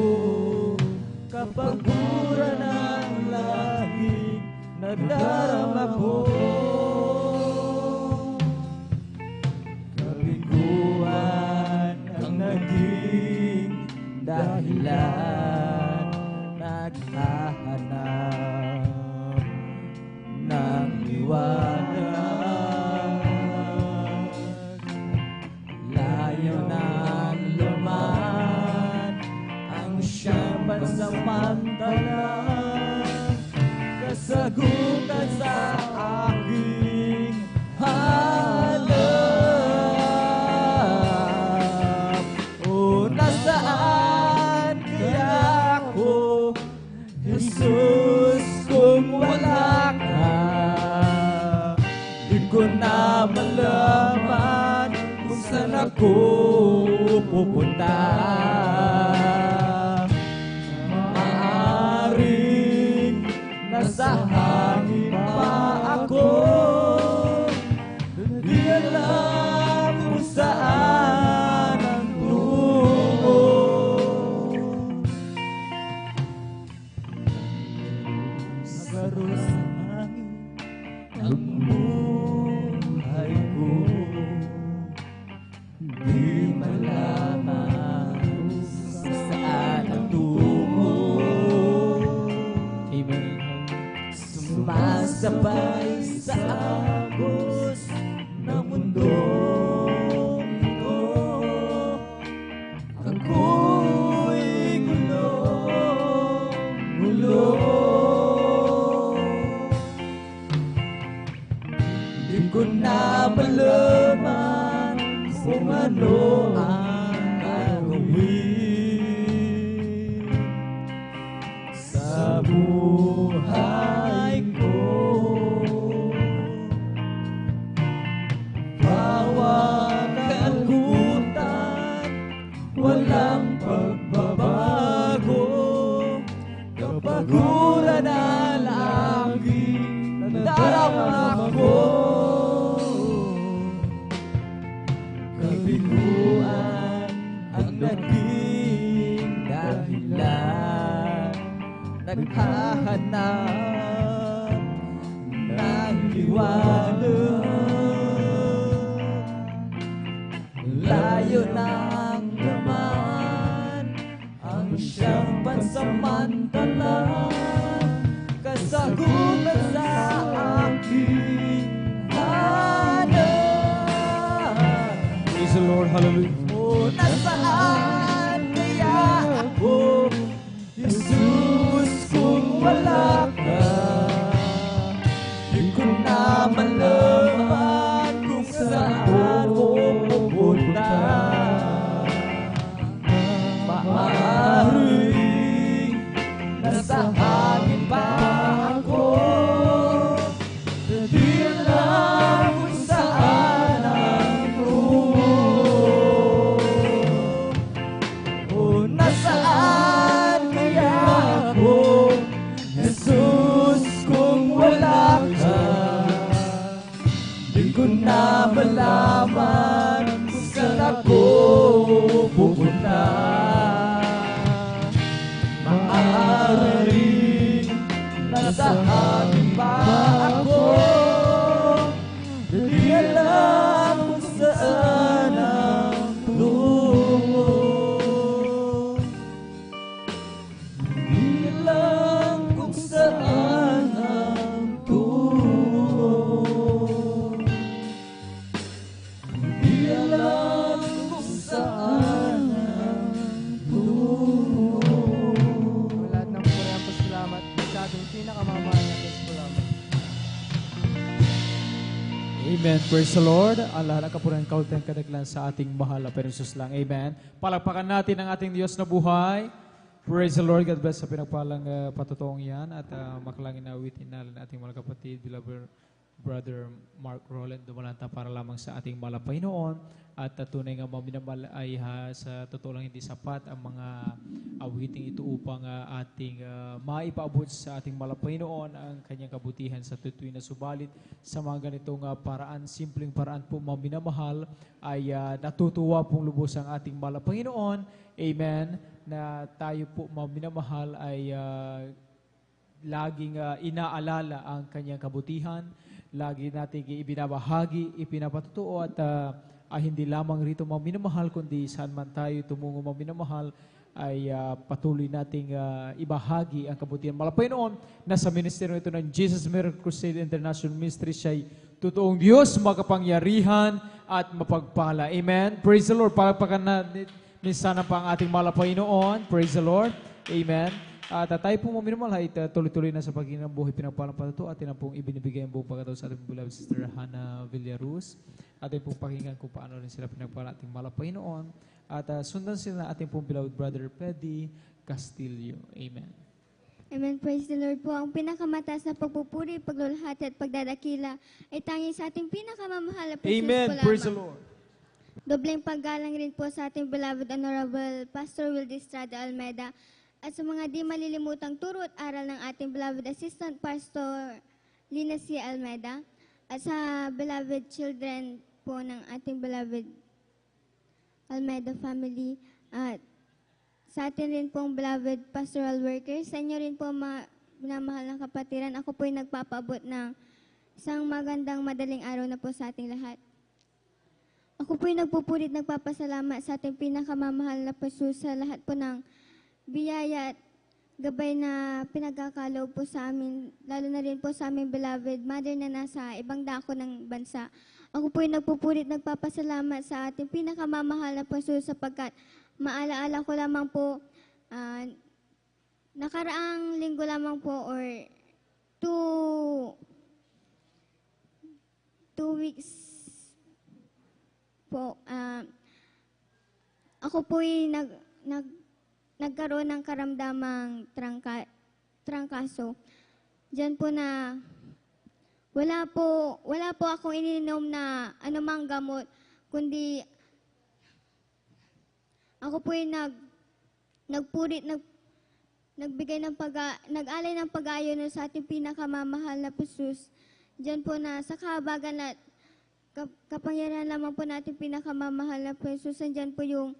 Kapaguran ang laging nadarama ko, kabiguan ang naging dahilan, naghahanap ng liwanag. Layo ng laman ang siyang pansamantalang kasagutan sa aking hanap. O nasaan kaya ako, Jesus, kung wala ka? Di ko na malaman kung saan ako pupunta. Maaaring nasa hangin pa ako, di alam kung saan ang tungo. Magaro sa hangin ang buhay ko, di malaman kung saan ang tungo. Amen. Sumasabay sa agos ng mundong ito. Ako'y gulo. Di ko na malaman kung ano ang gagawin sa buhay ko. Bawat kalungkutan, walang pagbabago. Kapaguran ang nadarama ko. Kabiguan ang naging dahilan, naghahanap ng liwanag. Layo ng naman ang siyang pansamantala, kasagutan sa aking hanap. Praise the Lord. Hallelujah. O nasaan kaya ako, Jesus, kung wala ka? Di ko na malaman kung saan ako pupunta. Maaaring nasa hangin pa ako, di alam kung saan ang tungo. O nasaan kaya ako, Jesus, kung wala ka? Di ko na malaman kung saan ako pupunta. Maaaring nasa hangin pa ako, di alam kung saan ang tungo. Di alam kung saan ang tungo. Di alam kung saan ang tungo. Lahat ng puri at pasalamat sa ating pinakamamahal na Diyos po lamang. Amen. Praise the Lord. Ang lahat ng kapurihan, kaulten, kadaglan sa ating mahal na Panginoon lang. Amen. Palakpakan natin ang ating Diyos na buhay. Praise the Lord. God bless sa pinagpalang patutuong yan. At makalangin na awitin natin ating mga kapatid, beloved Brother Mark Roland Dumalanta para lamang sa ating mahal na Panginoon. At tunay nga maminamal ay sa totoo lang hindi sapat ang mga awiting ito upang ating maipaabot sa ating mahal na Panginoon ang kanyang kabutihan sa tutuwi na subalit sa mga ganitong paraan, simpleng paraan po maminamahal ay natutuwa pong lubos ang ating mahal na Panginoon. Amen. Na tayo po maminamahal ay laging inaalala ang kanyang kabutihan. Lagi natin ibinabahagi, ipinapatutuo at hindi lamang rito maminamahal kundi saan man tayo tumungo maminamahal ay patuloy nating ibahagi ang kabutihan. Malapay noon na sa ministeryo ito ng Jesus Miracle Crusade International Ministry siya'y totoong Diyos, makapangyarihan at mapagpala. Amen. Praise the Lord. Palagpakan na minsan pa ang ating malapay noon. Praise the Lord. Amen. At tayo pong maminamahal ay tuloy-tuloy na sa pagiging ng buhay pinagpalang patuto at yun pong ibinibigay ang buong pagkataon sa ating beloved Sister Hannah Villaruz. At yun pong pakinggan kung paano rin sila pinagpalang ating malapay noon. At sundan sila na ating pong beloved Brother Peddy Castillo. Amen. Amen. Praise the Lord po. Ang pinakamataas na pagpupuri, paglulhati at pagdadakila ay tanging sa ating pinakamamahal na Panginoon Amen. po lamang. Praise the Lord. Dobleng paggalang rin po sa ating beloved Honorable Pastor Wildy Estrada Almeida at sa mga di malilimutang turo at aral ng ating beloved Assistant Pastor Lina C. Almeida at sa beloved children po ng ating beloved Almeida family at sa atin rin pong beloved pastoral workers, sa inyo rin po minamahal ng kapatiran. Ako po'y nagpapaabot ng isang magandang madaling araw na po sa ating lahat. Ako po'y nagpupurit, nagpapasalamat sa ating pinakamamahal na Paso sa lahat po ng biyaya at gabay na pinagkakalaw po sa amin, lalo na rin po sa aming beloved mother na nasa ibang dako ng bansa. Ako po'y nagpupurit, nagpapasalamat sa ating pinakamamahal na Paso sapagkat maalaala ko lamang po, nakaraang linggo lamang po or 2 weeks po, ako po'y nagkaroon ng karamdamang trangkaso. Diyan po na wala po akong ininom na anumang gamot, kundi ako po'y nag-alay ng pag-aayon sa ating pinakamamahal na Jesus. Diyan po na sa kahabagan at kapangyarihan lamang po natin pinakamamahal na Jesus. Diyan po yung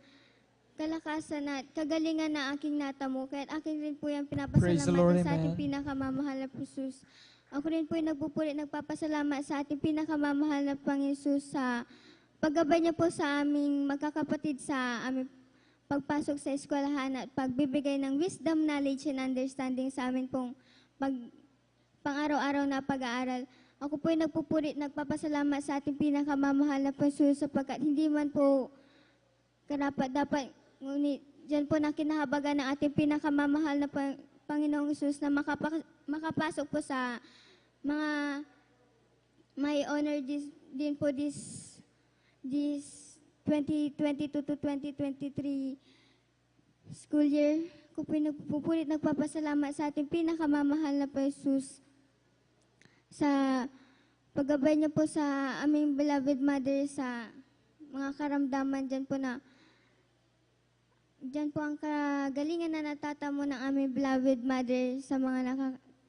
kalakasan at kagalingan na aking natamo. Kaya akin rin po yung Praise the Lord, pinapasalamatan sa ating amen. pinakamamahal na Jesus. Ako rin po yung nagpupuri, nagpapasalamat sa ating pinakamamahal na Panginoon sa paggabay niya po sa aming magkakapatid sa aming pagpasok sa eskwelahan at pagbibigay ng wisdom, knowledge, and understanding sa amin pong pang-araw-araw na pag-aaral. Ako po yung nagpupuri, nagpapasalamat sa ating pinakamamahal na Panginoon sapagkat hindi man po karapat-dapat, ngunit dyan po na kinahabagan ng ating pinakamamahal na Panginoong Isus na makapasok po sa mga may honor din po this 2022 to 2023 school year. Ako po nagpupulit, nagpapasalamat sa ating pinakamamahal na Jesus sa paggabay niya po sa aming beloved mother sa mga karamdaman dyan po ang kagalingan na natatamo ng aming beloved mother sa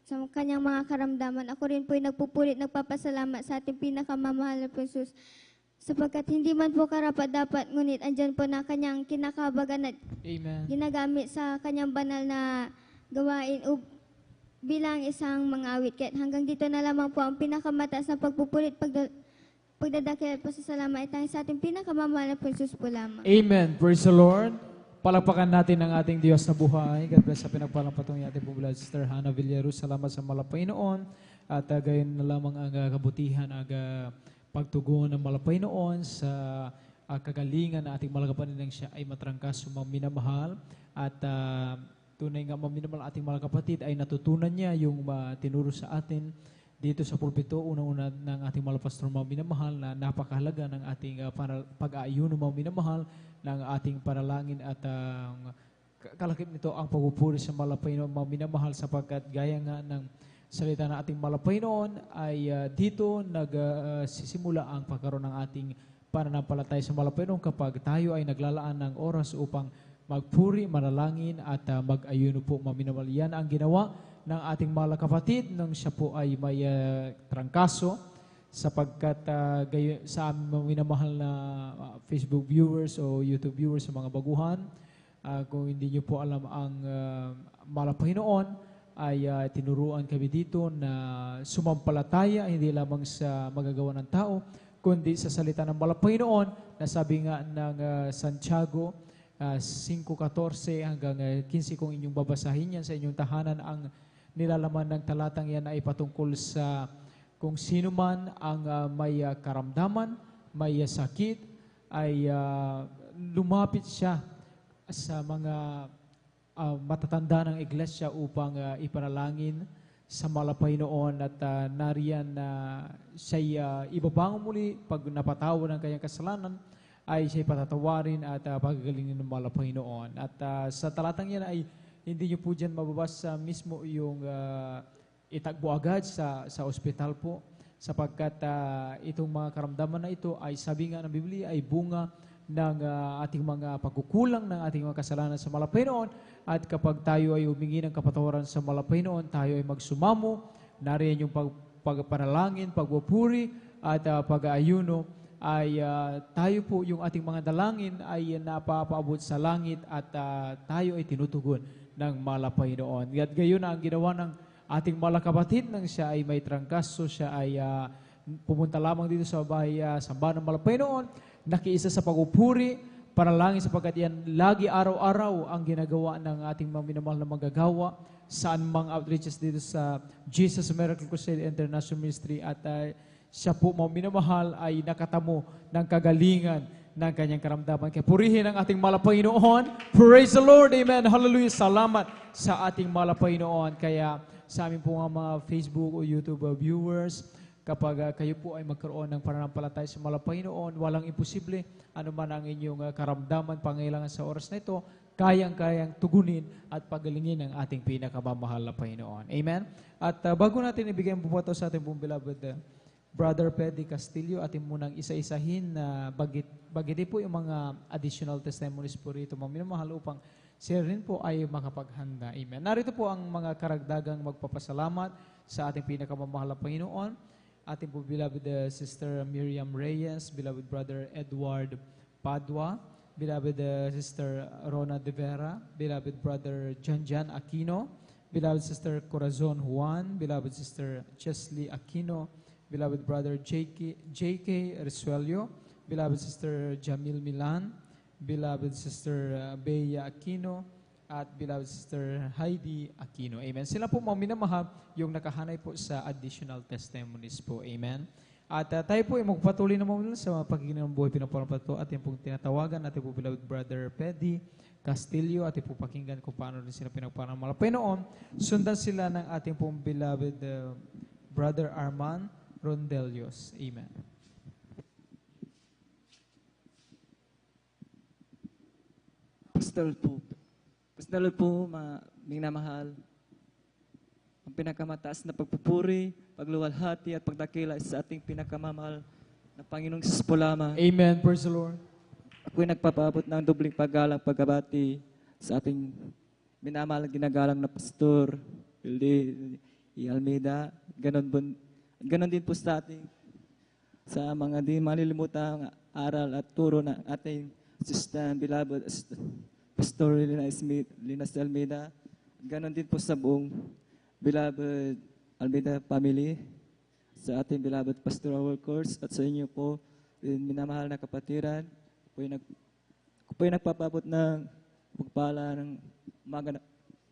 sa kanyang mga karamdaman. Ako rin po nagpupulit, nagpapasalamat sa ating pinakamamahal na Jesus sapagkat hindi man po karapat-dapat, ngunit andyan po na kanyang kinakabagan at Amen. ginagamit sa kanyang banal na gawain bilang isang mangawit. Kaya hanggang dito na lamang po ang pinakamataas na pagpupulit, pagdadakil at pasasalamat ay sa ating pinakamamahal na Jesus po lamang. Amen. Praise the Lord. Palakpakan natin ang ating Diyos na buhay. God bless sa pinagpalampatong ating pong beloved Sister Hannah Villaros. Salamat sa malapay noon. At gayon na lamang ang kabutihan, ang pagtugon ng malapay noon sa kagalingan na ating malagapanin ng siya ay matrangkas sa mga minamahal. At tunay nga maminamahal ating mga kapatid ay natutunan niya yung tinuro sa atin dito sa pulpito. Unang-una ng ating mga pastor mga minamahal na napakahalaga ng ating pag-aayuno mga minamahal ng ating panalangin at kalakip nito ang pagpupuri sa malapay noon mga minamahal sapagkat gaya nga ng salita na ating malapay noon ay dito nagsisimula ang pagkaroon ng ating pananampalataya sa malapay noon kapag tayo ay naglalaan ng oras upang magpuri, manalangin at mag-ayuno po mga minamahal. Yan ang ginawa ng ating mga kapatid nang siya po ay may trangkaso sapagkat sa aming mga minamahal na Facebook viewers o YouTube viewers sa mga baguhan, kung hindi nyo po alam ang malapay noon, ay tinuruan kami dito na sumampalataya hindi lamang sa magagawa ng tao, kundi sa salita ng malapay noon na sabi nga ng Santiago 5:14 hanggang 15 kung inyong babasahin yan sa inyong tahanan. Ang nilalaman ng talatang yan ay patungkol sa kung sino man ang may karamdaman, may sakit, ay lumapit siya sa mga matatanda ng iglesia upang ipanalangin sa malapay noon at nariyan na siya ibabangon muli pag napatawa ng kanyang kasalanan ay siya patatawarin at pagagalingin ng malapay noon. At sa talatang yan ay hindi nyo po dyan mababasa mismo yung itagbo agad sa ospital po sapagkat itong mga karamdaman na ito ay sabi nga ng Biblia ay bunga ng ating mga pagkukulang ng ating mga kasalanan sa malapay noon at kapag tayo ay humingi ng kapatawaran sa malapay noon, tayo ay magsumamo, nariyan yung pagpanalangin, pagpupuri at pag-aayuno ay tayo po yung ating mga dalangin ay napapaabot sa langit at tayo ay tinutugon ng malapay noon. At gayon na ang ginawa ng ating mga kapatid nang siya ay may trangkaso, siya ay pumunta lamang dito sa bahay sambahan ng malapay noon, nakiisa sa pagpupuri, panalangin sapagkat yan lagi araw-araw ang ginagawa ng ating mga minamahal na manggagawa saan mga outreaches dito sa Jesus Miracle Crusade International Ministry at siya po mga minamahal ay nakatamo ng kagalingan ng kanyang karamdaman. Kaya purihin ang ating malapay noon. Praise the Lord. Amen. Hallelujah. Salamat sa ating malapay noon. Kaya sa amin po mga Facebook o YouTube viewers, kapag kayo po ay magkaroon ng pananampalataya sa malapay noon, walang imposible. Ano man ang inyong karamdaman, pangailangan sa oras na ito, kayang-kayang tugunin at pagalingin ng ating pinakamamahal na Panginoon. Amen? At bago natin ibigay ang bubuhato sa ating pong beloved Brother Peddy Castillo, atin munang isa-isahin na bagiti po yung mga additional testimonies po rito, mga minamahal, upang sila rin po ay makapaghanda. Amen. Narito po ang mga karagdagang magpapasalamat sa ating pinakamamahal na Panginoon. Ating po beloved Sister Miriam Reyes, beloved Brother Edward Padua, beloved Sister Rona De Vera, beloved Brother Janjan Aquino, beloved Sister Corazon Juan, beloved Sister Chesley Aquino, beloved Brother J.K. Resuelio, beloved Sister Jamil Milan, beloved Sister Bea Aquino, at beloved Sister Heidi Aquino. Amen. Sila po mga minamahal yung nakahanay po sa additional testimonies po. Amen. At tayo po ay magpatuloy na muna sa mga pagiging ng buhay pinaparapato at yung pong tinatawagan natin po beloved Brother Pedi Castillo at po pakinggan kung paano rin sila pinagparamala. Pinoon, sundan sila ng ating pong beloved Brother Arman Rondelios. Amen. Pastor po, minamahal, ang pinakamataas na pagpupuri, pagluwalhati at pagdakila sa ating pinakamamahal na Panginoong Jesus po lamang. Amen. Praise the Lord. Ako'y nagpapaabot ng dubling paggalang pagkabati sa ating minamahal ginagalang na Pastor Wildy Almeida. Ganon din po sa ating sa mga di malilimutang aral at turo ng ating assistant, beloved Pastor Linas Almeida. Ganon din po sa buong beloved Almeida family, sa ating beloved pastoral workers, at sa inyo po, minamahal na kapatiran. Ako po ay nagpapabot ng pagpala ng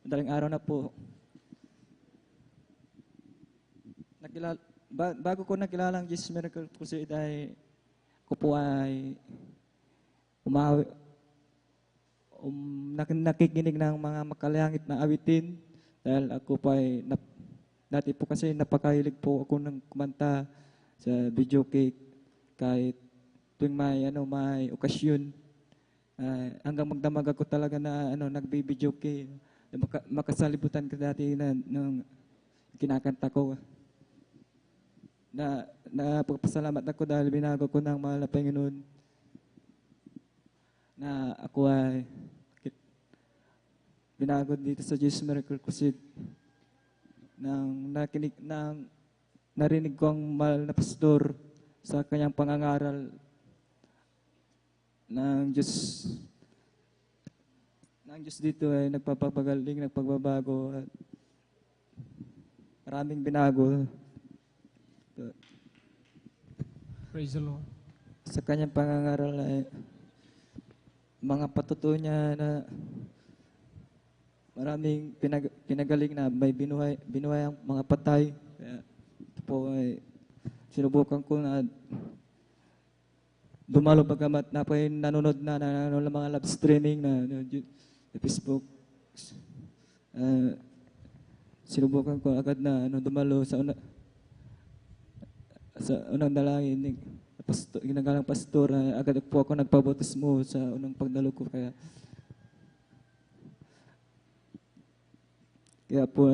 madaling araw na po. Bago ko nakilala ang Jesus Miracle Crusade ay ako po ay nakikinig ng mga makalangit na awitin dahil ako pa ay dati po kasi napakahilig po ako ng kumanta sa video cake kahit tuwing may okasyon hanggang magdamag ako talaga na nagbi-video cake makasalibutan ko dati na nung kinakanta ko na pagpasalamat ako dahil binago ko ng mahal na Panginoon na ako ay binago dito sa Jesus Miracle Crusade narinig ko ang mahal na pastor sa kanyang pangangaral ng Diyos dito ay nagpapagaling, nagpagbabago at maraming binago. Praise the Lord. Sa kanyang pangangaral ay mga patutuo niya na maraming pinagaling na may binuhay ang mga patay. Kaya ito po ay sinubukan ko na dumalo bagamat na po ay nanonood na ng mga live streaming na Facebook. Sinubukan ko agad na dumalo sa unang dalangin ginagalang pastor, agad po ako nagpabautismo sa unang pagdalo ko. Kaya po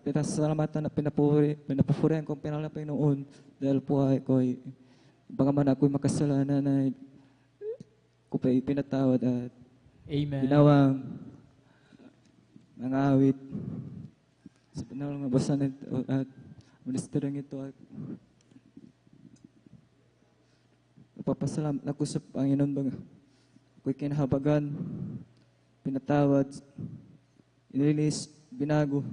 pinasalamatan na pinapupurihan kong pinalapay noon dahil po ay bagaman ako'y makasalanan na ko pa ipinatawad at Amen. Ginawang mga awit sa pinalang mabasan at ministeryong ito at napapasalamat ako sa Panginoon baga ako'y kinahabagan, pinatawad, inilis, binago,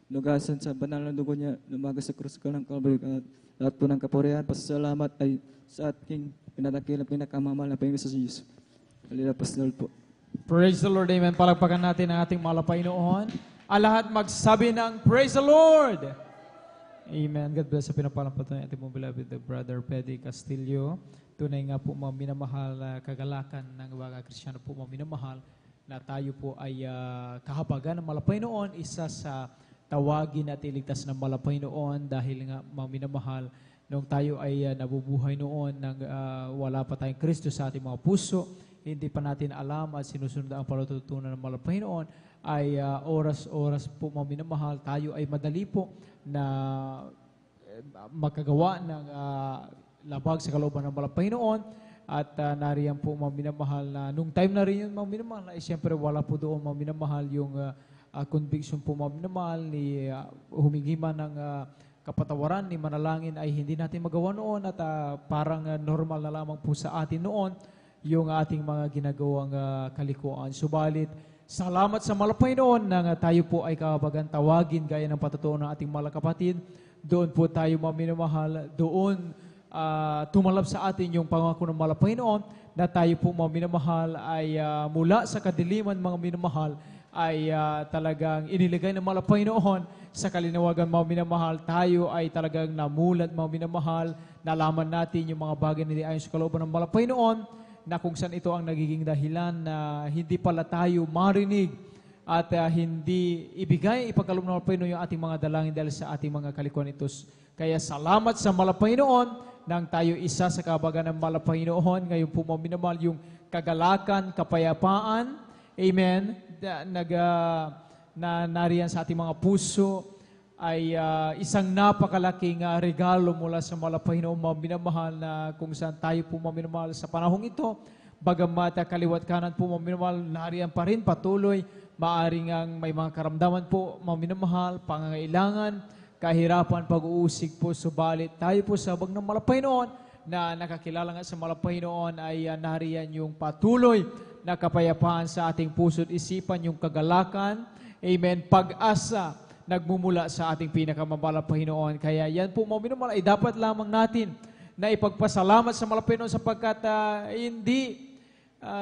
nugasan sa banal na dugo niya, lumaga sa krus ka ng Calvary at lahat po ng kapurihan, pasasalamat ay sa ating pinadakilang pinakamamahal na Panginoon sa Diyos. Halila, Pastor po. Praise the Lord, amen. Palagpakan natin ang ating mahal na Panginoon. Lahat magsabi ng Praise the Lord! Amen. God bless sa pinapalampato ng ating mong beloved Brother Pedi Castillo. Tunay nga po mga minamahal kagalakan ng mga Kristiyano po mga minamahal na tayo po ay kahabagan ng malapay noon, isa sa tawagin at iligtas ng malapay noon dahil nga mga minamahal nung tayo ay nabubuhay noon nang wala pa tayong Kristo sa ating mga puso, hindi pa natin alam at sinusunod ang palatuntunan ng malapay noon, ay oras-oras po mga minamahal, tayo ay madali po na makagawa ng labag sa kalooban ng malapay noon At nariyan po mga minamahal na, nung time na rin yun mga minamahal, ay siyempre wala po doon mga minamahal yung conviction po mga minamahal ni humingi man ng kapatawaran ni manalangin ay hindi natin magawa noon at parang normal na lamang po sa atin noon yung ating mga ginagawang kalikuan. Subalit, salamat sa malapay noon na tayo po ay kabagan tawagin gaya ng patutuo ng ating mga kapatid. Doon po tayo mga minamahal, doon tumalab sa atin yung pangako ng malapay noon na tayo po mga minamahal ay mula sa kadiliman mga minamahal ay talagang iniligay ng malapay noon sa kalinawagan mga minamahal. Tayo ay talagang namulat mga minamahal, nalaman natin yung mga bagay na ayon sa kalooban ng malapay noon na kung saan ito ang nagiging dahilan na hindi pala tayo marinig at hindi ibigay, ipagkaloob ng malapay noon yung ating mga dalangin dahil sa ating mga kalikuan ito. Kaya salamat sa malapay noon nang tayo isa sa kabagan ng malapay noon. Ngayon po mga minamahal yung kagalakan, kapayapaan, amen, na nariyan sa ating mga puso ay isang napakalaking regalo mula sa malapay noong mga minamahal na kung saan tayo po mga minamahal sa panahong ito. Bagamat kaliwat kanan po mga minamahal, nariyan pa rin patuloy. Maaring ang may mga karamdaman po mga minamahal, pangangailangan, kahirapan, pag-uusig po. Subalit tayo po sa habag ng malapay noon na nakakilala nga sa malapay noon ay nariyan yung patuloy na kapayapaan sa ating puso't isipan, yung kagalakan, amen, pag-asa, nagmumula sa ating pinakamamalapay noon. Kaya yan po mga minamahal ay dapat lamang natin na ipagpasalamat sa malapay noon sapagkat hindi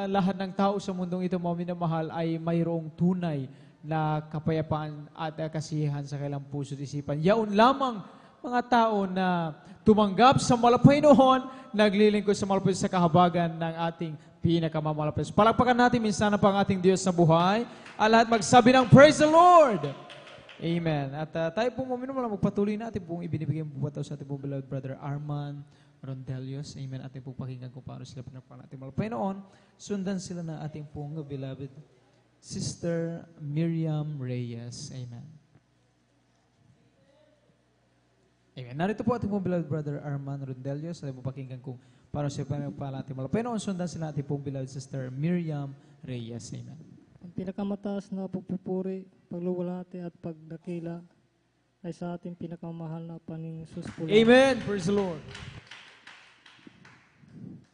lahat ng tao sa mundong ito mga minamahal ay mayroong tunay na kapayapaan at kasiyahan sa kailang puso't isipan. Yaon lamang mga tao na tumanggap sa malapay noon, naglilingkod sa malapay sa kahabagan ng ating pinakamamalapay. Palakpakan natin minsan na pang ating Diyos na buhay. At lahat magsabi ng Praise the Lord! Amen. At tayo po mga magpatuloy natin pong ibinibigay mo po sa ating pong beloved brother Arman Rondelios. Amen. Ating pong pakinggan kung paano sila pinapakala natin malapay noon. Sundan sila ng ating pong beloved Sister Miriam Reyes. Amen. Amen. Narito po ating pong beloved brother Arman Rondelios. Ating pong pakinggan kung paano sila pinapakala natin malapay noon. Sundan sila ating pong beloved Sister Miriam Reyes. Amen. Ang pinakamataas na pagpupuri, pagluwalhati at pagdakila ay sa ating pinakamahal na Panginoong Hesus po. Amen! Praise the Lord!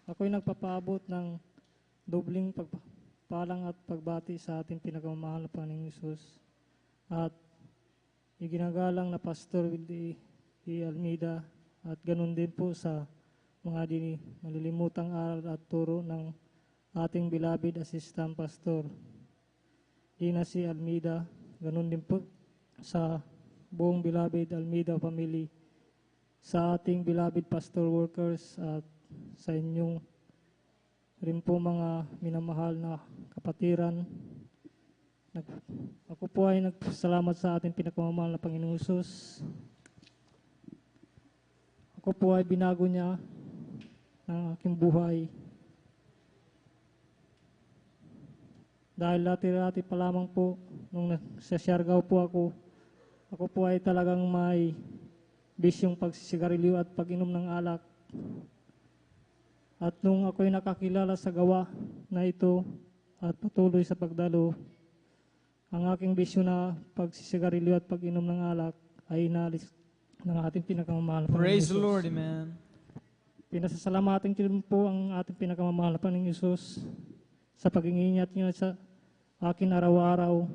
Ako'y nagpapaabot ng dobling pagpalang at pagbati sa ating pinakamahal na Panginoong Hesus at iginagalang na Pastor Wildy Almeida at ganun din po sa mga malilimutang aral at turo ng ating beloved Assistant Pastor Lina C. Almeida, ganun din po sa buong beloved Almeida family, sa ating beloved pastor workers at sa inyong rin po mga minamahal na kapatiran. Ako po ay nagpasalamat sa ating pinakamamahal na Panginoong Hesus. Ako po ay binago niya ng aking buhay. Dahil dati-dati pa lamang po, nung sa Siargao po ako po ay talagang may bisyong pagsisigarilyo at pag-inom ng alak. At nung ako'y nakakilala sa gawa na ito at patuloy sa pagdalo, ang aking bisyo na pagsisigarilyo at pag-inom ng alak ay inalis ng ating pinakamamahal na Panginoon. Praise the Lord, amen. Pinasasalamatin ko po ang ating pinakamamahal na Panginoon Hesus sa pag-iingat niyo sa akin araw-araw,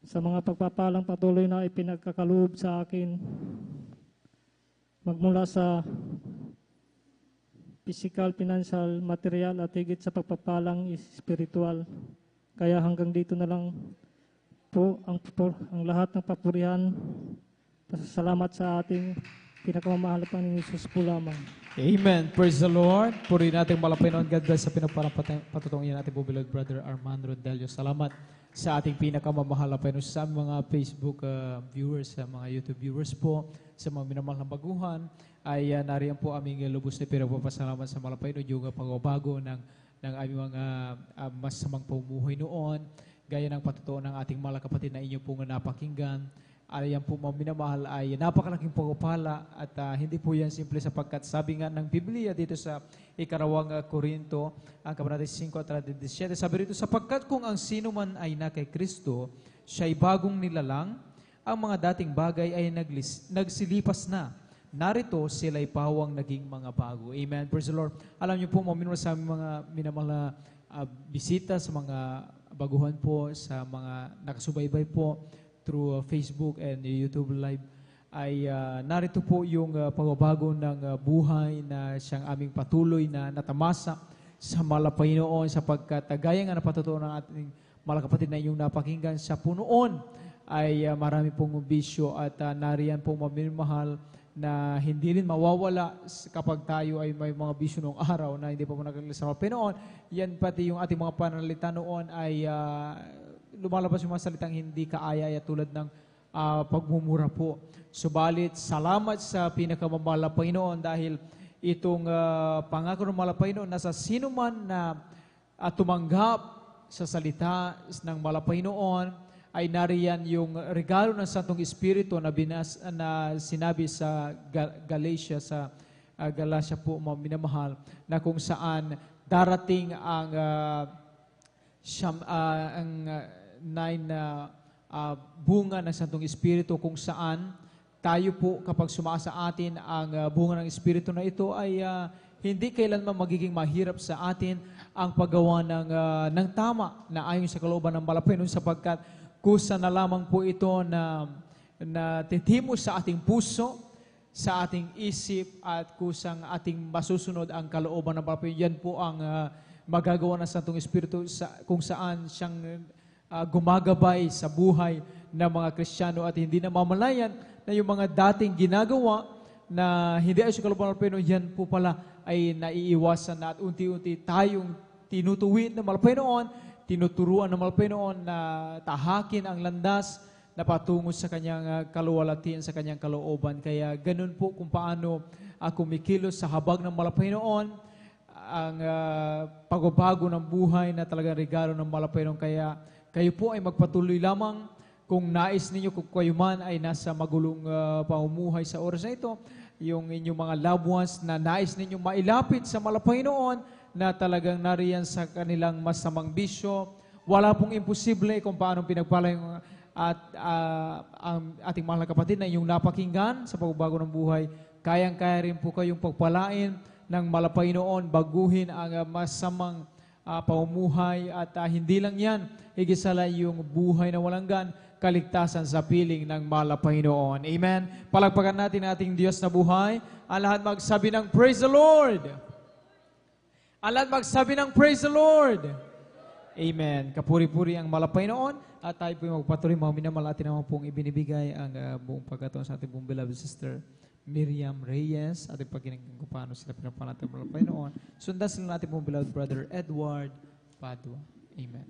sa mga pagpapalang patuloy na ipinagkakaloob sa akin, magmula sa physical, financial, material at higit sa pagpapalang spiritual. Kaya hanggang dito na lang po ang lahat ng papurihan. Pasasalamat sa ating pinakamamahal na Panginoon Hesus po lamang. Amen. Praise the Lord. Puri natin malapay noon. God bless sa pinagparang patutungin natin po, beloved brother Arman Rodelio. Salamat sa ating pinakamamahal na Panginoon, sa mga Facebook viewers, sa mga YouTube viewers po, sa mga minamahal na baguhan, ay nariyan po aming lubos na pinagpapasalamat sa malapay noon, yung pagbabago ng aming mga masamang pamumuhay noon, gaya ng patutuo ng ating mga kapatid na inyo pong napakinggan. Ayan po mga minamahal ay napakalaking pagpapala at hindi po yan simple sapagkat sabi nga ng Biblia dito sa Ikarawang Korinto, ang kabanata 5:17, sabi rito, sapagkat kung ang sino man ay na kay Kristo, siya'y bagong nilalang, ang mga dating bagay ay nagsilipas na. Narito sila'y pawang naging mga bago. Amen. Praise the Lord. Alam niyo po, mga minamahal sa aming mga minamahal na bisita, sa mga baguhan po, sa mga nakasubaybay po through Facebook and YouTube Live, ay narito po yung pagbabago ng buhay na siyang aming patuloy na natamasa sa malapaynoon sapagkat gaya nga napatutuo ng ating mga kapatid na inyong napakinggan sa punoon ay marami pong bisyo at nariyan pong maminmahal na hindi rin mawawala kapag tayo ay may mga bisyo noong araw na hindi pa po nagkakalis sa Pinoon. Yan pati yung ating mga panalita noon ay lumalabas yung mga salitang hindi kaaya tulad ng pagmumura po. Subalit, salamat sa pinakamamahal na Panginoon dahil itong pangako ng mahal na Panginoon na sa sino man na tumanggap sa salita ng mahal na Panginoon ay nariyan yung regalo ng Santong Espiritu na sinabi sa Galatia, sa Galatia po, mga minamahal, na kung saan darating ang bunga ng Santong Espiritu kung saan tayo po kapag sumaasa atin ang bunga ng Espiritu na ito ay hindi kailanman magiging mahirap sa atin ang paggawa ng tama na ayon sa kalooban ng Malapaynon sapagkat kusa na lamang po ito na titimos sa ating puso, sa ating isip at kusang ating masusunod ang kalooban ng Malapaynon. Yan po ang magagawa ng Santong Espiritu kung saan siyang gumagabay sa buhay ng mga Kristiyano at hindi na mamalayan na yung mga dating ginagawa na hindi ay sa kalooban ng Malapaynon, yan po pala ay naiiwasan na at unti-unti tayong tinutuwid ng Malapaynon, tinuturuan ng Malapaynon na tahakin ang landas na patungo sa kanyang kaluwalhatian, sa kanyang kalooban. Kaya ganun po kung paano kumikilos sa habag ng Malapaynon ang pagbabago ng buhay na talagang regalo ng Malapaynon. Kaya kayo po ay magpatuloy lamang kung nais ninyo, kung kayo man ay nasa magulong pamumuhay sa oras na ito, yung inyong mga loved ones na nais ninyong mailapit sa Malapaynon na talagang nariyan sa kanilang masamang bisyo. Wala pong imposible kung paano pinagpala yung ang ating mahal na kapatid na inyong napakinggan sa pagbabago ng buhay. Kayang-kaya rin po kayong pagpalain ng Malapaynon, baguhin ang masamang pamumuhay at hindi lang yan, igisala yung buhay na walang gan, kaligtasan sa piling ng Malapaynon. Amen. Palagpagan natin ating Diyos na buhay. Ang lahat magsabi ng Praise the Lord. Ang lahat magsabi ng Praise the Lord. Amen. Kapuri-puri ang Malapaynon at tayo po magpatuloy mga minamahal atin naman pong ibinibigay ang buong pagkataon sa ating pong beloved sister Miriam Reyes at ipagkinagin kung paano sila pinapahan natin ang Malapaynon. Sundan sila natin pong beloved brother Edward Padua. Amen.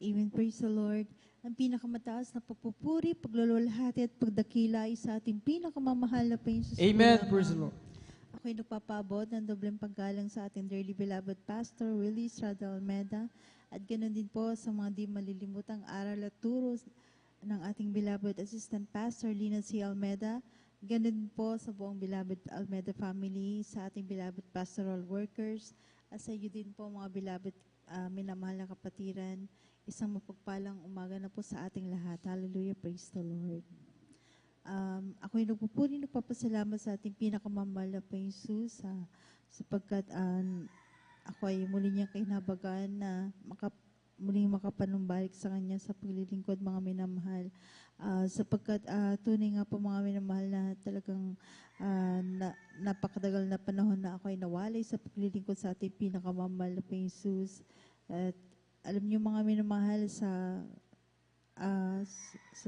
Amen. Praise the Lord. Ang pinakamataas na pagpupuri, paglululhati at pagdakila ay sa ating pinakamamahal na Panginoon. Amen. Praise the Lord. Ako'y nagpapaabot ng dobleng paggalang sa ating dearly beloved Pastor Willie Estrada Almeida at ganoon din po sa mga di malilimutang aral at turo ng ating beloved Assistant Pastor Lina C. Almeida. Ganoon din po sa buong beloved Almeida family, sa ating beloved pastoral workers, at sa iyo din po mga beloved minamahal na kapatiran. Isang mapagpalang umaga na po sa ating lahat. Hallelujah. Praise the Lord. Ako'y nagpapasalamat sa ating pinakamamahal na Panginoon Jesus sapagkat ako ay muli niyang kinabagaan na muling makapanumbalik sa Kanya sa paglilingkod mga minamahal. Sapagkat tunay nga po mga minamahal na talagang napakadagal na panahon na ako ay nawalay sa paglilingkod sa ating pinakamamahal na Panginoon Jesus. At alam niyo mga minamahal sa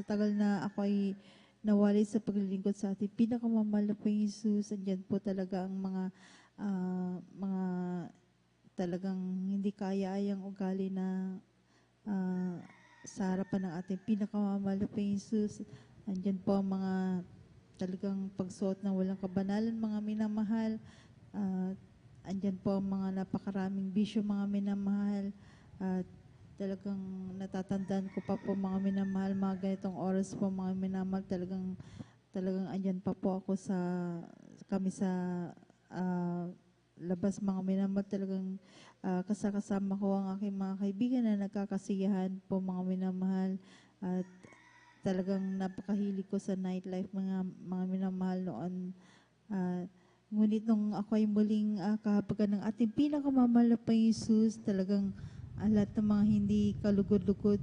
tagal na ako ay nawalay sa paglilingkod sa ating pinakamamahal na Panginoon Jesus, andyan po talaga ang mga talagang hindi kaya-ayang ugali na sa harapan ng ating pinakamamahal na Panginoon Jesus. Andyan po ang mga talagang pagsuot ng walang kabanalan, mga minamahal. Andyan po ang mga napakaraming bisyo, mga minamahal. At talagang natatandaan ko pa po mga minamahal, mga ganitong oras po mga minamahal, talagang andyan pa po ako kami sa labas mga minamahal, talagang kasama ko ang aking mga kaibigan na nagkakasiyahan po mga minamahal, at talagang napakahilig ko sa nightlife mga minamahal noon. Ngunit nung ako ay muling kahabagan ng ating pinakamamahal na Panginoong Jesus, talagang lahat ng mga hindi kalugod-lugod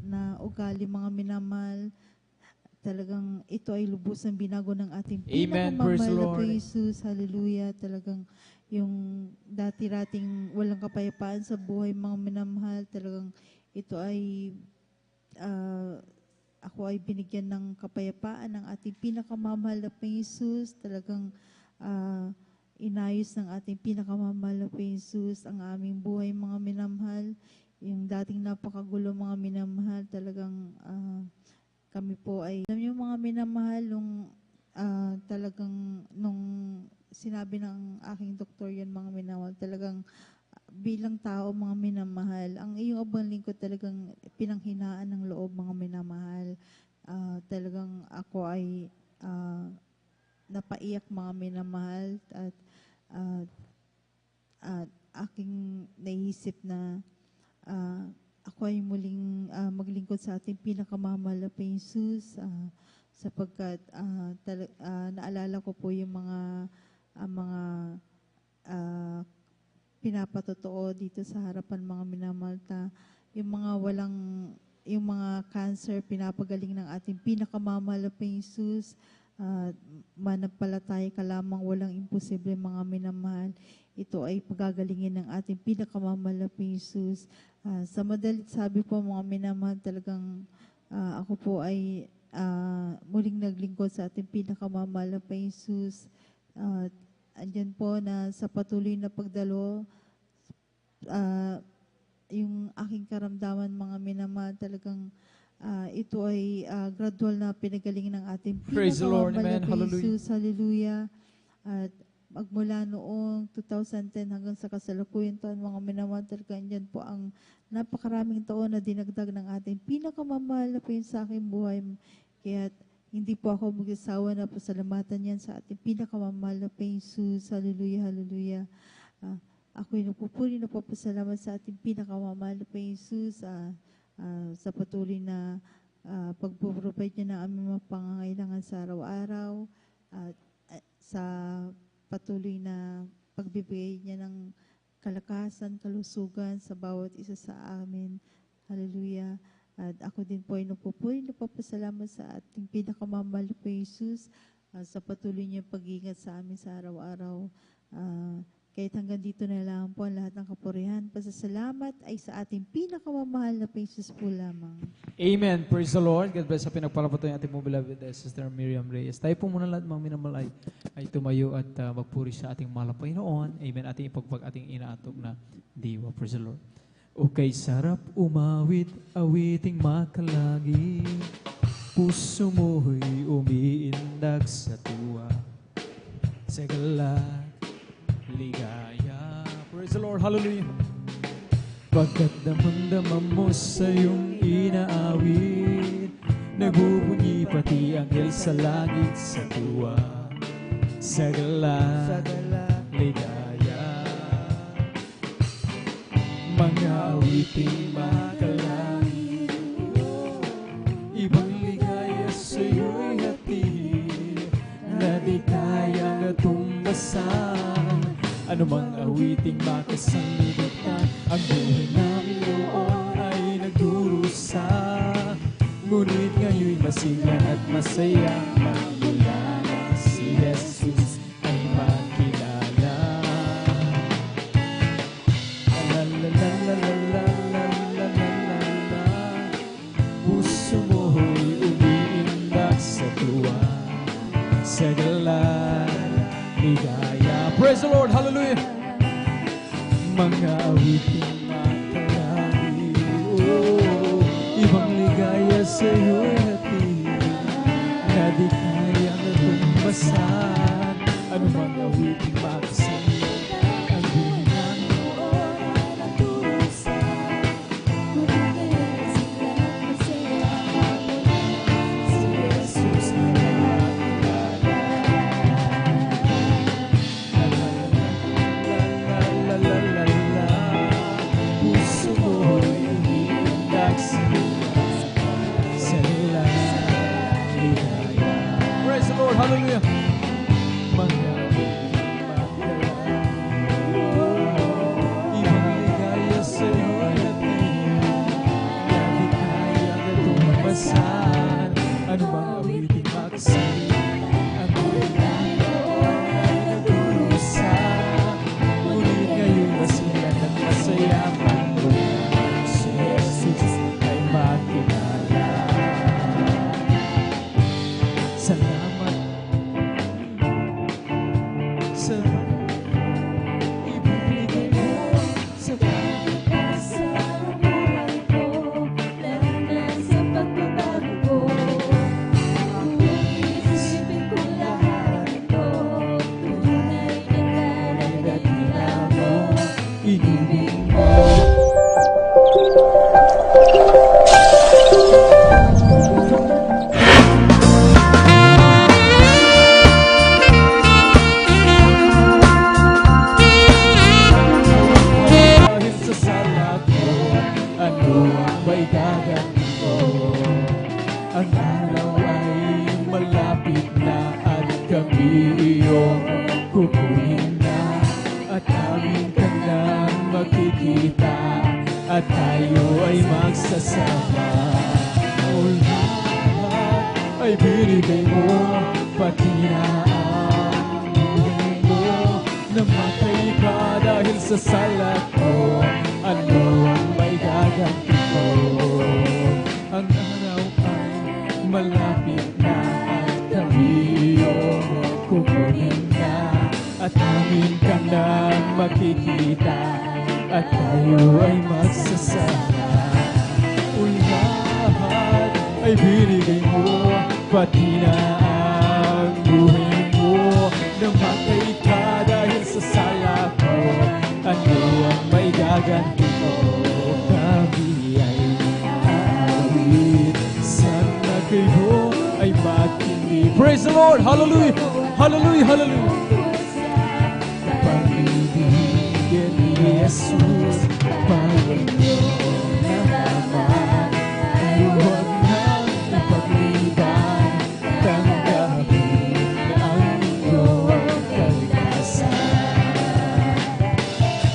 na ugali mga minamahal, talagang ito ay lubusang binago ng ating Amen. Praise pinakamamahal the na Lord. Panginoong Jesus. Hallelujah. Talagang yung dati-rating walang kapayapaan sa buhay mga minamahal, talagang ito ay ako ay binigyan ng kapayapaan ng ating pinakamamahal na Panginoong Jesus. Talagang inayos ng ating pinakamamahal na Panginoong Jesus ang aming buhay mga minamahal. Yung dating napakagulo mga minamahal, talagang kami po ay, alam niyo mga minamahal, talagang nung sinabi ng aking doktor yan mga minamahal, talagang bilang tao mga minamahal, ang iyong abang lingkod talagang pinanghinaan ng loob mga minamahal. Talagang ako ay napaiyak mga minamahal, at aking naisip na ako ay muling maglingkod sa ating pinakamamahal na Panginoong Jesus, sapagkat naalala ko po yung mga pinapatotoo dito sa harapan mga minamahal, yung mga cancer, pinapagaling ng ating pinakamamahal na Panginoong Jesus. Manampalataya ka lamang, walang imposible mga minamahal. Ito ay pagagalingin ng ating pinakamamahal na Panginoong Jesus. Sa madalit sabi po mga minamahal, talagang ako po ay muling naglingkod sa ating pinakamamahal na Panginoong Jesus. Andyan po na sa patuloy na pagdalo, yung aking karamdaman mga minamahal, talagang ito ay gradual na pinagaling ng ating Praise the Lord. Amen. pinakamamahal na Hallelujah. Jesus. Hallelujah. At magmula noong 2010 hanggang sa kasalukuyang taon mga minamahal, talaga andyan po ang napakaraming taon na dinagdag ng ating pinakamamahal na Panginoon sa aking buhay. Kaya hindi po ako magsasawa na pasalamatan yan sa ating pinakamamahal na Panginoon Jesus. Hallelujah, hallelujah. Ako'y nagpupuri na papasalamat sa ating pinakamamahal na Panginoon Jesus sa patuloy na pagpuprovide niya ng aming mga pangangailangan sa araw-araw, at sa patuloy na pagbibigay niya ng kalakasan, kalusugan sa bawat isa sa amin. Hallelujah. At ako din po ay nagpupuri na papasalamat sa ating pinakamamahal na Panginoon Jesus sa patuloy niya pag-iingat sa amin sa araw-araw. Kahit hanggang dito na lang po ang lahat ng kapurihan, pasasalamat ay sa ating pinakamamahal na Panginoon Jesus po lamang. Amen. Praise the Lord. God bless sa pinagpalapato ng ating beloved Sister Miriam Reyes. Tayo po muna lahat mga minamahal ay tumayo at magpuri sa ating mahal na Panginoon. Amen. Ating ipagpag ating inaatog na diwa. Praise the Lord. Okay, sarap umawit, awiting makalagi. Puso mo'y umiindag sa tuwa. Sa galak, ligaya. Praise the Lord. Hallelujah. Pagkat damang-damang mo sa iyong inaawit, nagbubunyi pati anghel sa langit sa tuwa. Sa galak, ligaya. Mga awiting makalangit, ibang ligaya sa iyo'y hatid, na di kayang natumbasan. Anumang awiting makasanlibutan, ang buhay namin noon ay nagdurusa. Ngunit ngayon'y masigla at masaya, magmula si Jesus ay makilala. La la la la la la la la la la. Puso mo'y umiindak sa tuwa, sa galak, ligaya. Praise the Lord. Hallelujah. Mga awiting makalangit, ibang ligaya sa iyo'y hatid, na di kaya natumbasan. Anumang awiting makasanlibutan, ang buhay namin noon ay nagdurusa. Lord. Hallelujah. Ibigay sa'yo at masan, ano bang awiting magsili ang nagdurusa, ngunit ngayon masiyan at masayaman mo na si Jesus ay makilala. Salamat sa ibibigay mo sa Sa buhay ko, lalo na sa pagbabago ko. Kung isipin ko lahat ito, tunay na kanagdadila mo. inibig mo. Dahil sa sala ko, ano ang may gaganti ko? Ang araw ay malapit na at kami iyong kukunin na, at amin ka na makikita, at tayo ay magsasama. O lahat ay binigay mo, pati na ang buhay mo. Namatay ka dahil sa sala ko, ano ang may gaganti ko? Ang araw ay malapit na at kami iyong kukunin na, at amin ka na makikita, at tayo ay magsasama. O lahat ay binigay mo, pati na ang buhay mo. Namatay ka dahil sa sala ko, ano ang may gaganti ko? Kami ay aawit, sana kayo ay makinig. Praise the Lord! Hallelujah! Hallelujah! Hallelujah! Pag-ibigin ni Jesus, Panginoon na naman, ay huwag nang ipagliban, tanggapin ang iyong kaligtasan.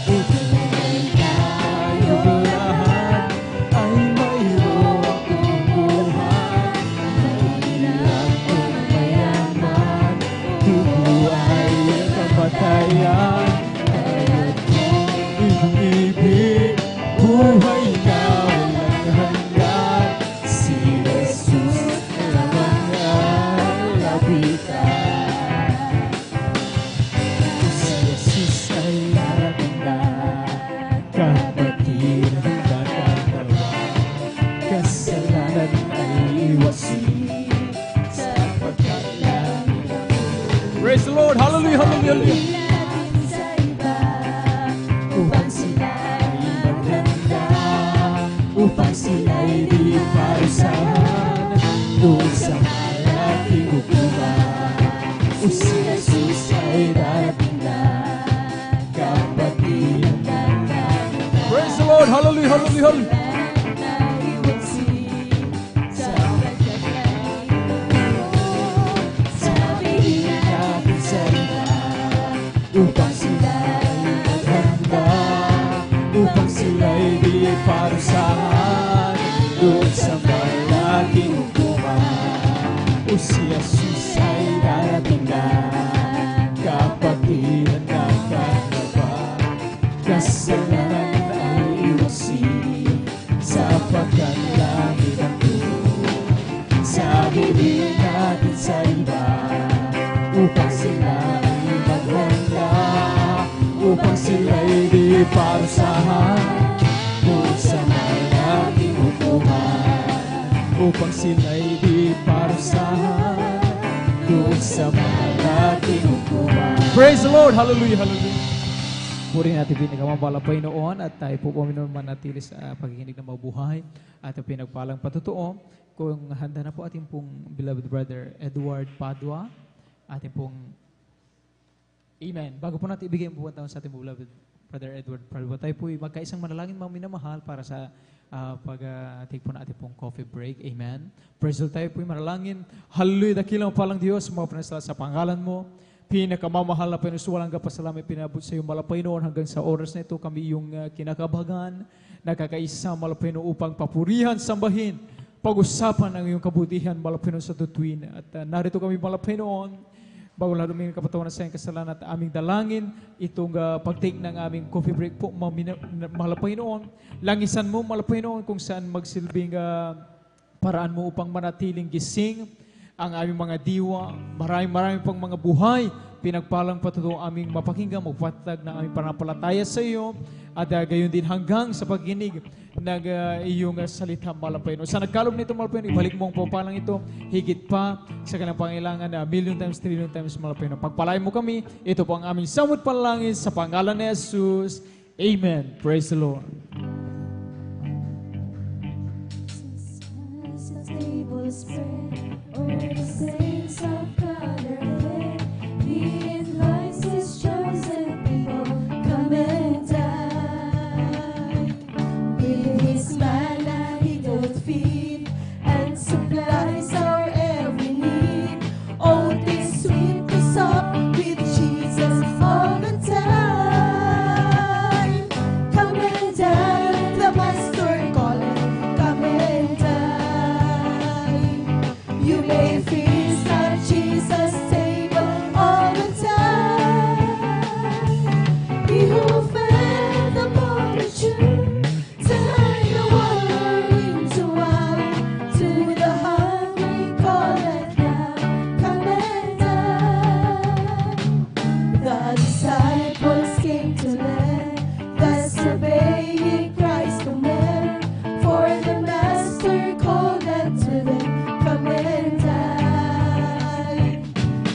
Ibigay tayong lahat ay mayroong buhay, mahirap kung mayaman, bubuhay at kamatayan. Kaya't iyong ibig, buhay na walang hanggan, si Jesus lamang ang lapitan. Si Jesus ay darating na, kapatid ang natatawa, kasalanan ay iwasin, sapagkat langit ako. Praise the Lord! Hallelujah! Hallelujah! Hallelujah! Upang sila'y maghanda, upang sila'y di parusahan doon sa malaking hukuman. O si Jesus ay darating na, kapatid ang natatawa. Praise the Lord! Hallelujah! Hallelujah! Hallelujah! Sabihin natin sa iba, upang sila'y maghanda, upang sila'y di parusahan doon sa malaking hukuman. O si Jesus ay darating na, kapatid ang nakakaba, kasalanan ay iwasin, sapagkat langit ang tuon. Sabihin natin sa iba, upang sila'y maghanda, upang sila'y di parusahan doon sa malaking hukuman. Upang sila'y di parusahan doon sa malaking hukuman. Praise the Lord! Hallelujah! Hallelujah! Purihin natin pinagkamabalang Panginoon, at tayo po manatili sa pagkikinig ng mabuhay at ang pinagpalang patotoo. Kung handa na po ating pong beloved brother Edward Padua, ating pong Amen. Bago po natin ibigay ang pupuntahan sa ating beloved Brother Edward Pralbo. Tayo po'y magkaisang manalangin mga minamahal para sa pag-take po natin pong coffee break. Amen. Praise the Lord. Tayo po'y manalangin. Hallelujah. Dakilang palang Diyos, mga panasala sa pangalan mo. Pinakamamahal na Panginoon, walang kapasalamay pinabot sa iyo, Malapaynoon, hanggang sa oras na ito kami yung kinakabagan, nakakaisa, Malapaynoon, upang papurihan, sambahin, pag-usapan ang iyong kabutihan, Malapaynoon, sa tutuin. At narito kami, Malapaynoon, bago lahat umingin kapatawan na sa iyong kasalanan at aming dalangin, itong pag-take ng aming coffee break po, Malapaynoon. Langisan mo, Malapaynoon, kung saan magsilbing paraan mo upang manatiling gising ang aming mga diwa, maraming pang mga buhay, pinagpalang patuloy aming mapakinggan, magpatag na aming panampalataya sa iyo, at gayon din hanggang sa pagkinig ng iyong salita, Malapaynoon. Sa nagkalob nito, Malapaynoon, ibalik mo ang papalang ito, higit pa sa kanilang pangailangan na million times, trillion times, Malapaynoon. Pagpalain mo kami, ito po ang aming samot panalangin sa pangalan ni Jesus. Amen. Praise the Lord. All the saints of God are there. He invites His chosen people, come and dine. With His manna He doth feed and supplies our every need. Oh, this sweet sup with Jesus all the time. Come and dine, the Master calling. Come and dine. You may feast at Jesus' table all the time. He who fed the multitude, turned the water into wine. To the hungry calleth now, come and dine. The disciples came to learn, thus obeying Christ's command. For the Master called unto them, come and dine.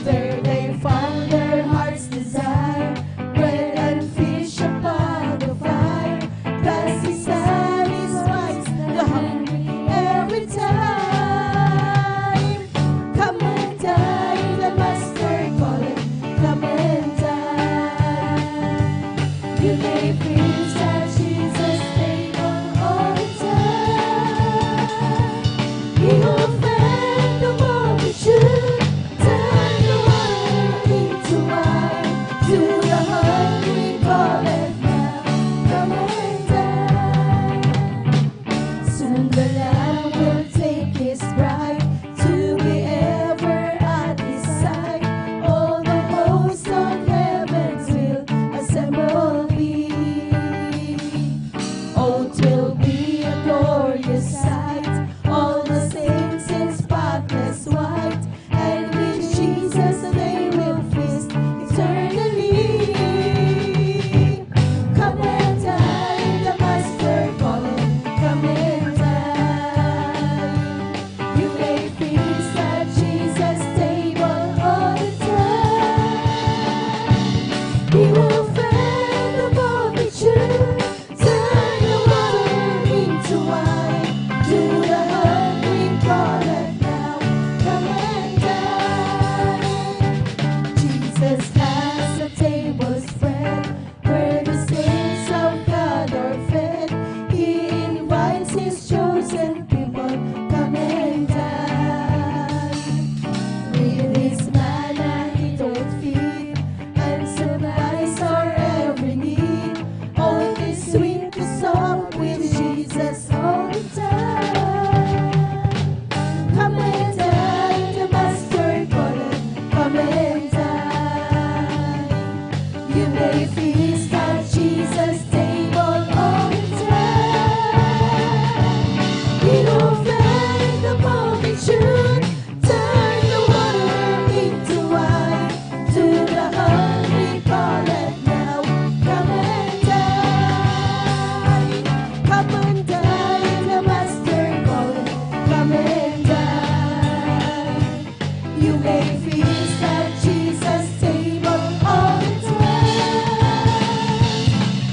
There they found their heart's desire, bread and fish upon the fire. Thus He satisfies the hungry every time. Come and dine, the Master calling, come and dine. You may feast at Jesus' table all the time. He who fed the multitude, turned the water into wine. To the hungry calleth now, come and dine. Soon the Lamb will take His bride to be ever at His side. All the hosts of heavens will assemble thee. Oh, 'twill be a glorious sight, all the saints in spotless white, and with Jesus they will feast eternally. Come and dine, the Master calling, come and dine. You may feast at Jesus' table all the time. He will fed the multitude, turn the water into wine. To the hungry calleth now, come and dine. Jesus has a table spread, where the saints of God are fed. He invites His chosen people, come and dine. With His manna He doth feed and supplies our every need. Oh, this sweet song with Jesus all the time. Come and dine, the Master calleth, come and dine. You may feast at Jesus' table all the time. He who fed the multitude, turned the water into wine. To the hungry calleth now, come and dine. Come and dine, the Master calleth, come and dine. You may feast at Jesus' table all the time.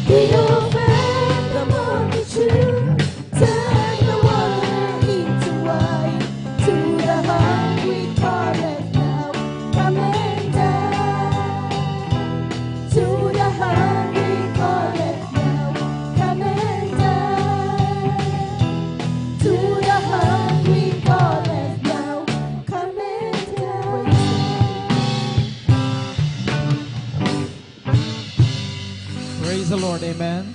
He who fed the multitude, turned the water into wine. To the hungry calleth now, come and dine. To the hungry calleth Praise the Lord. Amen.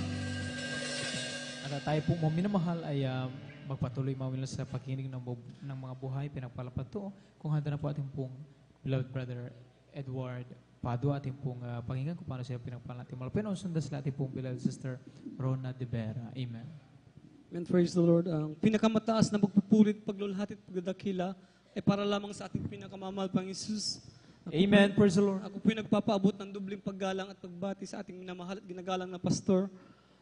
At tayo po mga minamahal ay magpatuloy mawila sa pakinig ng mga buhay, pinagpalapad to. Kung handa na po ating pong beloved brother Edward Padua, ating pong pakinggan kung paano siya pinagpala natin malapin. O sundan sila ating pong beloved sister Rona De Vera. Amen. Amen. Praise the Lord. Ang pinakamataas na magpupulit, paglulhati at pagdadakila ay para lamang sa ating pinakamamahal pang Jesus. Amen. Praise the Lord. Ako po nagpapaabot ng dubling paggalang at pagbati sa ating minamahal at ginagalang na pastor,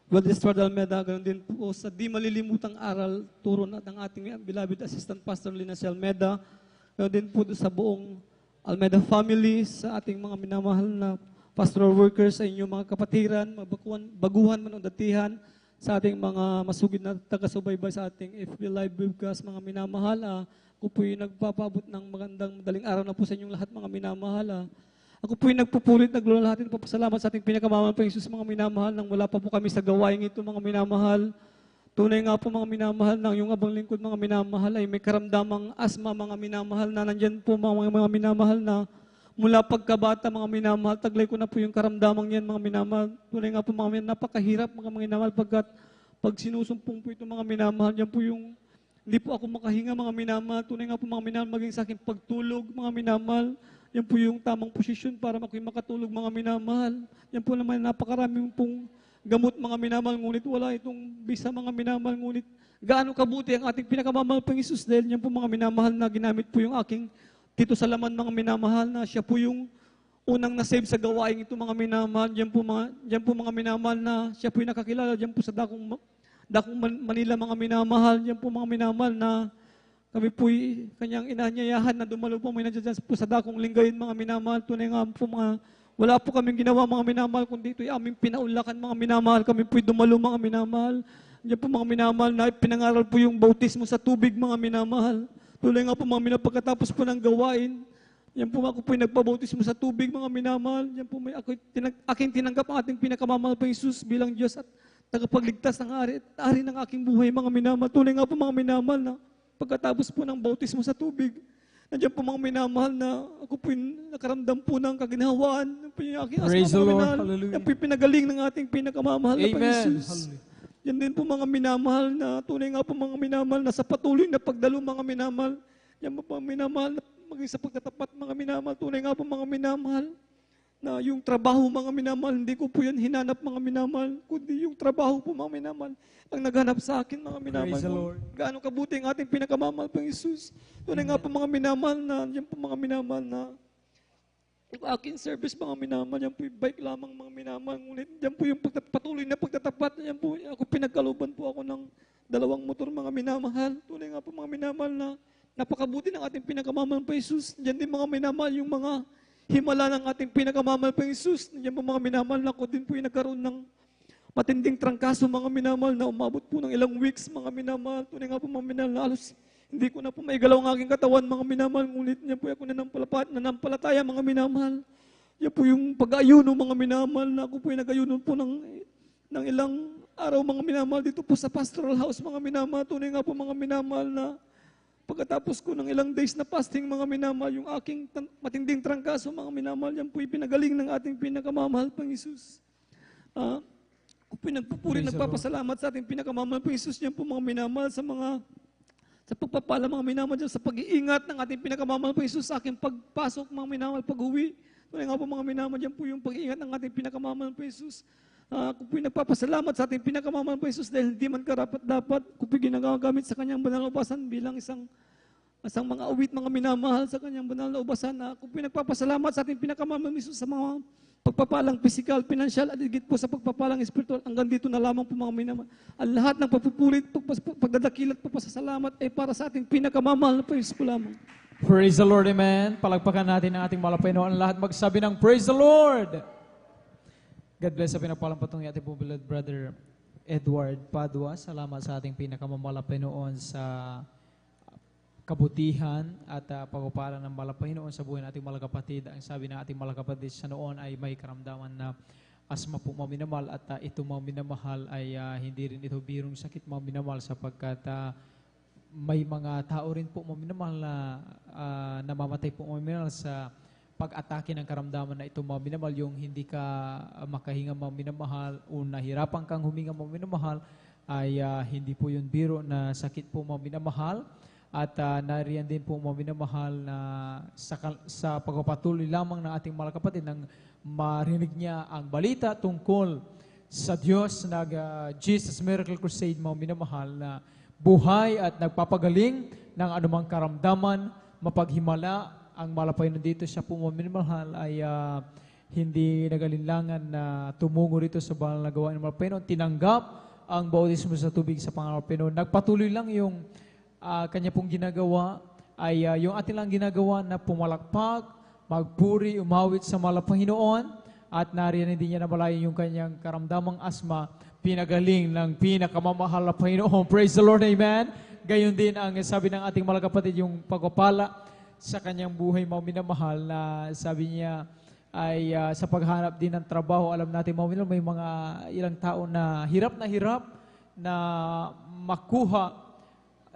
Well Estrada Almeda, ganoon din po sa di malilimutang aral, turo na ng ating beloved assistant pastor Lina C. Almeda, ganoon din po sa buong Almeda family, sa ating mga minamahal na pastoral workers, sa inyong mga kapatiran, baguhan man o datihan, sa ating mga masugid na taga-subaybay sa ating FB Live webcast, mga minamahal, ako po'y nagpapaabot ng magandang madaling araw na po sa inyong lahat, mga minamahal. Ako po'y nagpupulit, naglulahati ng papasalamat sa ating pinakamamahal pa Jesus, mga minamahal, nang wala pa po kami sa gawain ito, mga minamahal. Tunay nga po, mga minamahal, nang yung abang lingkod, mga minamahal, ay may karamdamang asma, mga minamahal, na nandyan po, mga minamahal, na mula pagkabata, mga minamahal, taglay ko na po yung karamdamang yan, mga minamahal. Tunay nga po, mga minamahal, napakahirap, mga minamahal, pag sinusumpong po ito, mga minamahal, yan po yung hindi po ako makahinga, mga minamahal. Tunay nga po, mga minamahal, maging sa akin pagtulog, mga minamahal. Yan po yung tamang posisyon para makatulog, mga minamahal. Yan po naman, napakaraming pong gamot, mga minamahal, ngunit wala itong bisa, mga minamahal, ngunit gaano kabuti ang ating pinakamamahal pang Isus, dahil yan po, mga minamahal, na ginamit po yung aking Tito Salaman, mga minamahal, na siya po yung unang nasave sa gawain ito, mga minamahal. Yan po, mga minamahal, na siya po yung nakakilala, yan po sa dakong Manila, mga minamahal. Yan po, mga minamahal, na kami po'y kanyang inanyayahan na dumalo po, may nandiyan po sa dakong linggayin, mga minamahal. Tunay nga po, wala po kaming ginawa, mga minamahal, kundi ito'y aming pinaulakan, mga minamahal. Kami po'y dumalo, mga minamahal. Yan po, mga minamahal, na pinangaral po yung bautismo sa tubig, mga minamahal. Tunay nga po, mga minamahal, pagkatapos po ng gawain, yan po, ako po'y nagpabautismo sa tubig, mga minamahal. Yan po, aking tinanggap ang ating pinakamamahal pa Jesus bilang Diyos at tagapagligtas ng ari ng aking buhay, mga minamahal. Tunay nga po, mga minamahal, na pagkatapos po ng bautismo sa tubig, nandiyan po, mga minamahal, na ako po nakaramdam po ng kaginhawaan. Yan po yung aking asma, Praise the mga Lord. minamahal. Hallelujah. Yan po yung pinagaling ng ating pinakamamahal na Amen. Panginoon. Hallelujah. Yan din po, mga minamahal, na tunay nga po, mga minamahal, na sa patuloy na pagdalo, mga minamahal. Yan po, mga minamahal, na maging sa pagtatapat, mga minamahal. Tunay nga po, mga minamahal, na yung trabaho, mga minamahal, hindi ko po yan hinanap, mga minamahal, kundi yung trabaho po, mga minamahal, ang naghanap sa akin, mga minamahal. Praise the Lord. Gaano kabuti ang ating pinakamamahal pang Jesus. Tunay nga po, mga minamahal, na yan po, mga minamahal, na yung aking service, mga minamahal, yan po yung bike lamang, mga minamahal, ngunit yan po yung patuloy na pagtatapat, yan po, ako pinagkaluban po ako ng 2 motor, mga minamahal. Tunay nga po, mga minamahal, na napakabuti ng ating pinakamamahal pang Jesus. Yan din, mga minamahal, yung mga himala ng ating pinakamamahal pang Jesus. Yan po, mga minamahal, na ako din po yung nagkaroon ng matinding trangkaso, mga minamahal, na umabot po ng ilang weeks, mga minamahal. Tunay nga po, mga minamahal, na halos hindi ko na po maigalaw ang aking katawan, mga minamahal, ngunit yan po ako nanampalataya, mga minamahal. Yan po yung pag-ayuno, mga minamahal, na ako po yung nag-ayuno po ng ilang araw, mga minamahal, dito po sa pastoral house, mga minamahal. Tunay nga po, mga minamahal, na pagkatapos ko ng ilang days na fasting, mga minamahal, yung aking matinding trangkaso, mga minamahal, yan po ipinagaling ng ating pinakamamahal pang Jesus. Ako po nagpupuri, nagpapasalamat sa ating pinakamamahal pang Jesus, yan po, mga minamahal, sa pagpapala, mga minamahal, sa pag-iingat ng ating pinakamamahal pang Jesus sa aking pagpasok, mga minamahal, pag-uwi. Tunay nga po, mga minamahal, yan po yung pag-iingat ng ating pinakamamahal pang Jesus. Ako po nagpapasalamat sa ating pinakamamahal pang Jesus dahil hindi man karapat-dapat ko po ginagamit sa kanyang banal na ubasan bilang isang mga awit, mga minamahal sa kanyang banal na ubasan. Ako po nagpapasalamat sa ating pinakamamahal pang Jesus sa mga pagpapalang physical, financial, at higit po sa pagpapalang spiritual. Hanggang dito na lamang po, mga minamahal. Ang lahat ng pagpupulit, pagdadakil at pagpasasalamat ay para sa ating pinakamamahal na pang Jesus po lamang. Praise the Lord, amen. Palagpakan natin ang ating malapaynoon. Lahat magsabi ng Praise the Lord. God bless sa pinagpalang patong ating po beloved brother Edward Padua. Salamat sa ating pinakamalapaynoon sa kabutihan at pagpapala ng malapaynoon sa buhay ng ating mga kapatid. Ang sabi ng ating mga kapatid sa noon ay may karamdaman na asma po, mga minamahal, at ito, mga minamahal, ay hindi rin ito birong sakit, mga minamahal, sapagkat may mga tao rin po, mga minamahal, na namamatay po, mga minamahal, sa pag-atake ng karamdaman na ito mga minamahal, yung hindi ka makahinga mga minamahal o nahirapan kang huminga mga minamahal, ay hindi po yun biro na sakit po mga minamahal. At nariyan din po mga minamahal na sa pagpapatuloy lamang ng ating mga kapatid nang marinig niya ang balita tungkol sa Diyos Jesus Miracle Crusade mga minamahal na buhay at nagpapagaling ng anumang karamdaman, mapaghimala ang malapay na dito siya po mga minamahal ay hindi nagalinlangan na tumungo rito sa banal na gawain ng malapay noon. Tinanggap ang bautismo sa tubig sa pangalapay noon. Nagpatuloy lang yung kanya pong ginagawa ay yung ating lang ginagawa na pumalakpak, magpuri, umawit sa malapanginoon at nariyan din niya na malayo yung kanyang karamdamang asma, pinagaling ng pinakamamahal na Panginoon. Praise the Lord, amen. Gayon din ang sabi ng ating mga kapatid, yung pagpapala sa kanyang buhay mga minamahal na sabi niya ay sa paghanap din ng trabaho. Alam natin mga minamahal, may mga ilang tao na hirap na makuha,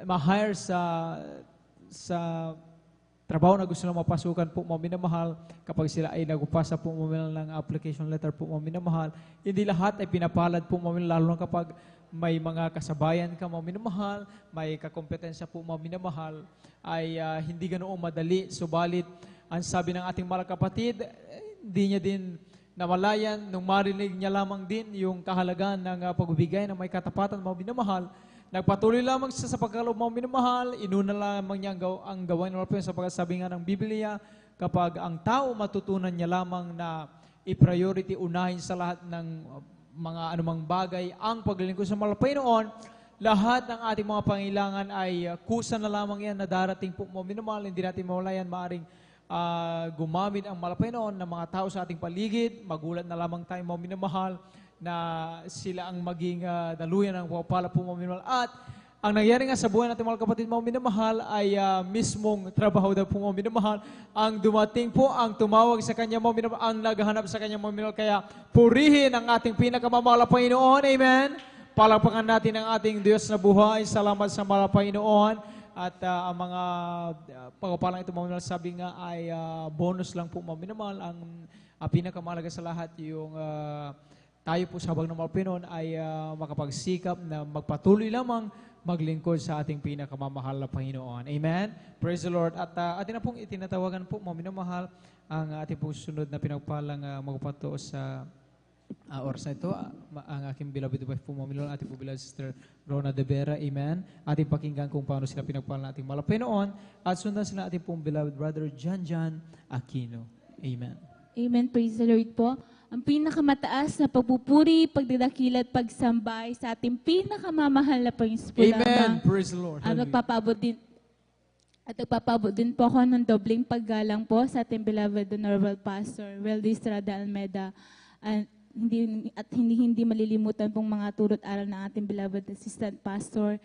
ma-hire sa trabaho na gusto na mapasukan po mga minamahal. Kapag sila ay nagpasa po mga minamahal ng application letter po mga minamahal, hindi lahat ay pinapalad po mga minamahal, lalo na kapag may mga kasabayan ka mga minamahal, may kakompetensya po mga minamahal, ay hindi ganoong madali. Subalit, ang sabi ng ating mga kapatid, hindi niya din namalayan nung marinig niya lamang din yung kahalagan ng pagbibigay ng may katapatan mga minamahal. Nagpatuloy lamang siya sa pagkaloob mga minamahal, inuna lamang niya ang gawain ng Lord, sapagkat sabi nga ng Biblia, kapag ang tao matutunan niya lamang na i-priority, unahin sa lahat ng mga anumang bagay ang paglilingkod sa malapay noon, lahat ng ating mga pangailangan ay kusa na lamang yan na darating po mga minamahal. Hindi natin mawalayan, maaring gumamit ang malapay noon ng mga tao sa ating paligid. Magulat na lamang tayo mga minamahal na sila ang maging daluyan ng pagpapala po mga minamahal. At ang nangyari nga sa buhay natin mga kapatid mga minamahal ay mismong trabaho daw po mga minamahal. Ang dumating po, ang tumawag sa kanya mga minamahal, ang naghahanap sa kanya mga minamahal. Kaya purihin ang ating pinakamamahal na Panginoon. Amen. Palakpakan natin ang ating Diyos na buhay. Salamat sa mahal na Panginoon. At ang mga pagpapalang ito mga minamahal, sabi nga ay bonus lang po mga minamahal. Ang pinakamahalaga sa lahat yung tayo po sa habang ng mga Pinoon ay makapagsikap na magpatuloy lamang maglingkod sa ating pinakamamahal na Panginoon. Amen? Praise the Lord. At atin na pong itinatawagan po, mga minamahal, ang ating pong sunod na pinagpalang magpato sa oras na ito. Ang aking beloved wife po, mga minamahal, ating po beloved sister Rona de Vera. Amen? Ating pakinggan kung paano sila pinagpalang ating mahal na Panginoon. At sundan sila ating pong beloved brother Jan Aquino. Amen. Amen. Praise the Lord po. Ang pinakamataas na pagpupuri, pagdadakila at pagsambay sa ating pinakamamahal na Panginoon. Amen. Praise the Lord. At nagpapabot din po ako ng dobleng paggalang po sa ating beloved Honorable Pastor Weldy Estrada Almeda. At hindi malilimutan pong mga turot aral ng ating beloved Assistant Pastor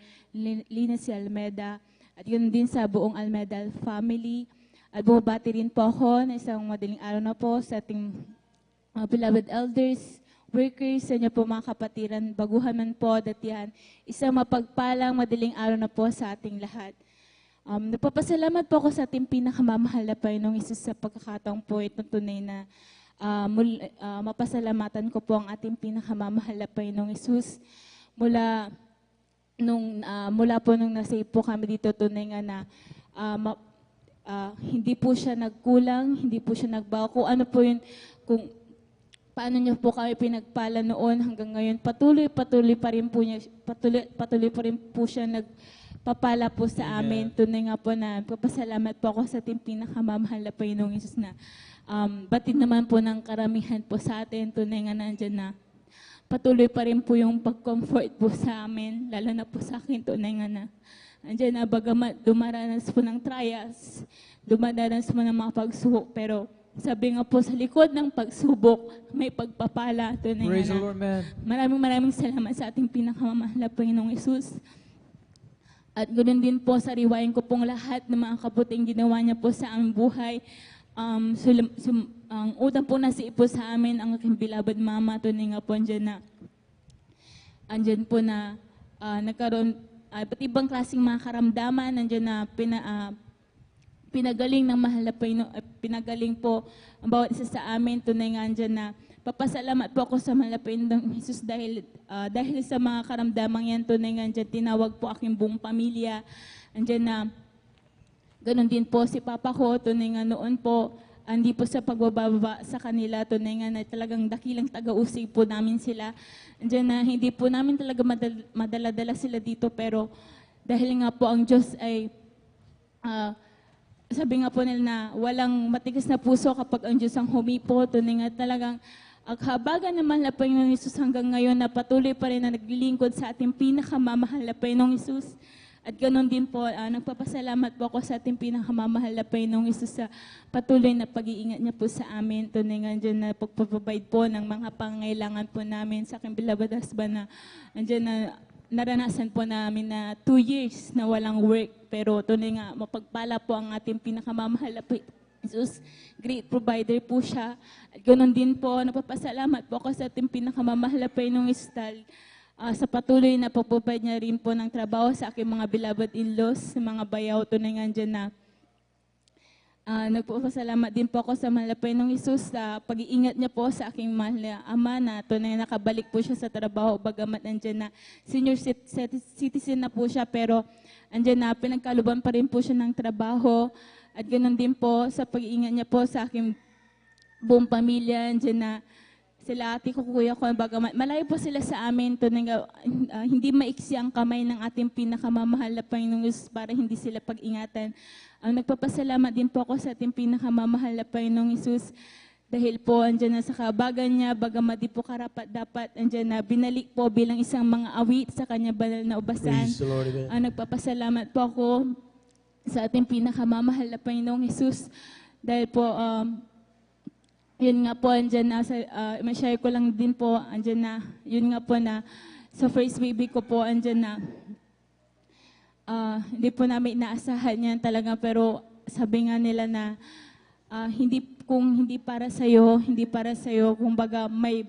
Lina C. Almeda. At yun din sa buong Almeda family. At bumabati rin po ako na isang madaling araw na po sa ating beloved elders, workers, sa inyo po mga kapatiran, baguhan man po, datihan, isang mapagpalang madaling araw na po sa ating lahat. Nagpapasalamat po ako sa ating pinakamamahal na Panginoong Isus sa pagkakataong po ito tunay na mapasalamatan ko po ang ating pinakamamahal na Panginoong Isus. Mula po nung nasa po kami dito, tunay nga na hindi po siya nagkulang, hindi po siya nagbago. Kung ano po yun, kung paano niyo po kami pinagpala noon hanggang ngayon, patuloy pa rin po siya nagpapala po sa amin. Tunay nga po na papasalamat po ako sa ating pinakamamahal na Panginoong Isus na batid naman po ng karamihan po sa atin. Tunay nga nandyan na patuloy pa rin po yung pag-comfort po sa amin, lalo na po sa akin. Tunay nga na andyan na bagamat dumaranas po ng trials, dumaranas po ng mga pagsubok, pero sabi nga po sa likod ng pagsubok, may pagpapala. Praise the Lord, man. Maraming salamat sa ating pinakamamahal na Panginoong Isus. At ganoon din po sa riwayan ko pong lahat ng mga kabuting ginawa niya po sa aming buhay. Ang utang po nasi po sa amin, ang aking beloved mama, tunay nga po andyan po na nagkaroon, iba't ibang klaseng mga karamdaman, andyan na pinagaling ng mahal na Panginoon, pinagaling po ang bawat isa sa amin. Tunay nga andyan na papasalamat po ako sa mahal na Panginoong Jesus dahil sa mga karamdamang yan. Tunay nga andyan, tinawag po aking buong pamilya. Andyan na, ganun din po si Papa ko. Tunay nga noon po, hindi po sa pagbababa sa kanila. Tunay nga na talagang dakilang taga-usig po namin sila. Andyan na, hindi po namin talaga madala-dala sila dito, pero dahil nga po ang Diyos ay sabi nga po nila na walang matigas na puso kapag ang Diyos ang humipo. Tunay nga talagang ang habagan naman na Panginoong Isus hanggang ngayon na patuloy pa rin na naglilingkod sa ating pinakamamahal na Panginoong Isus. At ganoon din po, nagpapasalamat po ako sa ating pinakamamahal na Panginoong Isus sa patuloy na pag-iingat niya po sa amin. Tunay nga dyan na pagpaprovide po ng mga pangangailangan po namin sa aking beloved husband na andyan na naranasan po namin na 2 years na walang work. Pero tunay nga, mapagpala po ang ating pinakamamahal na Jesus. Great provider po siya. At ganoon din po, napapasalamat po ako sa ating pinakamamahal na Panginoong Istal sa patuloy na pagpaprovide niya rin po ng trabaho sa aking mga beloved in-laws, sa mga bayaw. Tunay nga dyan na nagpapasalamat din po ako sa mahal na Panginoong Isus sa pag-iingat niya po sa aking mahal na ama na tunay nakabalik po siya sa trabaho bagamat andyan na senior citizen na po siya pero andyan na pinagkaluban pa rin po siya ng trabaho at ganoon din po sa pag-iingat niya po sa aking buong pamilya. Andyan na sila ate ko, kuya ko, bagamat malayo po sila sa amin, tunay nga, hindi maiksi ang kamay ng ating pinakamamahal na Panginoong Isus para hindi sila pag-ingatan. Nagpapasalamat din po ako sa ating pinakamamahal na Panginoong Isus dahil po andyan na sa kabagan niya, bagamat di po karapat-dapat, andyan na binalik po bilang isang mga awit sa kanya banal na ubasan. Nagpapasalamat po ako sa ating pinakamamahal na Panginoong Isus dahil po, yun nga po, andyan na, ma-share ko lang din po, andyan na, yun nga po na sa first baby ko po, andyan na, hindi po namin inaasahan yan talaga, pero sabi nga nila na kung hindi para sa'yo, kumbaga may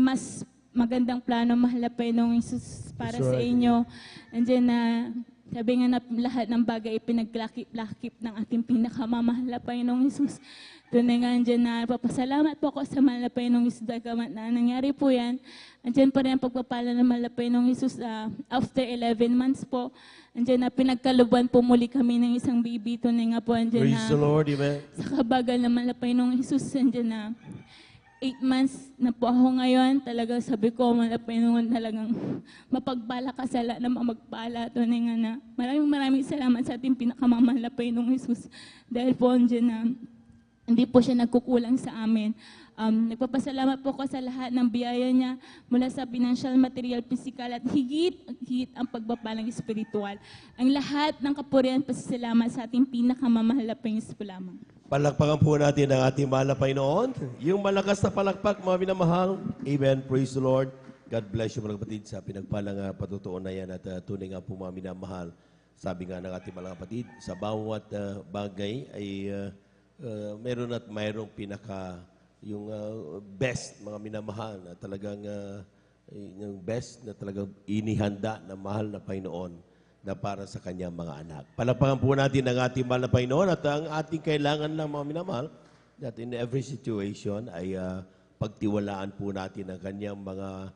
mas magandang plano, mahal na Panginoong Isus para sa inyo. Andyan na, sabi nga na lahat ng bagay ipinaglakip-lakip ng ating pinakamamahal na Panginoong Isus. Tunay nga andyan na papasalamat po ako sa mahal na Panginoong Isus dahil na nangyari po yan. Andyan pa rin ang pagpapala ng mahal na Panginoong Isus after 11 months po. Andyan na pinagkaluban po muli kami ng isang baby. Tunay nga po andyan Praise na the Lord, amen. sa kabagal ng mahal na Panginoong Isus. Andyan na 8 months na po ako ngayon. Talagang sabi ko, mahal na Panginoon, talagang mapagpala ka sa lahat na magpala. Tunay nga na maraming salamat sa ating pinakamamahal na Panginoong Isus. Dahil po andyan na hindi po siya nagkukulang sa amin. Nagpapasalamat po ko sa lahat ng biyaya niya mula sa financial, material, physical at higit ang pagpapalang espiritual. Ang lahat ng kapurihan pasasalamat sa ating pinakamamahal na Panginoon po lamang. Palakpakan po natin ang ating mahal na Panginoon. Yung malakas na palakpak, mga minamahal. Amen. Praise the Lord. God bless you mga kapatid sa pinagpalang patutuon na yan at tunay nga po mga minamahal. Sabi nga ng ating mga kapatid, sa bawat bagay ay meron at mayroong yung best mga minamahal na talagang yung best na talagang inihanda na mahal na Panginoon na para sa kanyang mga anak. Palakpakan po natin ang ating mahal na Panginoon at ang ating kailangan ng mga minamahal that in every situation ay pagtiwalaan po natin ang kanyang mga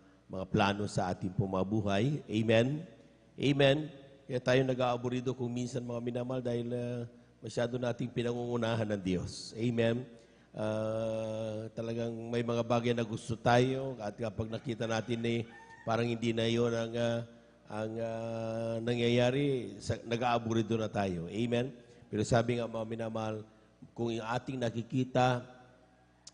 plano sa ating mga buhay. Amen? Amen? Kaya tayo nag-aaburido kung minsan mga minamahal dahil masyado nating pinangungunahan ng Diyos. Amen? Talagang may mga bagay na gusto tayo at kapag nakita natin parang hindi na yun ang nangyayari, nag-aaburido na tayo. Amen? Pero sabi nga mga minamahal, kung yung ating nakikita,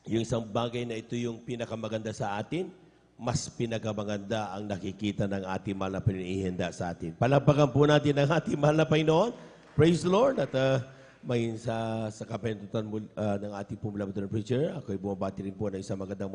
yung isang bagay na ito yung pinakamaganda sa atin, mas pinakamaganda ang nakikita ng ating mahal na Panginoon ihanda sa atin. Palakpakan po natin ang ating mahal na Panginoon. Praise the Lord. At may sa kapentutan ng ating pumulabato ng preacher, ako'y bumabati rin po ng isang magandang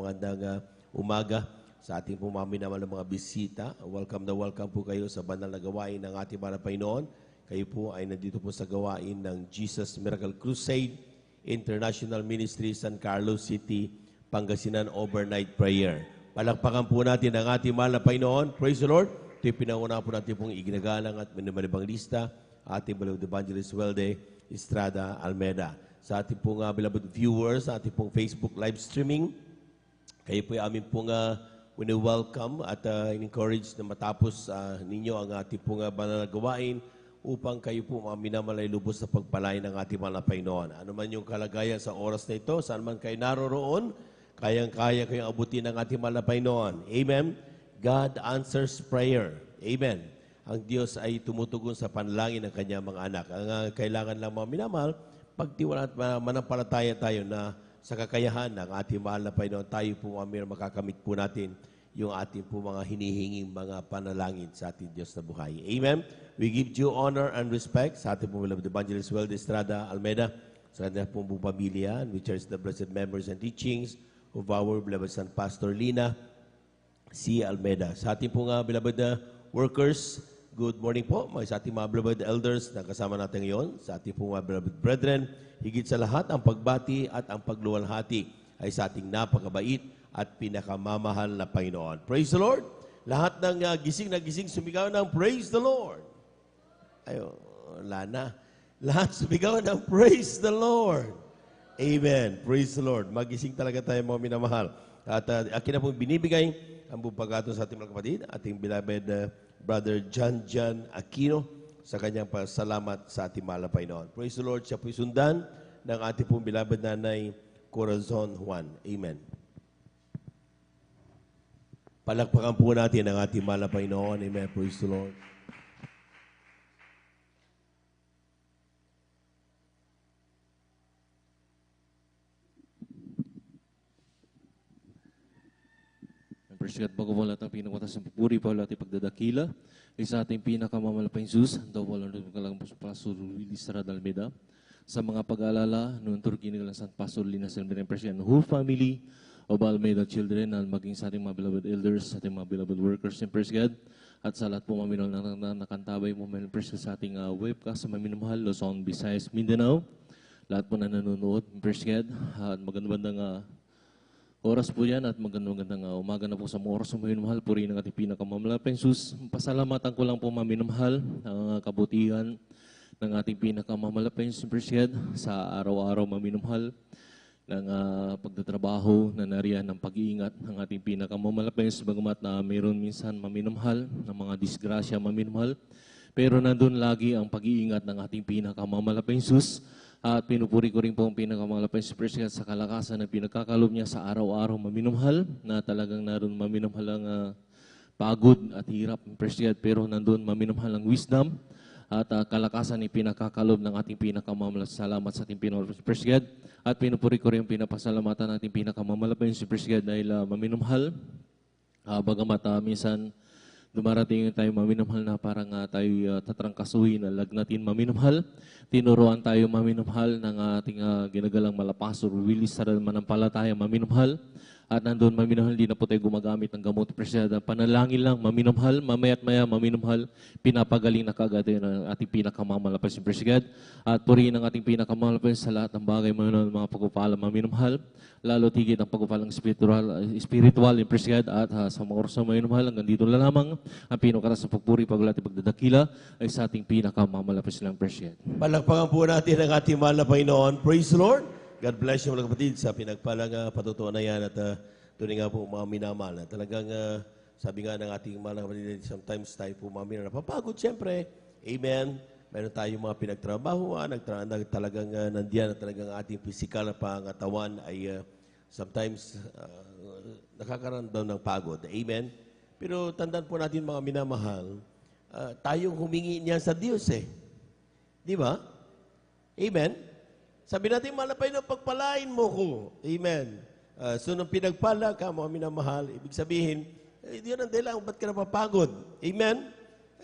umaga sa ating pumaminaman ng mga bisita. Welcome na welcome po kayo sa banal na gawain ng ating mahal na Panginoon. Kayo po ay nandito po sa gawain ng Jesus Miracle Crusade International Ministry, San Carlos City, Pangasinan Overnight Prayer. Palakpakan po natin ang ating mahal na Panginoon. Praise the Lord. Ito'y pinangunahan po natin pong iginagalang at minimalibang lista. Ating beloved evangelist Welde Estrada Almeda. Sa ating pong beloved viewers, sa ating pong Facebook live streaming, kayo po amin pong welcome at encourage na matapos ninyo ang ating pong banal na gawain upang kayo po minamalay lubos sa pagpalain ng ating mga Panginoon. Ano man yung kalagayan sa oras na ito, saan man kayo naroroon, kayang-kaya kayong abutin ng ating mga Panginoon. Amen? God answers prayer. Amen. Ang Diyos ay tumutugon sa panalangin ng kanyang mga anak. Ang kailangan lang mga minamahal, pagtiwala at manampalataya tayo na sa kakayahan ng ating mahal na Panginoon, tayo po makakamit po natin yung ating po mga hinihinging mga panalangin sa ating Diyos na buhay. Amen. We give due honor and respect sa ating pong beloved Evangelist Weldy Estrada Almeda, sa kanyang pong pamilya, and we cherish the blessed memories and teachings of our beloved son, Pastor Lina C. Almeda. Sa ating pong beloved workers, good morning po. Sa ating mga beloved elders na kasama natin ngayon, sa ating pong mga beloved brethren, higit sa lahat, ang pagbati at ang pagluwalhati ay sa ating napakabait at pinakamamahal na Panginoon. Praise the Lord! Lahat ng gising na gising sumigaw ng Praise the Lord! Ayo, wala na. Lahat sumigaw ng Praise the Lord! Amen. Praise the Lord. Magising talaga tayo mga minamahal. At akin na pong binibigay ang bupagato sa ating mga kapatid, ating beloved Brother John Aquino, sa kanyang pasalamat sa ating mahal na Panginoon. Praise the Lord. Siya po'y sundan ng ating pong beloved nanay Corazon Juan. Amen. Palakpakan po natin ang ating mahal na Panginoon. Amen. Praise the Lord. Persikat bago mo lahat ang pinakawatas ng pupuri pa lahat ipagdadakila ay sa ating pinakamamalapang Sus, daw walang kalang Pastor Willie Estrada Almeda, sa mga pag-aalala noong Turkey ng San Pastor Lina Almeda Persikat, the whole family of Almeda children, at maging sa ating mga beloved elders, sa ating mga beloved workers in Persikat, at sa lahat po maminol na nakantabay mo mga Persikat sa ating webcast sa maminamahal, Luzon, Visayas, Mindanao, lahat po na nanonood in Persikat, at magandang oras po yan at magandang umaga na po sa mga oras ng maminamahal. Purihin ang ating pinakamamalapang Sus. Pasalamatan ko lang po maminamahal ang kabutihan ng ating pinakamamalapang Sus sa araw-araw maminamahal ng pagtatrabaho na nariyan ng pag-iingat ng ating pinakamamalapang Sus. Bagamat na mayroon minsan maminamahal ng mga disgrasya maminamahal, pero nandun lagi ang pag-iingat ng ating pinakamamalapang Sus. At pinupuri ko rin po ang pinakamalapang Sus sa kalakasan na pinagkakalob niya sa araw-araw maminamahal, na talagang naroon maminamahal ang pagod at hirap Sus, pero nandun maminamahal ang wisdom at kalakasan ni pinakakalob ng ating pinakamamalapang. Salamat sa ating pinakamalapang Sus. At pinupuri ko rin ang pinapasalamatan ng ating pinakamalapang Sus dahil maminamahal. Bagamat minsan dumarating tayo maminamahal na parang tayo tatrangkasuhin, lagnatin maminamahal. Tinuruan tayo maminamahal ng ating ginagalang Pastor Willie Estrada manampalataya maminamahal. At nandun maminamahal, hindi na po tayo gumagamit ng gamot presensya. Panalangin lang maminamahal, mamaya't maya maminamahal, pinapagaling na kagad ng ating pinakamamalapang presensya. At purihin ang ating pinakamalapang sa lahat ng bagay mga pagpapala maminamahal, lalo tigit ang pagpapalang spiritual in presensya. At sa mga oras na maminamahal, hanggang dito na lamang ang pinakatas sa pagpuri, pagulati, pagdadakila ay sa ating pinakamamalapang silang presensya. Palakpakan po natin ang ating mahal na Panginoon. Praise the Lord. God bless you mga kapatid sa pinagpalang patutuan na yan at tunay nga po mga minamahal. Talagang sabi nga ng ating mga kapatid, sometimes tayo po mga minamahal. Napapagod siyempre. Amen. Meron tayong mga pinagtrabahuan, talagang nandiyan at talagang ating physical na pangatawan ay sometimes nakakaramdam ng pagod. Amen. Pero tandaan po natin mga minamahal, tayong humingi niyan sa Diyos eh. Di ba? Amen. Sabi natin, malapay na pagpalain mo ko. Amen. So, nung pinagpala ka, mga minamahal, ibig sabihin, yun ang dahilan, ba't ka napapagod? Amen?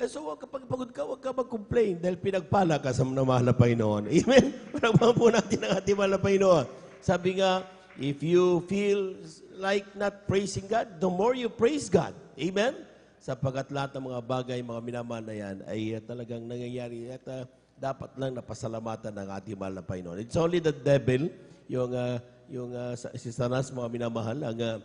So, kapag pagod ka, huwag ka mag-complain dahil pinagpala ka sa mahal na Panginoon. Amen? Parang po natin ang ating mahal na Panginoon. Sabi nga, if you feel like not praising God, the more you praise God. Amen? Sapagkat lahat ng mga bagay, mga minamahal na yan, ay talagang nangyayari at dapat lang napasalamatan ng ating mahal na Panginoon. It's only the devil, yung si Satanas, mga minamahal, ang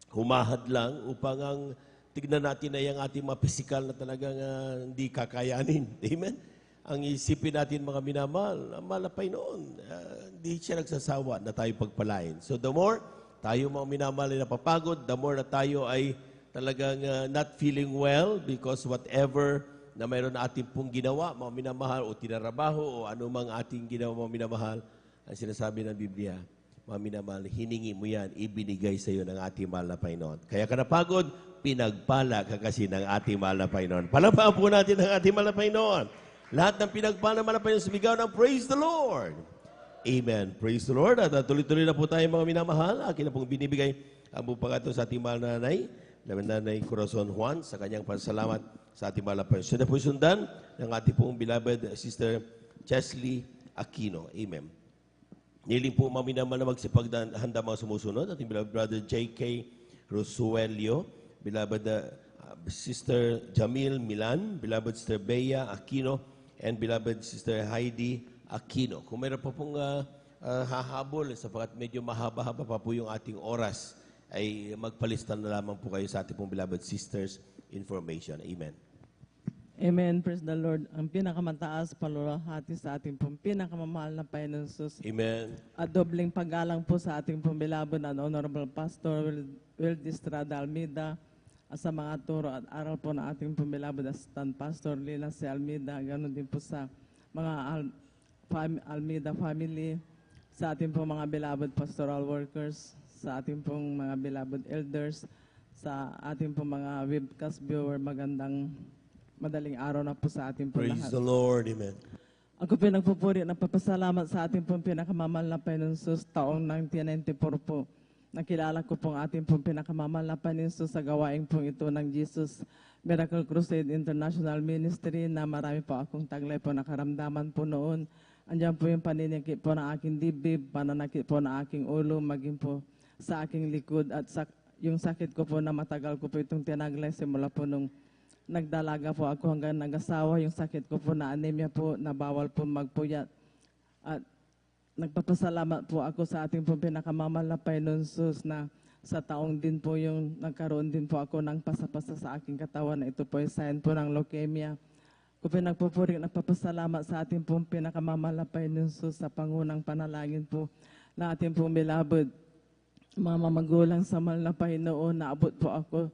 humahad lang upang tignan natin na yung ating mga physical na talagang hindi kakayanin. Amen? ang isipin natin mga minamahal, ang mahal na Panginoon, hindi siya nagsasawa na tayo pagpalain. So the more tayo mga minamahal ay napapagod, the more na tayo ay talagang not feeling well because whatever na mayroon na ating pong ginawa, mga minamahal, o tinarabaho, o anumang ating ginawa, mga minamahal, ang sinasabi ng Biblia, mga minamahal, hiningi mo yan, ibinigay sa iyo ng ating mahal na Panginoon. Kaya ka napagod, pinagpala ka kasi ng ating mahal na Panginoon. Palakpakan po natin ang ating mahal na Panginoon. Lahat ng pinagpala ng mahal na Panginoon, sumigaw ng praise the Lord. Amen. Praise the Lord. At tuloy-tuloy na po tayo mga minamahal. Akin na pong binibigay ang buong pagkato sa ating mahal na nanay, Nanay Corazon Juan, sa kanyang pasalamat sa ating mahal na Panginoon. Sundan po sundan ng ating pong beloved Sister Chesley Aquino. Amen. Niling po mga minamahal na magsipaghanda mga sumusunod. Ating beloved brother J.K. Rosuelio, beloved Sister Jamil Milan, beloved Sister Bea Aquino, and beloved Sister Heidi Aquino. Kung mayroon pa pong hahabol, sapagkat medyo mahaba-haba pa po yung ating oras, ay magpalista na lamang po kayo sa ating pong beloved sisters information. Amen. Amen. Praise the Lord. Ang pinakamataas palulahati sa ating pong pinakamamahal na Panginoon Jesus. Amen. At dobling paggalang po sa ating pong beloved and honorable Pastor Will Distrada Almeida, at sa mga turo at aral po na ating pong beloved Assistant Pastor Lina C. Almeida, ganoon din po sa mga Almeida family, sa ating pong mga beloved pastoral workers, sa ating pong mga beloved elders, sa ating pong mga webcast viewer, magandang madaling araw na po sa ating pong Praise lahat. the Lord. Amen. Ako po nagpupuri at nagpapasalamat sa ating pong pinakamamahal na Panginoon Jesus taong 1994 po. Nakilala ko pong ating pong pinakamamahal na Panginoon Jesus sa gawain pong ito ng Jesus Miracle Crusade International Ministry na marami po akong taglay po nakaramdaman po noon. Andiyan po yung paninikip po ng aking dibdib, pananakit po ng aking ulo, maging po sa aking likod at yung sakit ko po na matagal ko po itong tinaglay simula po nung nagdalaga po ako hanggang nag-asawa, yung sakit ko po na anemia po, na bawal po magpuyat. At nagpapasalamat po ako sa ating pong pinakamamahal na Panginoon Jesus na sa taong din po yung nagkaroon din po ako ng pasapasa sa aking katawan na ito po ay sign po ng leukemia. Ko po nagpupuri, nagpapasalamat sa ating pong pinakamamahal na Panginoon Jesus sa pangunang panalangin po na ating pong beloved mga magulang sa mahal na Panginoon, naabot po ako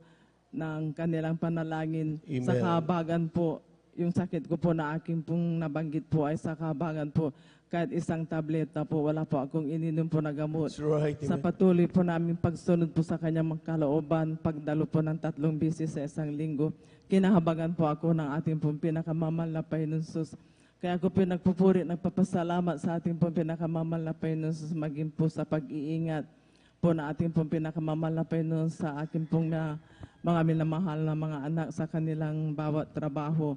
ng kanilang panalangin. Amen. Sa kahabagan po, yung sakit ko po na aking pong nabanggit po ay sa kahabagan po, kahit isang tableta po, wala po akong ininom po na gamot. That's right. Sa Amen. patuloy po namin pagsunod po sa kanyang kalooban, pagdalo po ng 3 bisis sa isang linggo, kinahabagan po ako ng ating pong pinakamamahal na Panginoon Jesus. Kaya ako po nagpupuri, nagpapasalamat sa ating pong pinakamamahal na Panginoon Jesus, maging po sa pag-iingat po na ating pong pinakamamahal na Panginoon sa aking pong mga minamahal na mga anak sa kanilang bawat trabaho.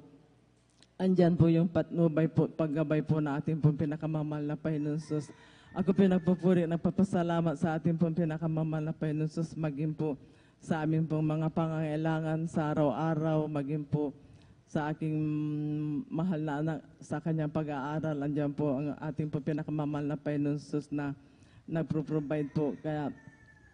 Andyan po yung patnubay po, paggabay po na ating pong pinakamamahal na Panginoon Jesus. Ako po nagpupuri, nagpapasalamat sa ating pong pinakamamahal na Panginoon Jesus, maging po sa amin pong mga pangangailangan sa araw-araw, maging po sa aking mahal na anak sa kanyang pag-aaral. Andyan po ang ating pong pinakamamahal na Panginoon Jesus na nagpro-provide po. Kaya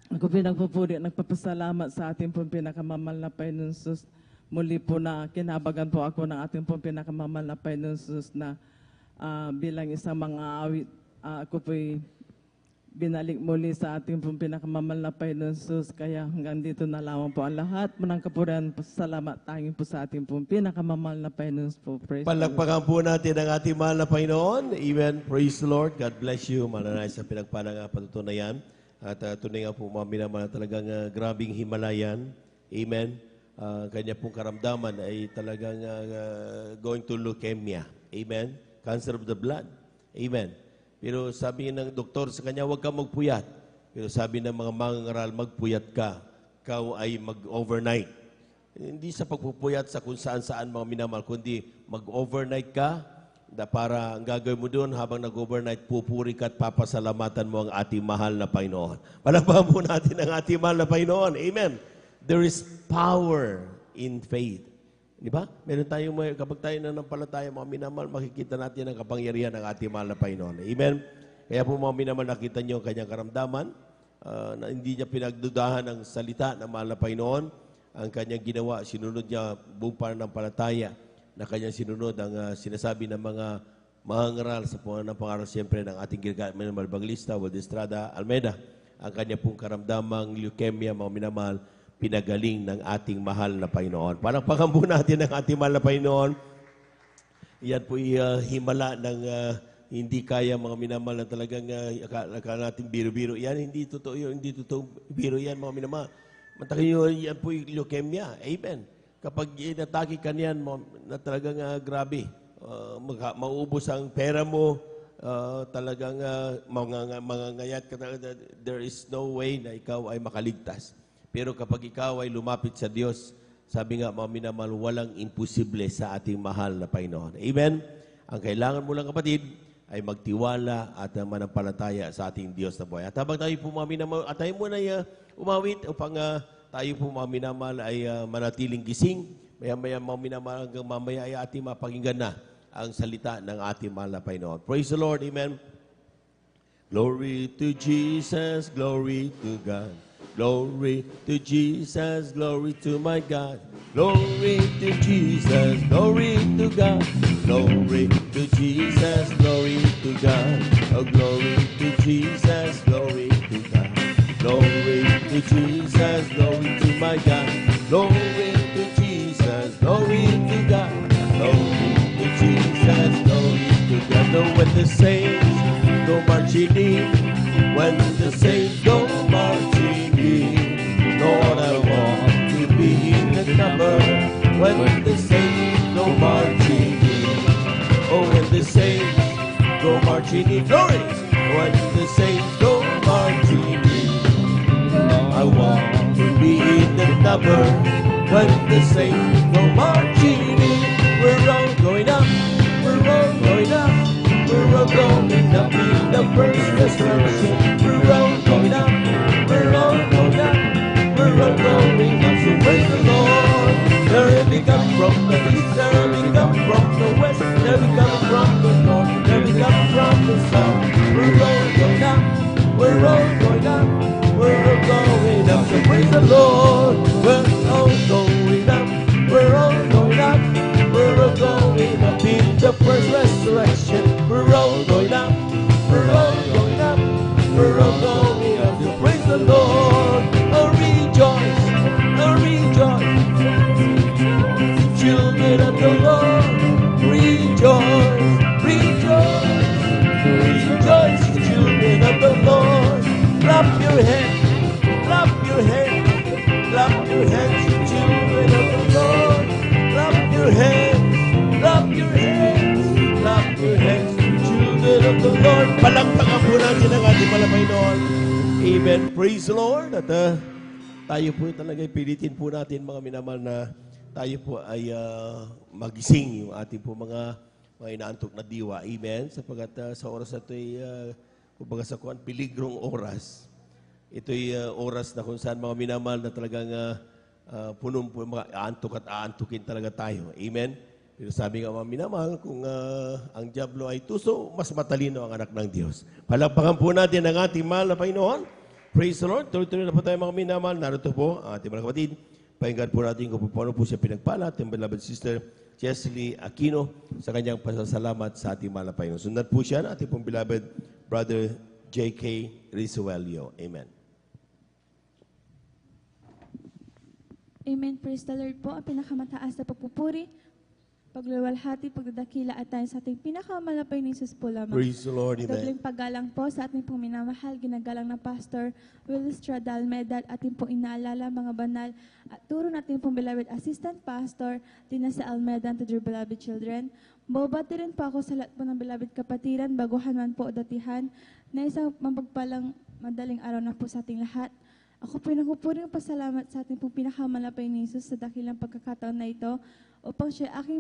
ako pinagpupuri at nagpapasalamat sa ating pong pinakamamahal na Panginoon Jesus. Muli po na kinabagan po ako ng ating pong pinakamamahal na Panginoon Jesus na bilang isang mga awit, ako po'y binalik muli sa ating pong pinakamamahal na Panginoon Jesus. Kaya hanggang dito na lamang po ang lahat. Manang kapurihan, pasalamat tanging po sa ating pong pinakamamahal na Panginoon po. Praise the Lord. Palakpakan po natin ang ating mahal na Panginoon. Amen. Praise the Lord. God bless you. Mananay sa pinagpalang patutunayan. At tunay nga po mga minamahal, talagang grabing himalayan. Amen. Kanya pong karamdaman ay talagang going to leukemia. Amen. Cancer of the blood. Amen. Pero sabi ng doktor sa kanya, huwag ka magpuyat. Pero sabi ng mga mangangaral, magpuyat ka. Ikaw ay mag-overnight. Hindi sa pagpupuyat sa kung saan-saan mga minamahal, kundi mag-overnight ka na para ang gagawin mo doon habang nag-overnight, pupuri ka at papasalamatan mo ang ating mahal na Panginoon. Palakpakan po natin ang ating mahal na Panginoon. Amen. There is power in faith. Di ba? Meron tayong, kapag tayo nanampalataya, mga minamahal, makikita natin ang kapangyarihan ng ating mahal na Panginoon. Amen? Kaya po mga minamahal, nakita niyo ang kanyang karamdaman, na hindi niya pinagdudahan ang salita ng mahal na Panginoon, ang kanyang ginawa, sinunod niya buong pananampalataya. na kanyang sinunod ang sinasabi ng mga mangangaral sa ng pangaral siyempre ng ating ginagawa Evangelista Waldo Estrada Almeida. Ang kanya pong karamdamang leukemia, mga minamahal, pinagaling ng ating mahal na Panginoon. Palakpakan po natin ang ating mahal na Panginoon. Yan po himala ng hindi kaya, mga minamahal, na talagang akala natin biro-biro. Yan, hindi totoo yun, hindi totoo biro yan, mga minamahal. Matakin nyo, yan po yung leukemia. Amen. Kapag inatake ka niyan, na talagang grabe, mauubos ang pera mo, talagang mangangayat ka talaga, there is no way na ikaw ay makaligtas. Pero kapag ikaw ay lumapit sa Diyos, sabi nga, mga minamahal, walang imposible sa ating mahal na Panginoon. Amen? Ang kailangan mo lang, kapatid, ay magtiwala at manampalataya sa ating Diyos na buhay. At habang tayo po, mga minamahal, at tayo muna ay umawit upang tayo po, mga minamahal, ay manatiling gising. Maya-maya, mga minamahal, hanggang mamaya ay ating mapakinggan na ang salita ng ating mahal na Panginoon. Praise the Lord. Amen. Glory to Jesus, glory to God. Glory to Jesus, glory to my God. Glory to Jesus, glory to God. Glory to Jesus, glory to God. Oh, glory to Jesus, glory to God. Glory to Jesus, glory to my God. Glory to Jesus, glory to God. Glory to Jesus, glory to God. Oh, when the saints go marching in, when the saints go marching in, Lord, I want to be in the number. When the saints go marching in, oh, when the saints go marching in, glory. When the saints go marching in, I want to be in the number. When the saints go marching in, we're all going up, we're all going up, we're all going up in the first resurrection. We're all going up, we're all going up, we're all going up. So praise the Lord. There we come from the east, there we come from the west, there we come from the north, there we come from the south. We're all going up, we're all going up, we're all going up. So praise the Lord. We're all going up, we're all going up, we're all going up in the first resurrection. We're all going up, we're all going up, we're all going up. So praise the Lord. Oh, rejoice, oh, rejoice. Children of the Lord, rejoice, rejoice, rejoice, children of the Lord. Clap your hands, clap your hands, clap your hands, children of the Lord. Clap your hands, clap your hands, clap your hands, children of the Lord. Palakpakan po natin ang ating Panginoon. Amen. Praise the Lord. At tayo po talaga pilitin po natin, mga minamahal, na tayo po ay magising yung ating po mga inaantok na diwa. Amen. Sapagat sa oras na ito ay, kumbaga sa kuwan, piligrong oras. Ito'y oras na kung saan, mga minamahal, na talagang punong po mga aantok at aantukin talaga tayo. Amen. Pero sabi nga, mga minamahal, kung ang diablo ay tuso, mas matalino ang anak ng Diyos. Palakpakan po natin ang ating mahal na Panginoon. Praise the Lord. Tuloy-tuloy na po tayo, mga minamahal. Narito po ang ating mga kapatid. Pakinggan po natin kung paano po siya pinagpala, ating beloved sister Chesley Aquino, sa kanyang pasasalamat sa ating mahal na Panginoon. Sundan po siya na ating pong beloved brother J.K. Rizuelio. Amen. Amen. Praise the Lord po. Ang pinakamataas na pagpupuri, pagluwalhati, pagdadakila at tayo sa ating pinakamalapay ni Jesus po lamang. Praise the Lord. Amen. Dobling paggalang po sa ating pong minamahal, ginagalang na Pastor Willie Estrada Almeida at ating pong inaalala mga banal at turo natin pong beloved Assistant Pastor Lina sa Almeida to their beloved children. Babati rin po ako sa lahat po ng beloved kapatiran, baguhan man po o datihan, na isang mapagpalang madaling araw na po sa ating lahat. Ako po nagpupuring pasalamat sa ating pong pinakamalapay ni Jesus sa dakilang pagkakataon na ito upang siya aking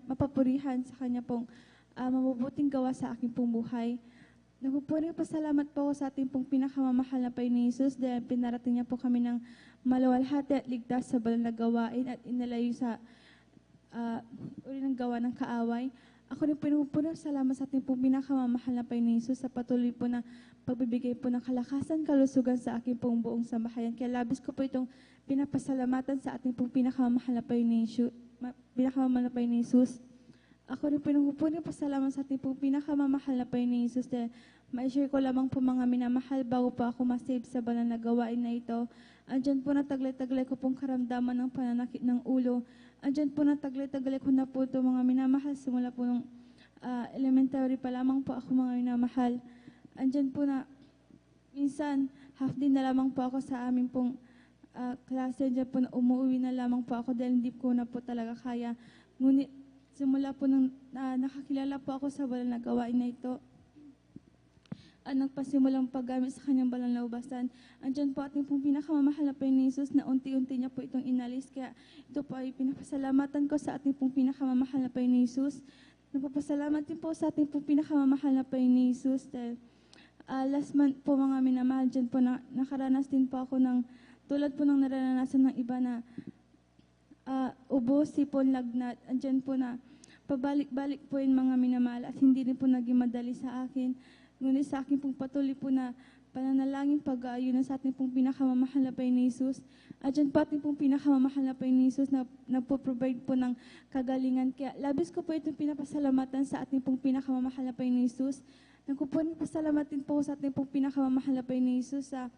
mapapurihan sa kanya pong mabubuting gawa sa aking pong buhay. Nagpupuring pasalamat po ako sa ating pong pinakamamahal na Panginoon ni Jesus dahil pinarating niya po kami ng maluwalhati at ligtas sa banal na gawain at inalayo sa uri ng gawa ng kaaway. Ako rin po nagpupuring salamat sa ating pong pinakamamahal na Panginoon ni Jesus sa patuloy po na pagbibigay po ng kalakasan, kalusugan sa aking pong buong sambahayan. Kaya labis ko po itong pinapasalamatan sa ating pong pinakamamahal na Panginoon pinakamamahal na Panginoon Jesus. Ako rin po nagpupunin pasalamat sa ating pong pinakamamahal na Panginoon Jesus dahil ma-share ko lamang po mga minamahal bago pa ako masave sa banal na gawain na ito. Andyan po na taglay-taglay ko pong karamdaman ng pananakit ng ulo. Andyan po na taglay-taglay ko na po ito mga minamahal simula po nung elementary pa lamang po ako mga minamahal. Andyan po na minsan half din na lamang po ako sa amin pong klase. Andyan po na umuwi na lamang po ako dahil hindi ko na po talaga kaya. Ngunit simula po nung nakakilala po ako sa banal na gawain na ito, nagpasimulang paggamit sa kanyang banal na ubasan. Andyan po ating pong pinakamamahal na Panginoon Jesus na unti-unti niya po itong inalis. Kaya ito po ay pinapasalamatan ko sa ating pong pinakamamahal na Panginoon Jesus. Napapasalamat din po sa ating pong pinakamamahal na Panginoon Jesus dahil last month po mga minamahal, dyan po nakaranas din po ako ng tulad po ng naranasan ng iba na ubo, sipon, lagnat. Andyan po na pabalik-balik po yung mga minamahal at hindi rin po naging madali sa akin. Ngunit sa akin pong patuloy po na pananalangin pag-aayunan sa ating pong pinakamamahal na Panginoon Jesus. At dyan po ating pong pinakamamahal na Panginoon Jesus na nagpo-provide po ng kagalingan. Kaya labis ko po itong pinapasalamatan sa ating pong pinakamamahal na Panginoon Jesus. Nagpasalamatin po sa ating pong pinakamamahal na Panginoon Jesus sa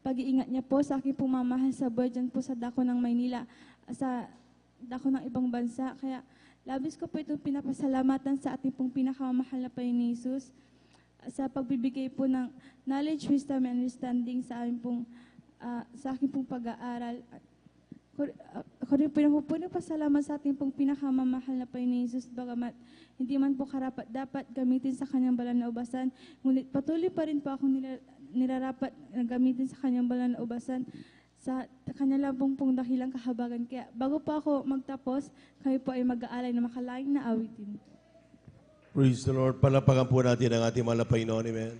pag-iingat niya po sa aking pong mamahal sa buhay dyan po sa dako ng Maynila, sa dako ng ibang bansa. Kaya labis ko po itong pinapasalamatan sa ating pong pinakamamahal na Panginoon Jesus sa pagbibigay po ng knowledge, wisdom, and understanding sa aking pong pag-aaral. Ako rin po pasalamat sa ating pong pinakamamahal na Panginoon Jesus, bagamat hindi man po karapat dapat gamitin sa kanyang banal na ubasan, ngunit patuloy pa rin po ako nirarapat na gamitin sa kanyang banal na ubasan sa kanya lang pong dakilang kahabagan. Kaya bago po ako magtapos, kayo po ay mag-aalay na makalaing na awitin. Praise the Lord. Palapakan po natin ang ating mahal na Panginoon. Amen.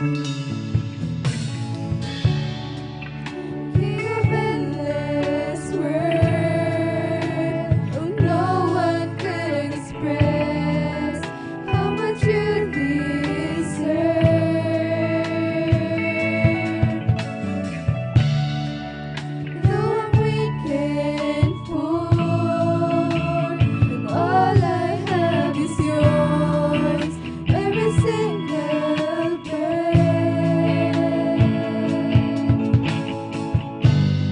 King of endless worth, oh, no one could express how much you deserve. Though I'm weak and poor, and all I have is yours, every single breath.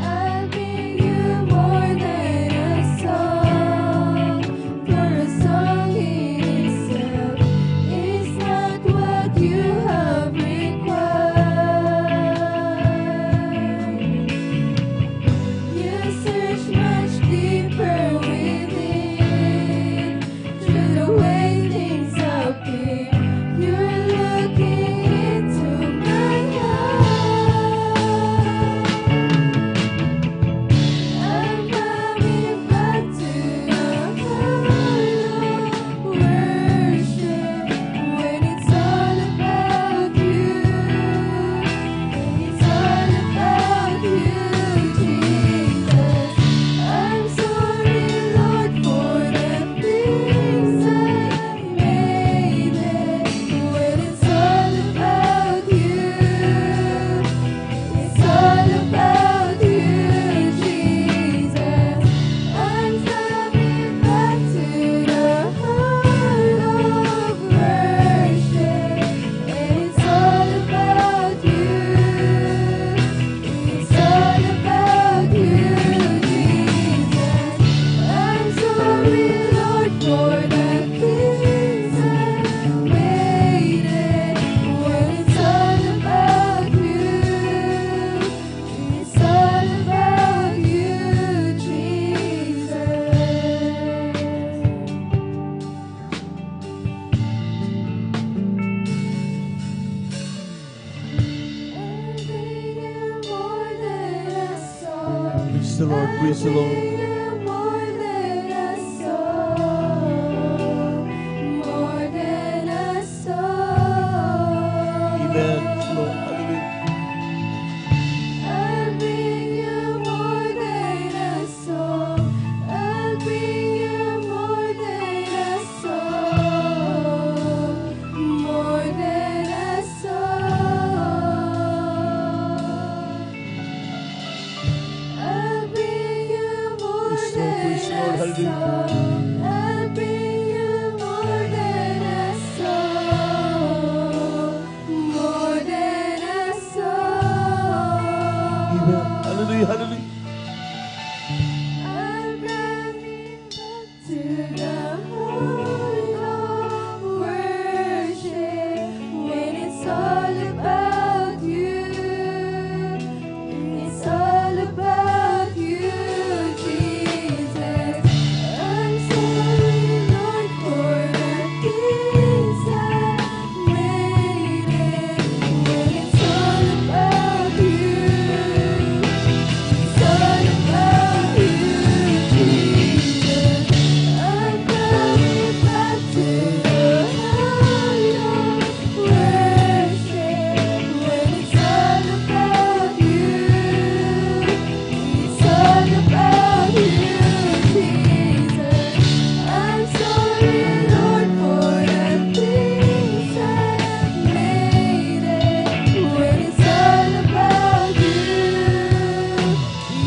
I'll bring you more than a song, for a song in itself is not what you have required. You search much deeper within, through the way things appear. You're looking into my heart. I'm coming back to the heart of worship, when it's all about you. It's all about you, Jesus. I'm sorry, Lord, for the things I made it. When it's all about you, it's all about you, Jesus. I'm coming back to the heart of worship, and it's all about you. It's all about you, Jesus. I'm sorry, Lord, for the things I made it. When it's all about you, it's all about you, Jesus. More than a song, Praise the Lord, praise the Lord. more than a song, more than a song. Amen. Lord, hallelujah. I'll bring you more than a song. I'll bring you more than a song, more than a song. I'll bring you more Praise the Lord, than praise the Lord, a hallelujah. song. I'll bring you more than a song, more than a song. Amen. Hallelujah, hallelujah. I'm running back to the heart of worship, when it's all about you. It's all about you, Jesus. I'm sorry, Lord, for the things I made it. When it's all about you, it's all about you, Jesus. I'm coming back to the heart of worship, when it's all about you. It's all about you, Jesus. I'm sorry, Lord, for the things I made it. When it's all about you,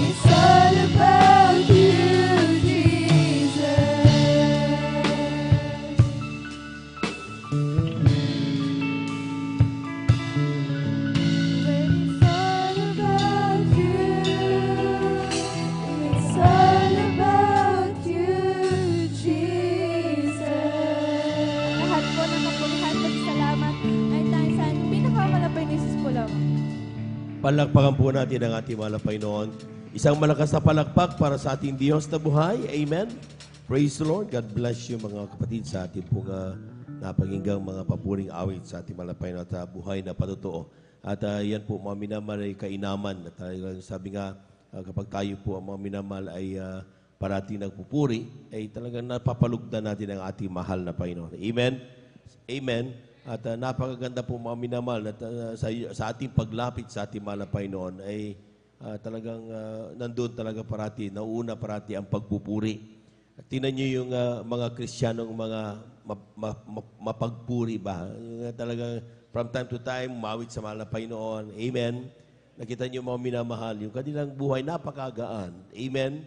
it's all about you, Jesus. When it's all about you, it's all about you, Jesus. Lahat po ng kapulihan at salamat ay tayo sa pinakamalapay ni Jesus po lamang. Palakpakan po natin ang ating mahal na Panginoon. Isang malakas na palakpak para sa ating Diyos na buhay. Amen. Praise the Lord. God bless you mga kapatid sa ating pong napakinggang mga papuring awit sa ating mahal na Panginoon at buhay na patotoo. At yan po mga minamahal ay kainaman. At sabi nga kapag tayo po ang mga minamahal ay parating nagpupuri, ay talagang napapalugdan natin ang ating mahal na Panginoon. Amen. Amen. At napakaganda po mga minamahal na sa ating paglapit sa ating mahal na Panginoon ay talagang nandun talaga parati, nauuna parati ang pagpupuri. Tingnan niyo yung mga Kristiyanong mga mapagpuri ba? Yung, talagang from time to time, umawit sa mahal na Panginoon. Amen. Nakita niyo mga minamahal, yung kanilang buhay napakagaan. Amen.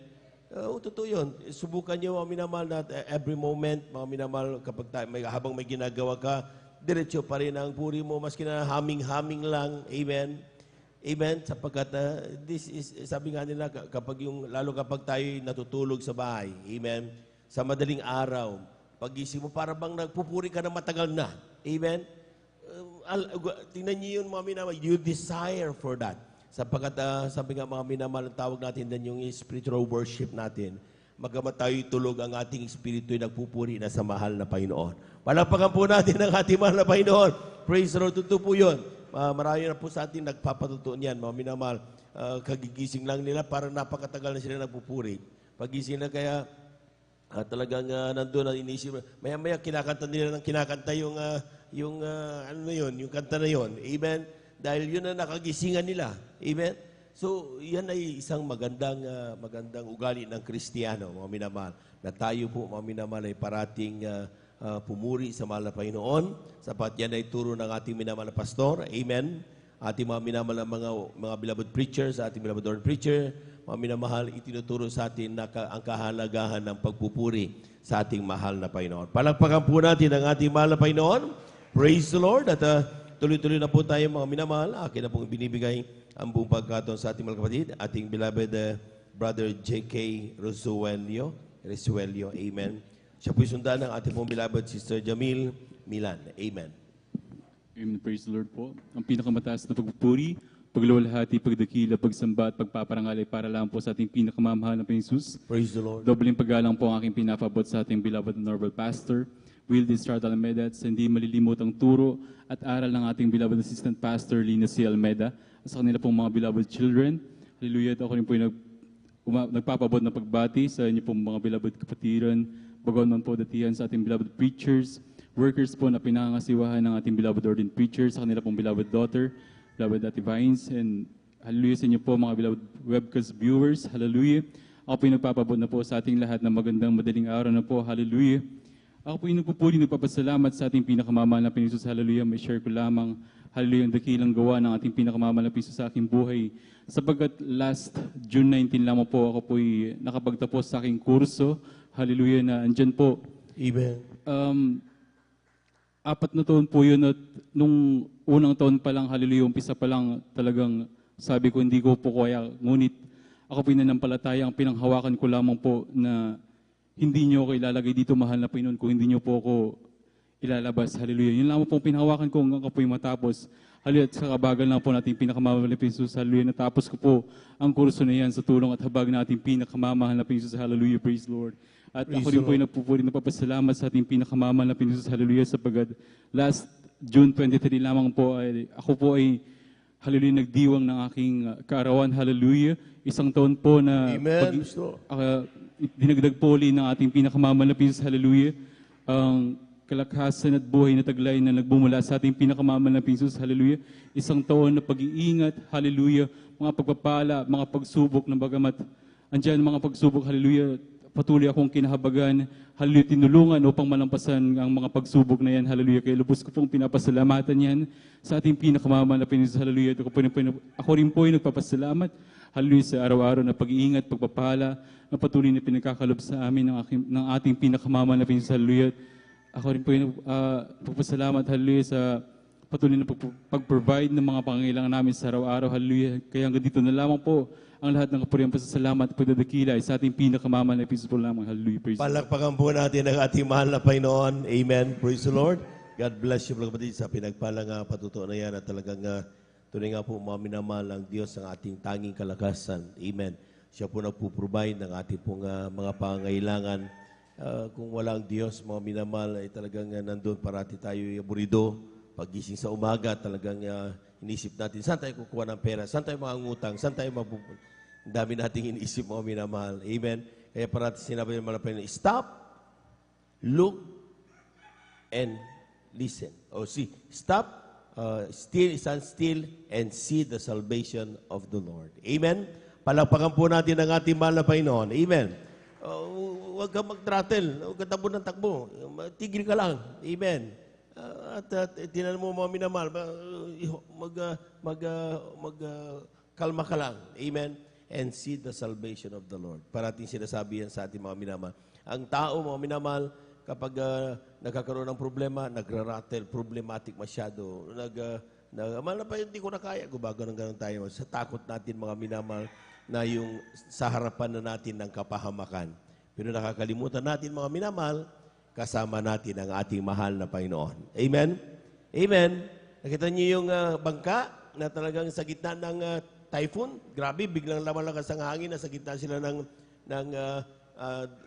Totoo yun. Subukan niyo mga minamahal na every moment, mga minamahal, kapag habang may ginagawa ka, diretso pa rin ang puri mo, maski na haming-haming lang. Amen. Amen. Sapagkat this is, sabi nga nila, lalo kapag tayo natutulog sa bahay. Amen. Sa madaling araw, pagising mo, para bang nagpupuri ka na matagal na. Amen. Tingnan niyo yun mga minamahal. You desire for that. Sapagkat sabi nga mga minamahal, ang tawag natin din yung spiritual worship natin. Magamat tayo tulog, ang ating espiritu ay nagpupuri na sa mahal na Panginoon. Palakpakan po natin ang ating mahal na Panginoon. Praise the Lord. Totoo po yun. Marami na po sa atin nagpapatutuan yan, mga minamahal. Kagigising lang nila, parang napakatagal na sila nagpupuri. Pagising na kaya, talagang nandun na inisip. Maya-maya kinakanta nila ng kinakanta yung kanta na yun. Amen. Dahil yun ang nakagisingan nila. Amen? So, yan ay isang magandang ugali ng Kristiyano, mga minamahal. Na tayo po, mga minamahal, ay parating pumuri sa mahal na Panginoon. Sapat yan ay turo ng ating minamahal na pastor. Amen? Ating mga minamahal na mga beloved preachers, ating beloved ordained preacher, mga minamahal, itinuturo sa atin na ang kahalagahan ng pagpupuri sa ating mahal na Panginoon. Palakpakan po natin ang ating mahal na Panginoon. Praise the Lord. At tuloy-tuloy na po tayo mga minamahal. Akin na pong binibigay ang buong pagkataon sa ating mga kapatid. Ating beloved Brother J.K. Rosuelio. Amen. Siya po'y sundan ng ating pong beloved Sister Jamil Milan. Amen. Amen. Praise the Lord po. Ang pinakamataas na pagpupuri, pagluwalhati, pagdakila, pagsamba at pagpaparangal ay para lang po sa ating pinakamamahal na Panginoon. Praise the Lord. Dobleng paggalang po ang aking pinapabot sa ating beloved Honorable Pastor Wildy Estrada Almeda at sa hindi malilimutang turo at aral ng ating beloved Assistant Pastor Lina C. Almeda at sa kanila pong mga beloved children. Hallelujah. At ako rin po yung nagpapabot na pagbati sa inyo pong mga beloved kapatiran, bagon man po datihan sa ating beloved preachers, workers po na pinangasiwahan ng ating beloved ordained preachers, sa kanila pong beloved daughter, beloved Ate Vines, and hallelujah sa inyo po mga beloved webcast viewers. Hallelujah. Ako po yung nagpapabot na po sa ating lahat na magandang madaling araw na po. Hallelujah. Ako po yung nagpapasalamat sa ating pinakamamahal na Panginoon. Hallelujah. May share ko lamang, hallelujah, ang dakilang gawa ng ating pinakamamahal na Panginoon sa aking buhay. Sapagkat last June 19 lamang po ako po nakapagtapos sa aking kurso. Hallelujah na andyan po. Amen. 4 na taon po yun at nung unang taon pa lang, hallelujah, umpisa pa lang talagang sabi ko hindi ko po kaya. Ngunit ako po nanampalataya, ang pinanghawakan ko lamang po na hindi niyo ako ilalagay dito, mahal na Panginoon, kung hindi niyo po ako ilalabas. Hallelujah. Yun lamang po pinanghawakan ko hanggang ako po yung matapos. Hallelujah. At sa kabagal na po natin pinakamamahal na Panginoon. Hallelujah. Natapos ko po ang kurso na yan sa tulong at habag natin pinakamamahal na Panginoon. Hallelujah. Praise the Lord. At Praise ako rin po yung nagpupuri, napapasalamat sa ating pinakamamahal na Panginoon. Hallelujah. Sapagkat last June 23 lamang po, ako po ay hallelujah, nagdiwang ng aking kaarawan. Hallelujah. Isang taon po na dinagdag po ulit ng ating pinakamamahal na Panginoon. Hallelujah. Ang kalakasan at buhay na taglay na nagbumula sa ating pinakamamahal na Panginoon. Hallelujah. Isang taon na pag-iingat. Hallelujah. Mga pagpapala, mga pagsubok na bagamat andyan mga pagsubok. Hallelujah. Patuloy akong kinahabagan. Hallelujah. Tinulungan upang malampasan ang mga pagsubok na yan. Hallelujah. Kaya lubos ko pong pinapasalamatan yan sa ating pinakamamahal na Panginoon. Hallelujah. Ako rin po ay nagpapasalamat. Hallelujah, sa araw-araw na pag-iingat, pagpapala, na patuloy na pinagkakalob sa amin ng ating pinakamamahal na Panginoon. Hallelujah. Ako rin po ay nagpapasalamat, hallelujah, sa patuloy na pag-provide ng mga pangangailangan namin sa araw-araw. Hallelujah. Kaya hanggang dito na lamang po ang lahat ng kapurihan, pasasalamat at pagdadakila ay sa ating pinakamamahal na Panginoon po lamang. Hallelujah. Praise Palakpakan po natin ang ating mahal na Panginoon. Amen. Praise the Lord. God bless you, mga kapatid, sa pinagpalang patutuan na yan at talagang tunay nga po, mga minamahal ang Diyos ang ating tanging kalakasan. Amen. Siya po nagpo-provide ng ating pong mga pangangailangan. Kung wala ang Diyos, mga minamahal, ay talagang nandun parati tayo aburido. Paggising sa umaga, talagang inisip natin, saan tayo kukuha ng pera? Saan tayo mangungutang? Saan tayo mapupunta? Ang dami nating inisip, mga minamahal. Amen. Kaya parati sinabi ng mga Panginoon, stop, look, and listen. O see, stop, stand still, and see the salvation of the Lord. Amen? Palakpakan po natin ang ating mahal na Panginoon. Amen? Huwag kang mag-throttle. Huwag kang takbo ng takbo. Tigil ka lang. Amen? Tinan mo mga minamahal, kalma ka lang. Amen? And see the salvation of the Lord. Parating sinasabi yan sa ating mga minamahal. Ang tao, mga minamahal, kapag nagkakaroon ng problema, nagra-rattle, problematic masyado. Mahal na pa, hindi ko na kaya. Gubago ng ganun tayo. Sa takot natin, mga minamahal, na yung sa harapan na natin ng kapahamakan. Pero nakakalimutan natin, mga minamahal, kasama natin ang ating mahal na Panginoon. Amen? Amen? Nakita niyo yung bangka na talagang sa gitna ng typhoon? Grabe, biglang lumalakas ang hangin, nasa gitna sila ng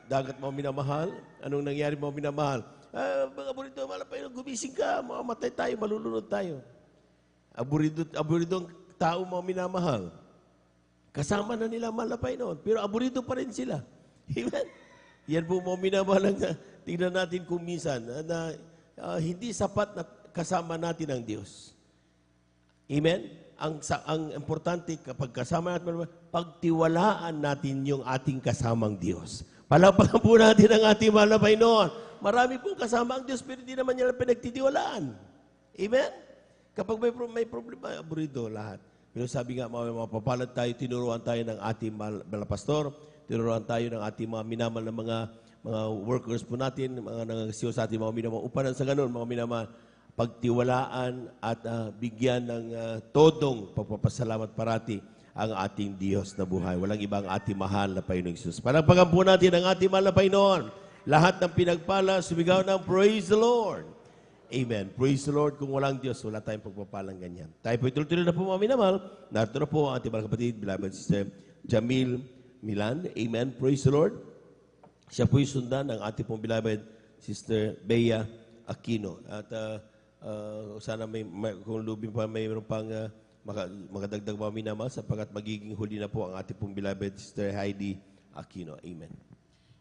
dagat, mga minamahal. Anong nangyari, mga minamahal? Aburido, malapay, gumising ka, mamamatay tayo, malulunod tayo. Aburidong tao, mga minamahal. Kasama na nila malapay noon, pero aburido pa rin sila. Amen? Yan po, mga minamahal, tingnan natin kung minsan na hindi sapat na kasama natin ang Diyos. Amen? Ang importante kapag kasama natin, pagtiwalaan natin yung ating kasamang Diyos. Palakpakan po natin ang ating mahal na Panginoon. Marami pong kasama ang Diyos, pero hindi naman niya pinagtitiwalaan. Amen? Kapag may problema, aburido lahat. Pero sabi nga, mapapalad tayo, tinuruan tayo ng ating mahal na pastor, tinuruan tayo ng ating mga minamal na mga workers po natin, mga nangasiyo sa ating mga minamal. Upanan sa ganun, mga minamal, pagtiwalaan at bigyan ng todong pagpapasalamat parati ang ating Diyos na buhay. Walang ibang ating mahal na Panginoong Jesus. Palakpakan po natin ang ating mahal na Panginoon. Lahat ng pinagpala, sumigaw ng praise the Lord. Amen. Praise the Lord. Kung walang Diyos, wala tayong pagpapalang ganyan. Tayo po ituloy na po mga minamahal. Narito na po ang ating mga kapatid, beloved sister Jamil Milan. Amen. Praise the Lord. Siya po yung sundan ng ating pong beloved sister Bea Aquino. At sana kung lubin pa mayroon pang makadagdag mga minamahal sapagkat magiging huli na po ang ating pong beloved sister Heidi Aquino. Amen.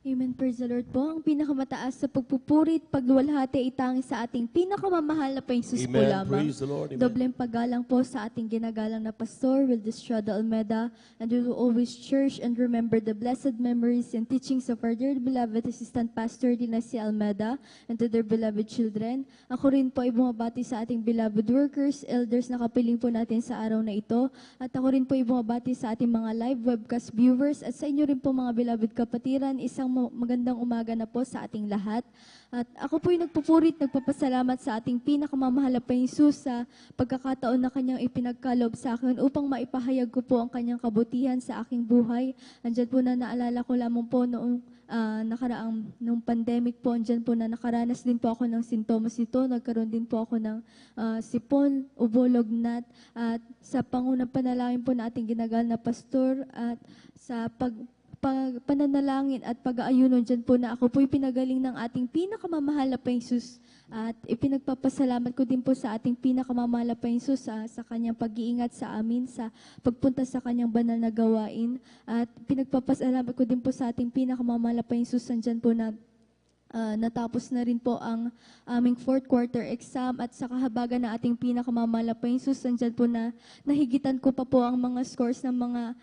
Amen. Praise the Lord po. Ang pinakamataas sa pagpupuri at pagluwalhati ay tanging sa ating pinakamamahal na Panginoon po Amen. lamang. Praise the Lord. Amen. Dobleng paggalang po sa ating ginagalang na Pastor Wildestrada Almeda, and we will always cherish and remember the blessed memories and teachings of our dear beloved Assistant Pastor Dinacy Almeda and to their beloved children. Ako rin po ay bumabati sa ating beloved workers, elders na kapiling po natin sa araw na ito. At ako rin po ay bumabati sa ating mga live webcast viewers at sa inyo rin po mga beloved kapatiran. Isang magandang umaga na po sa ating lahat. At ako po yung nagpupurit, nagpapasalamat sa ating pinakamamahal na Panginoon sa pagkakataon na kanyang ipinagkaloob sa akin upang maipahayag ko po ang kanyang kabutihan sa aking buhay. Andyan po na naalala ko lamang po noong nung pandemic po, andyan po na nakaranas din po ako ng sintomas ito. Nagkaroon din po ako ng sipon, ubo, lognat. At sa pangunang panalangin po na ating ginagal na pastor at sa pananalangin at pag-aayuno dyan po na ako po'y pinagaling ng ating pinakamamahal na Panginoon. At ipinagpapasalamat ko din po sa ating pinakamamahal na Panginoon sa kanyang pag-iingat sa amin, sa pagpunta sa kanyang banal na gawain. At pinagpapasalamat ko din po sa ating pinakamamahal na Panginoon dyan po na natapos na rin po ang aming 4th quarter exam at sa kahabagan na ating pinakamamahal na Panginoon, andyan po na nahigitan ko pa po ang mga scores ng mga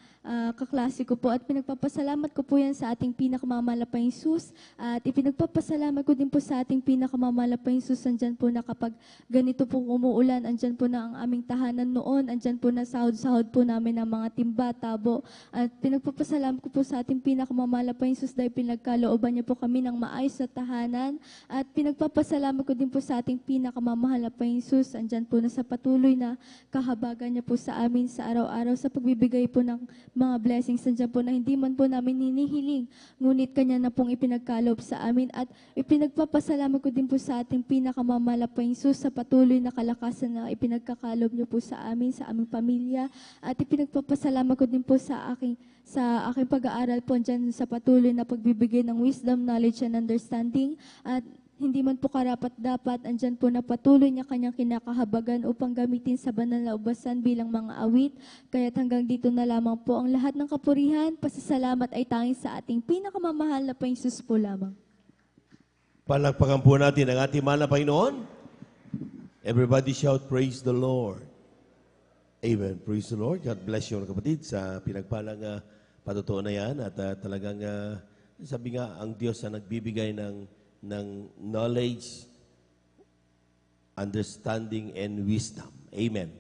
kaklase ko po at pinagpapasalamat ko po yan sa ating pinakamamahal na Panginoon at ipinagpapasalamat ko din po sa ating pinakamamahal na Panginoon, andyan po na kapag ganito po umuulan, andyan po na ang aming tahanan noon, andyan po na sahod-sahod po namin ng mga timba, tabo at pinagpapasalamat ko po sa ating pinakamamahal na Panginoon dahil pinagkalooban niya po kami ng maayos na tahanan at pinagpapasalamat ko din po sa ating pinakamamahal na Panginoon, andyan po na sa patuloy na kahabagan niya po sa amin sa araw-araw sa pagbibigay po ng mga blessings nandiyan po na hindi man po namin hinihiling, ngunit kanya na pong ipinagkaloob sa amin at ipinagpapasalamat ko din po sa ating pinakamamahal na Panginoon sa patuloy na kalakasan na ipinagkakaloob niyo po sa amin, sa aming pamilya at ipinagpapasalamat ko din po sa aking pag-aaral po dyan sa patuloy na pagbibigay ng wisdom, knowledge, and understanding at hindi man po karapat-dapat, andyan po na patuloy niya kanyang kinakahabagan upang gamitin sa banal na ubasan bilang mga awit. Kaya't hanggang dito na lamang po ang lahat ng kapurihan, pasasalamat ay tanging sa ating pinakamamahal na Panginoon po lamang. Palakpakan po natin ang ating mahal na Panginoon. Everybody shout, praise the Lord. Amen. Praise the Lord. God bless you, mga kapatid, sa pinagpalang patutuo na yan. At talagang, sabi nga, ang Diyos na nagbibigay ng knowledge, understanding, and wisdom. Amen.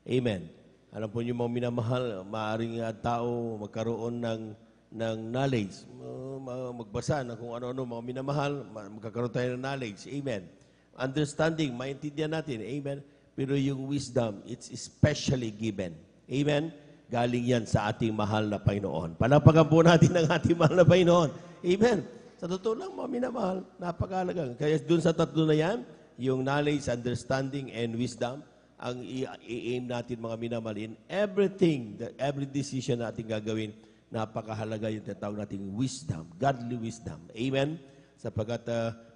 Amen. Alam po niyo, mga minamahal, maaaring tao magkaroon ng knowledge. Magbasa ng kung ano-ano, mga minamahal, magkakaroon tayo ng knowledge. Amen. Understanding, maintindihan natin. Amen. Pero yung wisdom, it's especially given. Amen? Galing yan sa ating mahal na Panginoon. Palapagan po natin ang ating mahal na Panginoon. Amen? Sa totoo lang, mga minamahal, napakahalaga. Kaya dun sa tatlo na yan, yung knowledge, understanding, and wisdom, ang i-aim natin, mga minamahal, in everything, every decision natin gagawin, napakahalaga yung tinatawag nating wisdom, godly wisdom. Amen? Sapagkat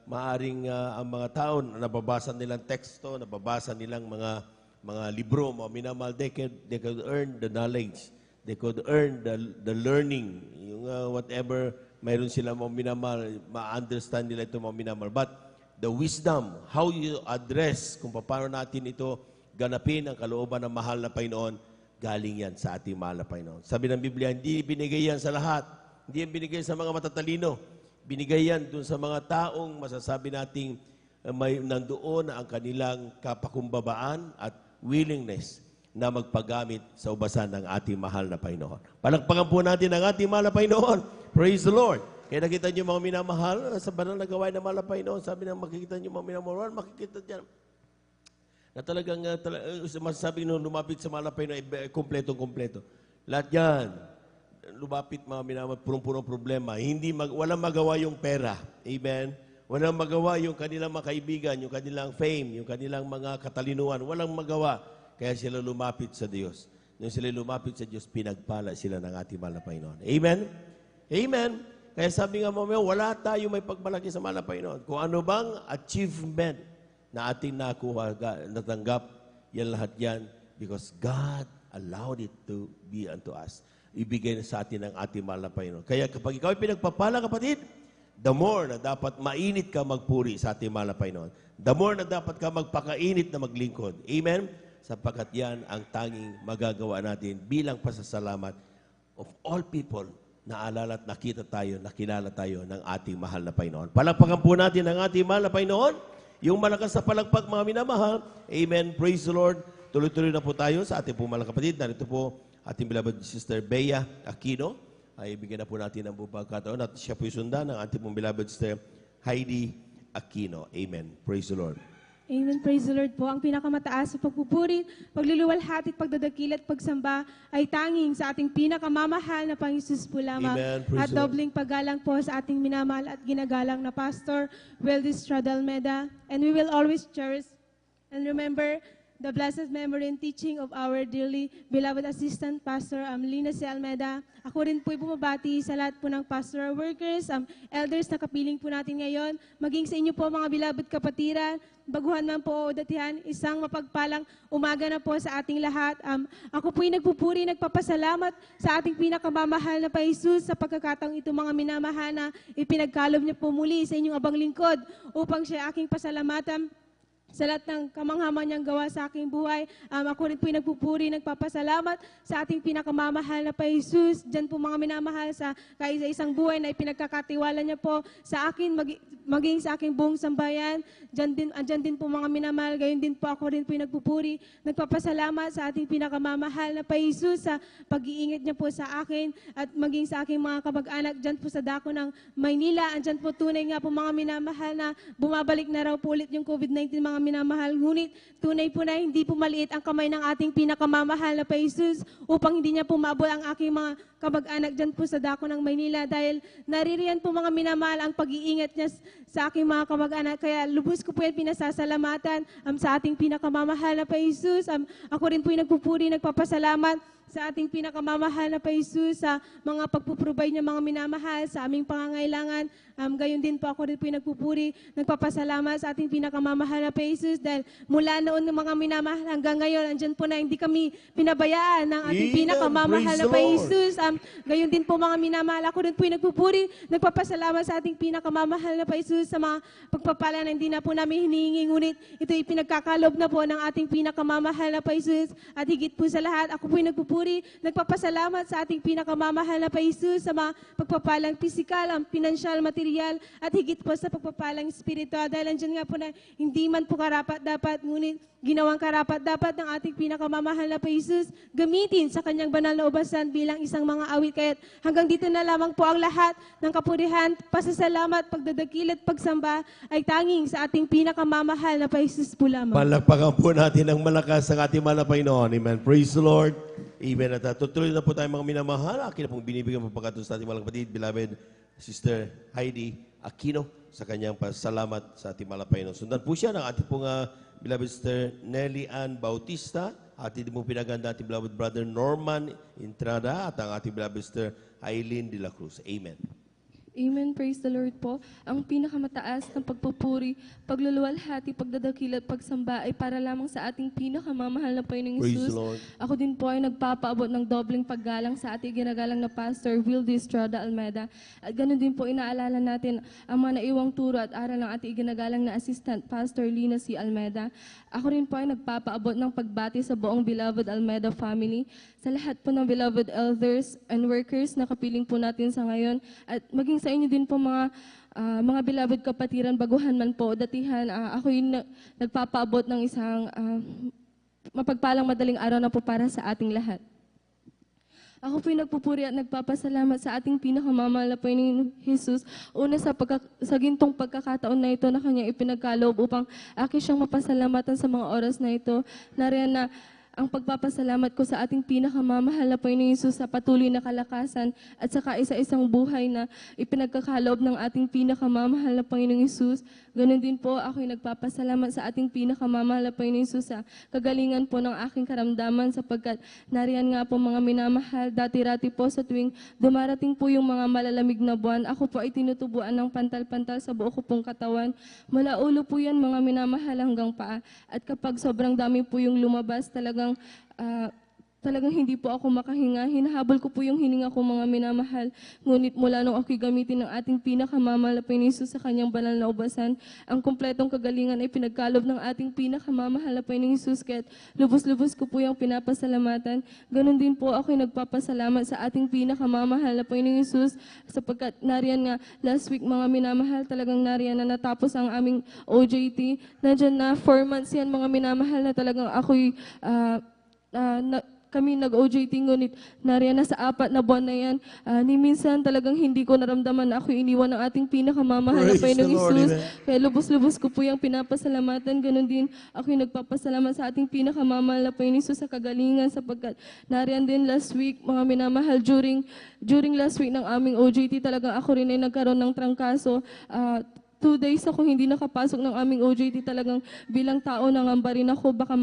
maaring ang mga tao na nababasa nilang teksto, nababasa nilang mga libro, mga minamahal, they could earn the knowledge. They could earn the learning. Yung whatever mayroon sila mga minamahal, ma-understand nila ito mga minamahal. But the wisdom, how you address, kung paano natin ito ganapin ang kalooban ng mahal na Panginoon, galing yan sa ating mahal na Panginoon. Sabi ng Biblia, hindi binigay yan sa lahat. Hindi yan binigay sa mga matatalino. Binigay yan dun sa mga taong masasabi nating may nandoon ang kanilang kapakumbabaan at willingness na magpagamit sa ubasan ng ating mahal na Panginoon. Palakpakan po natin ang ating mahal na Panginoon. Praise the Lord. Kaya nakita niyo mga minamahal sa banal na gawain ng mahal na Panginoon. Sabi na makikita niyo mga minamahal, makikita dyan na talagang masasabi nung lumapit sa mahal na Panginoon, kumpletong-kumpleto. Lahat yan. Lumapit mga minamahal, punong-punong problema. Walang magawa yung pera. Amen? Walang magawa yung kanilang mga kaibigan, yung kanilang fame, yung kanilang mga katalinuhan. Walang magawa. Kaya sila lumapit sa Diyos. Nung sila lumapit sa Diyos, pinagpala sila ng ating mahal na Panginoon. Amen? Amen? Kaya sabi nga mga wala tayo may pagmalaki sa mahal na Panginoon. Kung ano bang achievement na ating nakuha, natanggap, yan lahat yan because God allowed it to be unto us. Ibigay na sa atin ang ating mahal na Panginoon. Kaya kapag ikaw ay pinagpapala, kapatid, the more na dapat mainit ka magpuri sa ating mahal na Panginoon. The more na dapat ka magpakainit na maglingkod. Amen? Sapagkat yan ang tanging magagawa natin bilang pasasalamat of all people na alala at nakita tayo, nakilala tayo ng ating mahal na Panginoon. Palakpakan po natin ang ating mahal na Panginoon. Yung malakas na palakpak, mga minamahal. Amen. Praise the Lord. Tuloy-tuloy na po tayo sa ating mga kapatid. Narito po ating beloved Sister Bea Aquino. Ay bigyan na po natin ang buong pagkataon at siya po sundan ng ating pong beloved Sister Heidi Aquino. Amen. Praise the Lord. Amen. Praise the Lord po. Ang pinakamataas sa pagpupuri, pagluluwalhati at pagdadakil at pagsamba ay tanging sa ating pinakamamahal na Panginoon po lamang. Amen. Praise At the Lord. dobling paggalang po sa ating minamahal at ginagalang na Pastor Weldis Almeda. And we will always cherish and remember the blessed memory and teaching of our dearly beloved Assistant Pastor Lina C. Almeda. Ako rin po'y bumabati sa lahat po ng pastoral workers, elders na kapiling po natin ngayon, maging sa inyo po mga beloved kapatiran, baguhan man po o datihan, isang mapagpalang umaga na po sa ating lahat. Ako po'y nagpupuri, nagpapasalamat sa ating pinakamamahal na Jesus sa pagkakataong ito mga minamahal na ipinagkalob niya po muli sa inyong abang lingkod upang siya aking pasalamatan sa lahat ng kamanghaman niyang gawa sa aking buhay. Ako rin po'y nagpupuri, nagpapasalamat sa ating pinakamamahal na pa Jesus. Diyan po mga minamahal sa kaisa-isang buhay na ipinagkakatiwala niya po sa akin, maging sa aking buong sambayan. Diyan din po mga minamahal, gayon din po ako rin po'y nagpupuri, nagpapasalamat sa ating pinakamamahal na pa Jesus sa pag-iingat niya po sa akin at maging sa aking mga kamag-anak diyan po sa dako ng Maynila. Andyan po tunay nga po mga minamahal na bumabalik na raw po ulit yung COVID-19 mga minamahal. Ngunit tunay po na hindi po maliit ang kamay ng ating pinakamamahal na pa Jesus upang hindi niya po maabot ang aking mga kamag-anak dyan po sa dako ng Maynila dahil naririyan po mga minamahal ang pag-iingat niya sa aking mga kamag-anak. Kaya lubos ko po yan pinasasalamatan sa ating pinakamamahal na pa Jesus. Ako rin po yung nagpupuri, nagpapasalamat sa ating pinakamamahal na Jesus, sa mga pagpuprovide niya mga minamahal sa aming pangangailangan. Gayon din po ako rin po yung nagpupuri, nagpapasalamat sa ating pinakamamahal na Jesus dahil mula noon ng mga minamahal hanggang ngayon, andyan po na hindi kami pinabayaan ng ating pinakamamahal na Jesus. Gayon din po mga minamahal, ako rin po yung nagpupuri, nagpapasalamat sa ating pinakamamahal na Jesus sa mga pagpapala na hindi na po namin hinihingi, ngunit ito ay pinagkakalob na po ng ating pinakamamahal na Jesus. At higit po sa lahat, ako po yung nagpupuri, nagpapasalamat sa ating pinakamamahal na Jesus sa mga pagpapalang pisikal, pinansyal, material, at higit po sa pagpapalang espiritual. Dahil andyan nga po na hindi man po karapat-dapat, ngunit ginawang karapat-dapat ng ating pinakamamahal na Jesus gamitin sa kanyang banal na ubasan bilang isang mga awit. Kaya't hanggang dito na lamang po ang lahat ng kapurihan, pasasalamat, pagdadakil at pagsamba ay tanging sa ating pinakamamahal na Jesus po lamang. Palakpakan po natin ng malakas ang ating mahal na Panginoon. Amen. Praise the Lord. Amen. At tutuloy na po tayo mga minamahal. Akin na pong binibigyan po pagkatapos sa ating mga kapatid, beloved Sister Heidi Aquino, sa kanyang pasalamat sa ating mahal na Panginoon. Sundan po siya ng ating pong beloved Sister Nelly Ann Bautista, ating po pinaganda ating beloved brother Norman Entrada, at ang ating beloved Sister Aileen de la Cruz. Amen. Amen. Praise the Lord po. Ang pinakamataas ng pagpupuri, pagluluwalhati, pagdadakil at pagsamba ay para lamang sa ating pinakamamahal na Panginoong Praise Jesus. the Lord. Ako din po ay nagpapaabot ng dobleng paggalang sa ating ginagalang na Pastor Wildy Estrada Almeda. At ganoon din po inaalala natin ang mga naiwang turo at aral ng ating ginagalang na Assistant Pastor Lina C. Almeda. Ako rin po ay nagpapaabot ng pagbati sa buong beloved Almeda family, sa lahat po ng beloved elders and workers na kapiling po natin sa ngayon, at maging sa inyo din po mga beloved kapatiran, baguhan man po, datihan, ako yung nagpapaabot ng isang mapagpalang madaling araw na po para sa ating lahat. Ako po yung nagpupuri at nagpapasalamat sa ating pinakamamahal na Panginoong Jesus. Una sa gintong pagkakataon na ito na kanyang ipinagkaloob upang akin siyang mapasalamatan sa mga oras na ito. Nariyan na ang pagpapasalamat ko sa ating pinakamamahal na Panginoong Jesus sa patuloy na kalakasan at sa kaisa-isang buhay na ipinagkakaloob ng ating pinakamamahal na Panginoong Jesus. Ganon din po ako ay nagpapasalamat sa ating pinakamamahal na Panginoong Jesus sa kagalingan po ng aking karamdaman, sapagkat nariyan nga po mga minamahal, dati-rati po sa tuwing dumarating po yung mga malalamig na buwan, ako po ay tinutubuan ng pantal-pantal sa buo ko pong katawan. Mula ulo po yan mga minamahal hanggang paa. At kapag sobrang dami po yung lumabas, talagang hindi po ako makahinga. Hinahabol ko po yung hininga ko mga minamahal. Ngunit mula nung ako'y gamitin ng ating pinakamamahal na Panginoong Jesus sa kanyang banal na ubasan, ang kumpletong kagalingan ay pinagkalob ng ating pinakamamahal na Panginoong Jesus. Kaya't lubos-lubos ko po yung pinapasalamatan. Ganon din po ako'y nagpapasalamat sa ating pinakamamahal na Panginoong Jesus, sapagkat nariyan nga last week mga minamahal, talagang nariyan na natapos ang aming OJT. Nandiyan na 4 months yan mga minamahal na talagang ako'y kami nag-OJT, ngunit nariyan na sa 4 na buwan na yan. Ni minsan talagang hindi ko naramdaman na ako iniwan ng ating pinakamamahal na Panginoong Jesus. Kaya lubos-lubos ko po yung pinapasalamatan. Ganon din ako yung nagpapasalamat sa ating pinakamamahal na Panginoong Jesus sa kagalingan, sapagkat nariyan din last week, mga minamahal, during last week ng aming OJT, talagang ako rin ay nagkaroon ng trangkaso. 2 days ako hindi nakapasok ng aming OJT, talagang bilang tao nangamba rin ako, baka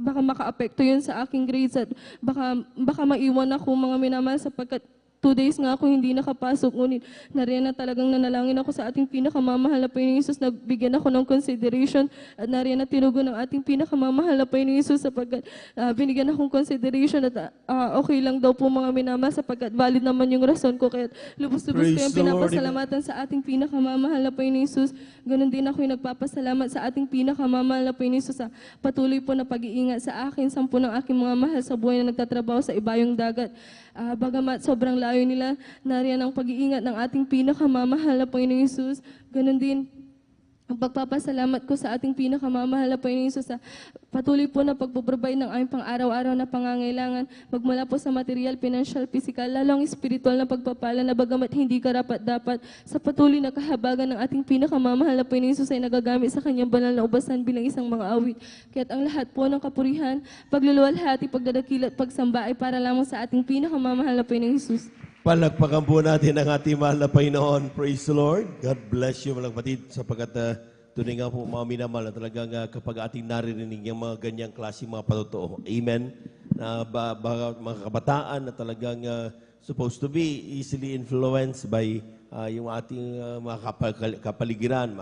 maka-apekto yun sa aking grades at baka maiwan ako mga minamahal, sapagkat 2 days nga ako hindi nakapasok, ngunit nariyan na talagang nanalangin ako sa ating pinakamamahal na Panginoong Jesus, nagbigyan ako ng consideration at nariyan na tinugon ng ating pinakamamahal na Panginoong Jesus, sapagkat binigyan akong consideration at okay lang daw po mga minamahal, sapagkat valid naman yung rason ko. Kaya lubos-lubos ko yung pinapasalamatan sa ating pinakamamahal na Panginoong Jesus. Ganon din ako yung nagpapasalamat sa ating pinakamamahal na Panginoong Jesus sa patuloy po na pag-iingat sa akin, 10 ng aking mga mahal sa buhay na nagtatrabaho sa ibayong dagat. Bagamat sobrang layo nila, nariyan ang pag-iingat ng ating pinakamamahal na Panginoong Jesus. Ganon din ang pagpapasalamat ko sa ating pinakamamahal na Panginoong Jesus sa patuloy po na pagpuprovide ng aming pang-araw-araw na pangangailangan, magmula po sa material, financial, physical, lalong spiritual na pagpapala, na bagamat hindi karapat-dapat, sa patuloy na kahabagan ng ating pinakamamahal na Panginoong Jesus ay nagagamit sa kanyang banal na ubasan bilang isang mga awit. Kaya't ang lahat po ng kapurihan, pagluluwalhati, pagdadakil at pagsamba ay para lamang sa ating pinakamamahal na Panginoong Jesus. Palakpakan po natin ang ating mahal na Panginoon. Praise the Lord. God bless you mga kapatid, sapagkat tunay nga po mga minamahal na talagang kapag ating naririnig yung mga ganyang klase mga patotoo. Amen. na mga kabataan na talagang supposed to be easily influenced by yung ating mga kapaligiran,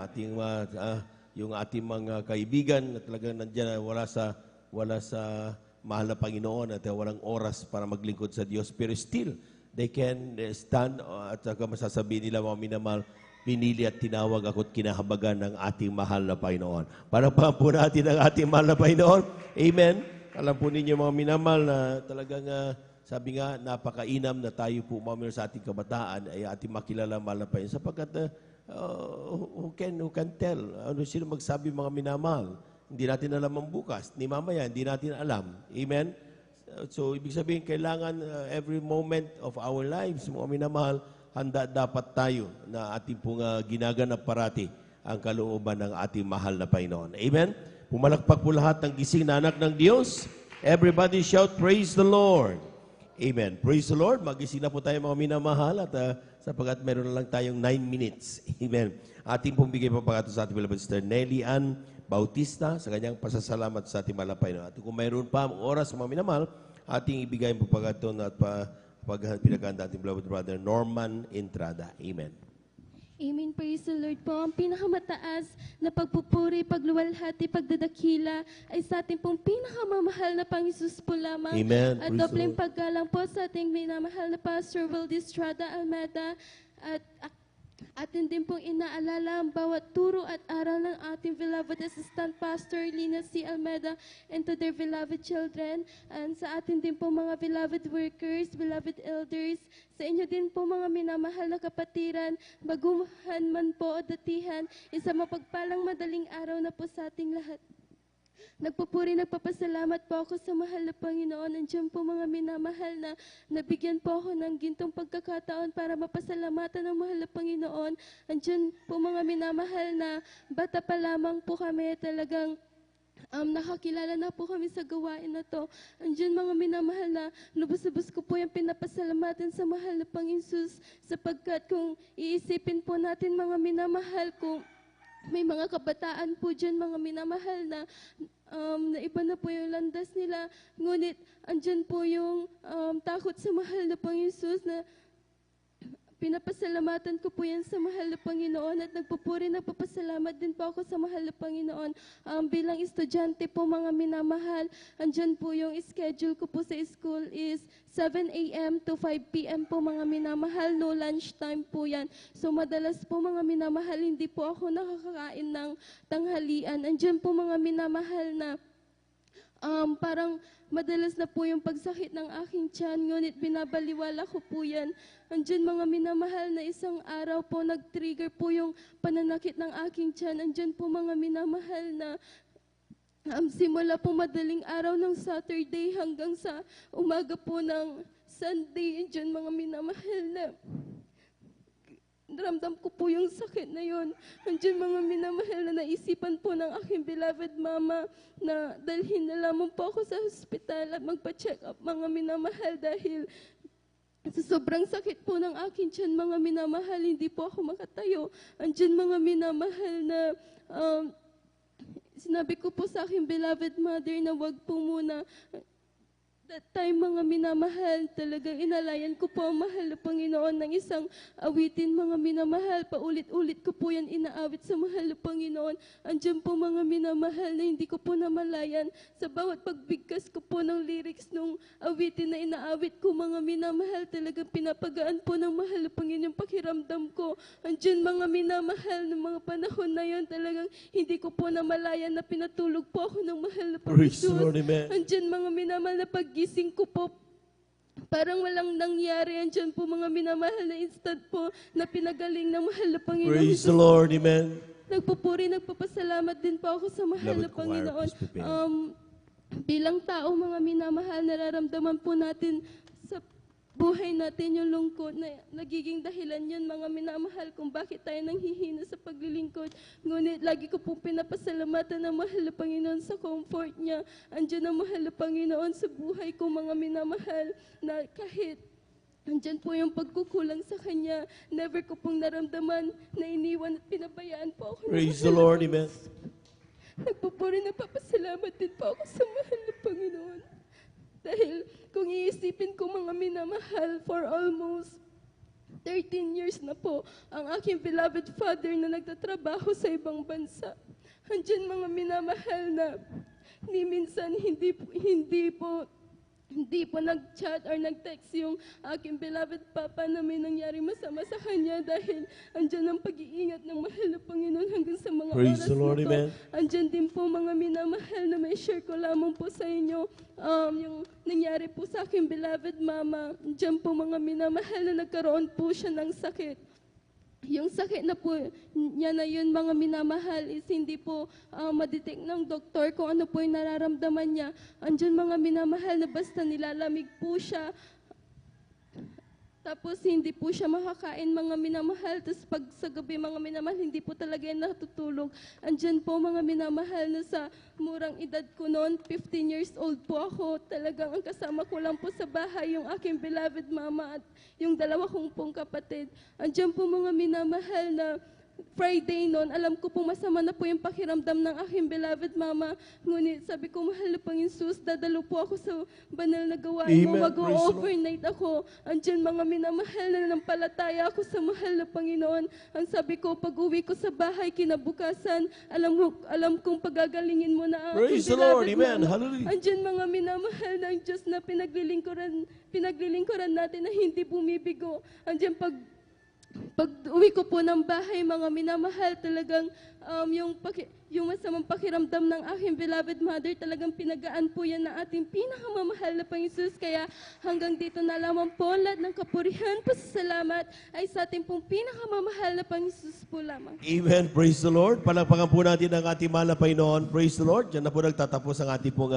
yung ating mga kaibigan na talagang nandiyan wala sa mahal na Panginoon at walang oras para maglingkod sa Diyos. Pero still, they can stand at saka masasabi nila, mga minamahal, pinili at tinawag ako at kinahabagan ng ating mahal na Panginoon. Parang po natin ang ating mahal na Panginoon. Amen. Alam po ninyo mga minamahal na talagang sabi nga, napakainam na tayo po mga sa ating kabataan ay ating makilala mahal na Panginoon. Sapagkat who can tell? Ano sino magsabi mga minamahal? Hindi natin alam ang bukas. Ni mamaya, hindi natin alam. Amen? So, ibig sabihin, kailangan every moment of our lives, mga minamahal, handa dapat tayo na ating pong ginaganap parati ang kalooban ng ating mahal na Panginoon. Amen? Pumalakpak po lahat ng gising na anak ng Diyos. Everybody shout, praise the Lord. Amen. Praise the Lord. Magising na po tayo mga minamahal at sapagkat meron na lang tayong 9 minutes. Amen. Ating pong bigay papagato sa ating beloved sister Nelly Ann Bautista sa kanyang pasasalamat sa ating mahal na Panginoon. At kung mayroon pa oras mga minamahal, ating ibigay ang papagato at pinaganda ating beloved brother Norman Entrada. Amen. Amen. Praise the Lord po. Ang pinakamataas na pagpupuri, pagluwalhati, pagdadakila ay sa ating pong pinakamamahal na Panginoon po lamang. Amen. At Praise dobleng the Lord. paggalang po sa ating minamahal na Pastor Wildy Estrada Almeda at atin din pong inaalala ang bawat turo at aral ng ating beloved Assistant Pastor Lina C. Almeda and to their beloved children and sa atin din pong mga beloved workers, beloved elders, sa inyo din po mga minamahal na kapatiran, baguhan man po o datihan, isa mapagpalang madaling araw na po sa ating lahat. Nagpupuri, nagpapasalamat po ako sa mahal na Panginoon. Nandiyan po mga minamahal na nabigyan po ako ng gintong pagkakataon para mapasalamatan ng mahal na Panginoon. Nandiyan po mga minamahal na bata pa lamang po kami talagang nakakilala na po kami sa gawain na to. Andiyan mga minamahal na lubos-lubos ko po yung pinapasalamatan sa mahal na Panginoon sapagkat kung iisipin po natin mga minamahal kung may mga kabataan po dyan, mga minamahal na iba na po yung landas nila. Ngunit, andyan po yung takot sa mahal na Panginoon na pinapasalamatan ko po yan sa mahal na Panginoon at nagpupuri, nagpapasalamat din po ako sa mahal na Panginoon. Bilang estudyante po mga minamahal, andyan po yung schedule ko po sa school is 7 a.m. to 5 p.m. po mga minamahal, no lunch time po yan. So madalas po mga minamahal, hindi po ako nakakakain ng tanghalian. Andyan po mga minamahal na parang madalas na po yung pagsakit ng aking tiyan, ngunit binabaliwala ko po yan. Andyan mga minamahal na isang araw po, nag-trigger po yung pananakit ng aking tiyan. Andyan po mga minamahal na simula po madaling araw ng Saturday hanggang sa umaga po ng Sunday. Andyan mga minamahal na ramdam ko po yung sakit na yun. Andiyan mga minamahal na naisipan po ng aking beloved mama na dalhin na lamang po ako sa hospital at magpa-check up mga minamahal dahil sa sobrang sakit po ng aking tiyan mga minamahal, hindi po ako makatayo. Andiyan mga minamahal na sinabi ko po sa aking beloved mother na wag po muna. That time mga minamahal, talagang inalayan ko po ang mahal na Panginoon ng isang awitin mga minamahal. Paulit-ulit ko po yan inaawit sa mahal na Panginoon. Andiyan po mga minamahal na hindi ko po namalayan. Sa bawat pagbigkas ko po ng lyrics nung awitin na inaawit ko mga minamahal, talagang pinapagaan po ng mahal na Panginoon pakiramdam ko. Andiyan mga minamahal ng mga panahon na yon, talagang hindi ko po namalayan na pinatulog po ako ng mahal na Praise the Lord, Panginoon. amen. Andiyan mga minamahal na paggising ko po, parang walang nangyari. Andiyan po mga minamahal na instant po na pinagaling ng mahal na Panginoon. Praise the Lord, amen. Nagpupuri, nagpapasalamat din po ako sa mahal na Beloved choir, Panginoon. please prepare. Bilang tao, mga minamahal, nararamdaman po natin sa buhay natin yung lungkot na nagiging dahilan yun, mga minamahal, kung bakit tayo nanghihina sa paglilingkod. Ngunit lagi ko pong pinapasalamatan ng mahal na Panginoon sa comfort niya. Andiyan ang mahal na Panginoon sa buhay ko, mga minamahal, na kahit andyan po yung pagkukulang sa Kanya, never ko pong naramdaman na iniwan at pinabayaan po ako. ng Praise the mahal na Lord, Panginoon. amen. Nagpupuri, nagpapasalamat din po ako sa mahal na Panginoon. Dahil kung iisipin ko mga minamahal, for almost 13 years na po ang aking beloved father na nagtatrabaho sa ibang bansa. Andiyan mga minamahal na ni minsan hindi po nag-chat or nag-text yung aking beloved papa na may nangyari masama sa kanya dahil andyan ang pag-iingat ng mahal na Panginoon hanggang sa mga Praise oras the Lord, na to. amen. Andyan din po mga minamahal na may share ko lamang po sa inyo yung nangyari po sa aking beloved mama. Andyan po mga minamahal na nagkaroon po siya ng sakit. Yung sakit na po niya na yun, mga minamahal, is hindi po madetect ng doktor kung ano po yung nararamdaman niya. Andyan mga minamahal na basta nilalamig po siya. Tapos hindi po siya makakain mga minamahal. Tapos pag sa gabi mga minamahal, hindi po talaga yan natutulog. Andyan po mga minamahal na sa murang edad ko noon, 15 years old po ako. Talagang ang kasama ko lang po sa bahay yung aking beloved mama at yung dalawa kong pong kapatid. Andyan po mga minamahal na Friday noon, alam ko pong masama na po yung pakiramdam ng aking beloved mama. Ngunit sabi ko, mahal na Panginoon Jesus, dadalo po ako sa banal na gawain mo. Amen. Mag-overnight ako. Andyan mga minamahal na nanampalataya ako sa mahal na Panginoon. Ang sabi ko, pag uwi ko sa bahay kinabukasan, alam kong pagagalingin mo na ang Praise aking the Lord. beloved Amen. mama. Hallelujah. Andyan mga minamahal ng Diyos na pinaglilingkuran natin na hindi bumibigo. Andyan pag uwi ko po ng bahay, mga minamahal, talagang yung masamang pakiramdam ng aking beloved mother, talagang pinagaan po yan ng ating pinakamamahal na Panginoon. Kaya hanggang dito na lamang po, lahat ng kapurihan, pasasalamat ay sa ating pong pinakamamahal na Panginoon po lamang. Amen. Praise the Lord. Palakpakan po natin ang ating mahal na Panginoon. Praise the Lord. Diyan na po nagtatapos ang ating pong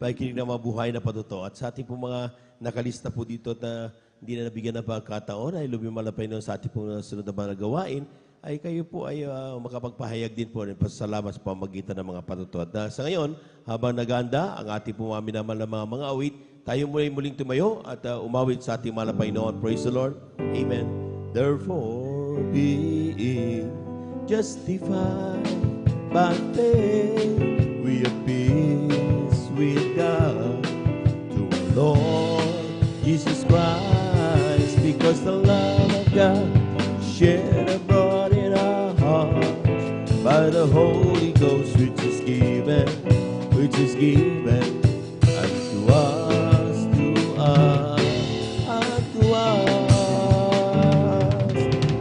pakikinig na mabuhay na patuto. At sa ating pong mga nakalista po dito na hindi na nabigyan ng pagkataon ay lubim malapay nun sa ating pong sunod na mga gawain, ay kayo po ay makapagpahayag din po ng pasasalamat sa pamagitan ng mga patuto. At sa ngayon, habang naganda ang ating pong mga minamahal na mga awit, tayo muling tumayo at umawit sa ating mahal na Panginoon. Praise the Lord. Amen. Therefore, being justified by faith, we have peace with God through our Lord Jesus Christ. Because the love of God shed abroad in our hearts by the Holy Ghost, which is given unto us, unto us.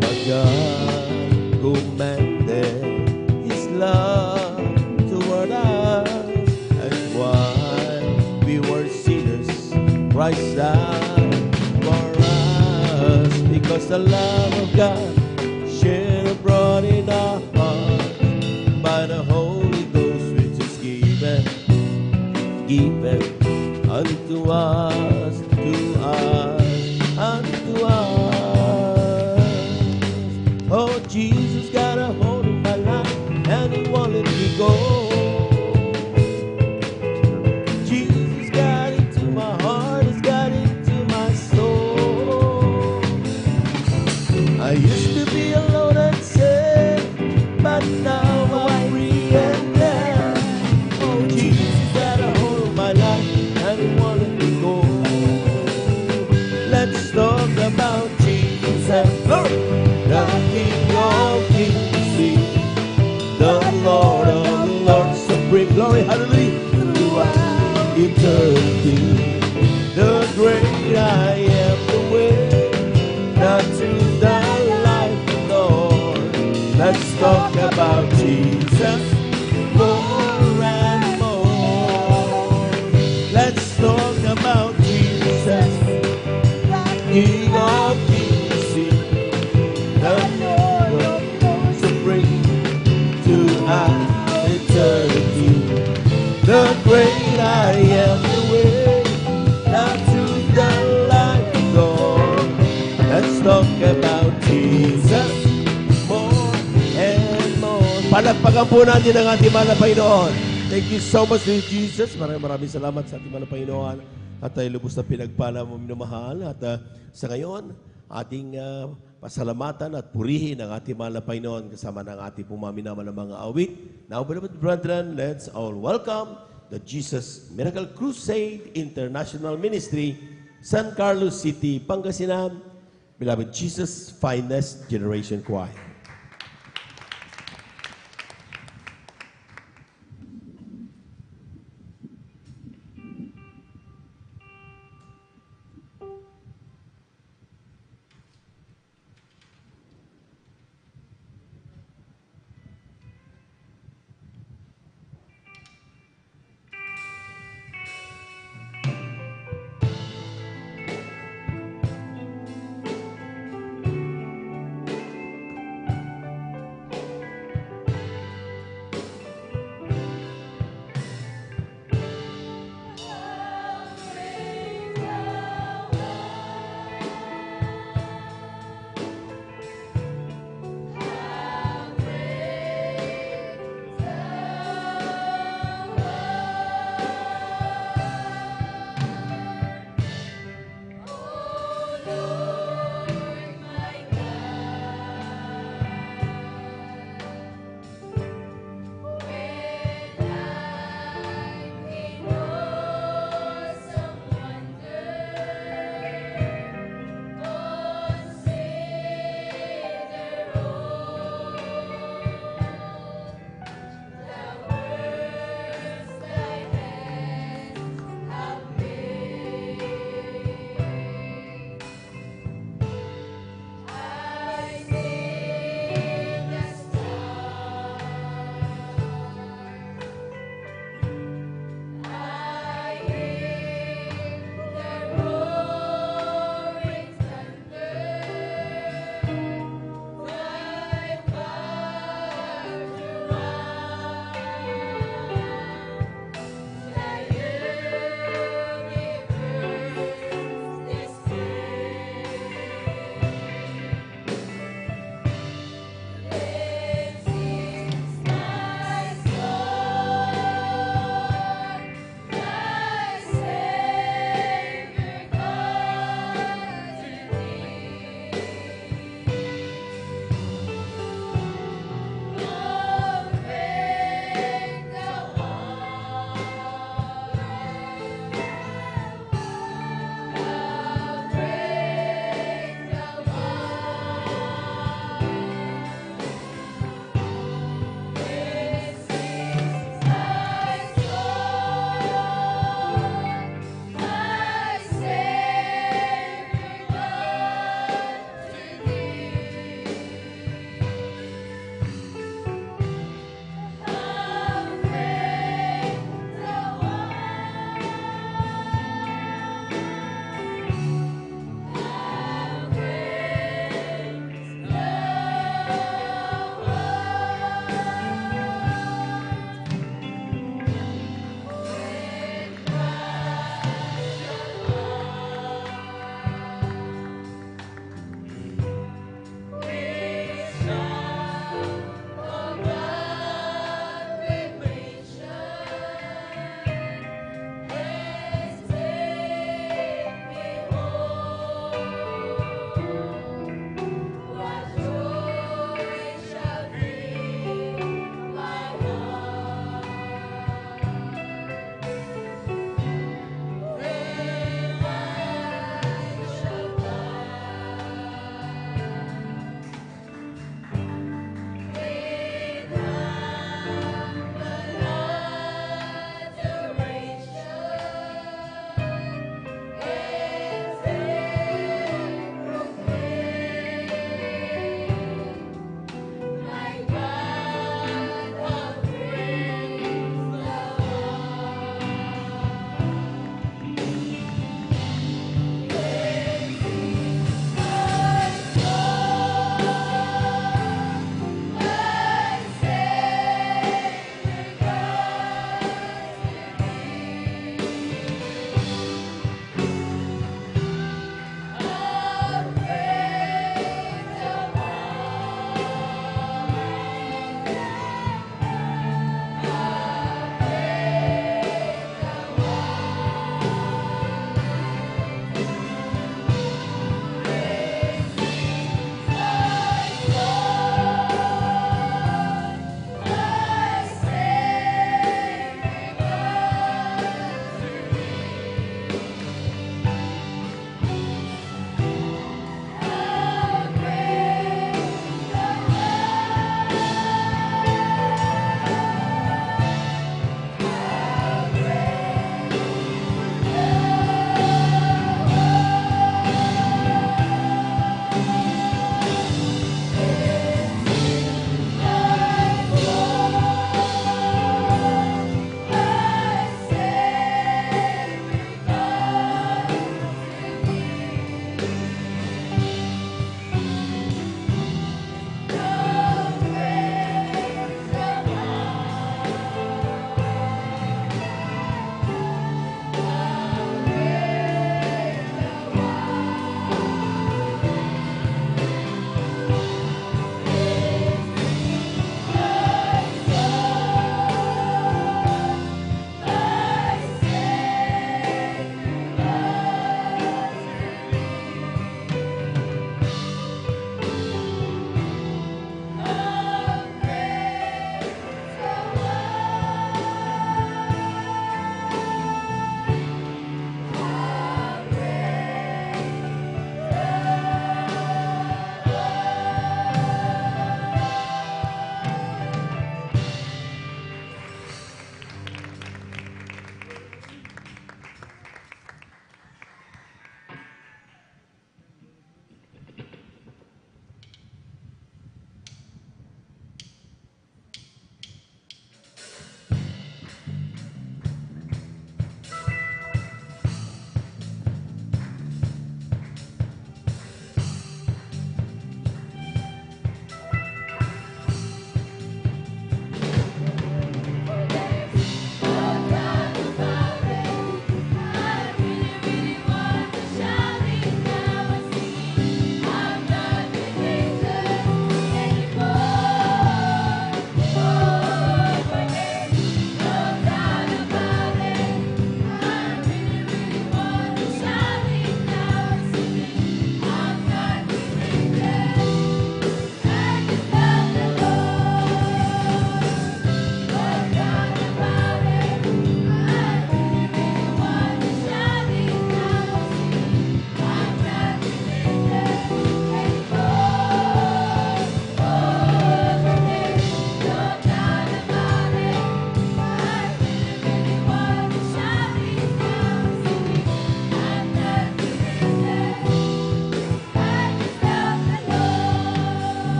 But God commanded His love toward us, and while we were sinners, Christ died for us. Because the love of God shed abroad in our hearts by the Holy Ghost, which is given unto us, unto us. Oh, Jesus got a hold of my life and He won't let me go. Jesus got into my heart, He's got into my soul. I used to be alone and sad, but now I'm free and glad. Oh, Jesus got a hold of my life and He won't let me go. Let's talk about Jesus, the King of Kings, the Lord of Lords, supreme glory, hallelujah, throughout eternity. The great I am, the way, the truth, the life, the Lord. Let's talk about Jesus more and more. Let's talk about Jesus, King of Kings, the Lord of Lords, supreme to eternity. The great I am, the way, the truth, the life, the Lord. Let's talk about Jesus more and more. Palakpakan po natin ang ating mahal na Panginoon. Thank you so much, Lord Jesus. Maraming salamat sa ating mahal na Panginoon. At tayo lubos na pinagpala mo minamahal. At sa ngayon, ating pasalamatan at purihin ang ating mahal na Panginoon kasama ng ating pumaminamahal na mga awit. Now, beloved brethren, let's all welcome the Jesus Miracle Crusade International Ministry, San Carlos City, Pangasinan, Beloved Jesus Finest Generation Choir.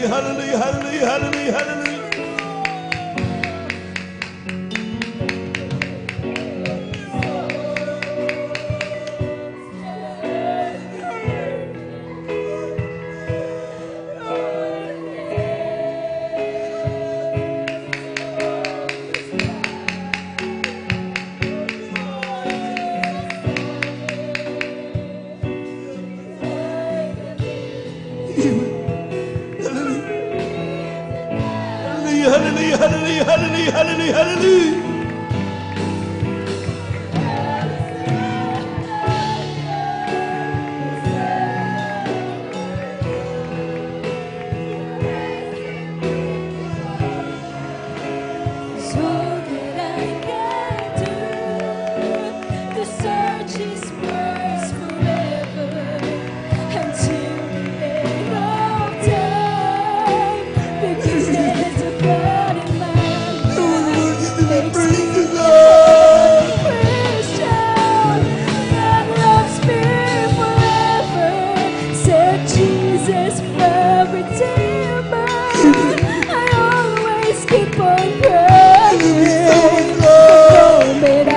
Hallelujah, hallelujah, hallelujah, hallelujah, hallelujah. Hallelujah, hallelujah, hallelujah, hallelujah, hallelujah. So that I can do to search His words forever until the end of time. The goodness of God in my life makes me a Christian that loves me forever. Said Jesus, my Redeemer. I always keep on praying. Oh, that I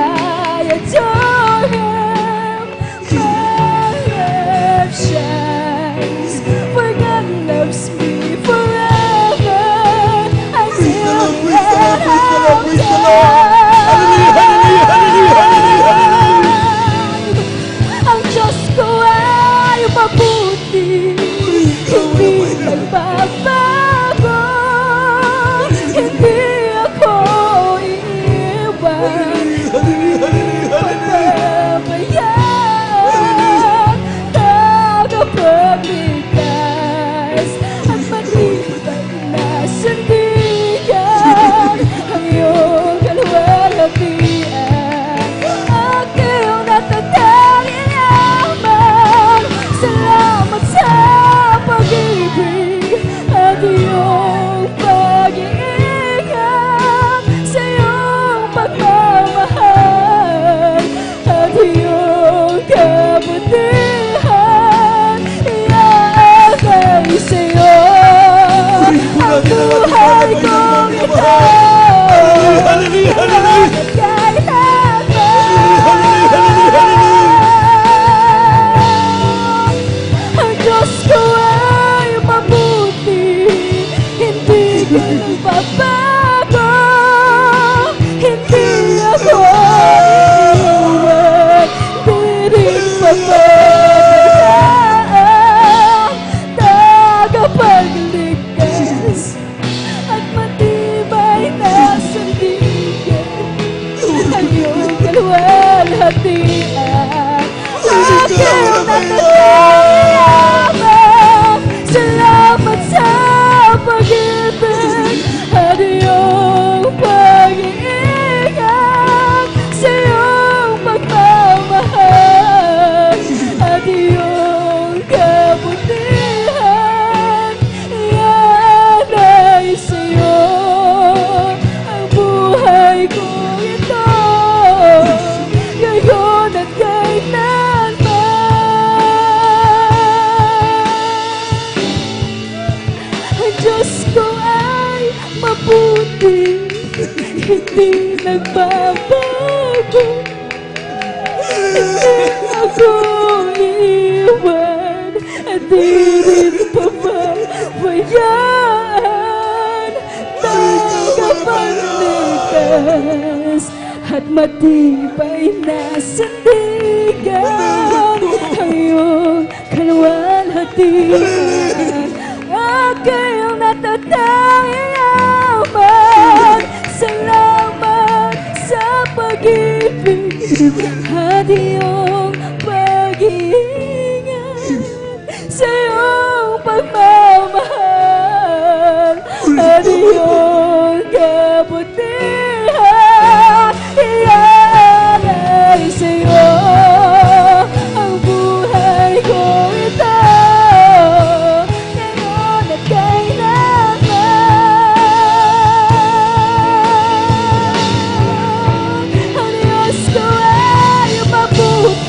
adore Him. My love shines, for God loves me forever. Until the end of time. Ang Diyos ko ay mabuti, hindi nagbabago. Hindi ako iiwan, hindi pababayaan. Tagapagligtas at matibay na sandigan, ang iyong kaluwalhatian. Aking natatanging lamang, salamat sa pag-ibig at iyong pag-iingat, sa iyong pagmamahal at iyong kabutihan. Iaalay sa iyo ang buhay kong ito. Ang Diyos ko ay mabuti, hindi ko nagbabago. Hindi ako iiwan, hindi rin pababayaan. Tagapagligtas at matibay na sandigan, ang iyong kaluwalhatian. Aking natatanging lamang, salamat sa pag-ibig at iyong pag-iingat, sa iyong pagmamahal at iyong kabutihan. Yan ay sa iyo ang buhay kong ito, ngayon at kailanman. Ang Diyos ko ay mabuti, hindi nagbabago. Hindi ako iiwan at di rin pababayaan. Tagapagligtas at matibay na sandigan, ang iyong kaluwalhatian. Aking natatanging lamang, salamat sa pag-ibig at iyong pag-iingat, sa iyong pagmamahal at iyong kabutihan. Iaalay sa iyo ang buhay ko ito, ngayon at kailanman. Ang Diyos ko ay mabuti,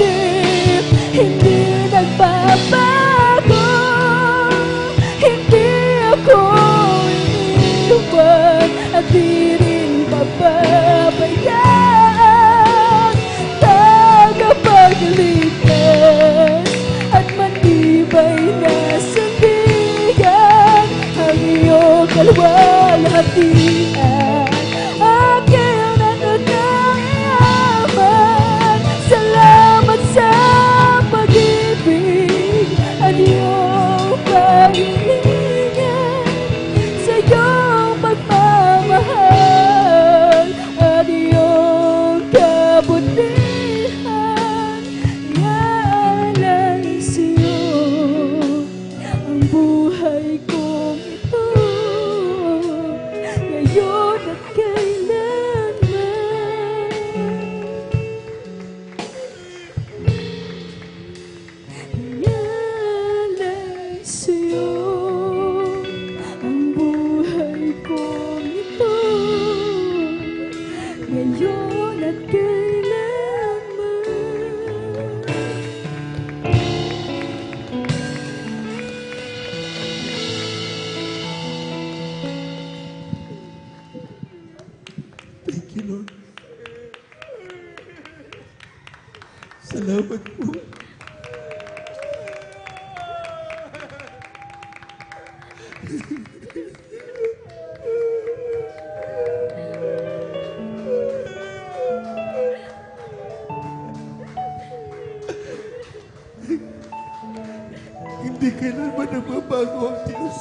Hindi kailanman nagbabago ang Diyos.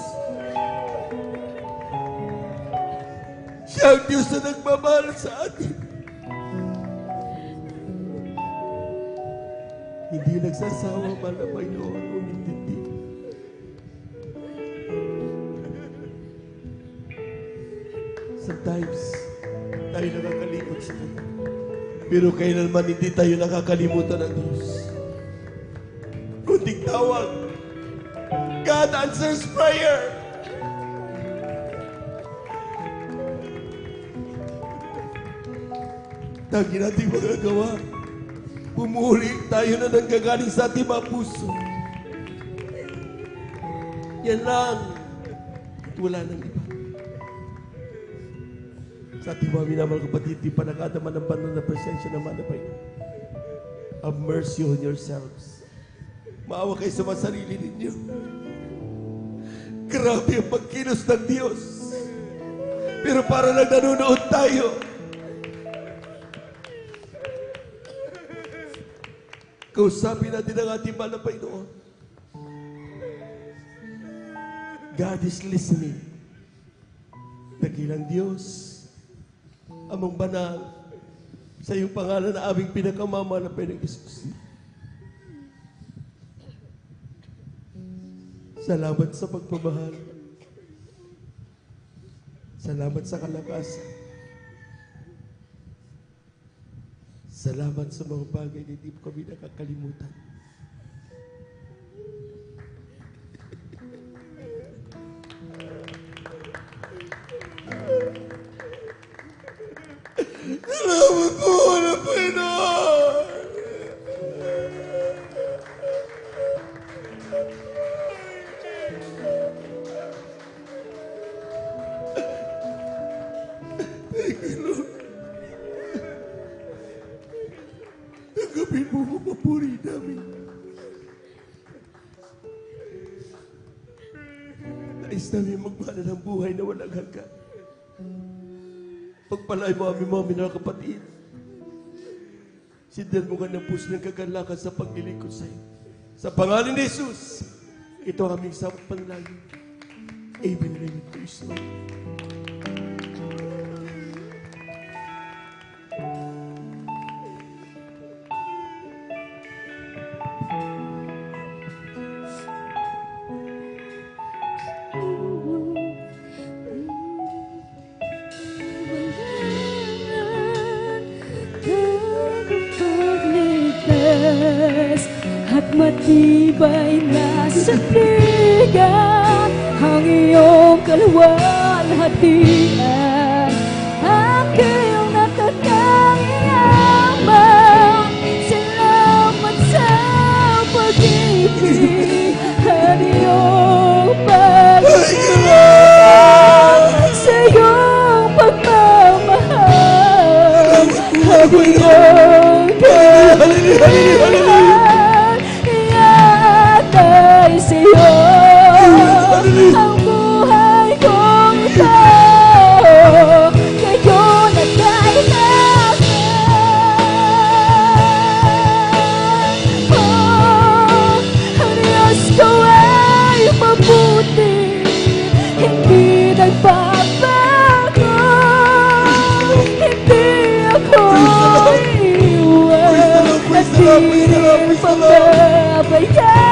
Siya ang Diyos na nagmamahal sa atin. Hindi nagsasawa man na Panginoon umintindi. Sometimes, tayo nakakalimot sa Kanya. Pero kailanman hindi tayo nakakalimutan ng Diyos. Kunting tawag, God answers prayer. Lagi nating magagawa. Pumuli tayo na nanggagaling sa ating mga puso. Yan lang. At wala nang iba. Sa ating mga minamahal kapatid, di pa nakadaman ng banal na presensya naman na Panginoon. Have mercy on yourselves. Maawa kayo sa mga sarili ninyo. Grabe ang pagkilos ng Diyos. Pero para lang nanonood tayo. Kausapin natin ang ating mahal na Panginoon. God is listening. Dakilang Diyos, amang banal, sa iyong pangalan na aming pinakamamahal na Panginoong Jesus. Salamat sa pagpamahal. Salamat sa kalakasan. Salamat sa mga bagay na hindi kami nakakalimutan. Salamat po, wala Panginoon! Thank you, Lord. Tanggapin mo ang papuri namin. Nais namin magmana ng buhay na walang hanggan. Pagpalay mo aming mga minahal kapatid. Sindan mo ka ng puso ng kagalakan sa paglilingkod sa iyo. Sa pangalan ni Jesus, ito ang aming samang panalangin. Amen. Amen. Praise the Lord. At matibay na sandigan ang iyong kaluwalhatian. Aking natatangiyamang salamat sa pag-ibig at iyong pag-ibig sa iyong pagmamahal at iyong pag-ibig sa'yo ang buhay kong ito kayo na kailangan. Ang Diyos ko ay mabuti, hindi nagbabago, hindi ako iwan at di rin pababayaan.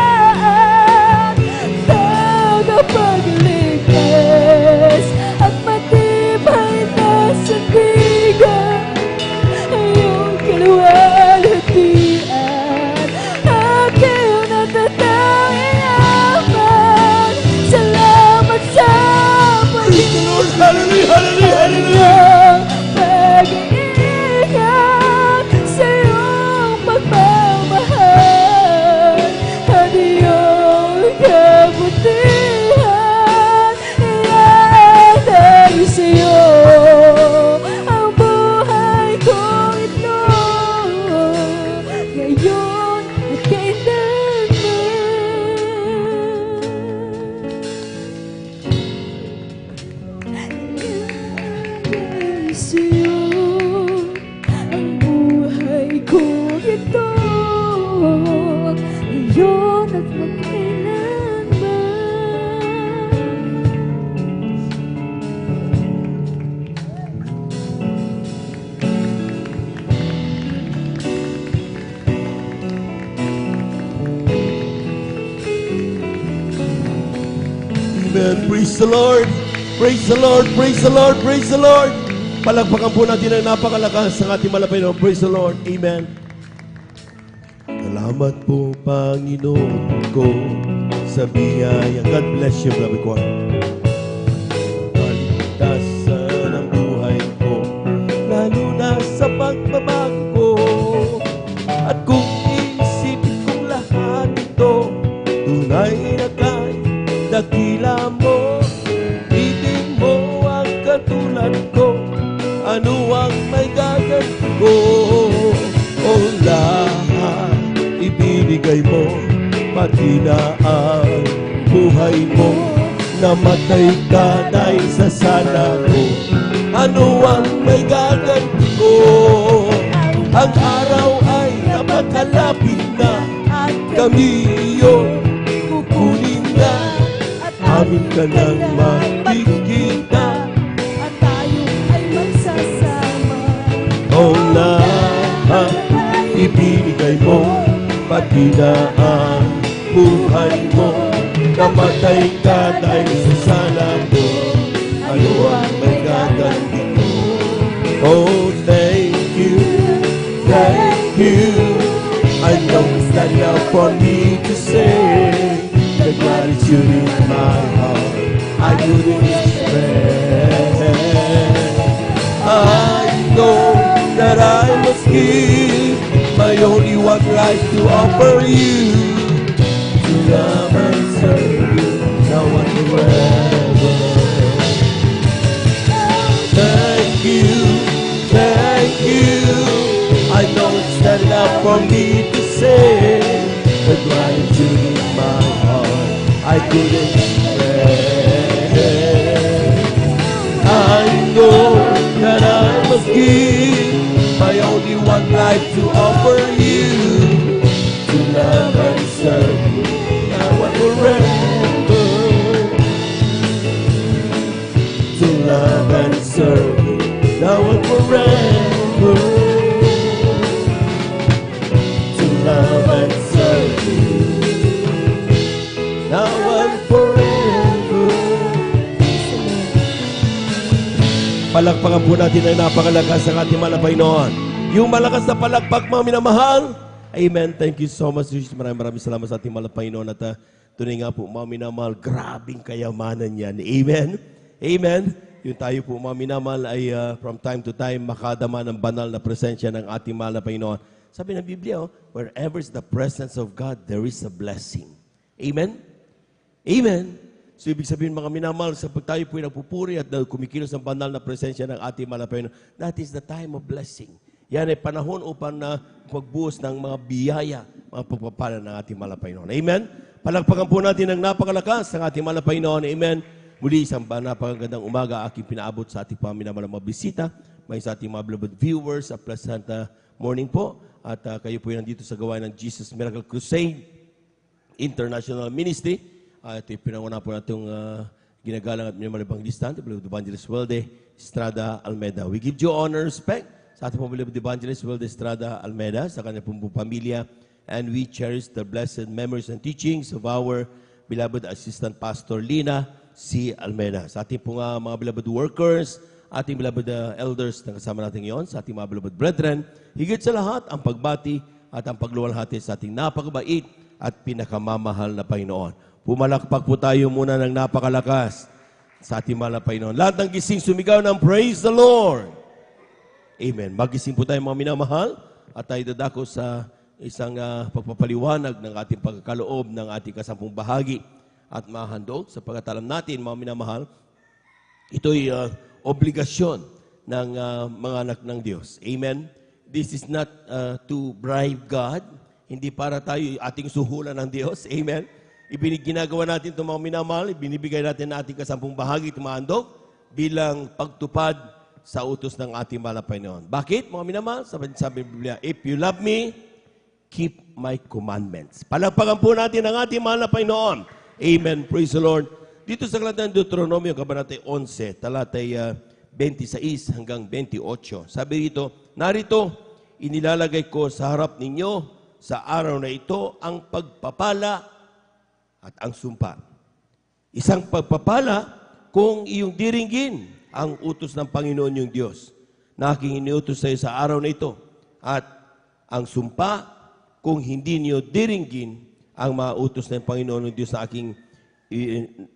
Pagligtas at matibay na sandigan iyong kaluwalhatian. Aking natatangiyamang salamat sa pag-ibig at iyong pag-iingat sa iyong pagmamahal at Amen. Praise the Lord. Praise the Lord. Praise the Lord. Praise the Lord. Palagpakan po natin ang napakalakas ng ating malapay na. Praise the Lord. Amen. Salamat po, Panginoon ko, sa biyaya. God bless you, brother Juan. Kaligtasan ang buhay ko, lalo na sa pagbabago ko. At kung isipin kong lahat ito, tunay na kay dakila mo. Ibig mo ang katulad ko, ano ang may gaganti ko? O lahat ibinigay mo, pati na ang buhay mo. Namatay ka dahil sa sala ko, ano ang may gaganti ko? Ang araw ay napakalapit na, at kami iyon kukunin na. Amin ka nang makikita, at tayo ay magsasama. O lahat ibinigay mo, pati na ang buhay mo. Namatay ka dahil sa sala ko, ano ang may gaganti ko? Oh, thank you, thank you. I know it's not enough for me to say the gratitude in my heart I couldn't express. I know that I must give my only one life to offer you, to love and serve you now and forever. Thank you, thank you. I know it's not enough for me to say the gratitude in my heart I couldn't express. I know that I must give my only one life to offer you, to love and serve you now and forever. To love and serve you now and forever. To love and serve you now and forever. Palakpakan po natin ang napakalakas ng ating malapay noon. Yung malakas na palakpak, mga minamahal. Amen. Thank you so much. Maraming salamat sa ating malapay noon. At tunay nga po, mga minamahal, grabing kayamanan yan. Amen. Amen. Yung tayo po, mga minamahal, ay from time to time makadama ng banal na presensya ng ating malapay noon. Sabi ng Biblia, wherever is the presence of God, there is a blessing. Amen. Amen. So, ibig sabihin, mga minamahal, sa pag tayo po ay nagpupuri at kumikilos ng banal na presensya ng ating malapay noon, that is the time of blessing. Yan ay panahon upang na pagbuhos ng mga biyaya, mga pagpapala ng ating malapay noon. Amen? Palakpakan po natin ang napakalakas ng ating malapay noon. Amen? Muli, isang napakagandang umaga aking pinaabot sa ating mga bisita, may sa ating mga beloved viewers, a pleasant morning po. At kayo po nandito sa gawain ng Jesus Miracle Crusade International Ministry. Ito yung pinanguna po natin ginagalang at minimalibang listan, beloved Evangelist Welde Estrada Almeida. We give you honor, respect sa ating beloved Evangelist Welde Estrada Almeida, sa kanyang pong pamilya, and we cherish the blessed memories and teachings of our beloved Assistant Pastor Lina C. Almeida. Sa ating pong mga beloved workers, ating beloved elders na kasama natin ngayon, sa ating mga beloved brethren, higit sa lahat ang pagbati at ang pagluwalhati sa ating napakabait at pinakamamahal na Panginoon. Pumalakpak po tayo muna ng napakalakas sa ating mahal na Panginoon. Lahat ng gising sumigaw ng praise the Lord. Amen. Magising po tayo mga minamahal at tayo dadako sa isang pagpapaliwanag ng ating pagkakaloob ng ating kasampung bahagi at mahandog sa pagkatalam natin mga minamahal. Ito'y obligasyon ng mga anak ng Diyos. Amen. This is not to bribe God. Hindi para tayo ating suhulan ng Diyos. Amen. Ginagawa natin itong mga minamahal, ibinibigay natin na ating kasampung bahagi, tumahandog, bilang pagtupad sa utos ng ating mahal na Panginoon. Bakit, mga minamahal? Sabi ng Biblia, if you love me, keep my commandments. Palagpakan po natin ang ating mahal na Panginoon. Amen. Praise the Lord. Dito sa Kabanatang Deuteronomio, Kabanatang 11, talatay 26 hanggang 28. Sabi rito, narito, inilalagay ko sa harap ninyo sa araw na ito ang pagpapala at ang sumpa. Isang pagpapala kung iyong diringgin ang utos ng Panginoon yung Diyos na aking iniutos sa iyo sa araw na ito. At ang sumpa kung hindi niyo diringgin ang mga utos ng Panginoon ng Diyos na aking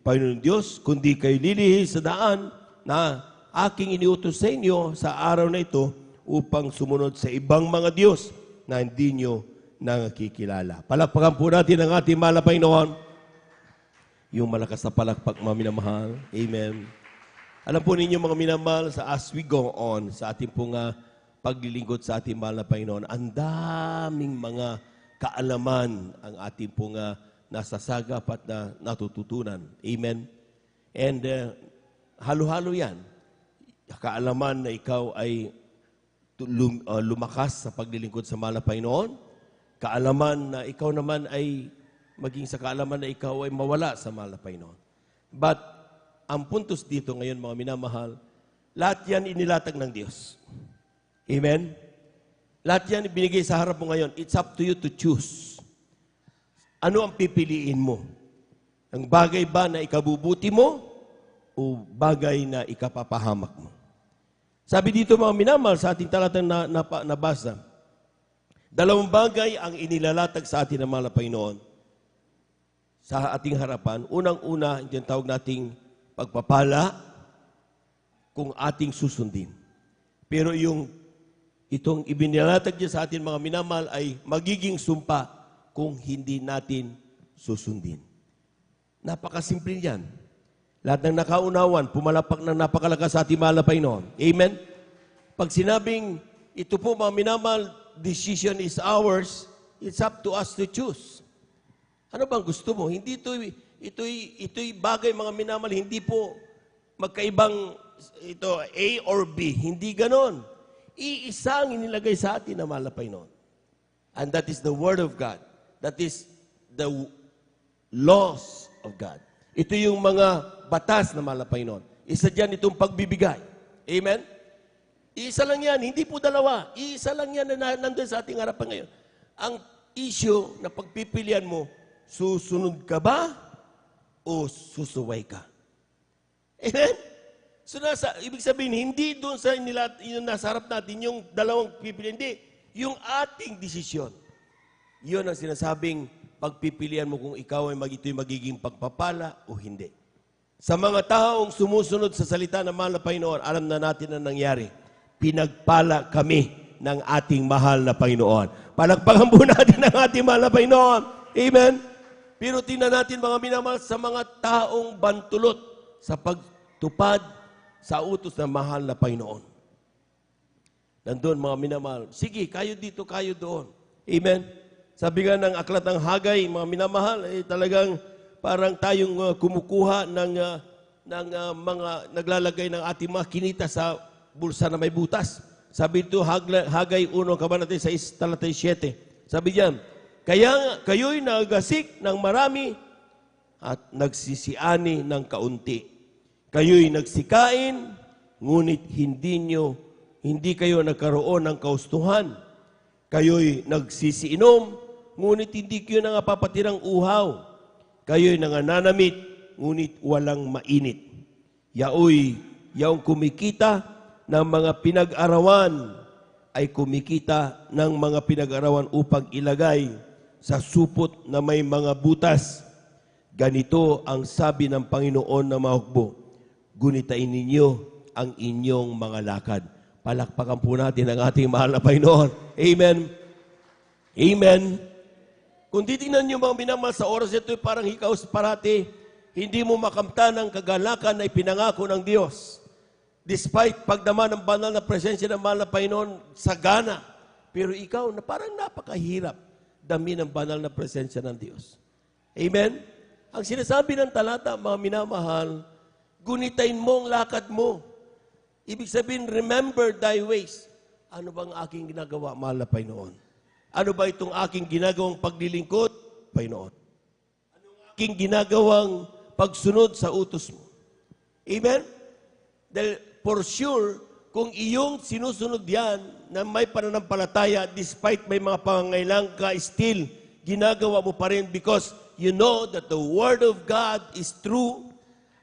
Panginoon Diyos, kundi kayo lilihis sa daan na aking iniutos sa inyo sa araw na ito upang sumunod sa ibang mga Diyos na hindi nyo nakikilala. Palakpakan po natin ang ating mahal na Panginoon. Yung malakas na palakpak, mga minamahal. Amen. Alam po ninyo, mga minamahal, as we go on sa ating pong paglilingkod sa ating mahal na Panginoon, ang daming mga kaalaman ang ating pong nasasagap at natututunan. Amen. And halo-halo yan. Kaalaman na ikaw ay lumakas sa paglilingkod sa mahal na Panginoon. Kaalaman na ikaw naman ay maging sa kaalaman na ikaw ay mawala sa mahal na Panginoon. But ang puntos dito ngayon, mga minamahal, lahat yan inilatag ng Diyos. Amen? Lahat yan ibinigay sa harap mo ngayon. It's up to you to choose. Ano ang pipiliin mo? Ang bagay ba na ikabubuti mo o bagay na ikapapahamak mo? Sabi dito, mga minamahal, sa ating talatang nabasa, dalawang bagay ang inilalatag sa atin ng mahal na Panginoon sa ating harapan. Unang-una, yung tawag nating pagpapala kung ating susundin. Pero itong ibinilatag niya sa atin, mga minamahal, ay magiging sumpa kung hindi natin susundin. Napakasimple yan. Lahat ng nakaunawan, pumalapak ng napakalakas sa ating mahal na Panginoon. Amen? Pag sinabing, ito po mga minamahal, decision is ours, it's up to us to choose. Ano bang gusto mo? Hindi ito'y bagay, mga minamahal, hindi po magkaibang A or B. Hindi ganon. Iisang inilagay sa atin na mahal na Panginoon. And that is the Word of God. That is the laws of God. Ito yung mga batas na mahal na Panginoon. Isa dyan itong pagbibigay. Amen? Isa lang yan, hindi po dalawa. Isa lang yan na nandun sa ating harapan ngayon. Ang issue na pagpipilian mo, susunod ka ba o susuway ka? Amen? So ibig sabihin, hindi doon sa yung nasa harap natin, yung dalawang pipilian, hindi. Yung ating desisyon. Yun ang sinasabing pagpipilian mo kung ikaw ay ito'y magiging pagpapala o hindi. Sa mga taong sumusunod sa salita ng mahal na Panginoon, alam na natin ang nangyari. Pinagpala kami ng ating mahal na Panginoon. Palakpakan po natin ang ating mahal na Panginoon. Amen? Pero tingnan natin, mga minamahal, sa mga taong bantulot sa pagtupad sa utos ng mahal na Panginoon. Nandun, mga minamahal. Sige, kayo dito, kayo doon. Amen? Sabi nga ng aklat ng Hagay, mga minamahal, talagang parang tayong kumukuha ng mga naglalagay ng ating mga kinita sa bulsa na may butas. Sabi ito, Hagay 1, kabanata 6, talata 7. Sabi diyan, kaya kayo'y nagasik ng marami at nagsisiani ng kaunti. Kayo'y nagsikain, ngunit hindi kayo nagkaroon ng kaustuhan. Kayo'y nagsisiinom, ngunit hindi kayo nangapapatirang uhaw. Kayo'y nangananamit, ngunit walang mainit. Yaong kumikita ng mga pinag-arawan ay kumikita ng mga pinag-arawan upang ilagay sa supot na may mga butas. Ganito ang sabi ng Panginoon na mahukbo, gunitain ninyo ang inyong mga lakad. Palakpakan po natin ang ating mahal na Panginoon. Amen. Amen. Kung titingnan niyo mga minamahal sa oras ito, parang ikaw parati, hindi mo makamtan ang kagalakan na ipinangako ng Diyos. Despite pagdaman ng banal na presensya ng mahal na Panginoon sa gana. Pero ikaw na parang napakahirap dami ng banal na presensya ng Diyos. Amen? Ang sinasabi ng talata, mga minamahal, gunitain mo ang lakad mo. Ibig sabihin, remember thy ways. Ano bang aking ginagawa, mahal na Panginoon? Ano ba itong aking ginagawang paglilingkod, Panginoon? Ano ang aking ginagawang pagsunod sa utos mo? Amen? Dahil for sure, kung iyong sinusunod yan na may pananampalataya, despite may mga pangangailangan ka, still, ginagawa mo pa rin because you know that the Word of God is true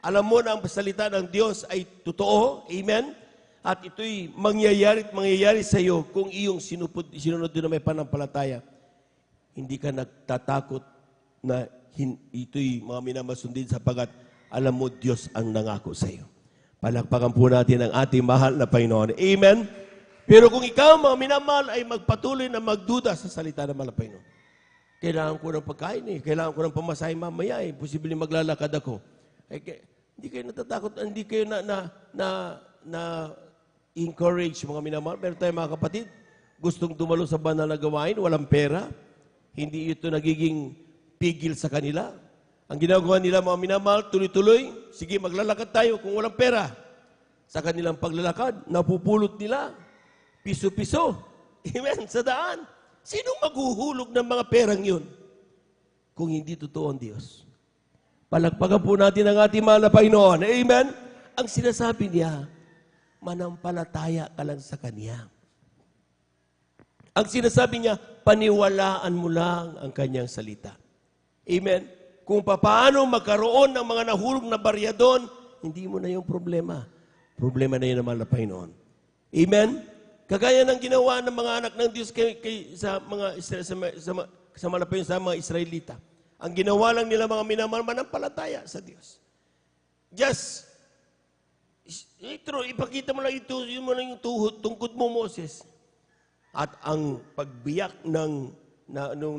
Alam mo na ang salita ng Diyos ay totoo. Amen? At ito'y mangyayari sa iyo kung iyong sinunod din na may panampalataya. Hindi ka nagtatakot na ito'y mga minamasundin sapagat alam mo Diyos ang nangako sa iyo. Palakpakan po natin ang ating mahal na Panginoon. Amen? Pero kung ikaw, mga minamahal, ay magpatuloy na magduda sa salita ng mahal na Panginoon. Kailangan ko ng pagkain kailangan ko ng pamasahe mamaya posibleng maglalakad ako. Hindi kayo natatakot, hindi kayo na encourage mga minamahal. Meron tayo mga kapatid, gustong dumalo sa banal na gawain, walang pera. Hindi ito nagiging pigil sa kanila. Ang ginagawa nila mga minamahal, tuloy-tuloy, sige maglalakad tayo kung walang pera. Sa kanilang paglalakad, napupulot nila, piso-piso. Amen, sa daan. Sinong maghuhulog ng mga perang yun? Kung hindi totoo ang Diyos. Palakpakan po natin ang ating mahal na Panginoon. Amen? Ang sinasabi niya, manampalataya ka lang sa Kanya. Ang sinasabi niya, paniwalaan mo lang ang Kanyang salita. Amen? Kung paano magkaroon ng mga nahulog na barya doon, hindi mo na yung problema. Problema na yun naman na Panginoon. Amen? Kagaya ng ginawa ng mga anak ng Diyos sa mga Israelita. Ang ginawa lang nila mga minamahal, manampalataya sa Diyos. Just, ipakita mo lang yung tungkod mo, Moses. At ang pagbiyak nung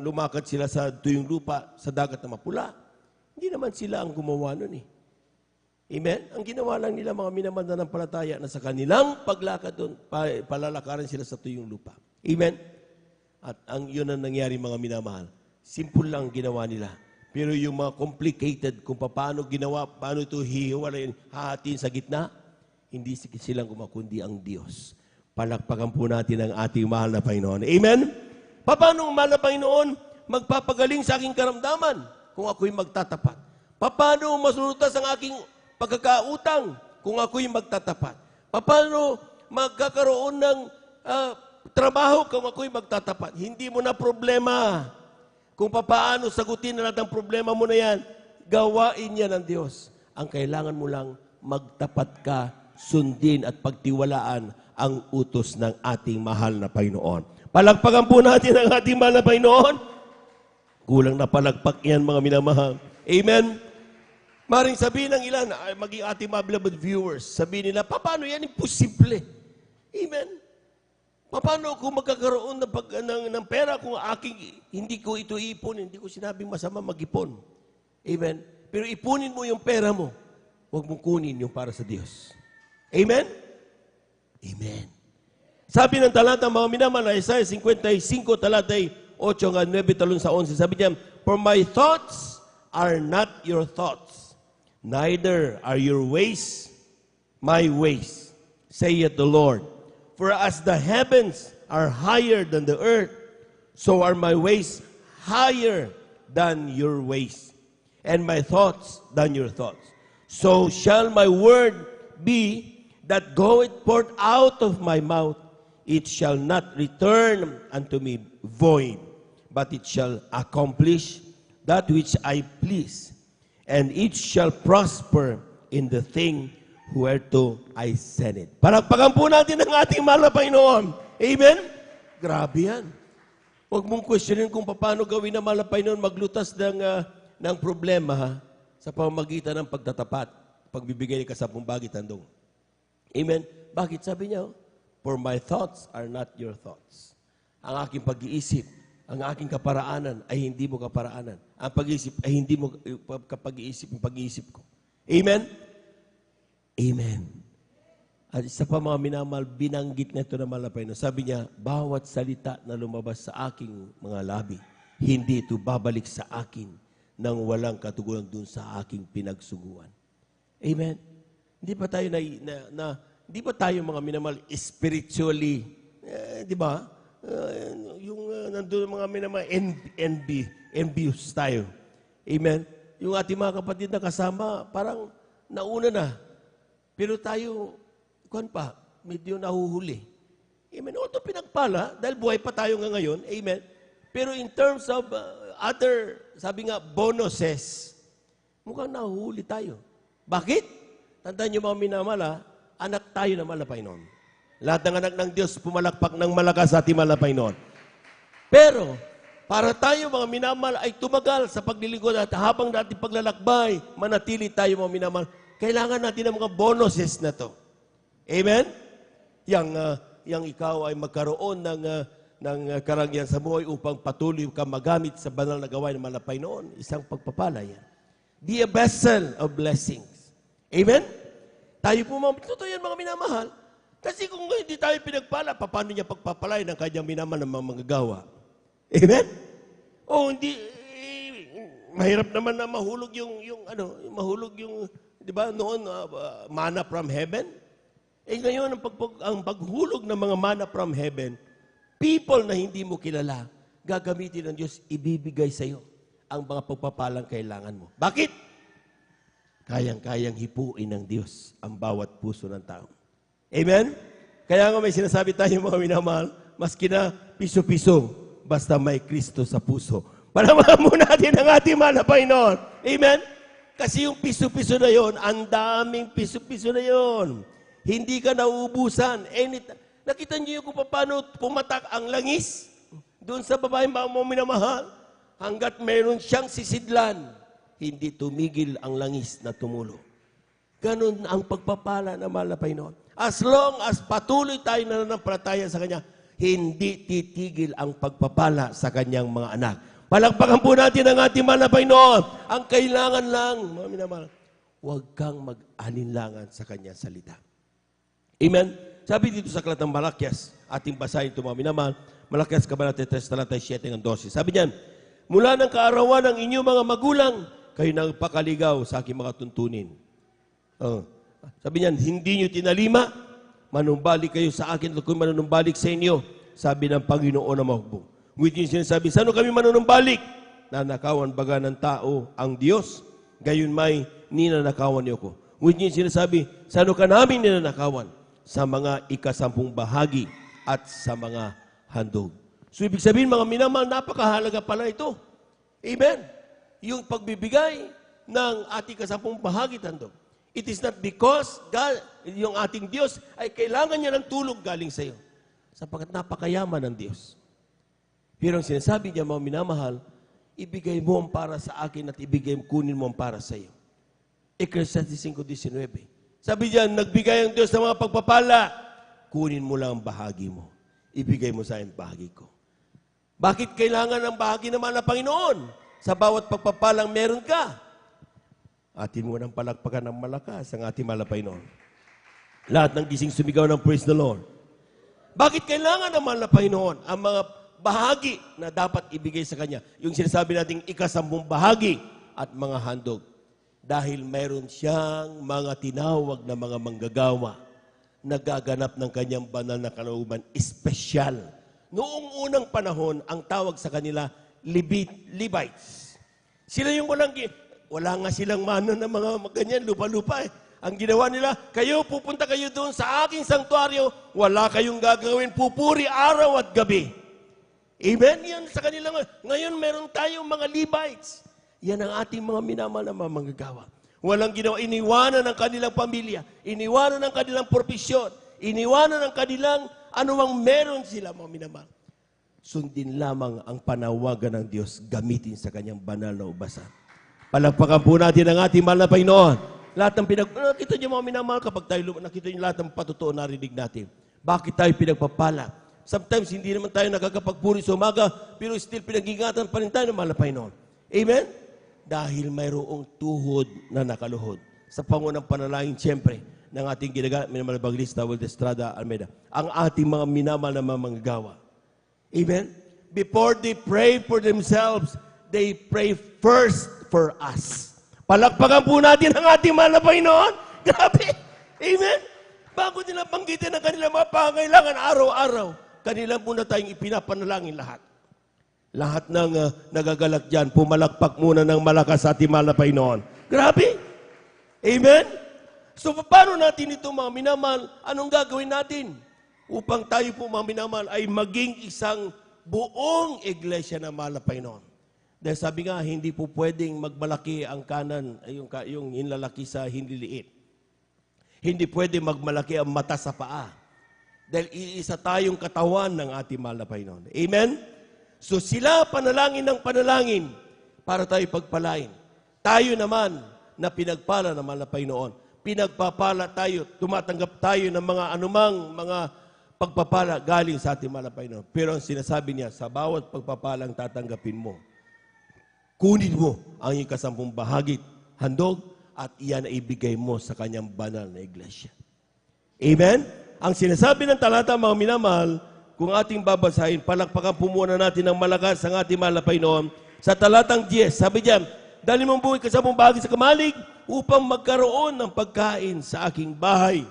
lumakad sila sa tuyong lupa, sa dagat na mapula, hindi naman sila ang gumawa nun Amen? Ang ginawa lang nila mga minamahal ng palataya na sa kanilang paglakad doon, palalakaran sila sa tuyong lupa. Amen? At yun ang nangyari mga minamahal. Simple lang ginawa nila. Pero yung mga complicated kung paano ginawa, paano ito hihiwalayin, hahatiin sa gitna, hindi silang kumakundi ang Diyos. Palakpakan po natin ang ating mahal na Panginoon. Amen? Paano ang mahal na Panginoon magpapagaling sa aking karamdaman kung ako'y magtatapat? Paano masulutas ang aking pagkakautang kung ako'y magtatapat? Paano magkakaroon ng trabaho kung ako'y magtatapat? Hindi mo na problema. Kung paano sagutin na natin ang problema mo na yan, gawain yan ng Diyos. Ang kailangan mo lang magtapat ka, sundin at pagtiwalaan ang utos ng ating mahal na Panginoon. Palagpakan po natin ang ating mahal na Panginoon. Kulang na palagpak yan mga minamahal. Amen? Maring sabihin ng ilan, maging ating mga beloved viewers, sabihin nila, paano yan? Imposible. Amen? Paano kung magkakaroon ng pera kung hindi ko ito ipon, hindi ko sinabing masama mag-ipon. Amen? Pero ipunin mo yung pera mo, huwag mong kunin yung para sa Diyos. Amen? Amen. Sabi ng talata mga minamahal, Isaiah 55, talatay 8 hanggang 9, talon sa 11, sabi niya, for my thoughts are not your thoughts, neither are your ways my ways, saith the Lord. For as the heavens are higher than the earth, so are my ways higher than your ways, and my thoughts than your thoughts. So shall my word be that goeth forth out of my mouth, it shall not return unto me void, but it shall accomplish that which I please, and it shall prosper in the thing whereto I send it. Palakpakan po natin ang ating mahal na Panginoon. Amen? Grabe yan. Huwag mong questionin kung paano gawin na mahal na Panginoon maglutas ng problema sa pamamagitan ng pagtatapat, pagbibigay ka sa bagay tandong. Amen? Bakit? Sabi niya, for my thoughts are not your thoughts. Ang aking pag-iisip, ang aking kaparaanan ay hindi mo kaparaanan. Ang pag-iisip ay hindi mo kapag-iisip yung pag-iisip ko. Amen? Amen. At isa pa mga minamahal, binanggit na ito na malapay. Sabi niya, bawat salita na lumabas sa aking mga labi, hindi ito babalik sa akin nang walang katugunan dun sa aking pinagsuguan. Amen? Hindi ba tayo hindi ba tayo mga minamahal spiritually, di ba? Nandun mga minamahal, envious tayo. Amen? Yung ating mga kapatid na kasama, parang nauna na. Pero tayo, medyo nahuhuli. Amen? Although pinagpala, dahil buhay pa tayo nga ngayon, amen? Pero in terms of other, sabi nga, bonuses, mukhang nahuhuli tayo. Bakit? Tandaan niyo mga minamahal, anak tayo na mahal na Panginoon. Lahat ng anak ng Diyos pumalakpak ng malakas sa ating mahal na Panginoon. Pero, para tayo mga minamahal ay tumagal sa paglilingkod at habang natin paglalakbay, manatili tayo mga minamahal, kailangan natin ng mga bonuses na to. Amen? Yang ikaw ay magkaroon ng karangyaan sa buhay upang patuloy ka magamit sa banal na gawain ng mahal na Panginoon. Isang pagpapala yan. Be a vessel of blessings. Amen? Tayo po totoo yan mga minamahal. Kasi kung hindi tayo pinagpala, paano niya pagpapalain ang kanyang minamahal ng mga manggagawa? Amen? O hindi, mahirap naman na mahulog mahulog yung, di ba, noon, manna from heaven. Ngayon, ang paghulog ng mga manna from heaven, people na hindi mo kilala, gagamitin ng Diyos, ibibigay sa iyo ang mga pagpapalang kailangan mo. Bakit? Kayang-kayang hipuin ng Diyos ang bawat puso ng tao. Amen? Kaya nga may sinasabi tayo mga minamahal, maski na piso-piso, basta may Kristo sa puso. Palamahan mo natin ang ating mahal na Panginoon. Amen? Kasi yung piso-piso na yon, ang daming piso-piso na yon. Hindi ka nauubusan. Nakita niyo kung paano pumatak ang langis doon sa babaeng mo minamahal. Hanggat meron siyang sisidlan, hindi tumigil ang langis na tumulo. Ganun ang pagpapala ng mahal na Panginoon. As long as patuloy tayo nananampalataya sa Kanya, hindi titigil ang pagpapala sa Kanyang mga anak. Palakpakan po natin ang ating mahal na Panginoon. Ang kailangan lang, mga minamahal, huwag kang mag-alinlangan sa Kanyang salita. Amen? Sabi dito sa Aklat ng Malakias, ating basahin ito mga minamahal, Malakias Kabanata 3, talata 7 hanggang 12. Sabi niyan, mula ng kaarawan ng inyong mga magulang, kayo nagpakaligaw sa aking mga tuntunin. Sabi niyan, hindi nyo tinalima, manumbalik kayo sa akin, at ako'y manunumbalik sa inyo, sabi ng Panginoon na mahubog. Ngunit yung sinasabi, saan kami manunumbalik? Nanakawan baga ng tao ang Diyos, gayon may ninanakawan niyo ko. Ngunit yung sinasabi, saan ka namin ninanakawan? Sa mga ikasampung bahagi at sa mga handog. So ibig sabihin mga minamahal, napakahalaga pala ito. Amen? Yung pagbibigay ng ating kasampung bahagi at handog. It is not because God, yung ating Diyos ay kailangan niya ng tulong galing sa iyo. Sapagkat napakayaman ng Diyos. Pero ang sinasabi niya mga minamahal, ibigay mo ang para sa akin at kunin mo ang para sa iyo. Ecclesiastes 5:19. Sabi diyan, nagbigay ang Diyos ng mga pagpapala, kunin mo lang ang bahagi mo. Ibigay mo sa akin bahagi ko. Bakit kailangan ng bahagi naman ng Panginoon? Sa bawat pagpapalang meron ka. Atin mo nang palakpakan ng malakas ang ating mahal na Panginoon. Lahat ng gising sumigaw ng praise the Lord. Bakit kailangan ng mahal na Panginoon ang mga bahagi na dapat ibigay sa Kanya? Yung sinasabi nating ikasampung bahagi at mga handog. Dahil mayroon siyang mga tinawag na mga manggagawa na gaganap ng Kanyang banal na kalooban, espesyal. Noong unang panahon, ang tawag sa kanila, Levites. Sila yung wala nga silang mana ng mga ganyan, lupa-lupa eh. Ang ginawa nila, pupunta kayo doon sa aking sanktuaryo, wala kayong gagawin, pupuri araw at gabi. Amen? Yan sa kanila. Ngayon meron tayong mga Levites. Yan ang ating mga minamahal na mga manggagawa. Walang ginawa, iniwanan ng kanilang pamilya, iniwanan ng kanilang propesyon, iniwanan ng kanilang anumang meron sila mga minamahal. Sundin lamang ang panawagan ng Diyos, gamitin sa Kanyang banal na ubasan. Palagpakan po natin ang ating mahal na Panginoon. Lahat ng nakita niyo mga minamahal, kapag tayo nakita niyo lahat ng patotoo narinig natin. Bakit tayo pinagpapala? Sometimes hindi naman tayo nakakapagpuri sa umaga, pero still pinag-ingatan pa rin tayo ng mahal na Panginoon. Amen? Dahil mayroong tuhod na nakaluhod. Sa pangunang panalangin, siyempre, ng ating ginagamit, minamahal na Evangelista Wilde Estrada Almeida, ang ating mga minamahal na mga manggagawa. Amen? Before they pray for themselves, they pray first for us. Palakpakan po natin ang ating mahal na Panginoon. Grabe! Amen? Bago nila banggitin ang kanilang mga pangailangan araw-araw, kanilang muna tayong ipinapanalangin lahat. Lahat ng nagagalak dyan, pumalakpak muna ng malakas sa ating mahal na Panginoon. Grabe! Amen? So, paano natin ito mga minamahal? Anong gagawin natin? Upang tayo po mga minamahal ay maging isang buong iglesia na mahal na Panginoon. Dahil sabi nga, hindi po pwedeng magmalaki ang kanan, yung hinlalaki sa hindi liit. Hindi pwedeng magmalaki ang mata sa paa. Dahil iisa tayong katawan ng ating mahal na Panginoon. Amen? So sila panalangin ng panalangin para tayo pagpalain. Tayo naman na pinagpala ng mahal na Panginoon. Pinagpapala tayo, tumatanggap tayo ng mga anumang mga pagpapala galing sa ating mahal na Panginoon. Pero ang sinasabi niya, sa bawat pagpapalang tatanggapin mo, kunin mo ang iyong 10 bahagi, handog, at iyan ay ibigay mo sa kanyang banal na iglesia. Amen? Ang sinasabi ng talata, mga minamahal, kung ating babasahin, palakpakan po muna natin ng malakas ang ating mahal na Panginoon. Sa talatang 10, sabi diyan, dali mong buhay 10 bahagi sa kamalig upang magkaroon ng pagkain sa aking bahay.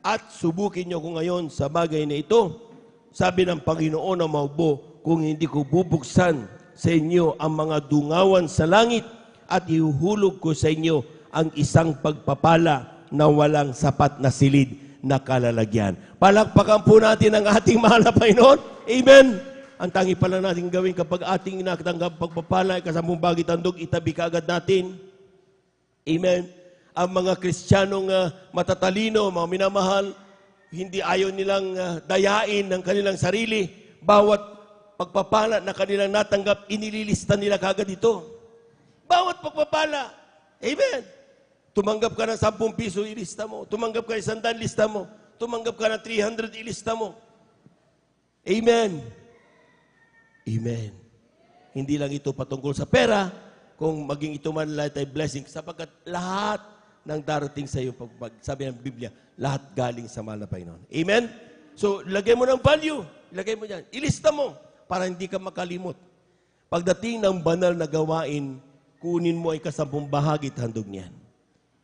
At subukin niyo ko ngayon sa bagay na ito. Sabi ng Panginoon ng Maugbo, kung hindi ko bubuksan sa inyo ang mga dungawan sa langit at ihuhulog ko sa inyo ang isang pagpapala na walang sapat na silid na kalalagyan. Palakpakan po natin ang ating mahal na Panginoon. Amen. Ang tangi pala natin gawin kapag ating inatanggap pagpapala, 10 bahagi tandog, itabi ka agad natin. Amen. Ang mga Kristiyanong matatalino, mga minamahal, hindi ayaw nilang dayain ng kanilang sarili. Bawat pagpapala na kanilang natanggap, inililista nila kagad ito. Bawat pagpapala. Amen. Tumanggap ka ng 10 piso, ilista mo. Tumanggap ka ng 100, lista mo. Tumanggap ka ng 300, ilista mo. Amen. Amen. Hindi lang ito patungkol sa pera, kung maging ito man lahat ay blessing, sapagkat lahat ng darating sa iyo, sabi ng Biblia, lahat galing sa mahal na Panginoon. Amen? So, lagay mo ng value. Ilagay mo dyan. Ilista mo para hindi ka makalimot. Pagdating ng banal na gawain, kunin mo ay 10 bahagi at handog niyan.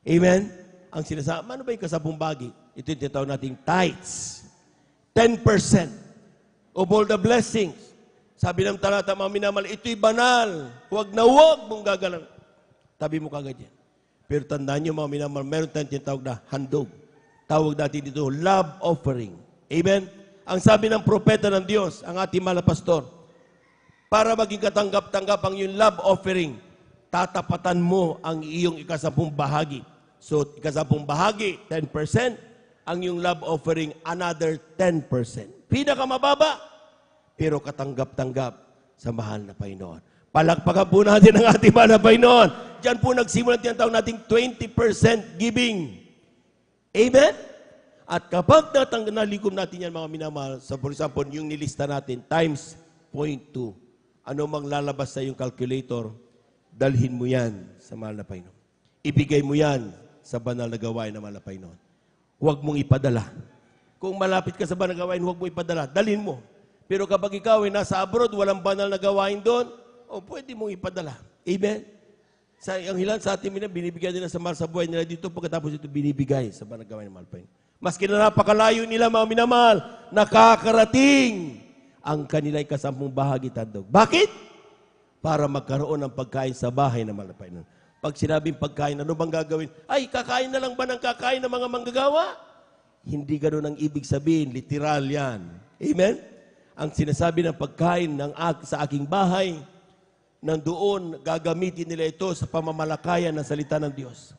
Amen? Ang sinasabi, ano ba yung 10 bahagi? Ito yung tinatawag nating tithes. 10% of all the blessings. Sabi ng talata, mga minamahal, ito'y banal. Huwag na huwag mong gagalang. Tabi mo kagad yan. Pero tandaan nyo, mga minamahal, meron tayong tinatawag na handog. Tawag natin dito, love offering. Amen? Ang sabi ng propeta ng Diyos, ang ating mahal na pastor, para maging katanggap-tanggap ang iyong love offering, tatapatan mo ang iyong 10 bahagi. So, 10 bahagi, 10%. Ang iyong love offering, another 10%. Pinakamababa, pero katanggap-tanggap sa mahal na Panginoon. Palakpakan po natin ang ating mahal na Panginoon. Diyan po nagsimula tinatawag nating 20% giving. Amen? At kapag nalikom natin yan, mga minamahal, for example, yung nilista natin, times 0.2, ano mang lalabas sa yung calculator, dalhin mo yan sa mahal na Panginoon. Ibigay mo yan sa banal na gawain ng mahal na Panginoon. Huwag mong ipadala. Kung malapit ka sa banal na gawain, huwag mong ipadala. Dalhin mo. Pero kapag ikaw ay nasa abroad, walang banal na gawain doon, pwede mong ipadala. Amen? Ang ilan sa ating binibigyan nila sa mahal sa buhay nila dito, pagkatapos ito binibigay sa banal na gawain ng mahal pa yun. Maski na napakalayo nila, mga minamahal, nakakarating ang kanila'y 10 bahagi tandog. Bakit? Para magkaroon ng pagkain sa bahay ng mahal na Panginoon. Pag sinabing pagkain, ano bang gagawin? Ay, kakain na lang ba ng kakain ng mga manggagawa? Hindi ganoon ang ibig sabihin, literal yan. Amen? Ang sinasabi ng pagkain sa aking bahay, nandoon gagamitin nila ito sa pamamalakayan ng salita ng Diyos.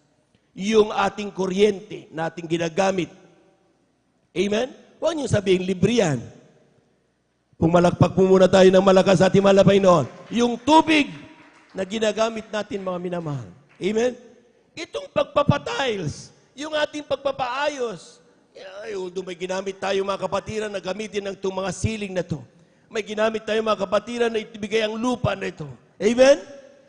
Yung ating kuryente na ating ginagamit. Amen? Huwag niyo sabihin, libre yan. Pumalakpak po muna tayo ng malakas sa ating mahal na Panginoon. Yung tubig na ginagamit natin, mga minamahal. Amen? Itong pagpapatiles, yung ating pagpapaayos, may ginamit tayo mga kapatiran na gamitin ng itong mga ceiling na ito. May ginamit tayo mga kapatiran na ibigay ang lupa na ito. Amen?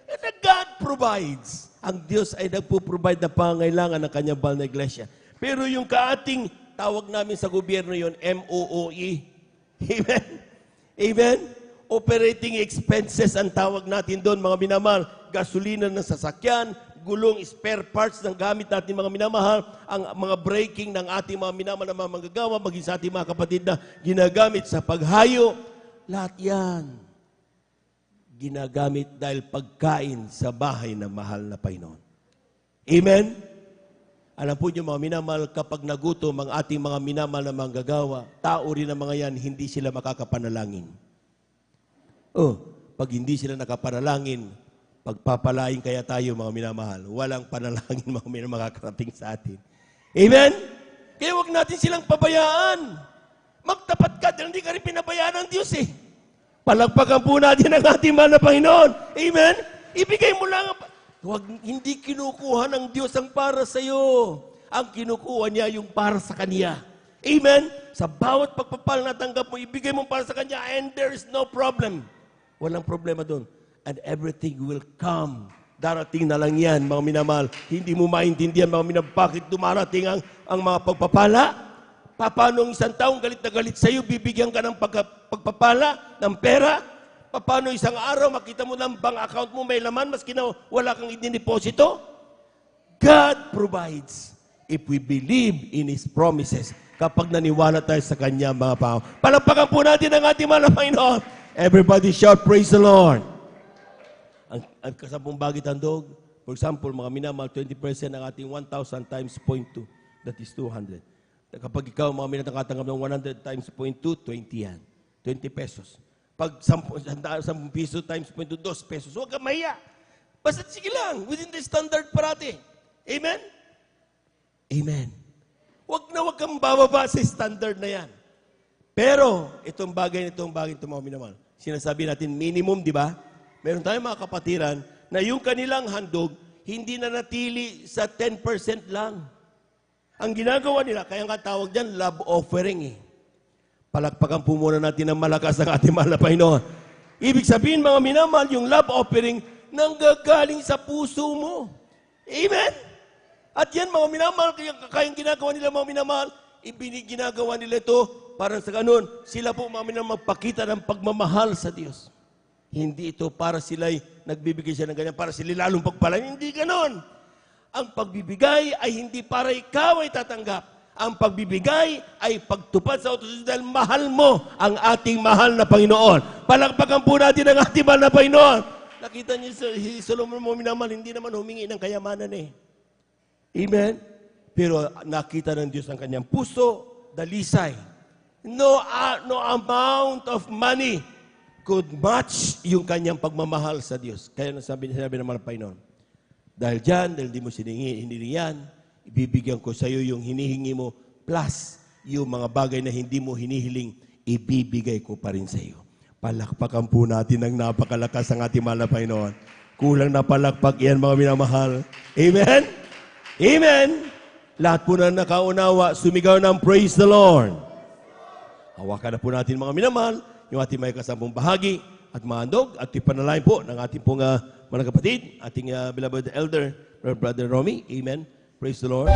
And God provides. Ang Diyos ay nagpo-provide na pangailangan ng kanyang bahal na iglesia. Pero yung kaating tawag namin sa gobyerno yon, MOOE. Amen? Amen? Operating expenses ang tawag natin doon, mga minamahal. Gasolina ng sasakyan, gulong, spare parts ng gamit natin, mga minamahal, ang mga braking ng ating mga minamahal na mga manggagawa, maging sa ating mga kapatid na ginagamit sa paghayo. Lahat yan ginagamit dahil pagkain sa bahay ng mahal na Panginoon. Amen? Alam po niyo, mga minamahal, kapag nagutom ang ating mga minamahal na manggagawa, tao rin ang mga yan, hindi sila makakapanalangin. pag hindi sila nakapanalangin, pagpapalain kaya tayo, mga minamahal. Walang panalangin, mga makakarating sa atin. Amen? Kaya huwag natin silang pabayaan. Magtapat ka, dahil hindi ka rin pinabayaan ng Diyos eh. Palagpagan po natin ang ating mahal na Panginoon. Amen? Ibigay mo lang. Huwag, hindi kinukuha ng Diyos ang para sa iyo. Ang kinukuha niya yung para sa Kanya. Amen? Sa bawat pagpapal na tanggap mo, ibigay mo para sa Kanya and there is no problem. Walang problema doon. And everything will come. Darating na lang yan, mga minamahal. Hindi mo maintindihan, mga minamahal, bakit dumarating ang mga pagpapala? Paano ang isang taong galit na galit sa iyo, bibigyan ka ng pagpapala, ng pera? Paano isang araw, makita mo ng bank account mo may laman, maski na wala kang idiniposito? God provides if we believe in His promises. Kapag naniwala tayo sa Kanya, mga pao. Palagpagan po natin ang ating mahal na Panginoon. Everybody shout, praise the Lord. Ang kasampung bagay tandog, for example, mga minamahal, 20% ng ating 1,000 times 0.2. That is 200. Kapag ikaw, mga minamahal, nakatanggap ng 100 times 0.2, 20 yan. 20 pesos. Pag 10 piso times 0.2, 2 pesos. Huwag ka mahiya. Basta sige lang, within the standard parati. Amen? Amen. Huwag kang bababa sa standard na yan. Pero, itong bagay, mga minamahal, sinasabi natin minimum, di ba? Meron tayong mga kapatiran na yung kanilang handog, hindi na natili sa 10% lang. Ang ginagawa nila, kaya nga tawag dyan, love offering eh. Palakpakan po muna natin ng malakas ang ating mahal na Panginoon. Ibig sabihin, mga minamahal, yung love offering, nanggagaling sa puso mo. Amen? At yan, mga minamahal, kaya yung ginagawa nila, mga minamahal, ginagawa nila ito, para sa ganun, sila po, mga minamahal, magpakita ng pagmamahal sa Diyos. Hindi ito para sila'y nagbibigay siya ng ganyan, para sila lalong pagpalain. Hindi ganon. Ang pagbibigay ay hindi para ikaw ay tatanggap. Ang pagbibigay ay pagtupad sa utos dahil mahal mo ang ating mahal na Panginoon. Palakpakan po natin ang ating mahal na Panginoon. Nakita niyo si Solomon mo minamahal, hindi naman humingi ng kayamanan eh. Amen? Pero nakita ng Diyos ang kanyang puso, dalisay. No amount of money could match yung kanyang pagmamahal sa Diyos. Kaya sinabi ng mga Panginoon, dahil di mo hinihingi yan, ibibigyan ko sa iyo yung hinihingi mo, plus yung mga bagay na hindi mo hinihiling, ibibigay ko pa rin sa iyo. Palakpakan po natin ang napakalakas ang ating mahal na Panginoon. Kulang na palakpak yan, mga minamahal. Amen? Amen? Lahat po na nakaunawa, sumigaw ng praise the Lord. Hawakan na po natin, mga minamahal, yung ating may kasampung bahagi at mahandog at ipanalangin po ng ating pong mga kapatid, ating beloved elder, Brother Romy. Amen. Praise the Lord.